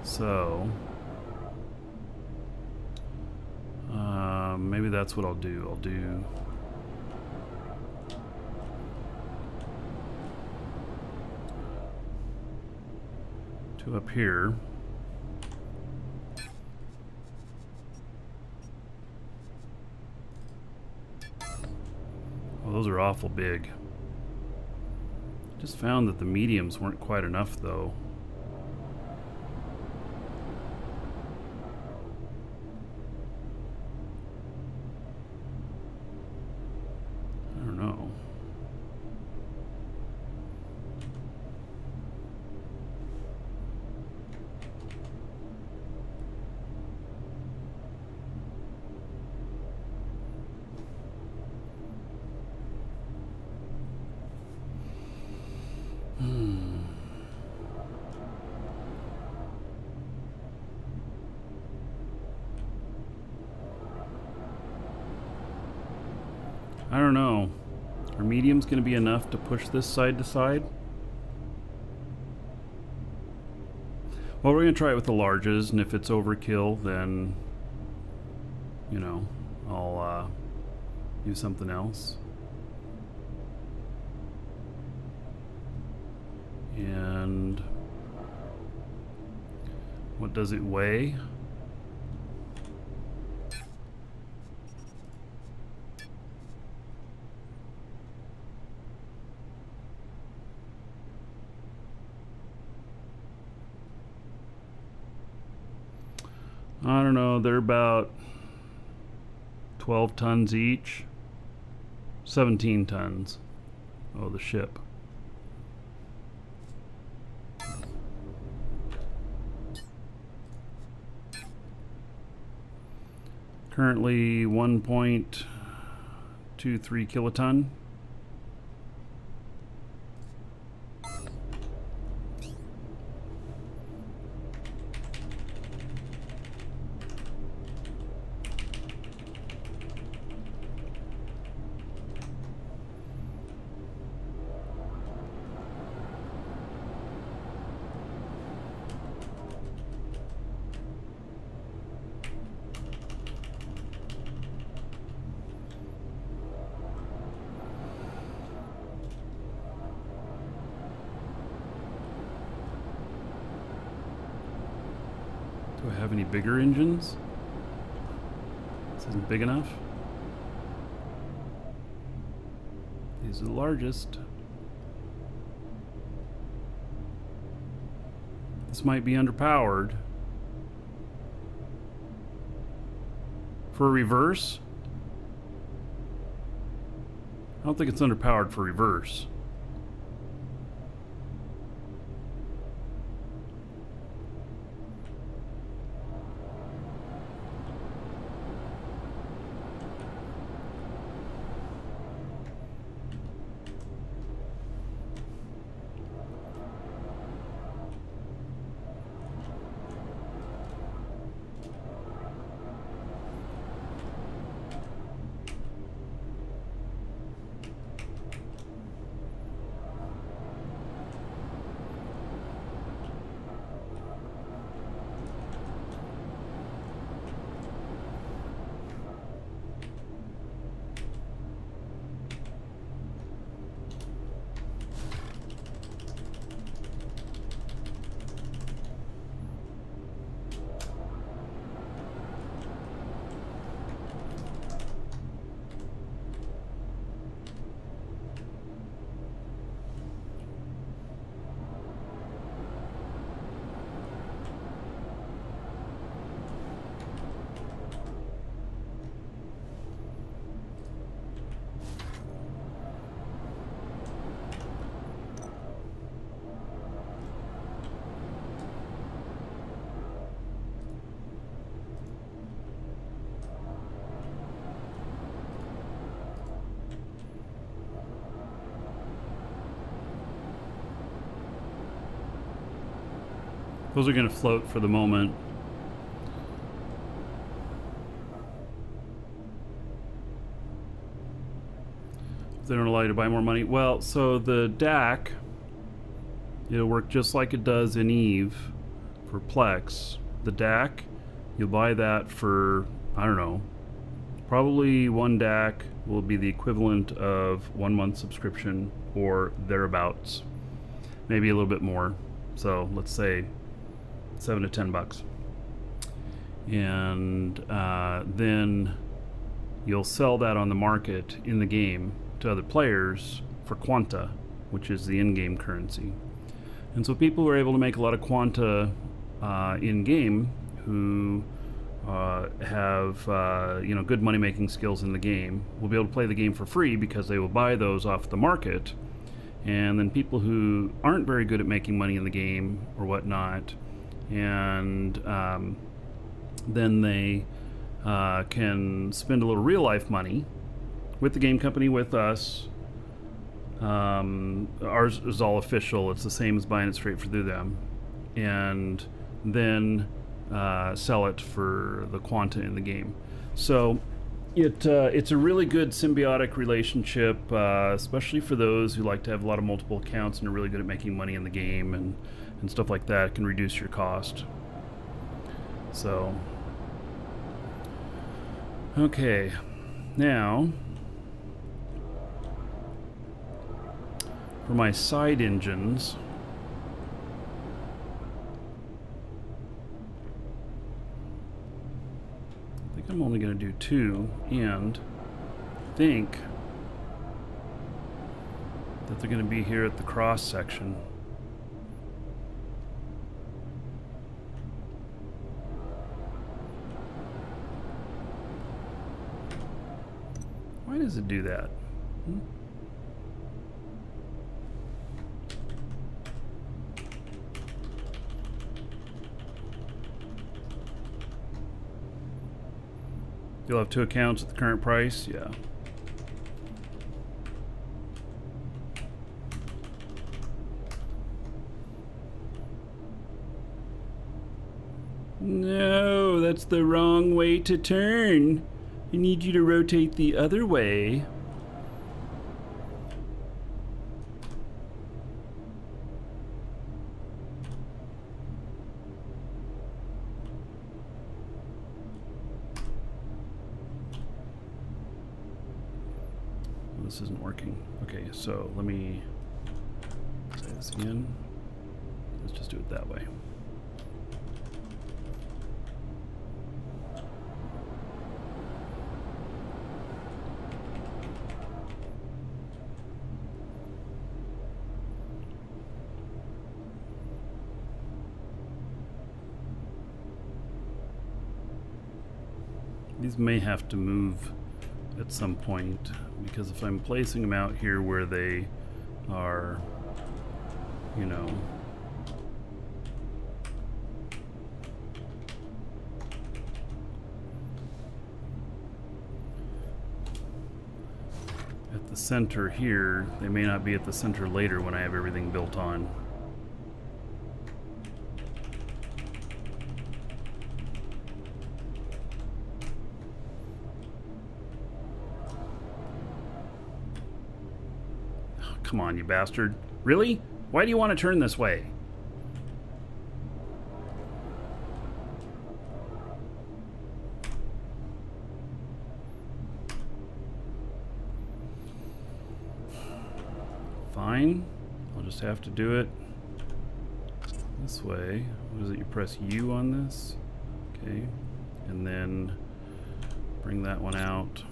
So maybe that's what I'll do. I'll do two up here. Well, those are awful big. Just found that the mediums weren't quite enough, though. I don't know. I don't know. Are mediums going to be enough to push this side to side? Well, we're going to try it with the larges, and if it's overkill, then, you know, I'll use something else. And what does it weigh? I don't know, they're about 12 tons each. 17 tons. Oh, the ship. Currently 1.23 kiloton. Do I have any bigger engines? This isn't big enough. These are the largest. This might be underpowered. For a reverse, don't think it's underpowered for reverse. Those are going to float for the moment. If they don't allow you to buy more money. Well, so the DAC, it'll work just like it does in EVE for Plex. The DAC, you'll buy that for, I don't know, probably one DAC will be the equivalent of 1 month subscription or thereabouts. Maybe a little bit more. So let's say $7 to $10. And then you'll sell that on the market in the game to other players for Quanta, which is the in-game currency. And so people who are able to make a lot of Quanta in-game, who have good money-making skills in the game, will be able to play the game for free because they will buy those off the market. And then people who aren't very good at making money in the game or whatnot, and then they can spend a little real-life money with the game company, with us. Ours is all official. It's the same as buying it straight through them. And then sell it for the Quanta in the game. So it's a really good symbiotic relationship, especially for those who like to have a lot of multiple accounts and are really good at making money in the game and stuff like that. It can reduce your cost. So, okay, now for my side engines. I think I'm only going to do 2, and think that they're going to be here at the cross section. Why does it do that? You'll have 2 accounts at the current price? Yeah. No, that's the wrong way to turn. I need you to rotate the other way. This isn't working. Okay, so let me say this again. Let's just do it that way. These may have to move at some point, because if I'm placing them out here where they are, you know, at the center here, they may not be at the center later when I have everything built on. Come on, you bastard. Really? Why do you want to turn this way? Fine. I'll just have to do it this way. What is it? You press U on this. Okay. And then bring that one out.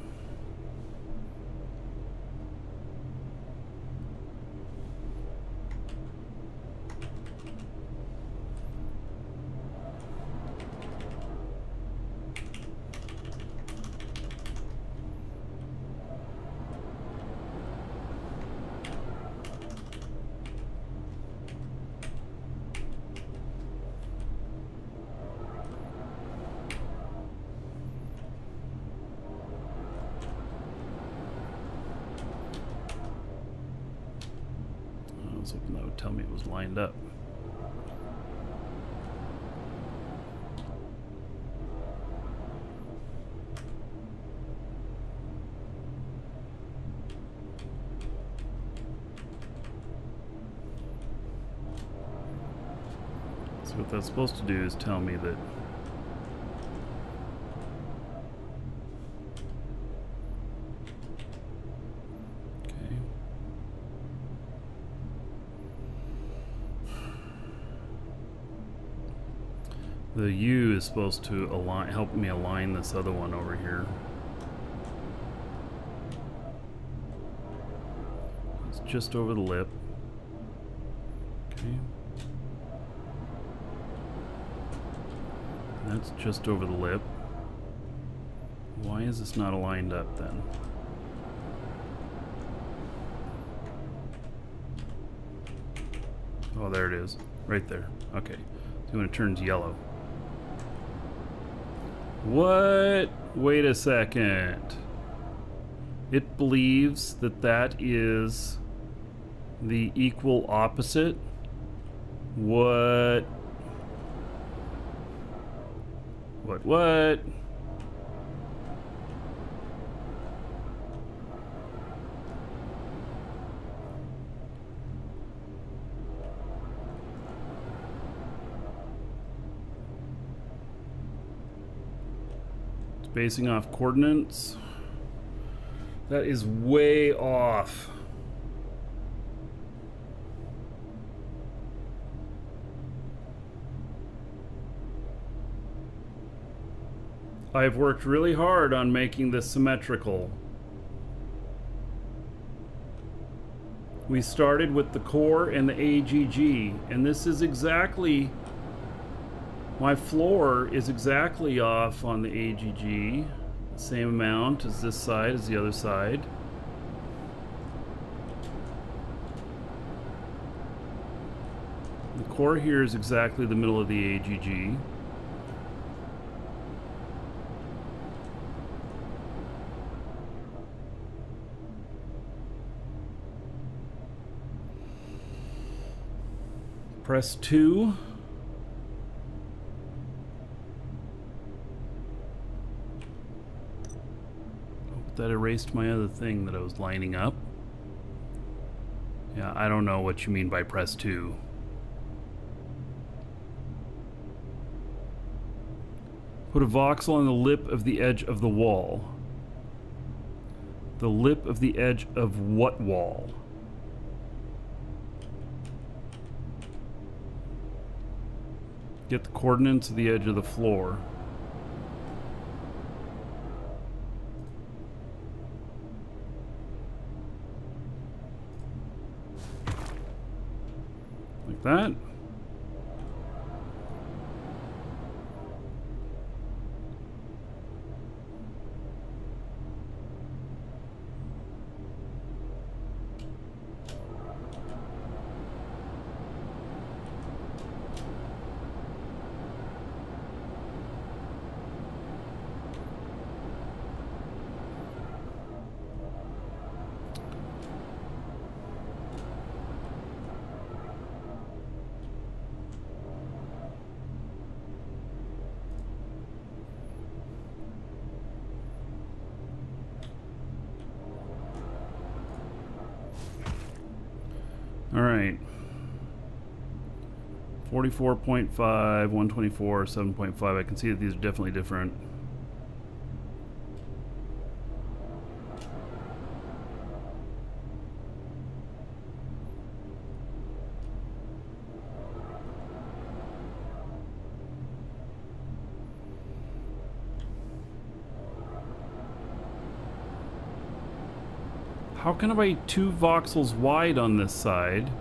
I was hoping that would tell me it was lined up. So what that's supposed to do is tell me that the U is supposed to align, help me align this other one over here. It's just over the lip. Okay. That's just over the lip. Why is this not aligned up then? Oh, there it is. Right there. Okay. So when it turns yellow. What? Wait a second. It believes that that is the equal opposite? What? What? Basing off coordinates. That is way off. I've worked really hard on making this symmetrical. We started with the core and the AGG, and this is exactly, my floor is exactly off on the AGG, the same amount as this side as the other side. The core here is exactly the middle of the AGG. Press 2. That erased my other thing that I was lining up. Yeah, I don't know what you mean by press 2. Put a voxel on the lip of the edge of the wall. The lip of the edge of what wall? Get the coordinates of the edge of the floor. Like that. All right. 44.5, 124, 7.5. I can see that these are definitely different. How can I be 2 voxels wide on this side?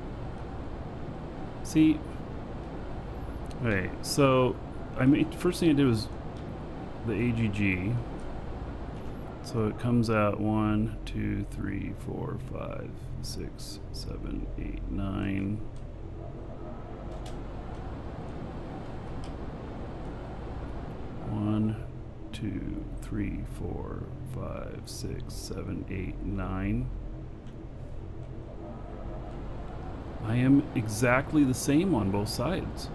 See, okay, so first thing I did was the AGG. So it comes out 1, 2, 3, 4, 5, 6, 7, 8, 9. One, 2, 3, 4, 5, 6, 7, 8, 9. I am exactly the same on both sides.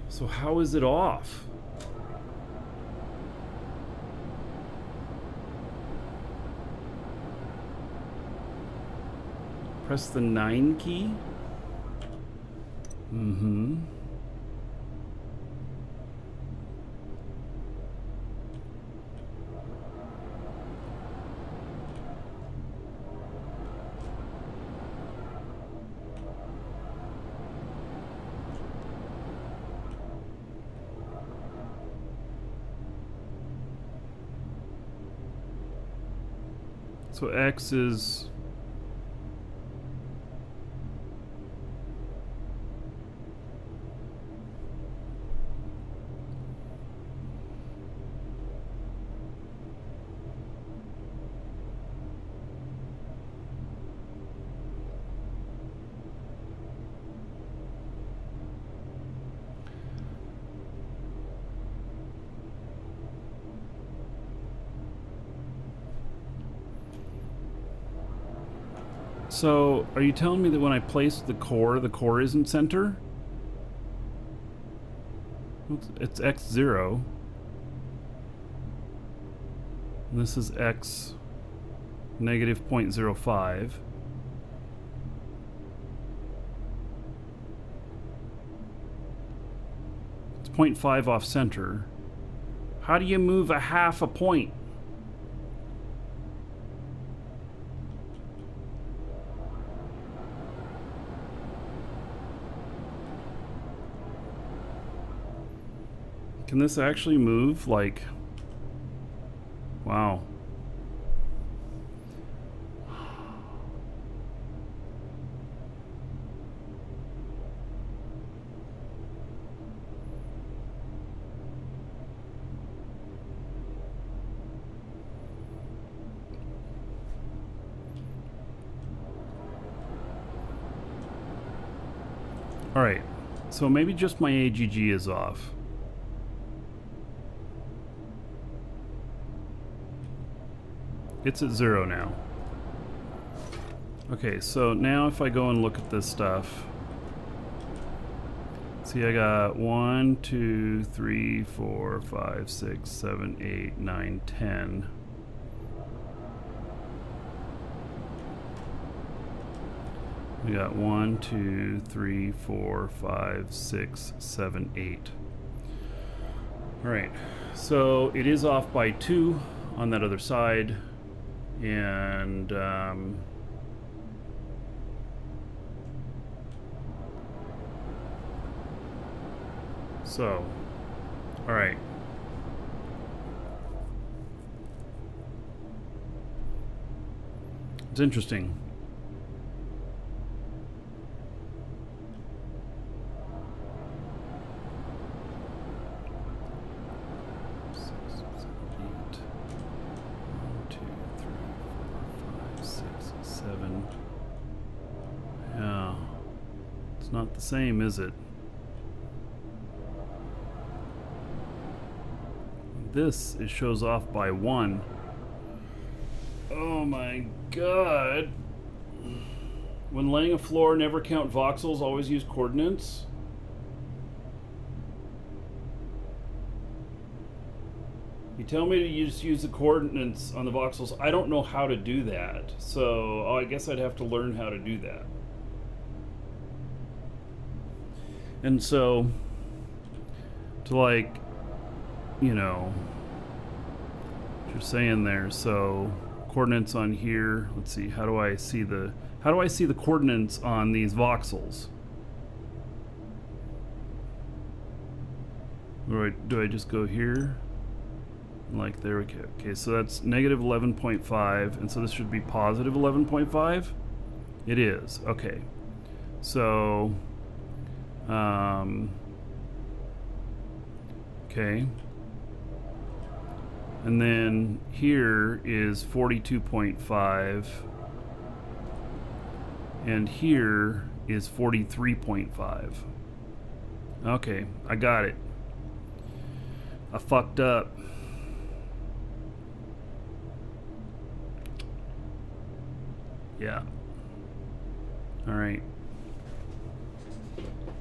So how is it off? Press the 9 key. Mm-hmm. So X is So, are you telling me that when I place the core isn't center? It's X0. And this is X negative 0.05. It's 0.5 off center. How do you move a half a point? Can this actually move? Like, wow. All right, so maybe just my AGG is off. It's at 0 now. Okay, so now if I go and look at this stuff, see, I got 1, 2, 3, 4, 5, 6, 7, 8, 9, 10. We got 1, 2, 3, 4, 5, 6, 7, 8. All right, so it is off by 2 on that other side. And so, all right. It's interesting. Yeah, it's not the same, is it? This it shows off by 1. Oh my god. When laying a floor, never count voxels, always use coordinates. You tell me to just use the coordinates on the voxels. I don't know how to do that. So I guess I'd have to learn how to do that. And so, to like, you know, what you're saying there. So coordinates on here. Let's see. How do I see the coordinates on these voxels? Do I just go here? Like there, okay. Okay, so that's negative 11.5, and so this should be positive 11.5. It is. Okay. So, okay. And then here is 42.5, and here is 43.5. Okay, I got it. I fucked up. Yeah. All right.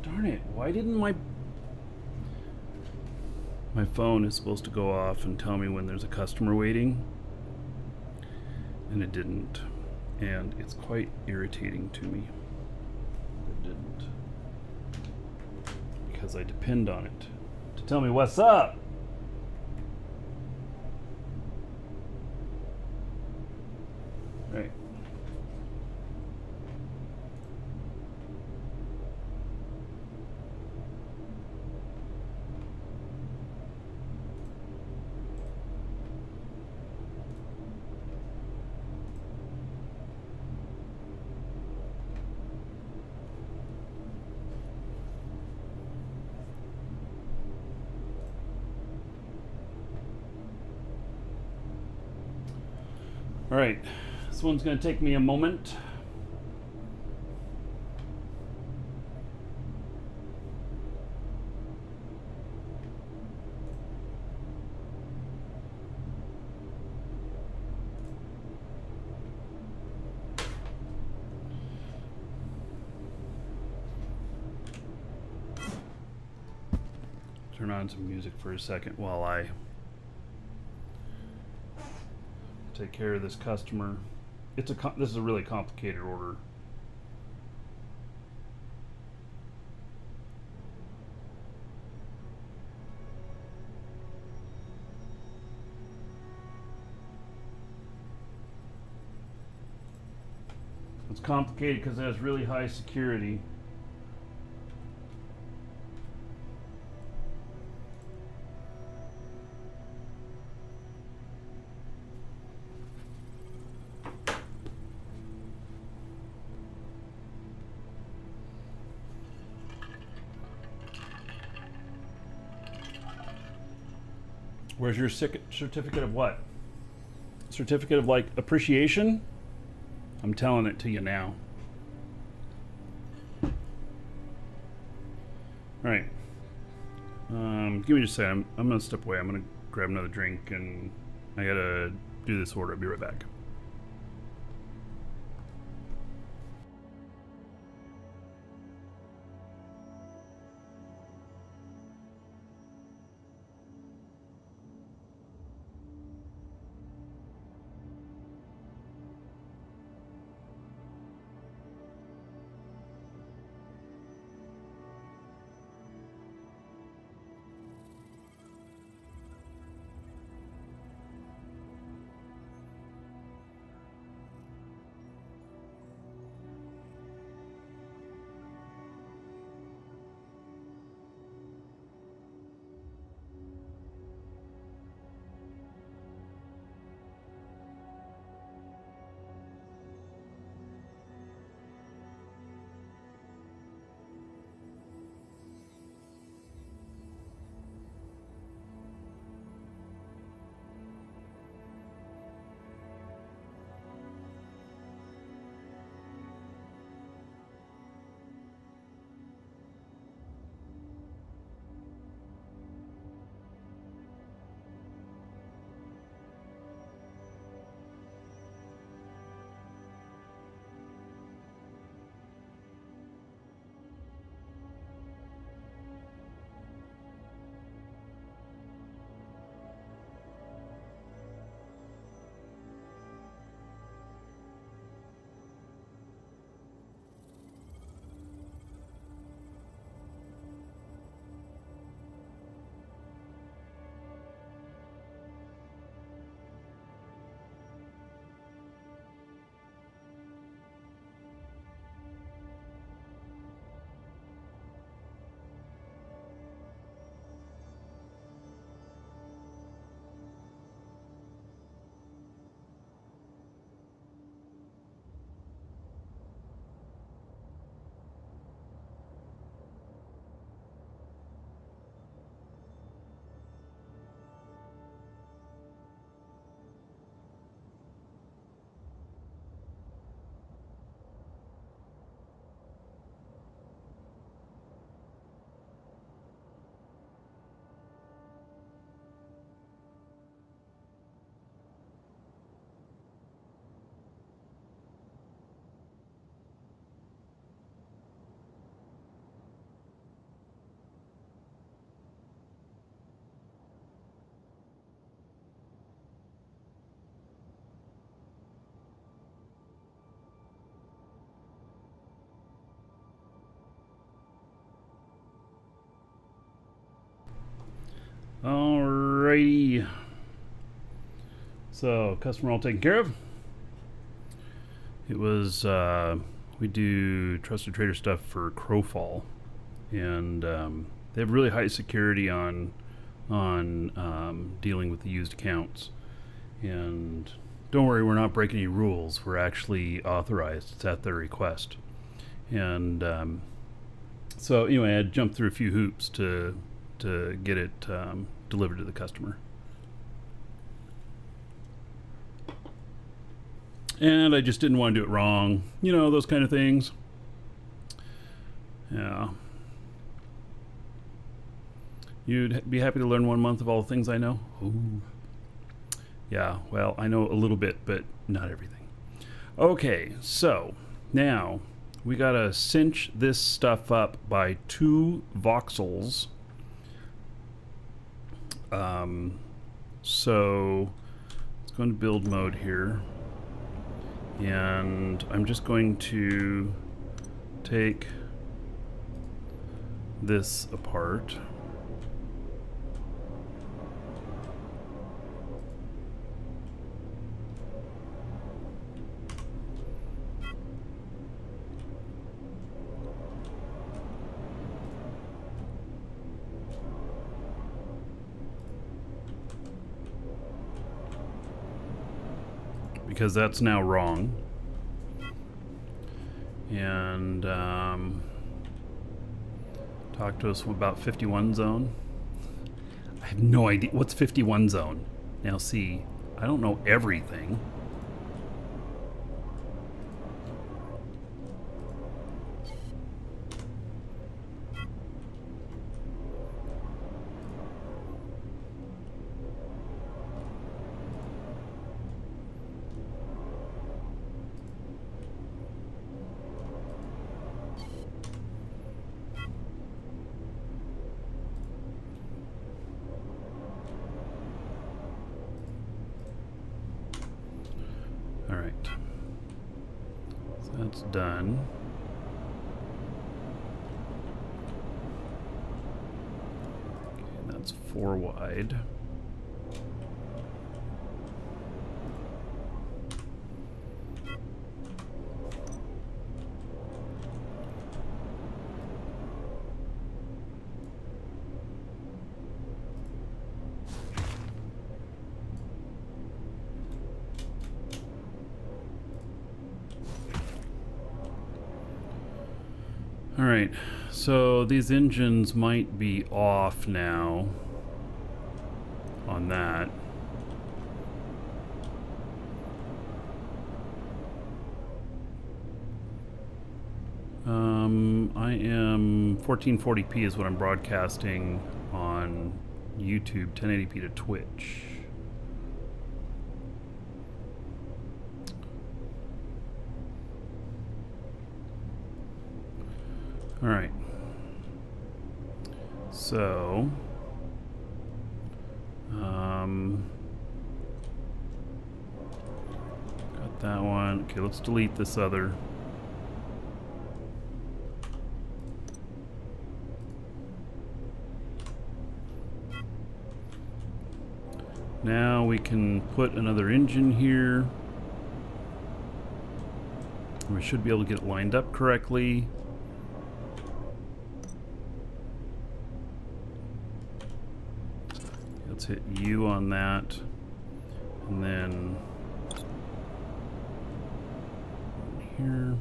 Darn it. Why didn't my phone is supposed to go off and tell me when there's a customer waiting, and it didn't. And it's quite irritating to me. It didn't. Because I depend on it to tell me what's up. Right. All right, this one's going to take me a moment. Turn on some music for a second while I take care of this customer. This is a really complicated order. It's complicated because it has really high security. Where's your certificate of what? Certificate of like appreciation? I'm telling it to you now. All right. Give me just a second. I'm gonna step away. I'm gonna grab another drink, and I gotta do this order. I'll be right back. Alrighty. So, customer all taken care of. It was, we do Trusted Trader stuff for Crowfall. And they have really high security on dealing with the used accounts. And don't worry, we're not breaking any rules. We're actually authorized. It's at their request. And so anyway, I had jumped through a few hoops to get it delivered to the customer. And I just didn't want to do it wrong. You know, those kind of things. Yeah. You'd be happy to learn 1 month of all the things I know? Ooh. Yeah, well, I know a little bit, but not everything. Okay, so now we gotta cinch this stuff up by 2 voxels. So let's go into build mode here. And I'm just going to take this apart. Because that's now wrong. And talk to us about 51 zone. I have no idea. What's 51 zone? Now see, I don't know everything. That's done. Okay, that's 4 wide. Alright, so these engines might be off now on that. I am 1440p is what I'm broadcasting on YouTube, 1080p to Twitch. All right. So, got that one. Okay, let's delete this other. Now we can put another engine here. We should be able to get it lined up correctly. Let's hit U on that, and then here.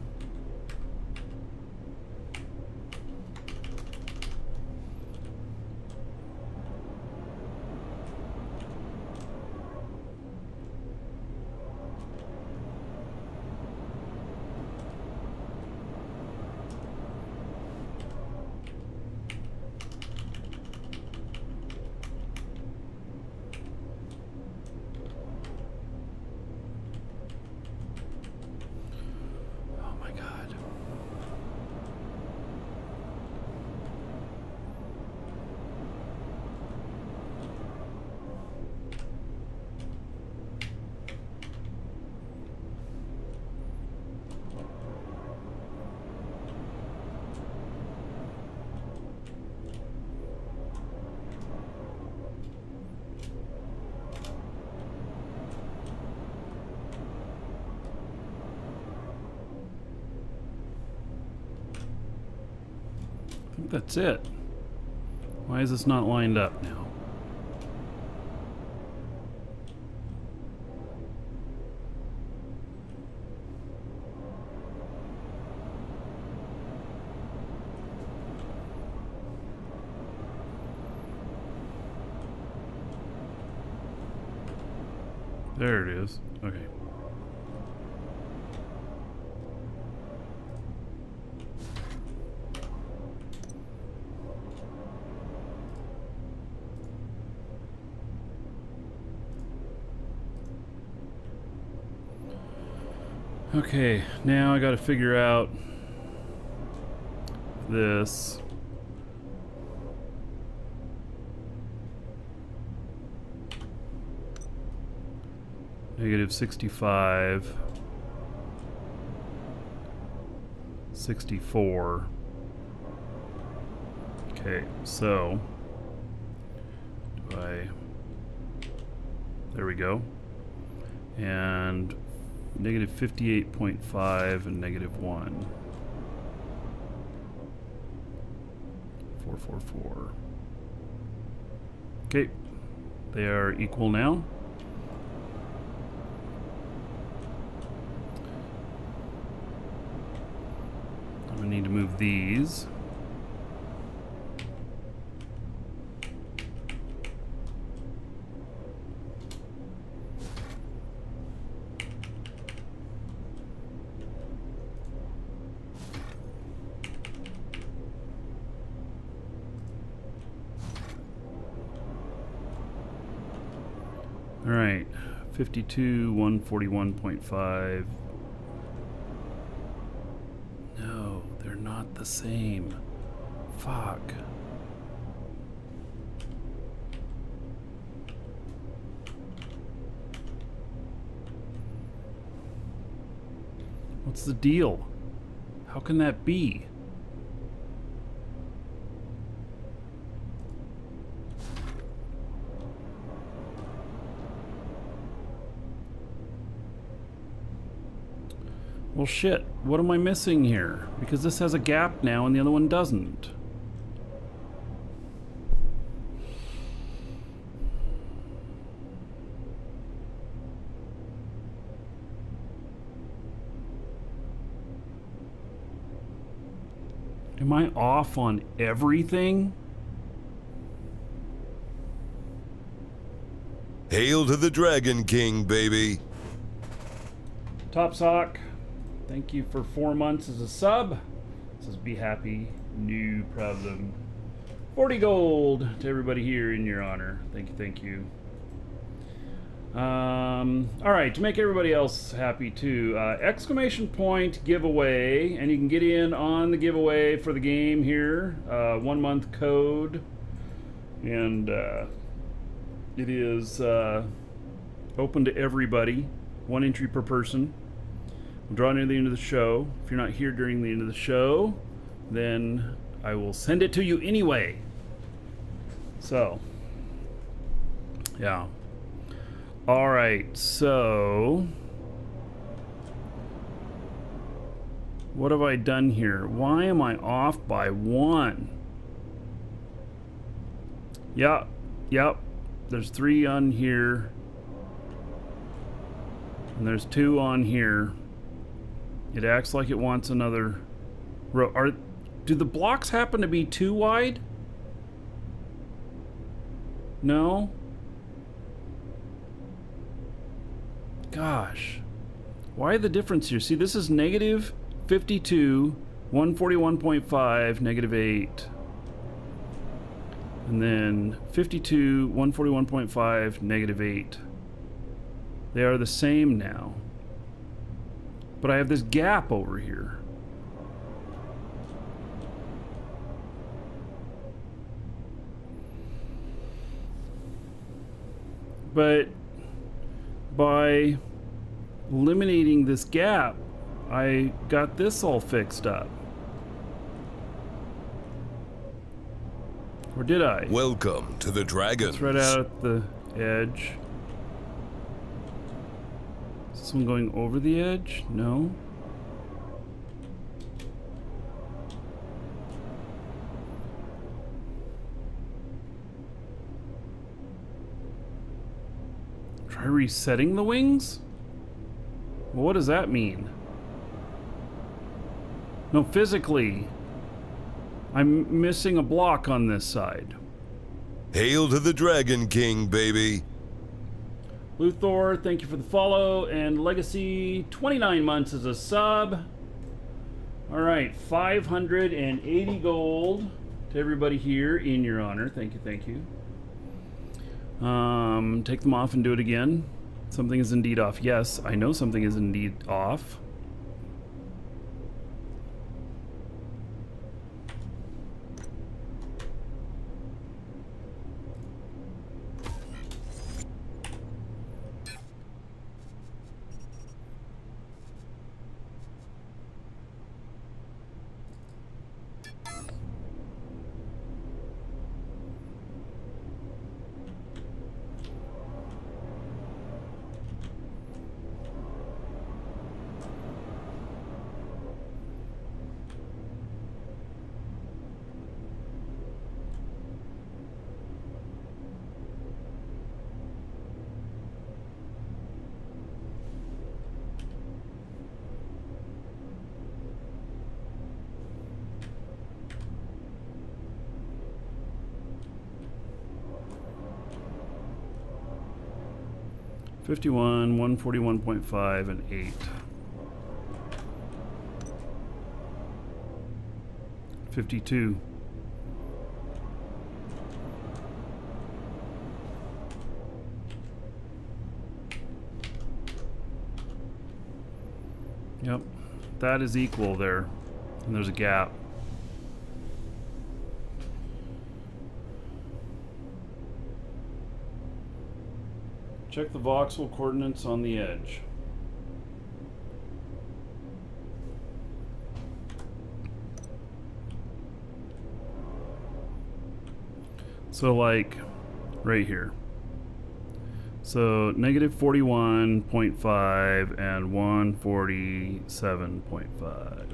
think that's it. Why is this not lined up now? There it is. Okay. Okay, now I gotta figure out this. Negative 65. 64. Okay, so do I... There we go. And negative 58.5 and negative 1. 444. Okay, they are equal now. I'm gonna need to move these. All right, 52, 141.5. No, they're not the same. Fuck. What's the deal? How can that be? Well, shit, what am I missing here? Because this has a gap now and the other one doesn't. Am I off on everything? Hail to the Dragon King, baby. Top Sock, thank you for 4 months as a sub. Says be happy, no problem. 40 gold to everybody here in your honor. Thank you, thank you. All right, to make everybody else happy too, exclamation point giveaway, and you can get in on the giveaway for the game here. 1 month code, and it is open to everybody. 1 entry per person. We'll draw near the end of the show. If you're not here during the end of the show, then I will send it to you anyway. So, yeah. All right, so what have I done here? Why am I off by 1? Yep. There's 3 on here. And there's 2 on here. It acts like it wants another row. Do the blocks happen to be too wide? No? Gosh. Why the difference here? See, this is negative 52, 141.5, negative 8. And then 52, 141.5, negative 8. They are the same now. But I have this gap over here. But by eliminating this gap, I got this all fixed up. Or did I? Welcome to the Dragons. It's right out at the edge. Is this one going over the edge? No. Try resetting the wings? Well, what does that mean? No, physically, I'm missing a block on this side. Hail to the Dragon King, baby. Luthor, thank you for the follow. And Legacy, 29 months as a sub. All right, 580 gold to everybody here in your honor. Thank you, thank you. Take them off and do it again. Something is indeed off. Yes, I know something is indeed off. $51, 141.5, and 8. 52. Yep, that is equal there, and there's a gap. Check the voxel coordinates on the edge. So like right here. So negative 41.5 and 147.5.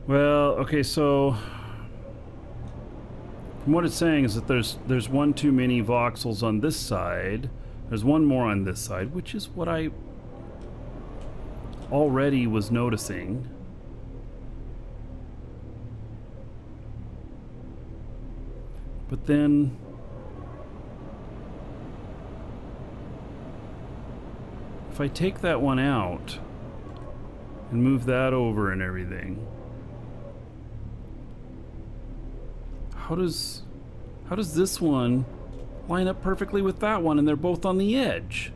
Well, okay, so from what it's saying is that there's one too many voxels on this side. There's one more on this side, which is what I already was noticing. But then if I take that one out and move that over and everything, how does this one line up perfectly with that one, and they're both on the edge?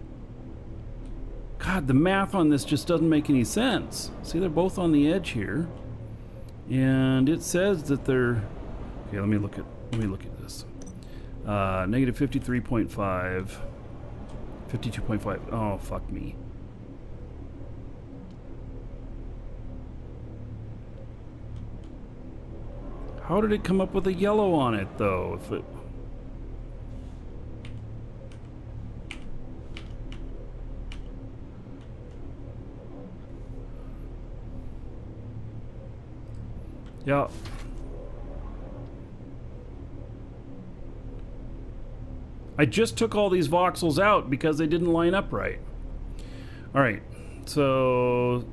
God, the math on this just doesn't make any sense. See, they're both on the edge here, and it says that they're okay. Let me look at this. Negative 53.5, 52.5. Oh, fuck me. How did it come up with a yellow on it, though? If it... Yeah. I just took all these voxels out because they didn't line up right. All right. So,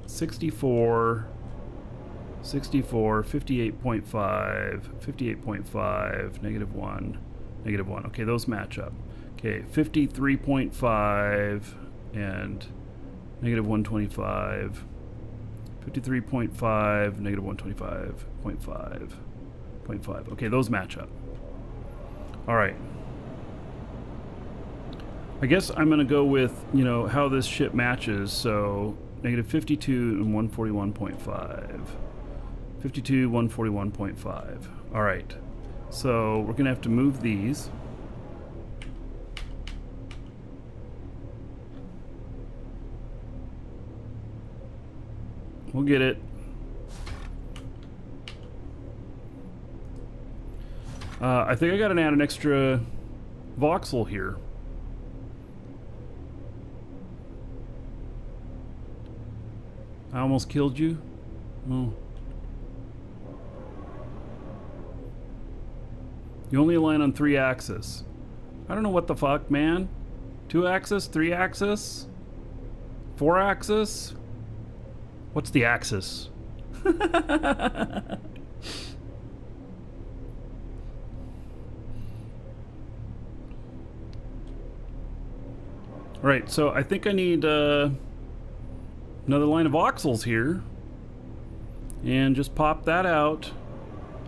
64... 58.5, 58.5, negative 1, negative 1. Okay, those match up. Okay, 53.5 and negative 125. 53.5, negative 125.5, 0.5. Okay, those match up. All right. I guess I'm going to go with, you know, how this shit matches. So, negative 52 and 141.5. 52, 141.5. All right. So we're going to have to move these. We'll get it. I think I got to add an extra voxel here. I almost killed you? Oh. You only align on 3 axis. I don't know what the fuck, man. 2 axis, 3 axis, 4 axis. What's the axis? Alright, so I think I need another line of voxels here. And just pop that out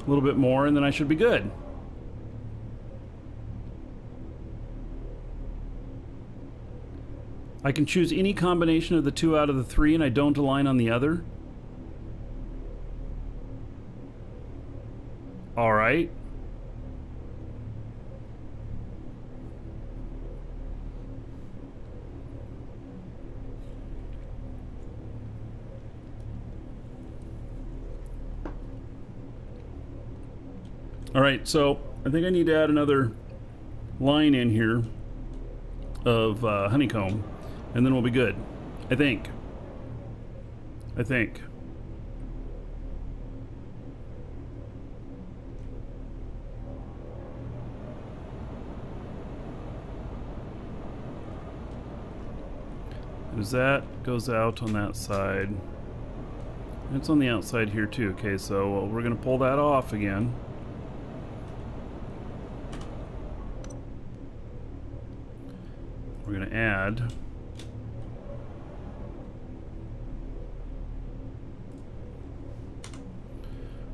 a little bit more, and then I should be good. I can choose any combination of the 2 out of the 3, and I don't align on the other. Alright. Alright, so I think I need to add another line in here of honeycomb, and then we'll be good. I think. Because that goes out on that side. It's on the outside here too. Okay, so we're going to pull that off again. We're going to add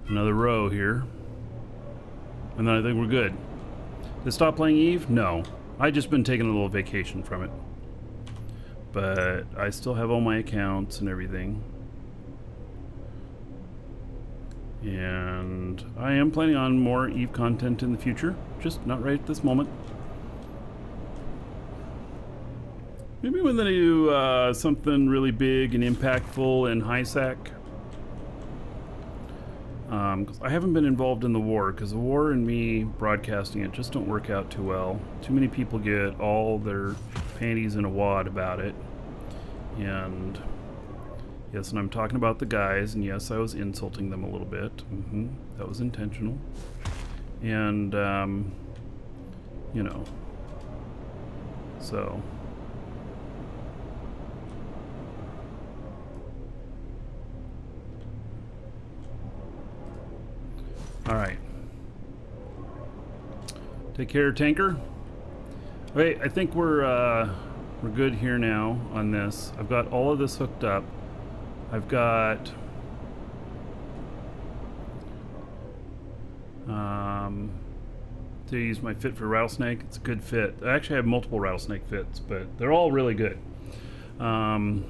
another row here. And then I think we're good. Did it stop playing Eve? No. I just been taking a little vacation from it. But I still have all my accounts and everything. And I am planning on more Eve content in the future. Just not right at this moment. Maybe when they do something really big and impactful in HiSec. 'Cause I haven't been involved in the war, because the war and me broadcasting it just don't work out too well. Too many people get all their panties in a wad about it. And yes, and I'm talking about the guys, and yes, I was insulting them a little bit. That was intentional. And, you know, so... Alright. Take care, tanker. Okay, I think we're good here now on this. I've got all of this hooked up. I've got to use my fit for rattlesnake. It's a good fit. I actually have multiple rattlesnake fits, but they're all really good. Yeah,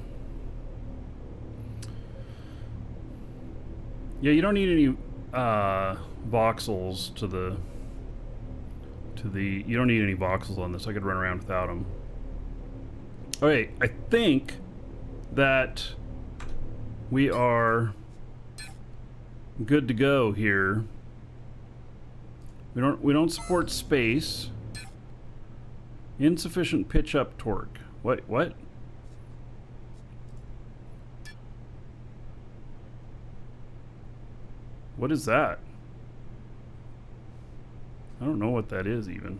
you don't need any voxels to the you don't need any voxels on this. I could run around without them. Okay, I think that we are good to go here. We don't support space. Insufficient pitch up torque. What? What is that? I don't know what that is even.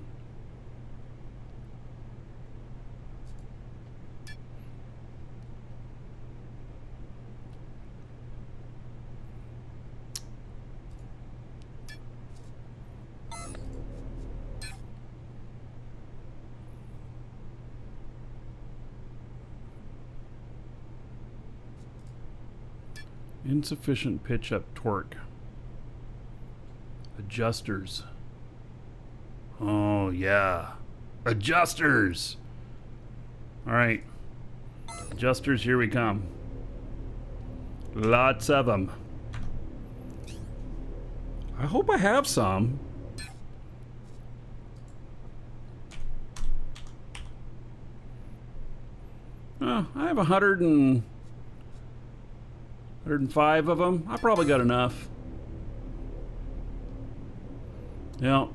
Insufficient pitch up torque. Adjusters. Oh, yeah. Adjusters! Alright. Adjusters, here we come. Lots of them. I hope I have some. Oh, I have 105 of them. I probably got enough. Yeah.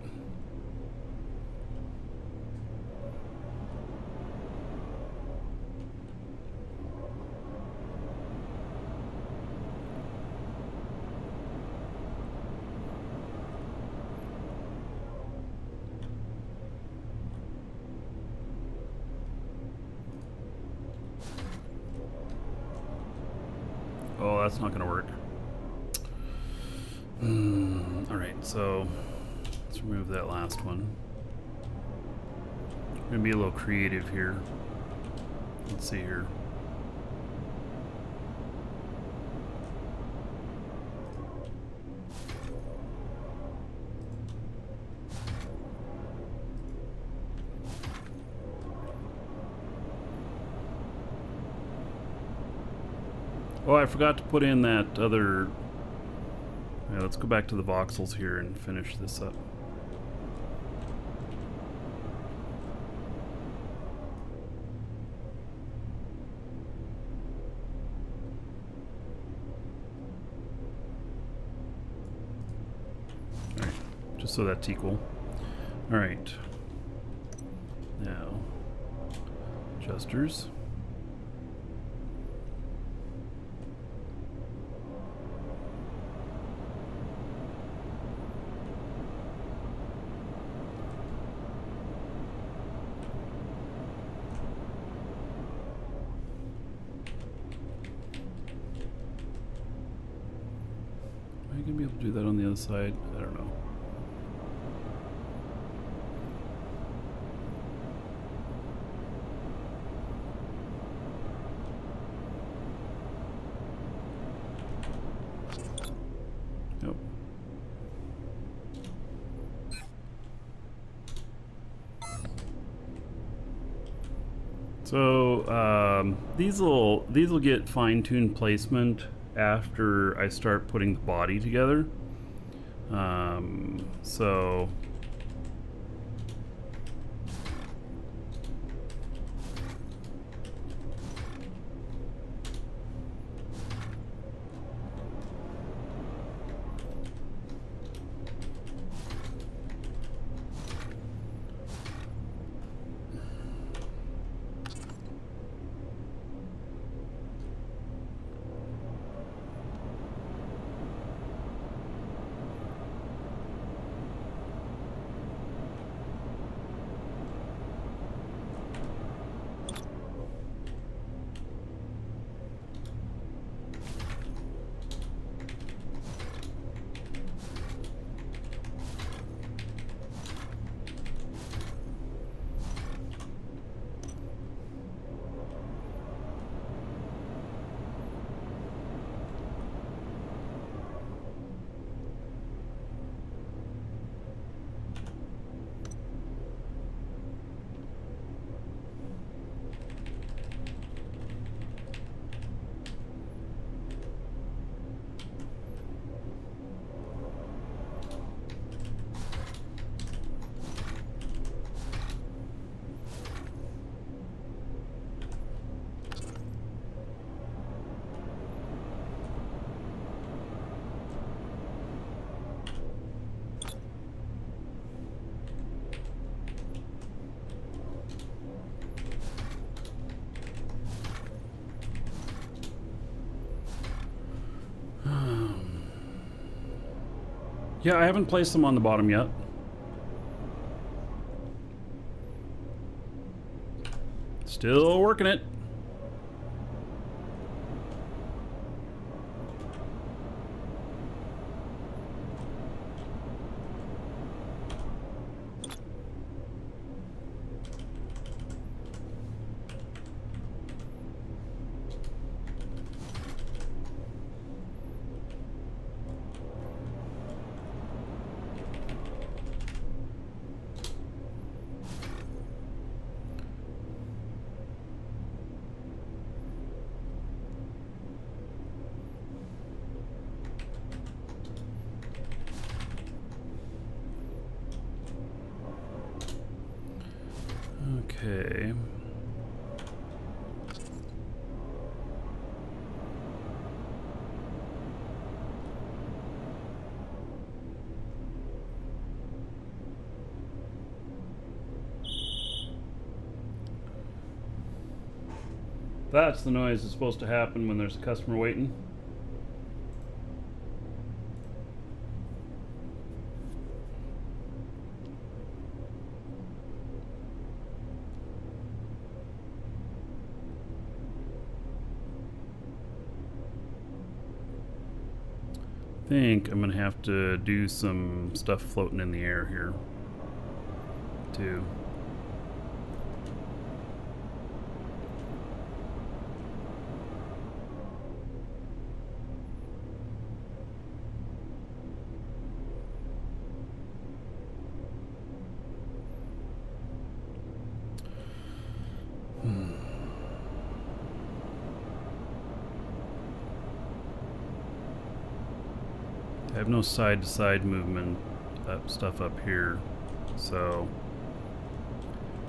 that's not gonna work. Alright, so let's remove that last one. I'm gonna be a little creative here. Let's see here. Oh, I forgot to put in that other... Yeah, let's go back to the voxels here and finish this up. Alright, just so that's equal. Alright. Now, adjusters. Are you gonna be able to do that on the other side? I don't know. Nope. So these will get fine-tuned placement after I start putting the body together. So yeah, I haven't placed them on the bottom yet. Still working it. Okay. That's the noise that's supposed to happen when there's a customer waiting. think I'm gonna have to do some stuff floating in the air here too. I have no side-to-side movement stuff up here, so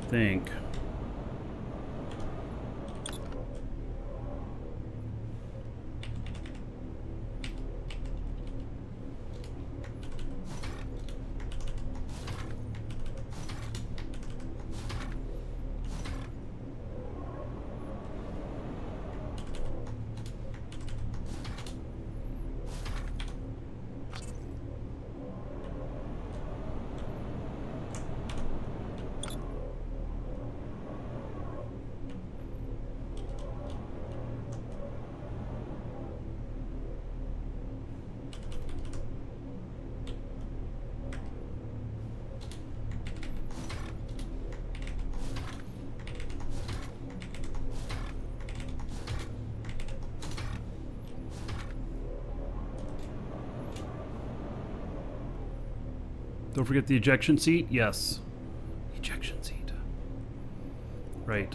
I think don't forget the ejection seat. Yes. Ejection seat. Right.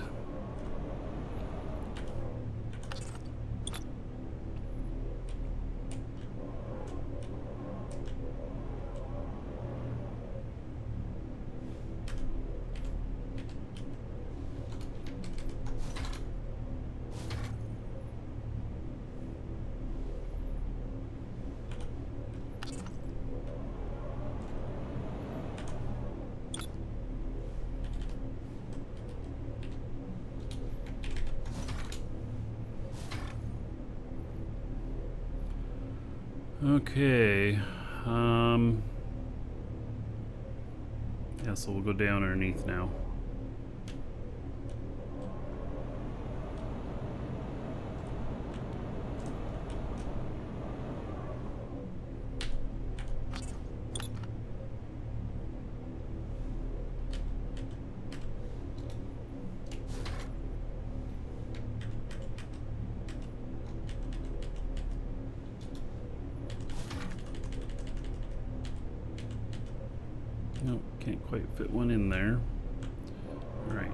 Okay. Yeah, so we'll go down underneath now. Nope, can't quite fit one in there. All right.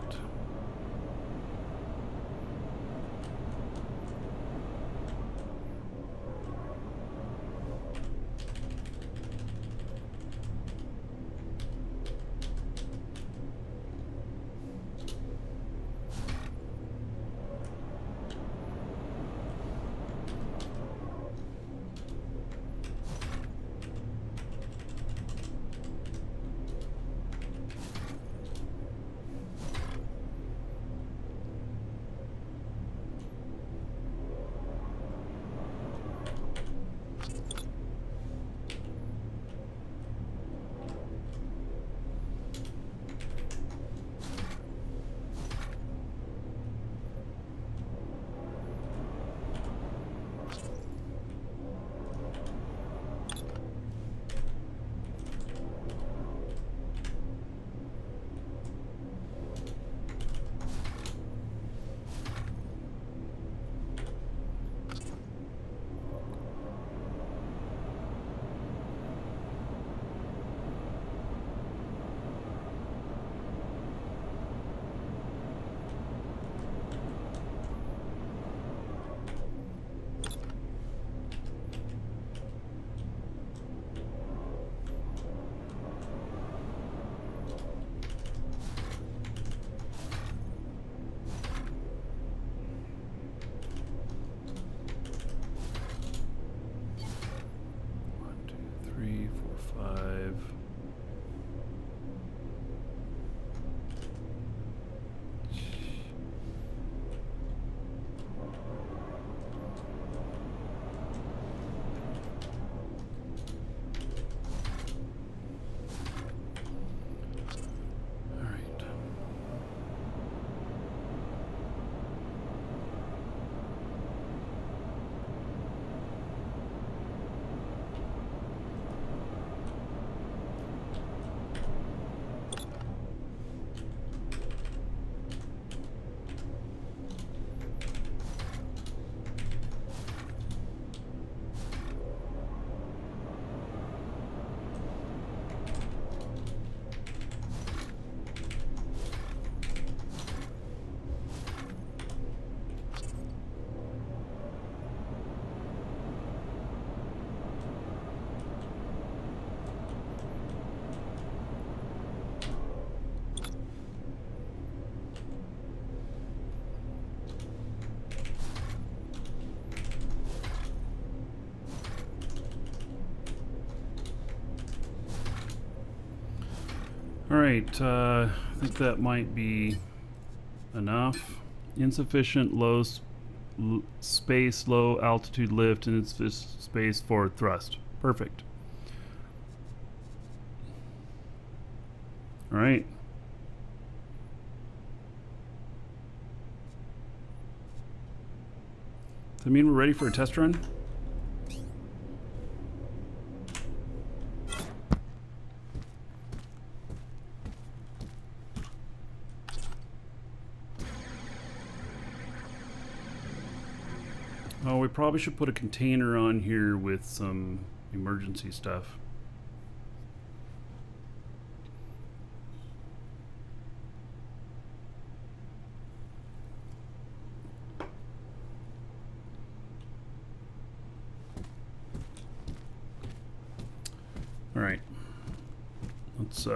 Alright, I think that might be enough. Insufficient space, low altitude lift, and insufficient space forward thrust. Perfect. Alright. Does that mean we're ready for a test run? Oh, we probably should put a container on here with some emergency stuff. All right. Let's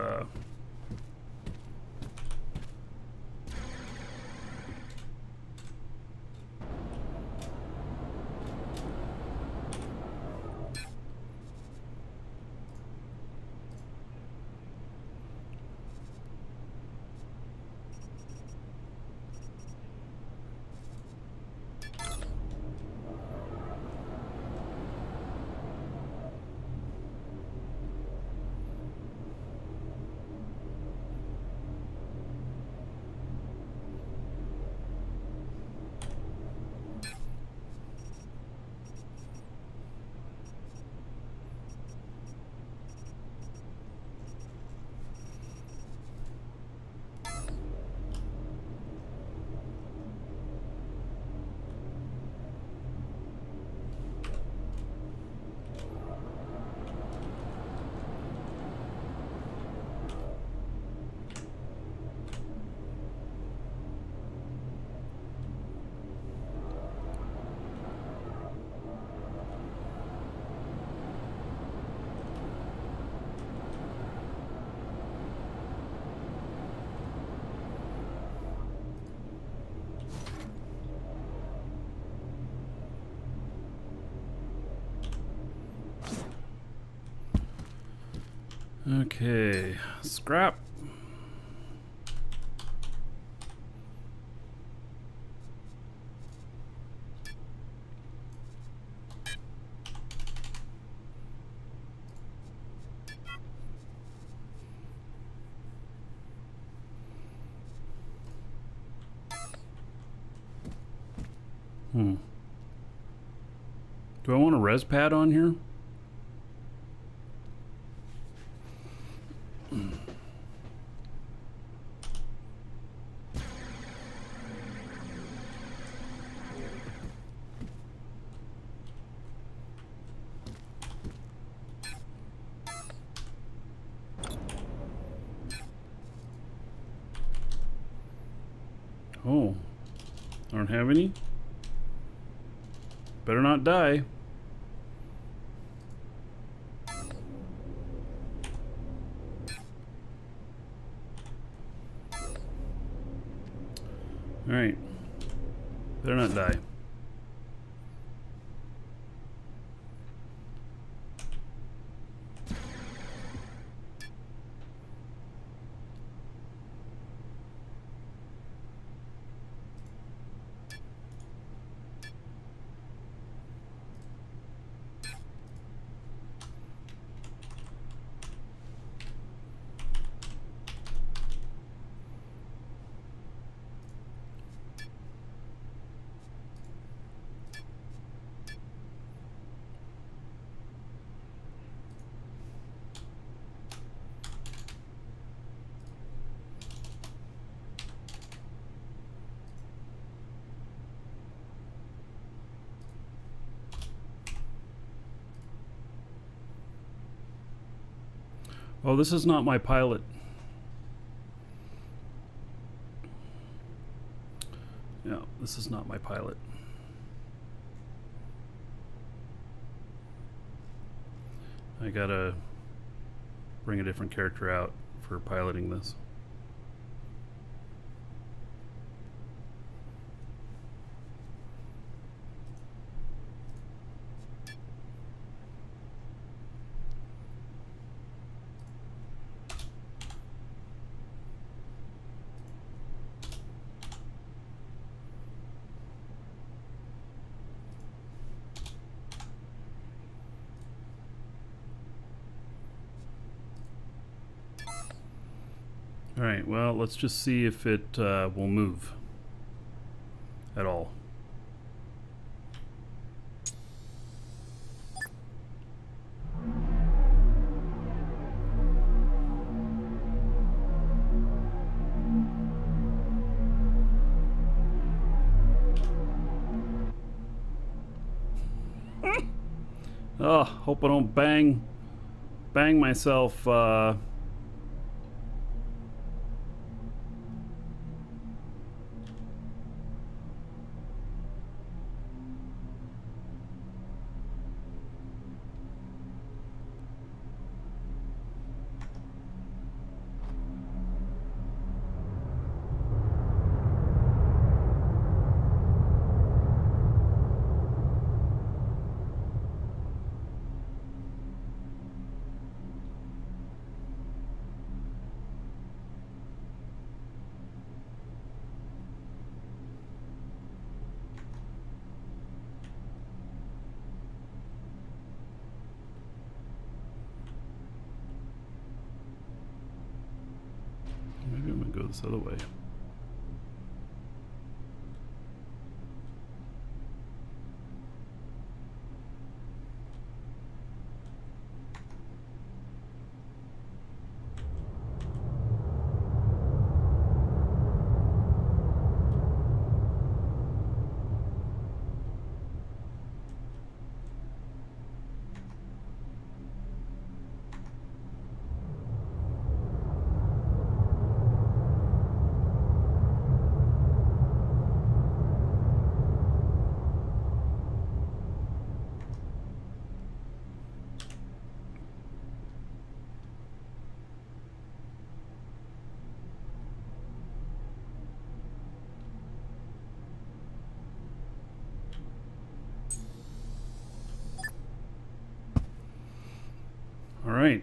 okay, scrap. Do I want a res pad on here? Oh, I don't have any. Better not die. All right. Better not die. Oh, this is not my pilot. Yeah, this is not my pilot. I gotta bring a different character out for piloting this. Alright, well, let's just see if it will move at all. Oh, hope I don't bang myself. Maybe I'm gonna go this other way. All right.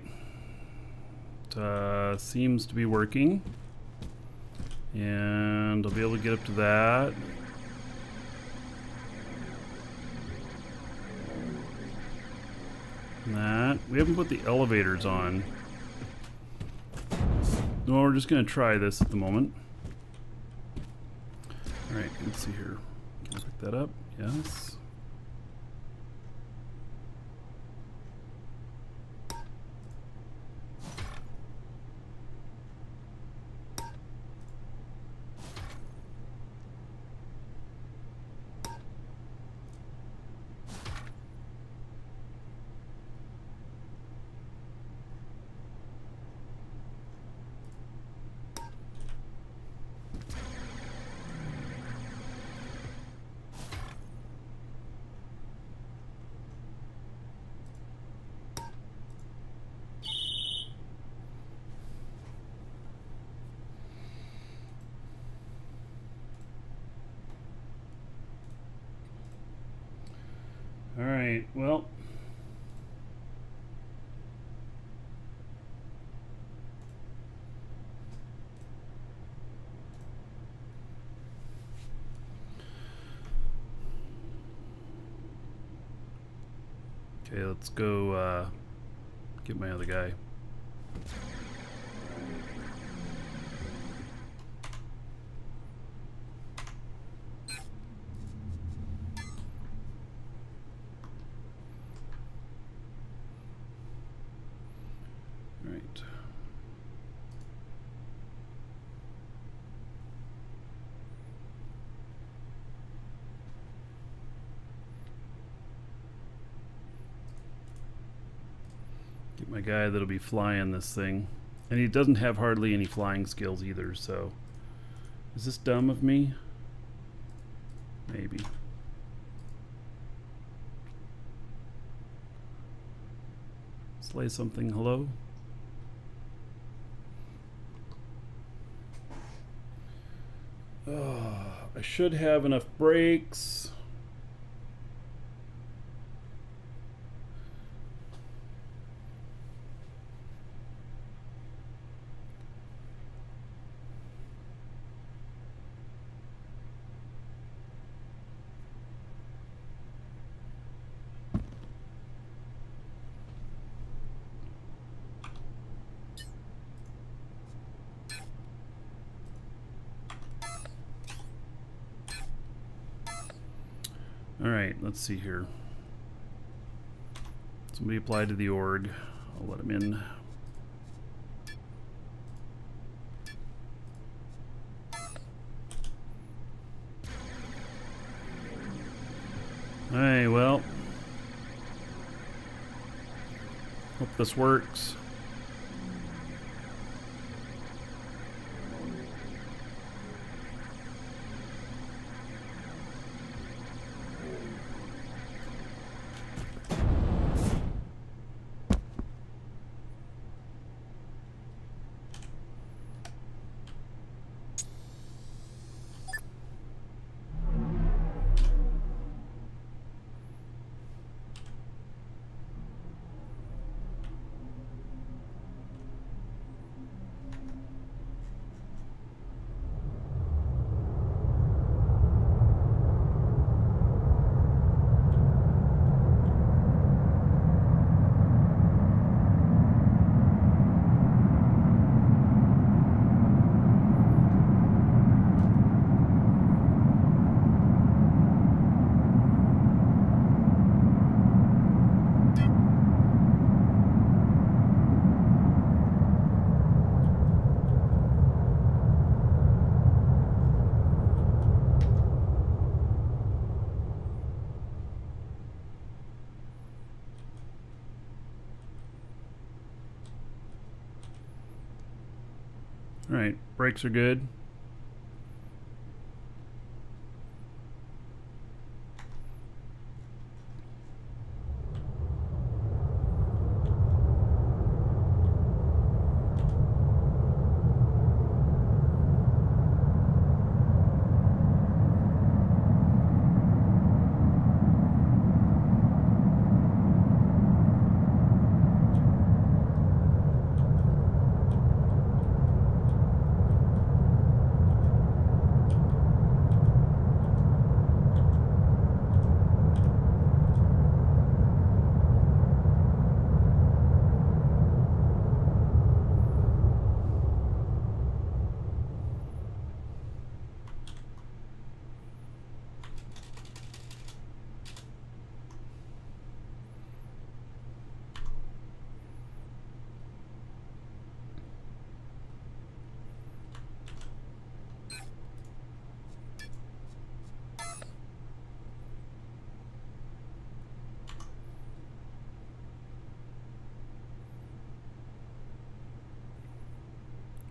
Seems to be working. And I'll be able to get up to that. And that. We haven't put the elevators on. No, we're just going to try this at the moment. All right, let's see here. Can I pick that up? Yes. All right, well. Okay, let's go get my other guy. Right. Get my guy that'll be flying this thing. And he doesn't have hardly any flying skills either, so... Is this dumb of me? Maybe. Slay something, hello? I should have enough brakes. Alright, let's see here. Somebody applied to the org. I'll let him in. Alright, well. Hope this works. Alright, brakes are good.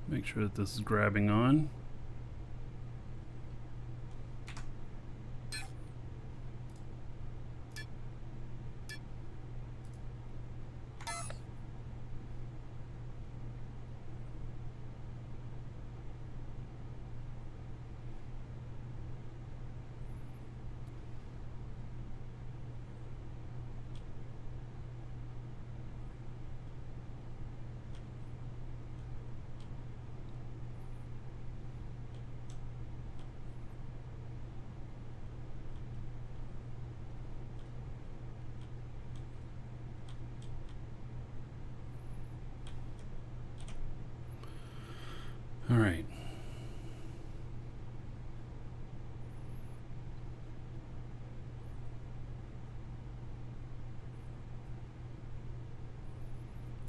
Make sure that this is grabbing on. All right.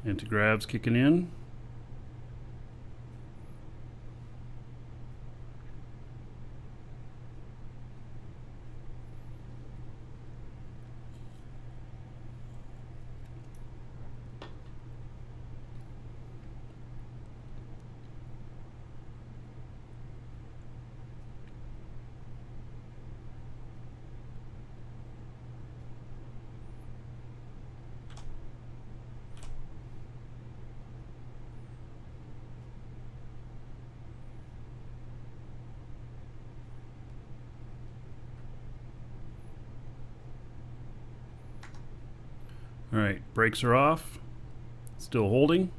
Anti-grav's kicking in. All right, brakes are off. Still holding.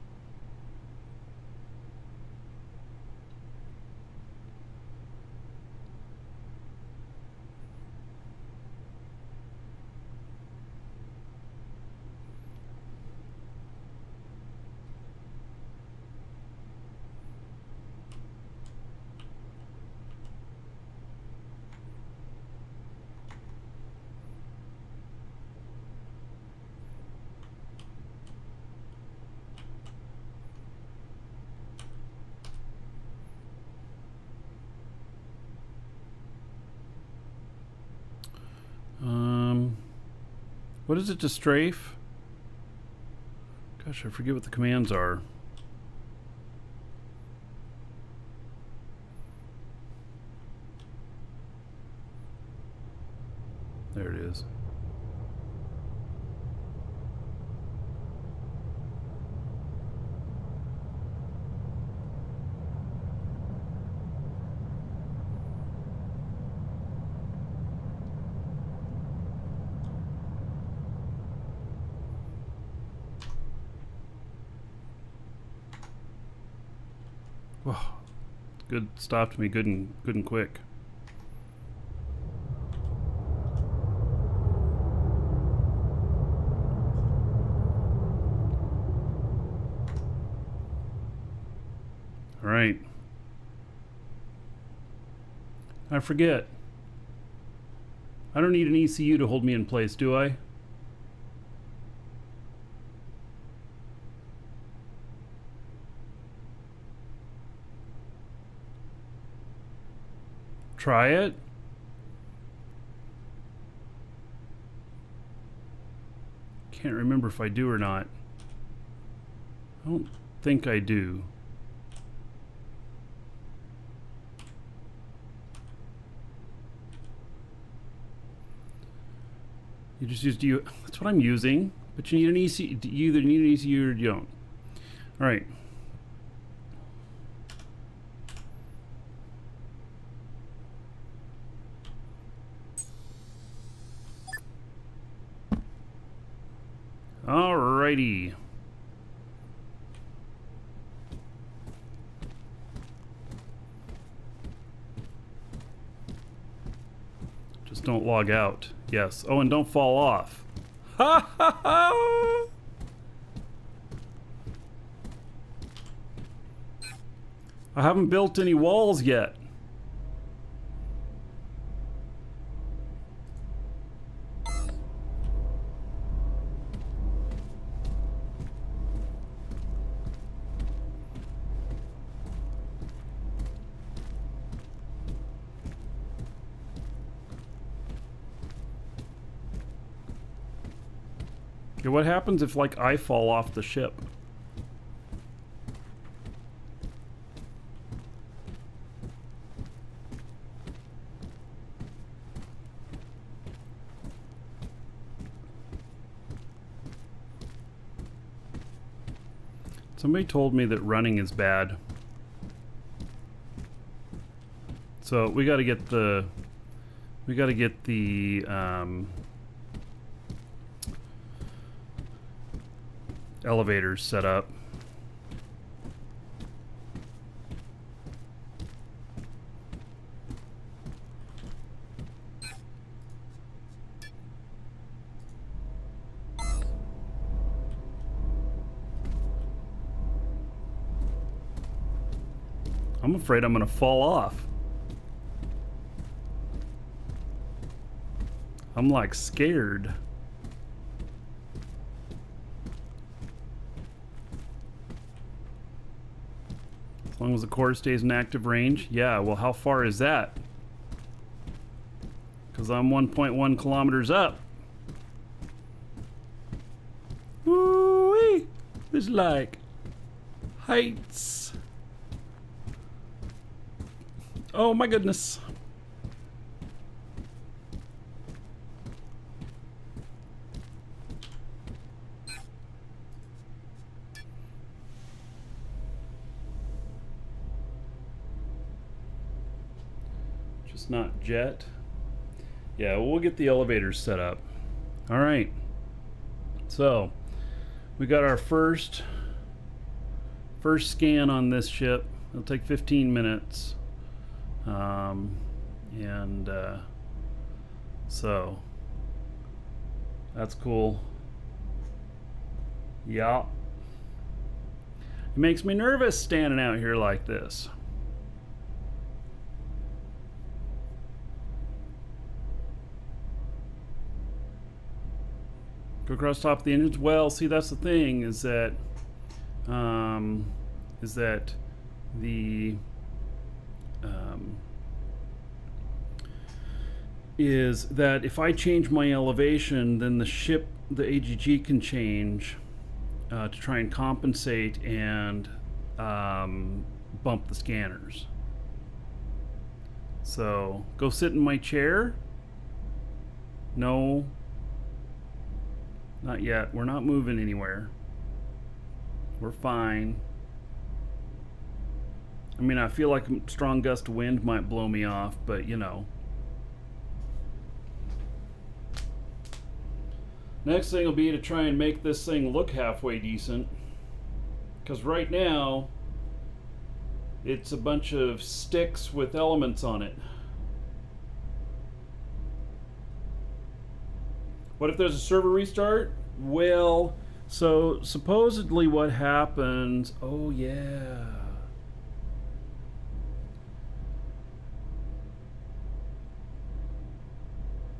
What is it to strafe? Gosh, I forget what the commands are. There it is. Whoa. Good, stopped me good and quick. All right. I forget. I don't need an ECU to hold me in place, do I? Try it. Can't remember if I do or not. I don't think I do. You just use that's what I'm using, but you need an ECU. You either need an ECU or you don't. All right. Alrighty. Just don't log out. Yes. Oh, and don't fall off. Ha ha ha! I haven't built any walls yet. Okay, what happens if, like, I fall off the ship? Somebody told me that running is bad. So we got to get the elevators set up. I'm afraid I'm gonna fall off. I'm like scared. As long as the core stays in active range. Yeah, well, how far is that? Because I'm 1.1 kilometers up. Woo-wee! It's like heights. Oh my goodness. Just not jet. Yeah, we'll get the elevators set up. All right. So we got our first scan on this ship. It'll take 15 minutes. So that's cool. Yeah. It makes me nervous standing out here like this. Go across top of the engines. Well, see, that's the thing, is that if I change my elevation, then the ship the AGG can change to try and compensate and bump the scanners. So, go sit in my chair? No. Not yet. We're not moving anywhere. We're fine. I mean, I feel like a strong gust of wind might blow me off, but you know. Next thing will be to try and make this thing look halfway decent. Because right now, it's a bunch of sticks with elements on it. What if there's a server restart? Well, so supposedly what happens... Oh, yeah.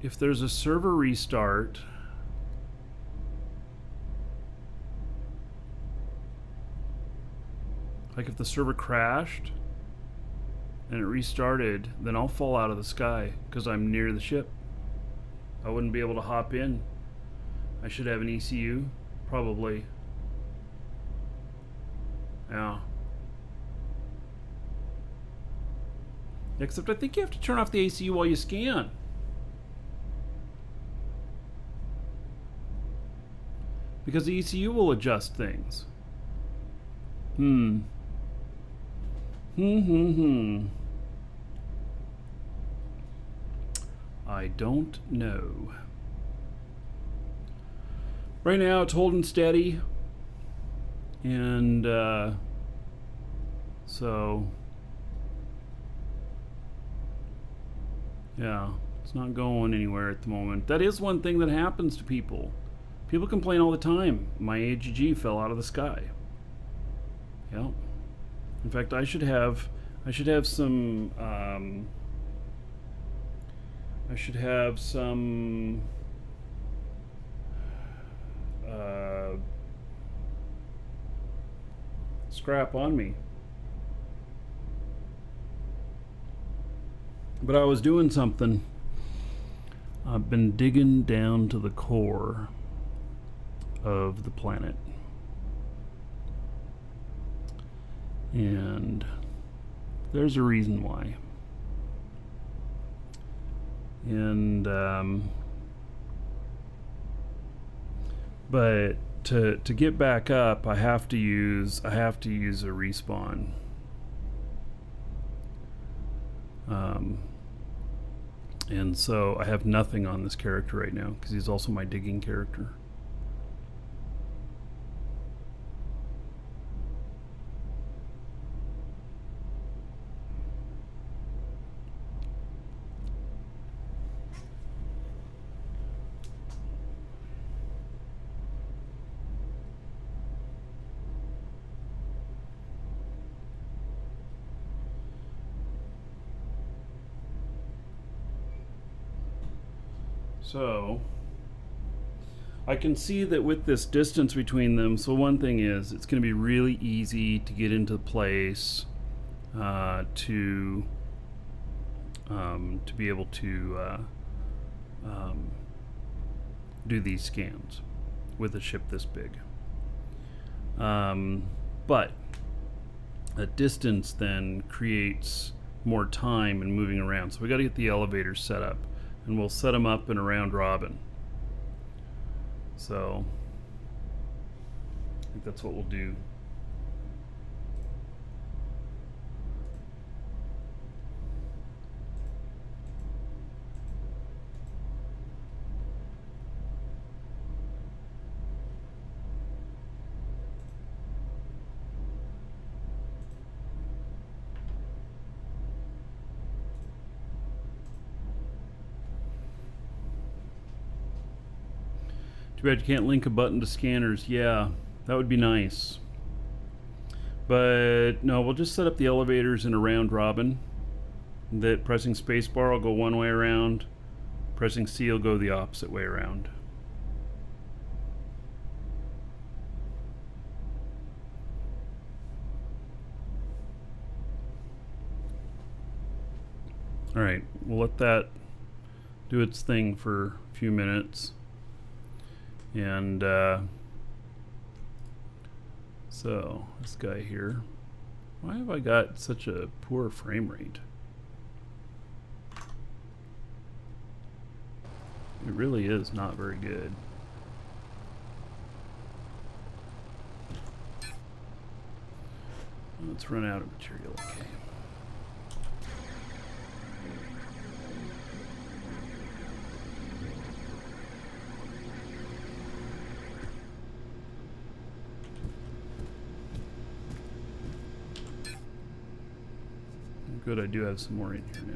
If there's a server restart... Like if the server crashed and it restarted, then I'll fall out of the sky because I'm near the ship. I wouldn't be able to hop in. I should have an ECU, probably. Yeah. Except I think you have to turn off the ECU while you scan. Because the ECU will adjust things. I don't know. Right now it's holding steady. And, so... Yeah, it's not going anywhere at the moment. That is one thing that happens to people. People complain all the time. My AGG fell out of the sky. Yeah. In fact, I should have some scrap on me. But I was doing something. I've been digging down to the core of the planet. And there's a reason why. And but to get back up, I have to use a respawn. And so I have nothing on this character right now because he's also my digging character. So I can see that with this distance between them, so one thing is it's going to be really easy to get into place to be able to do these scans with a ship this big. But a distance then creates more time in moving around, so we got to get the elevators set up. And we'll set them up in a round robin. So, I think that's what we'll do. Too bad you can't link a button to scanners. Yeah, that would be nice. But no, we'll just set up the elevators in a round robin. That pressing spacebar will go one way around. Pressing C will go the opposite way around. Alright, we'll let that do its thing for a few minutes. And so this guy here, why have I got such a poor frame rate? It really is not very good. Let's run out of material. Okay. Good, I do have some more in here now.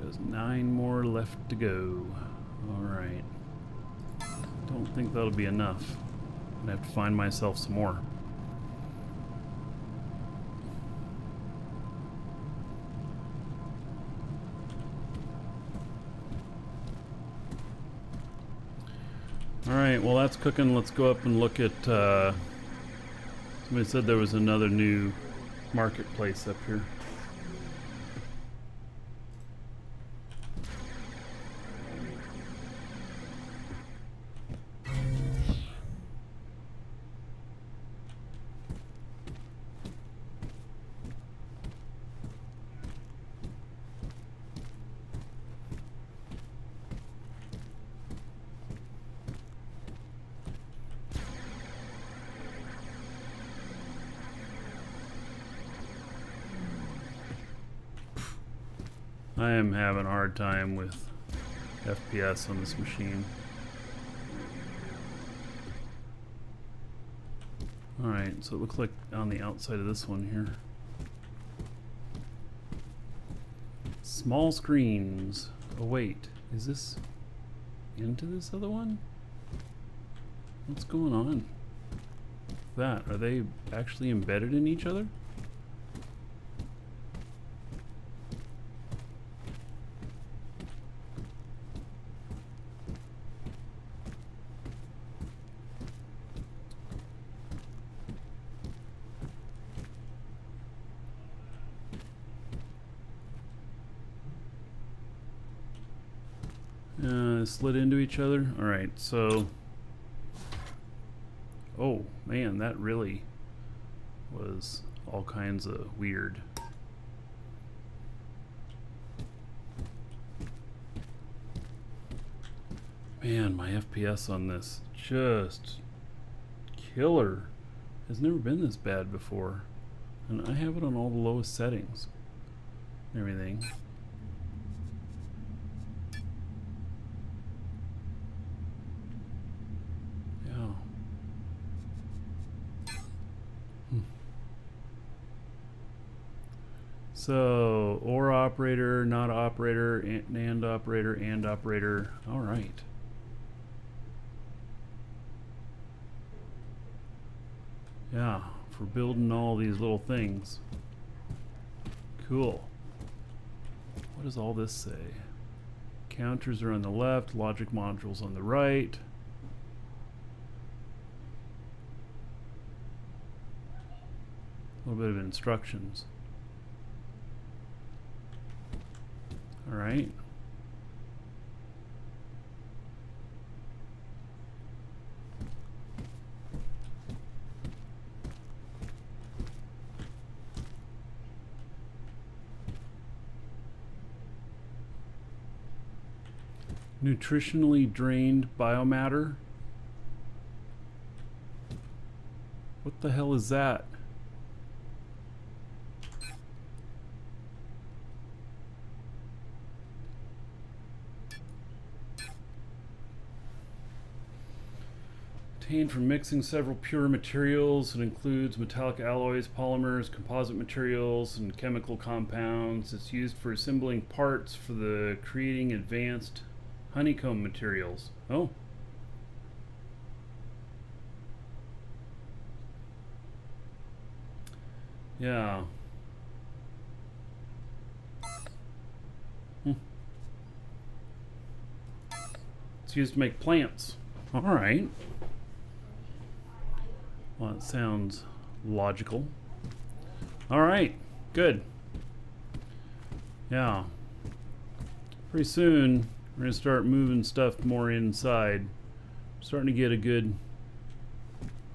There's 9 more left to go. Alright. Don't think that'll be enough. I'm gonna have to find myself some more. Alright, well that's cooking. Let's go up and look at, somebody said there was another new marketplace up here. I am having a hard time with FPS on this machine. Alright, so it looks like on the outside of this one here. Small screens. Oh wait, is this into this other one? What's going on with that? Are they actually embedded in each other? Slid into each other. All right, so oh man, that really was all kinds of weird. Man, my FPS on this just killer. Has never been this bad before, and I have it on all the lowest settings and everything. So, OR operator, not operator, and operator, and operator. All right. Yeah, for building all these little things. Cool. What does all this say? Counters are on the left, logic modules on the right. A little bit of instructions. All right. Nutritionally drained biomatter. What the hell is that? Obtained from mixing several pure materials. It includes metallic alloys, polymers, composite materials, and chemical compounds. It's used for assembling parts for the creating advanced Honeycomb materials. Oh. Yeah. It's used to make plants. All right. Well, it sounds logical. All right. Good. Yeah. Pretty soon, we're going to start moving stuff more inside. Starting to get a good,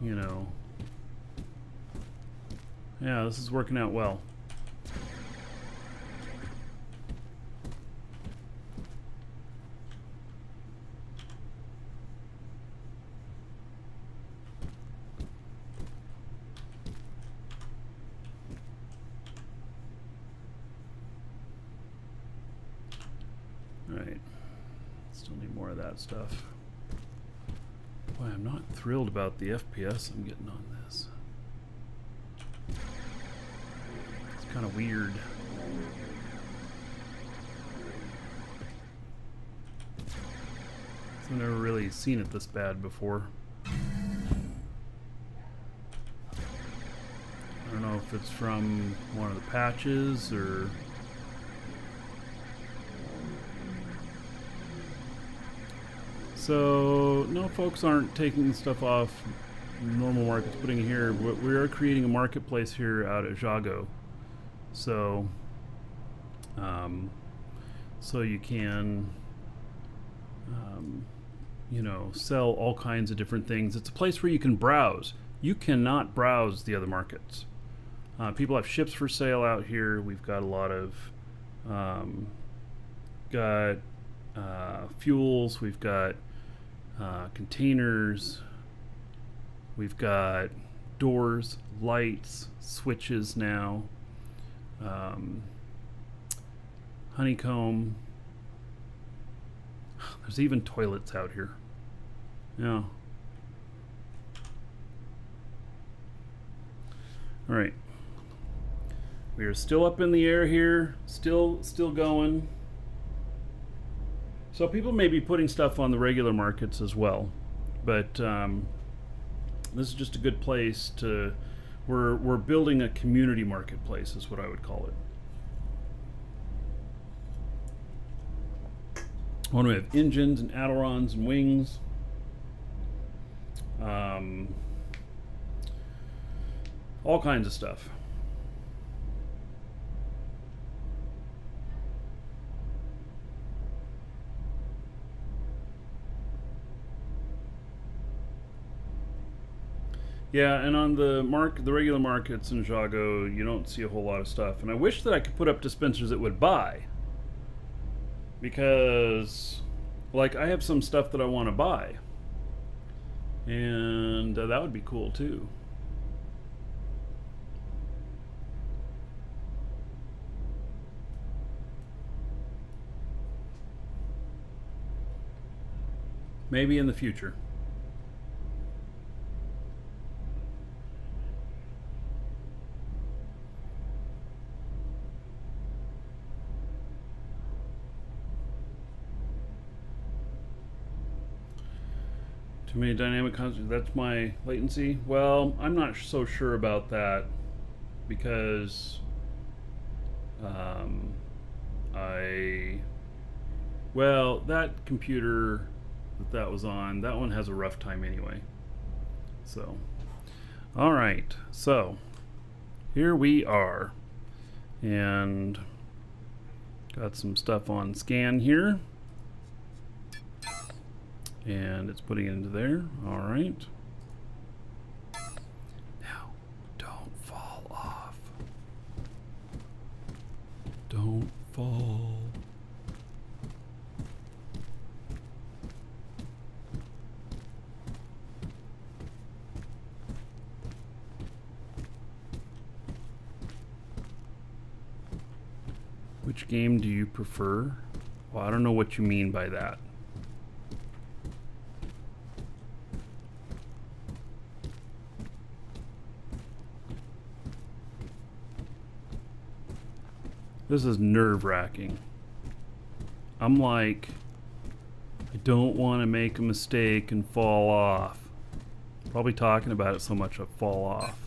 you know. Yeah, this is working out well. Alright. Still need more of that stuff. Boy, I'm not thrilled about the FPS I'm getting on this. It's kind of weird. I've never really seen it this bad before. I don't know if it's from one of the patches or... So, no, folks aren't taking stuff off normal markets, putting it here. We are creating a marketplace here out at Jago. So, so you can, you know, sell all kinds of different things. It's a place where you can browse. You cannot browse the other markets. People have ships for sale out here. We've got a lot of, fuels. We've got containers. We've got doors, lights, switches now. Honeycomb. There's even toilets out here. Yeah. All right. We are still up in the air here. Still going. So people may be putting stuff on the regular markets as well, but this is just a good place to. We're building a community marketplace, is what I would call it. When we have engines and ailerons and wings, all kinds of stuff. Yeah, and on the regular markets in Jago, you don't see a whole lot of stuff. And I wish that I could put up dispensers that would buy. Because, like, I have some stuff that I want to buy. And that would be cool, too. Maybe in the future. Too many dynamic constants. That's my latency. Well, I'm not so sure about that because that computer that was on, that one has a rough time anyway. So, all right. So, here we are, and got some stuff on scan here. And it's putting it into there. All right. Now, don't fall off. Don't fall. Which game do you prefer? Well, I don't know what you mean by that. This is nerve-wracking. I'm like don't want to make a mistake and fall off. Probably talking about it so much I fall off.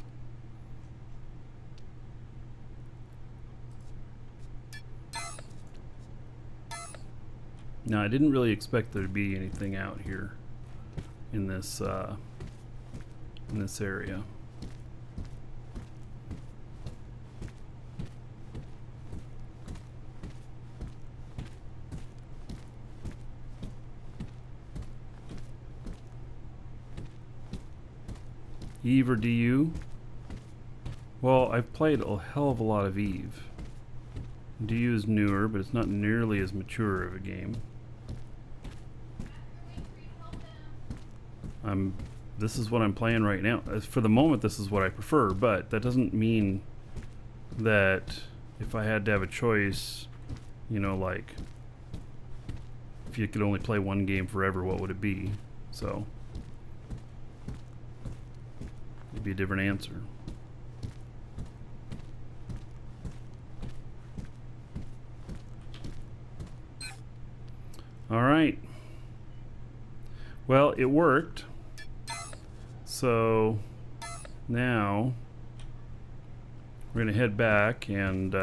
Now, I didn't really expect there to be anything out here in this area. Eve or DU? Well, I've played a hell of a lot of Eve. DU is newer, but it's not nearly as mature of a game. This is what I'm playing right now. For the moment, this is what I prefer, but that doesn't mean that if I had to have a choice, you know, like, if you could only play one game forever, what would it be? So, it'd be a different answer. All right. Well, it worked. So now we're going to head back and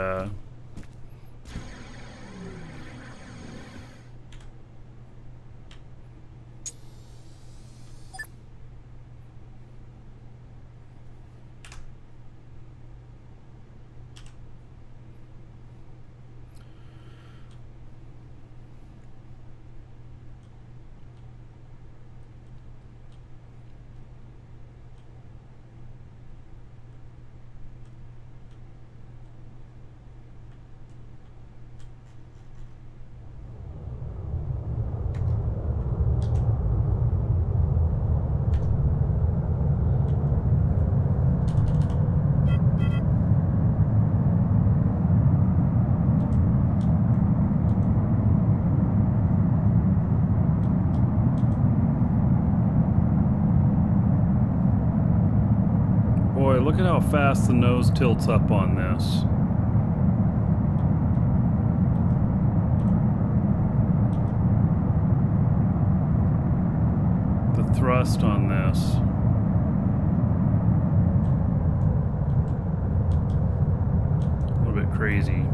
boy, look at how fast the nose tilts up on this. The thrust on this. A little bit crazy.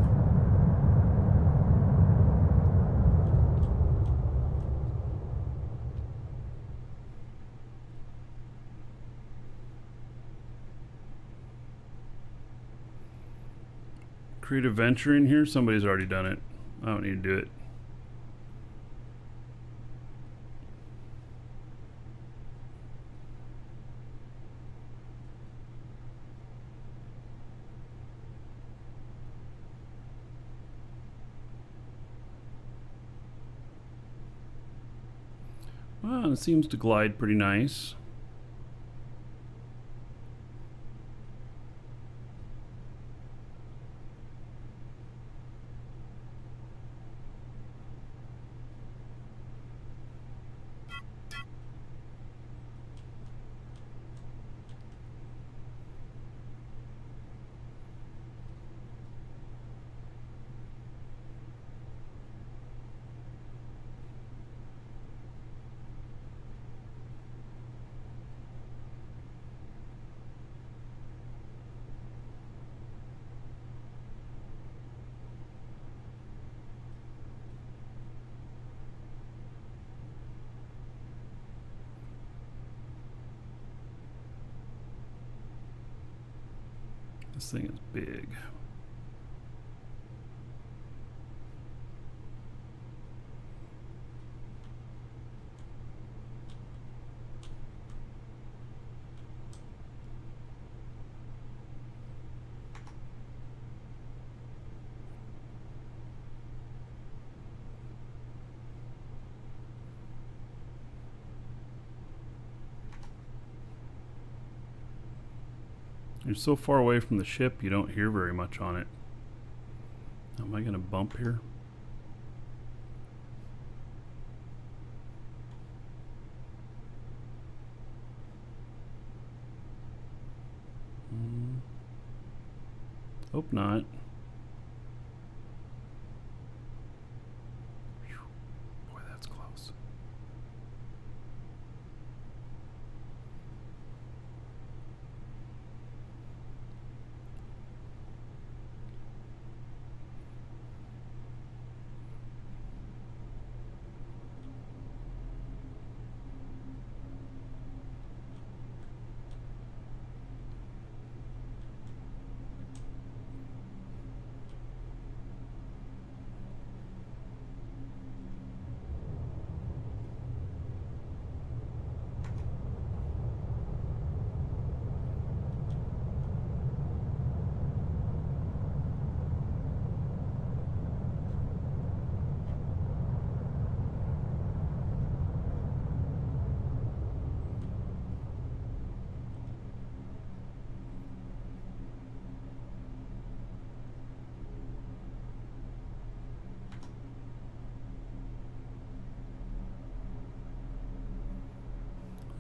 Create a venture in here? Somebody's already done it. I don't need to do it. Well, it seems to glide pretty nice. This thing is big. You're so far away from the ship, you don't hear very much on it. Am I going to bump here? Hope not. Boy, that's close.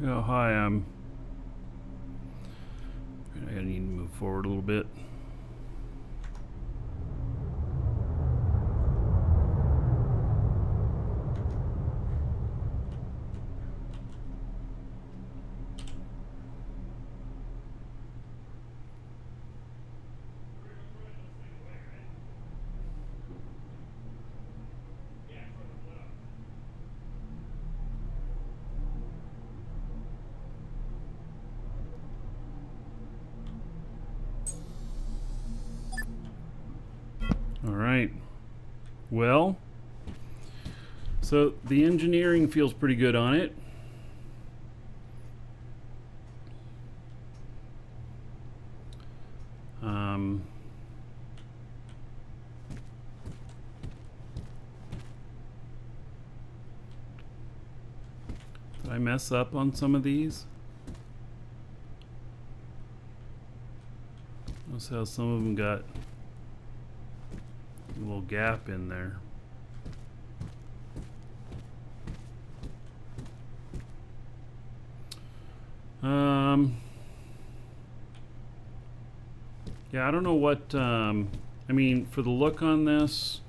Oh, hi, I need to move forward a little bit. All right. Well, so the engineering feels pretty good on it. Did I mess up on some of these? Notice how some of them got a little gap in there. Yeah, I don't know what, I mean, for the look on this,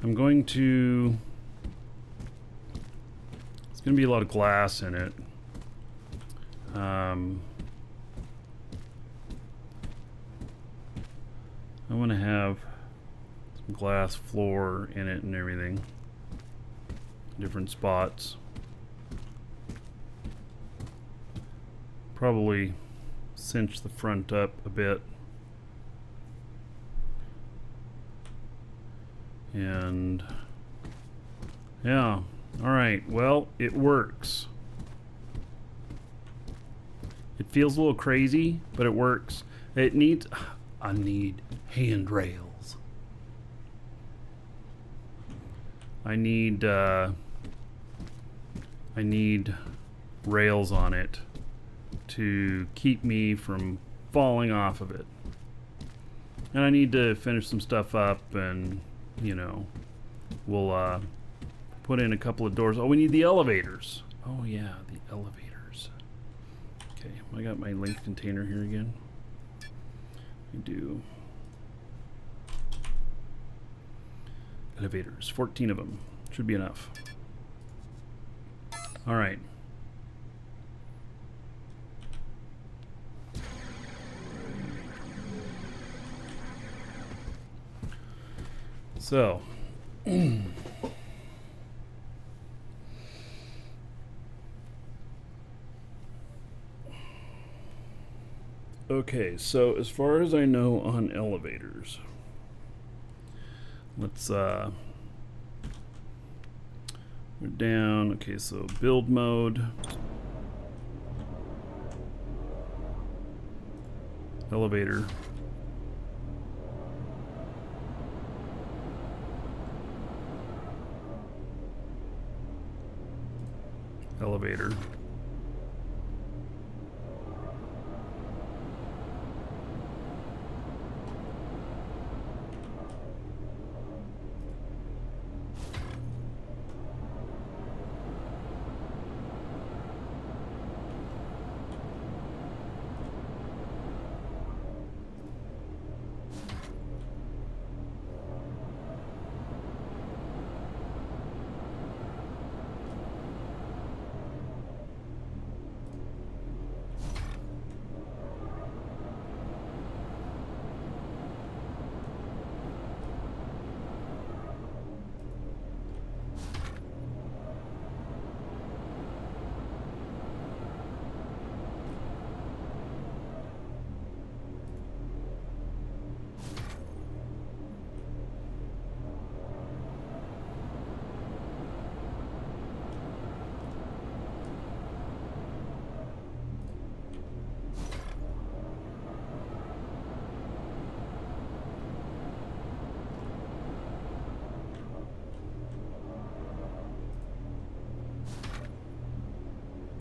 I'm going to, it's going to be a lot of glass in it. I want to have some glass floor in it and everything. Different spots. Probably cinch the front up a bit. And yeah, all right, well, it works. It feels a little crazy, but it works. It needs, I need handrails. I need rails on it to keep me from falling off of it. And I need to finish some stuff up, and you know, we'll put in a couple of doors. Oh, we need the elevators. Oh yeah, the elevators. Okay, I got my link container here again. I do. Elevators, 14 of them. Should be enough. All right. So, okay, so as far as I know on elevators, let's we're down. Okay, so build mode, elevator, elevator,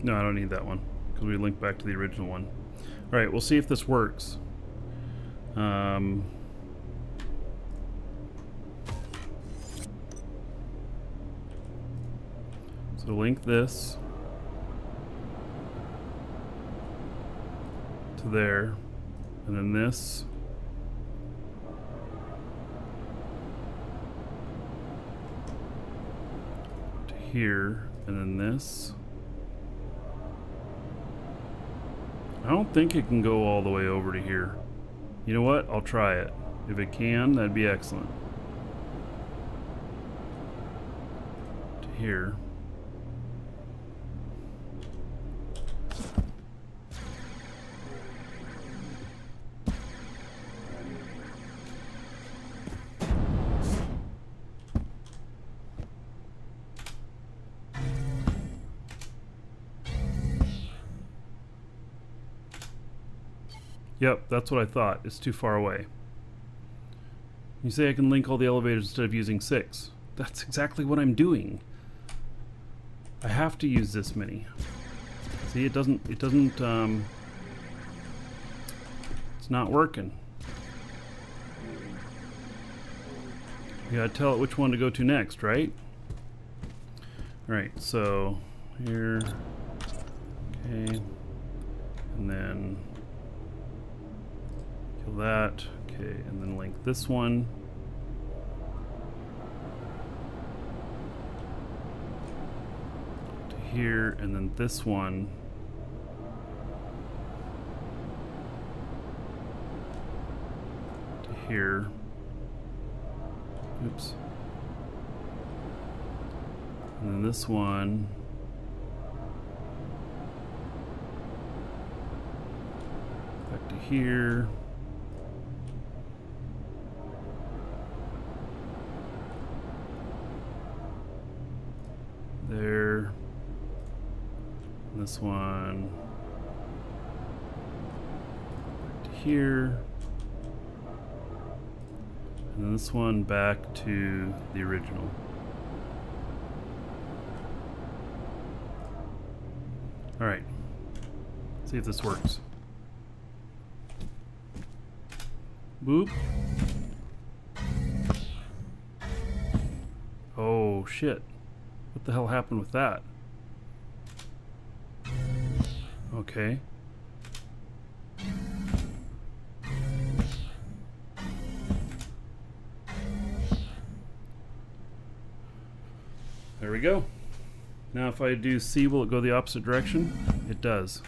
no, I don't need that one because we linked back to the original one. All right, we'll see if this works. So link this. to there, and then this. To here, and then this. I don't think it can go all the way over to here. You know what? I'll try it. If it can, that'd be excellent. To here. Yep, that's what I thought. It's too far away. You say I can link all the elevators instead of using 6. That's exactly what I'm doing. I have to use this many. See, it's not working. You gotta tell it which one to go to next, right? Alright, so here, okay, and then kill that, okay, and then link this one. To here, and then this one. To here. Oops. And then this one. Back to here. There. And this one. Back to here. And then this one back to the original. Alright. See if this works. Boop. Oh shit. What the hell happened with that? Okay. There we go. Now if I do C, will it go the opposite direction? It does.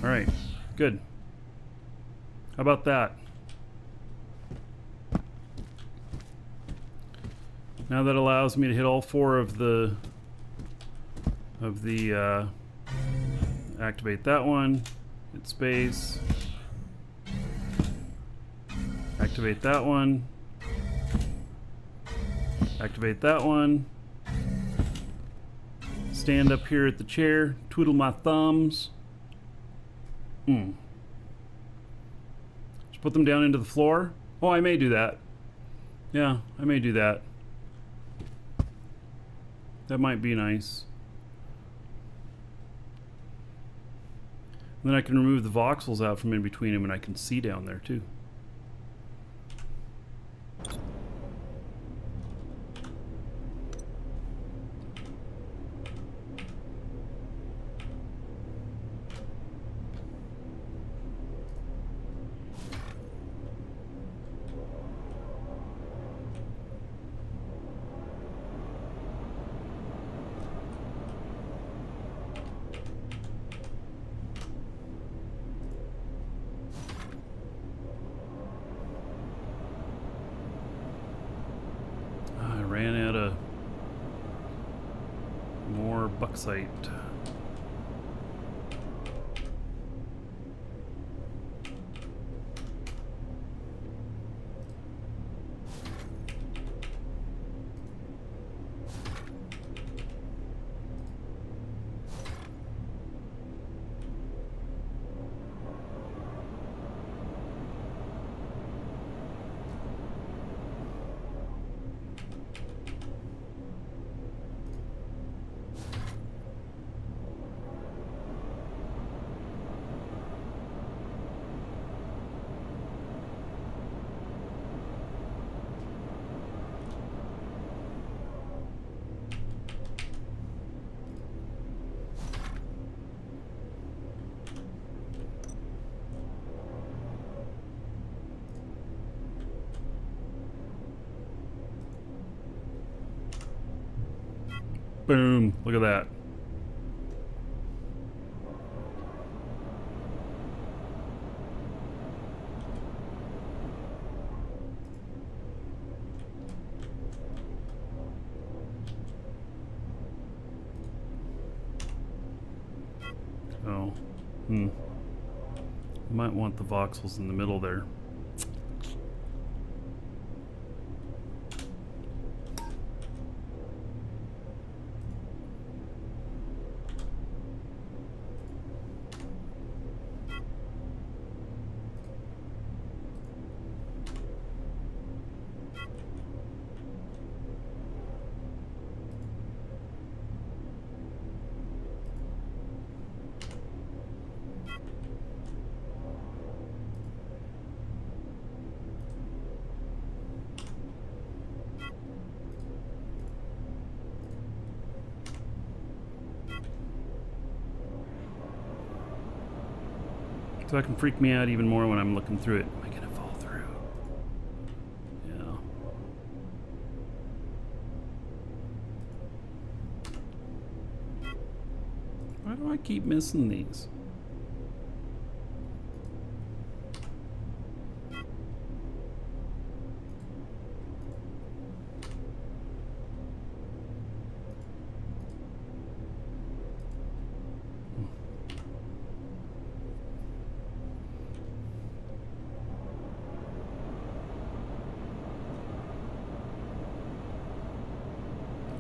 Alright, good. How about that? Now that allows me to hit all 4 of the activate that one, hit space, activate that one, activate that one, stand up here at the chair, twiddle my thumbs. Just put them down into the floor. Oh, I may do that. Yeah, I may do that. That might be nice. And then I can remove the voxels out from in between them and I can see down there too. Ran out of more bauxite. Boom. Look at that. Oh. Might want the voxels in the middle there. So that can freak me out even more when I'm looking through it. Am I gonna fall through? Yeah. Why do I keep missing these?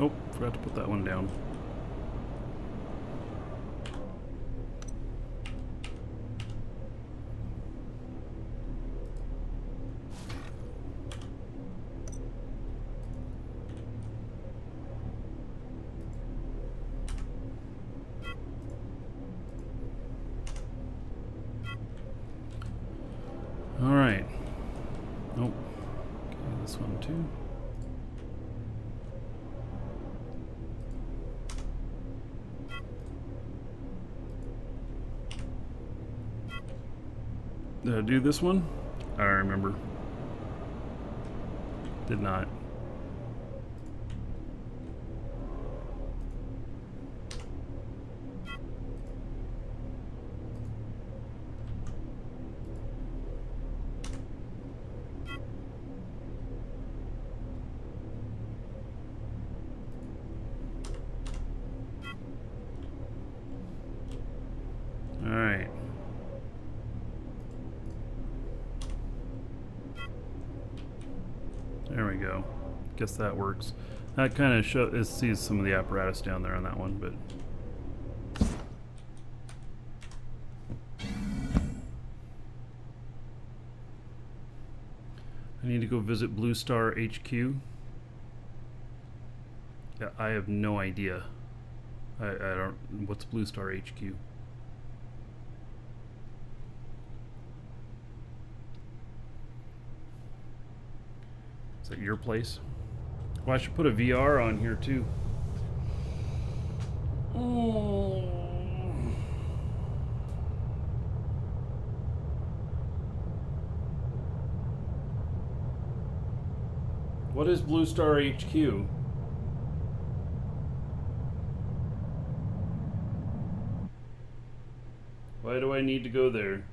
Oh, forgot to put that one down. All right. Oh, okay, this one too. Did I do this one? I don't remember. Did not. All right. There we go. Guess that works. That kind of sees some of the apparatus down there on that one, but I need to go visit Blue Star HQ. Yeah, I have no idea. I don't. What's Blue Star HQ? Is that your place? Well, I should put a VR on here too. What is Blue Star HQ? Why do I need to go there?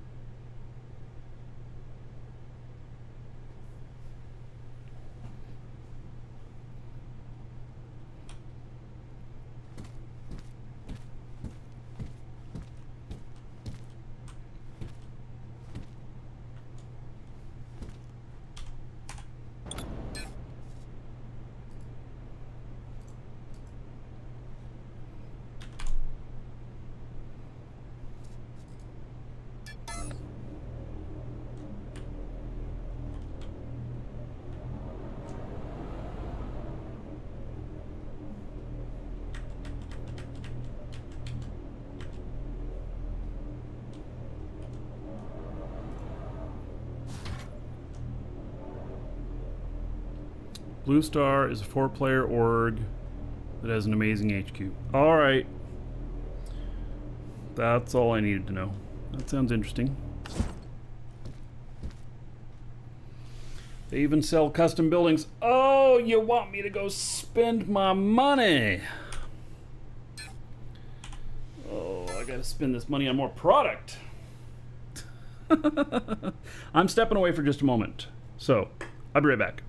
Blue Star is a 4-player org that has an amazing HQ. All right. That's all I needed to know. That sounds interesting. They even sell custom buildings. Oh, you want me to go spend my money? gotta spend this money on more product. I'm stepping away for just a moment. So, I'll be right back.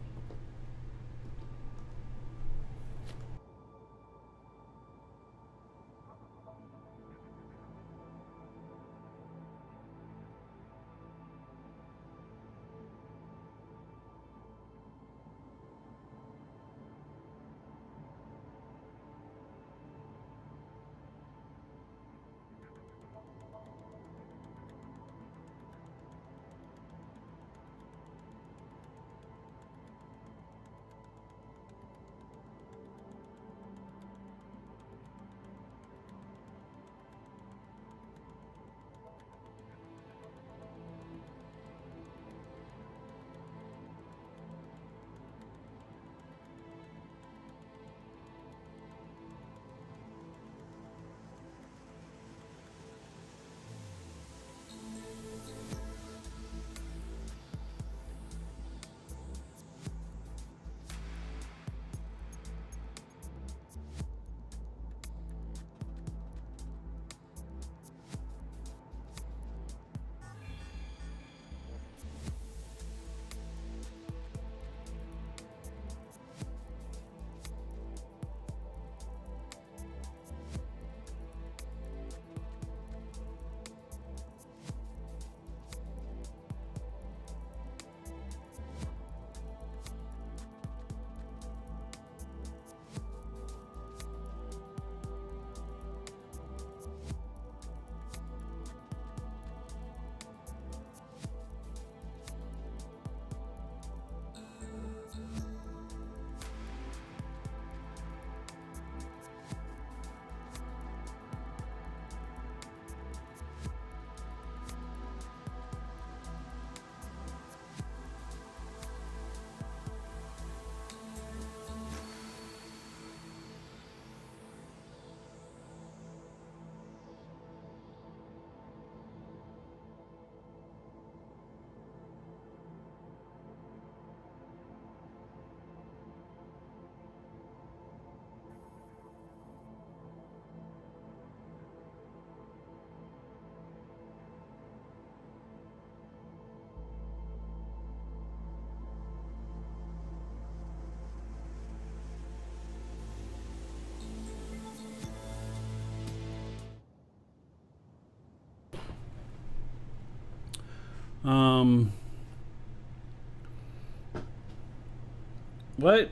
What?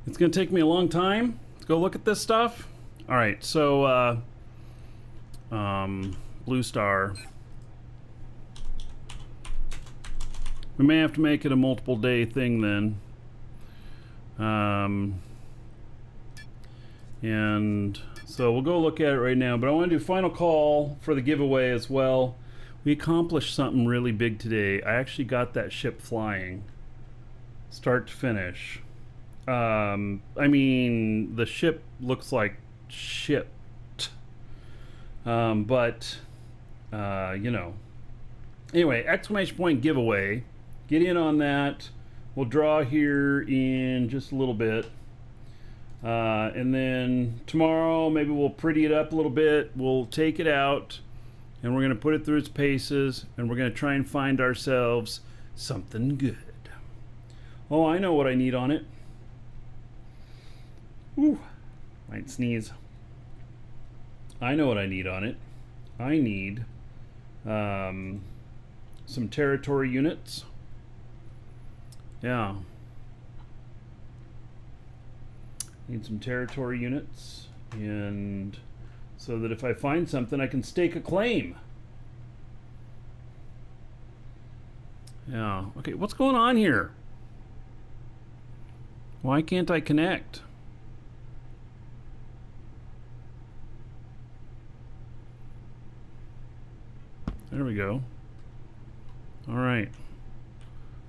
It's gonna take me a long time to go look at this stuff? Alright, so, Blue Star. We may have to make it a multiple day thing then. And so we'll go look at it right now, but I want to do final call for the giveaway as well. We accomplished something really big today. I actually got that ship flying, start to finish. I mean, the ship looks like shipped, but you know. Anyway, exclamation point giveaway. Get in on that. We'll draw here in just a little bit. And then tomorrow, maybe we'll pretty it up a little bit. We'll take it out and we're going to put it through its paces and we're going to try and find ourselves something good. Oh, I know what I need on it. Ooh, might sneeze. I know what I need on it. I need some territory units. Yeah. Need some territory units, and so that if I find something, I can stake a claim. Yeah. Okay, what's going on here? Why can't I connect? There we go. All right.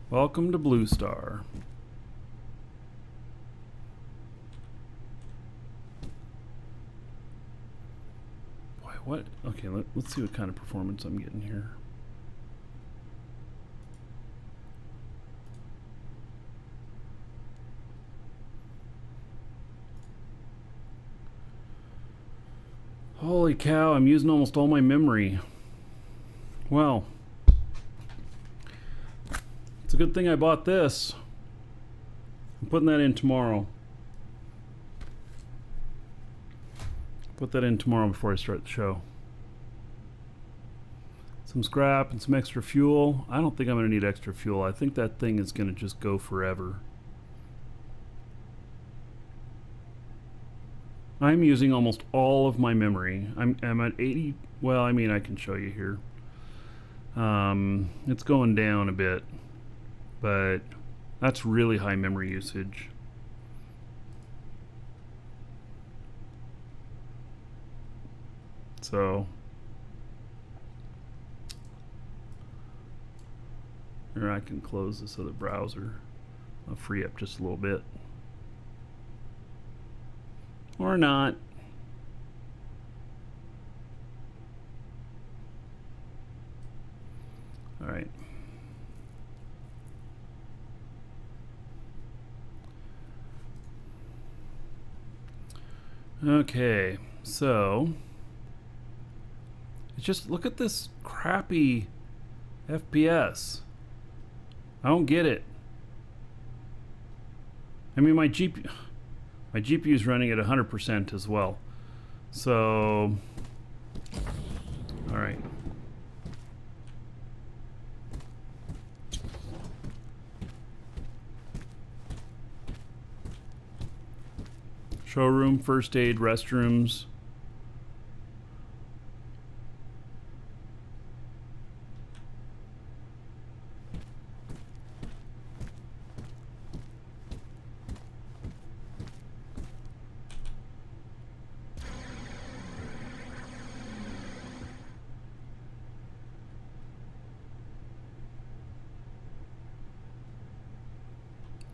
Welcome to Blue Star. Boy, what? Okay, let's see what kind of performance I'm getting here. Holy cow, I'm using almost all my memory. Well, it's a good thing I bought this. I'm putting that in tomorrow. Put that in tomorrow before I start the show. Some scrap and some extra fuel. I don't think I'm going to need extra fuel. I think that thing is going to just go forever. I'm using almost all of my memory. I'm at 80. Well, I mean, I can show you here. It's going down a bit, but that's really high memory usage. So here, I can close this other browser. I'll free up just a little bit. Or not. All right. Okay, so it's just, look at this crappy FPS. I don't get it. I mean, my GPU is running at 100% as well. So, all right. Showroom, first aid, restrooms.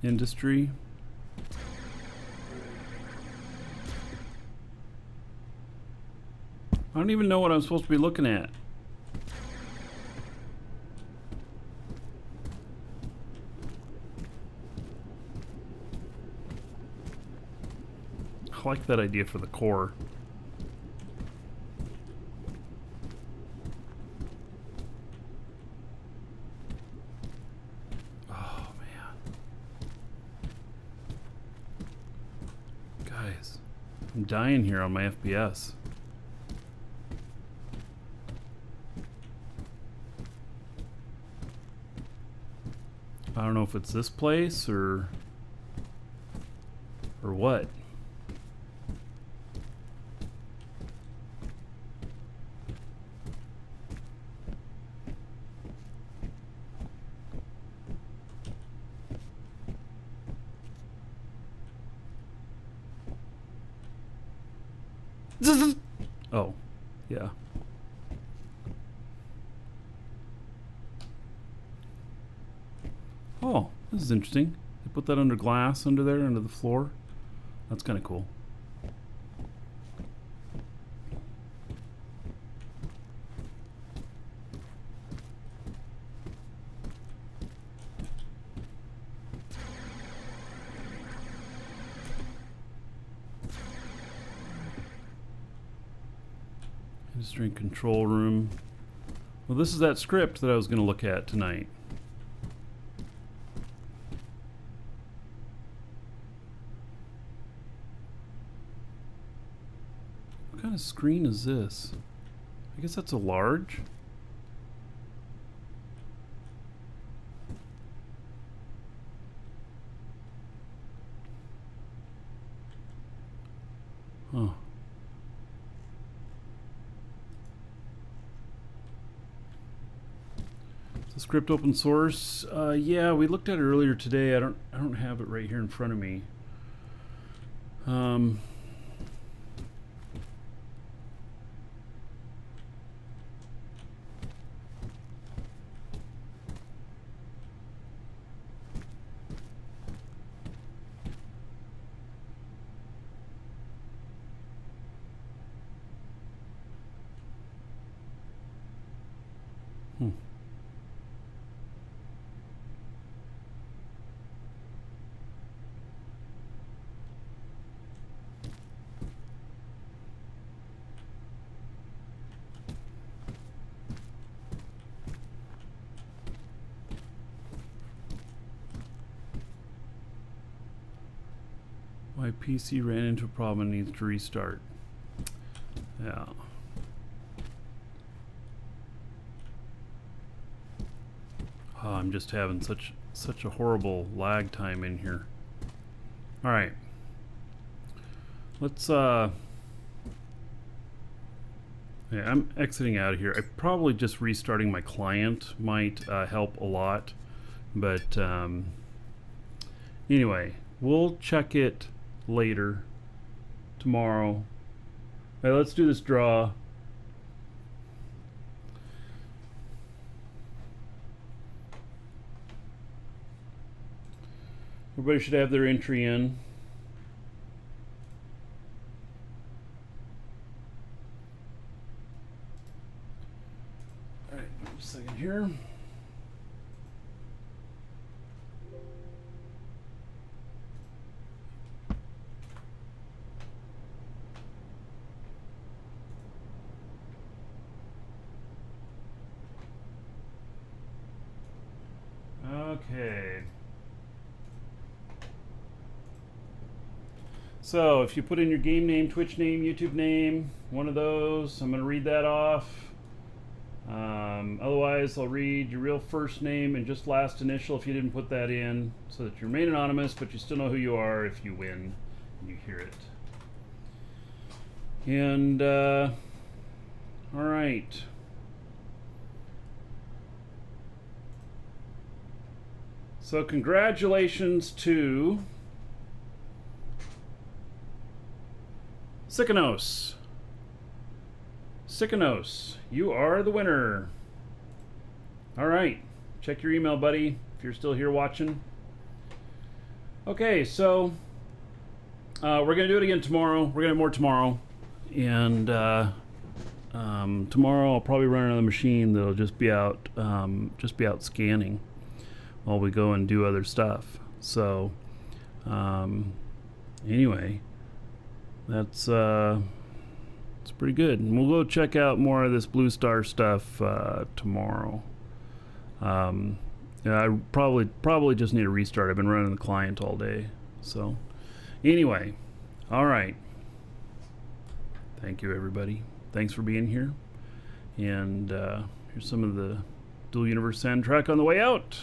Industry. I don't even know what I'm supposed to be looking at. I like that idea for the core. Oh man. Guys, I'm dying here on my FPS. I don't know if it's this place or what. Oh, yeah. Oh, this is interesting. They put that under glass under there, under the floor. That's kind of cool. Industry control room. Well, this is that script that I was going to look at tonight. What kind of screen is this? I guess that's a large. Huh. The script open source. Yeah, we looked at it earlier today. I don't have it right here in front of me. My PC ran into a problem and needs to restart. Yeah. Oh, I'm just having such a horrible lag time in here. All right. Let's yeah, I'm exiting out of here. I probably just restarting my client might help a lot, but anyway, we'll check it later tomorrow. Hey, let's do this draw. Everybody should have their entry in. All right, just a second here. Okay. So if you put in your game name, Twitch name, YouTube name, one of those, I'm going to read that off. Otherwise, I'll read your real first name and just last initial if you didn't put that in, so that you remain anonymous, but you still know who you are if you win and you hear it. And, all right. So congratulations to Sikanos. Sikanos, you are the winner. All right, check your email, buddy, if you're still here watching. Okay, so we're gonna do it again tomorrow. We're gonna have more tomorrow, and tomorrow I'll probably run another machine that'll just be out scanning while we go and do other stuff. So anyway, that's pretty good. And we'll go check out more of this Blue Star stuff tomorrow. Yeah, I probably just need a restart. I've been running the client all day. So anyway, all right. Thank you, everybody. Thanks for being here. And here's some of the Dual Universe soundtrack on the way out.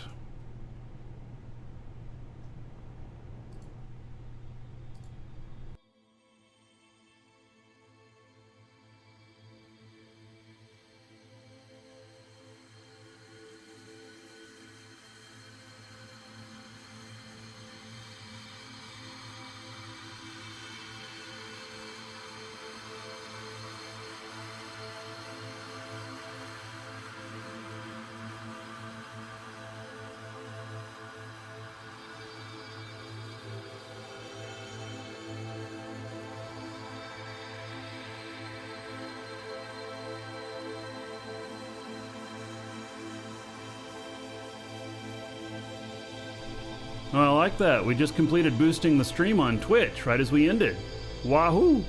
Oh, I like that. We just completed boosting the stream on Twitch right as we ended. Wahoo!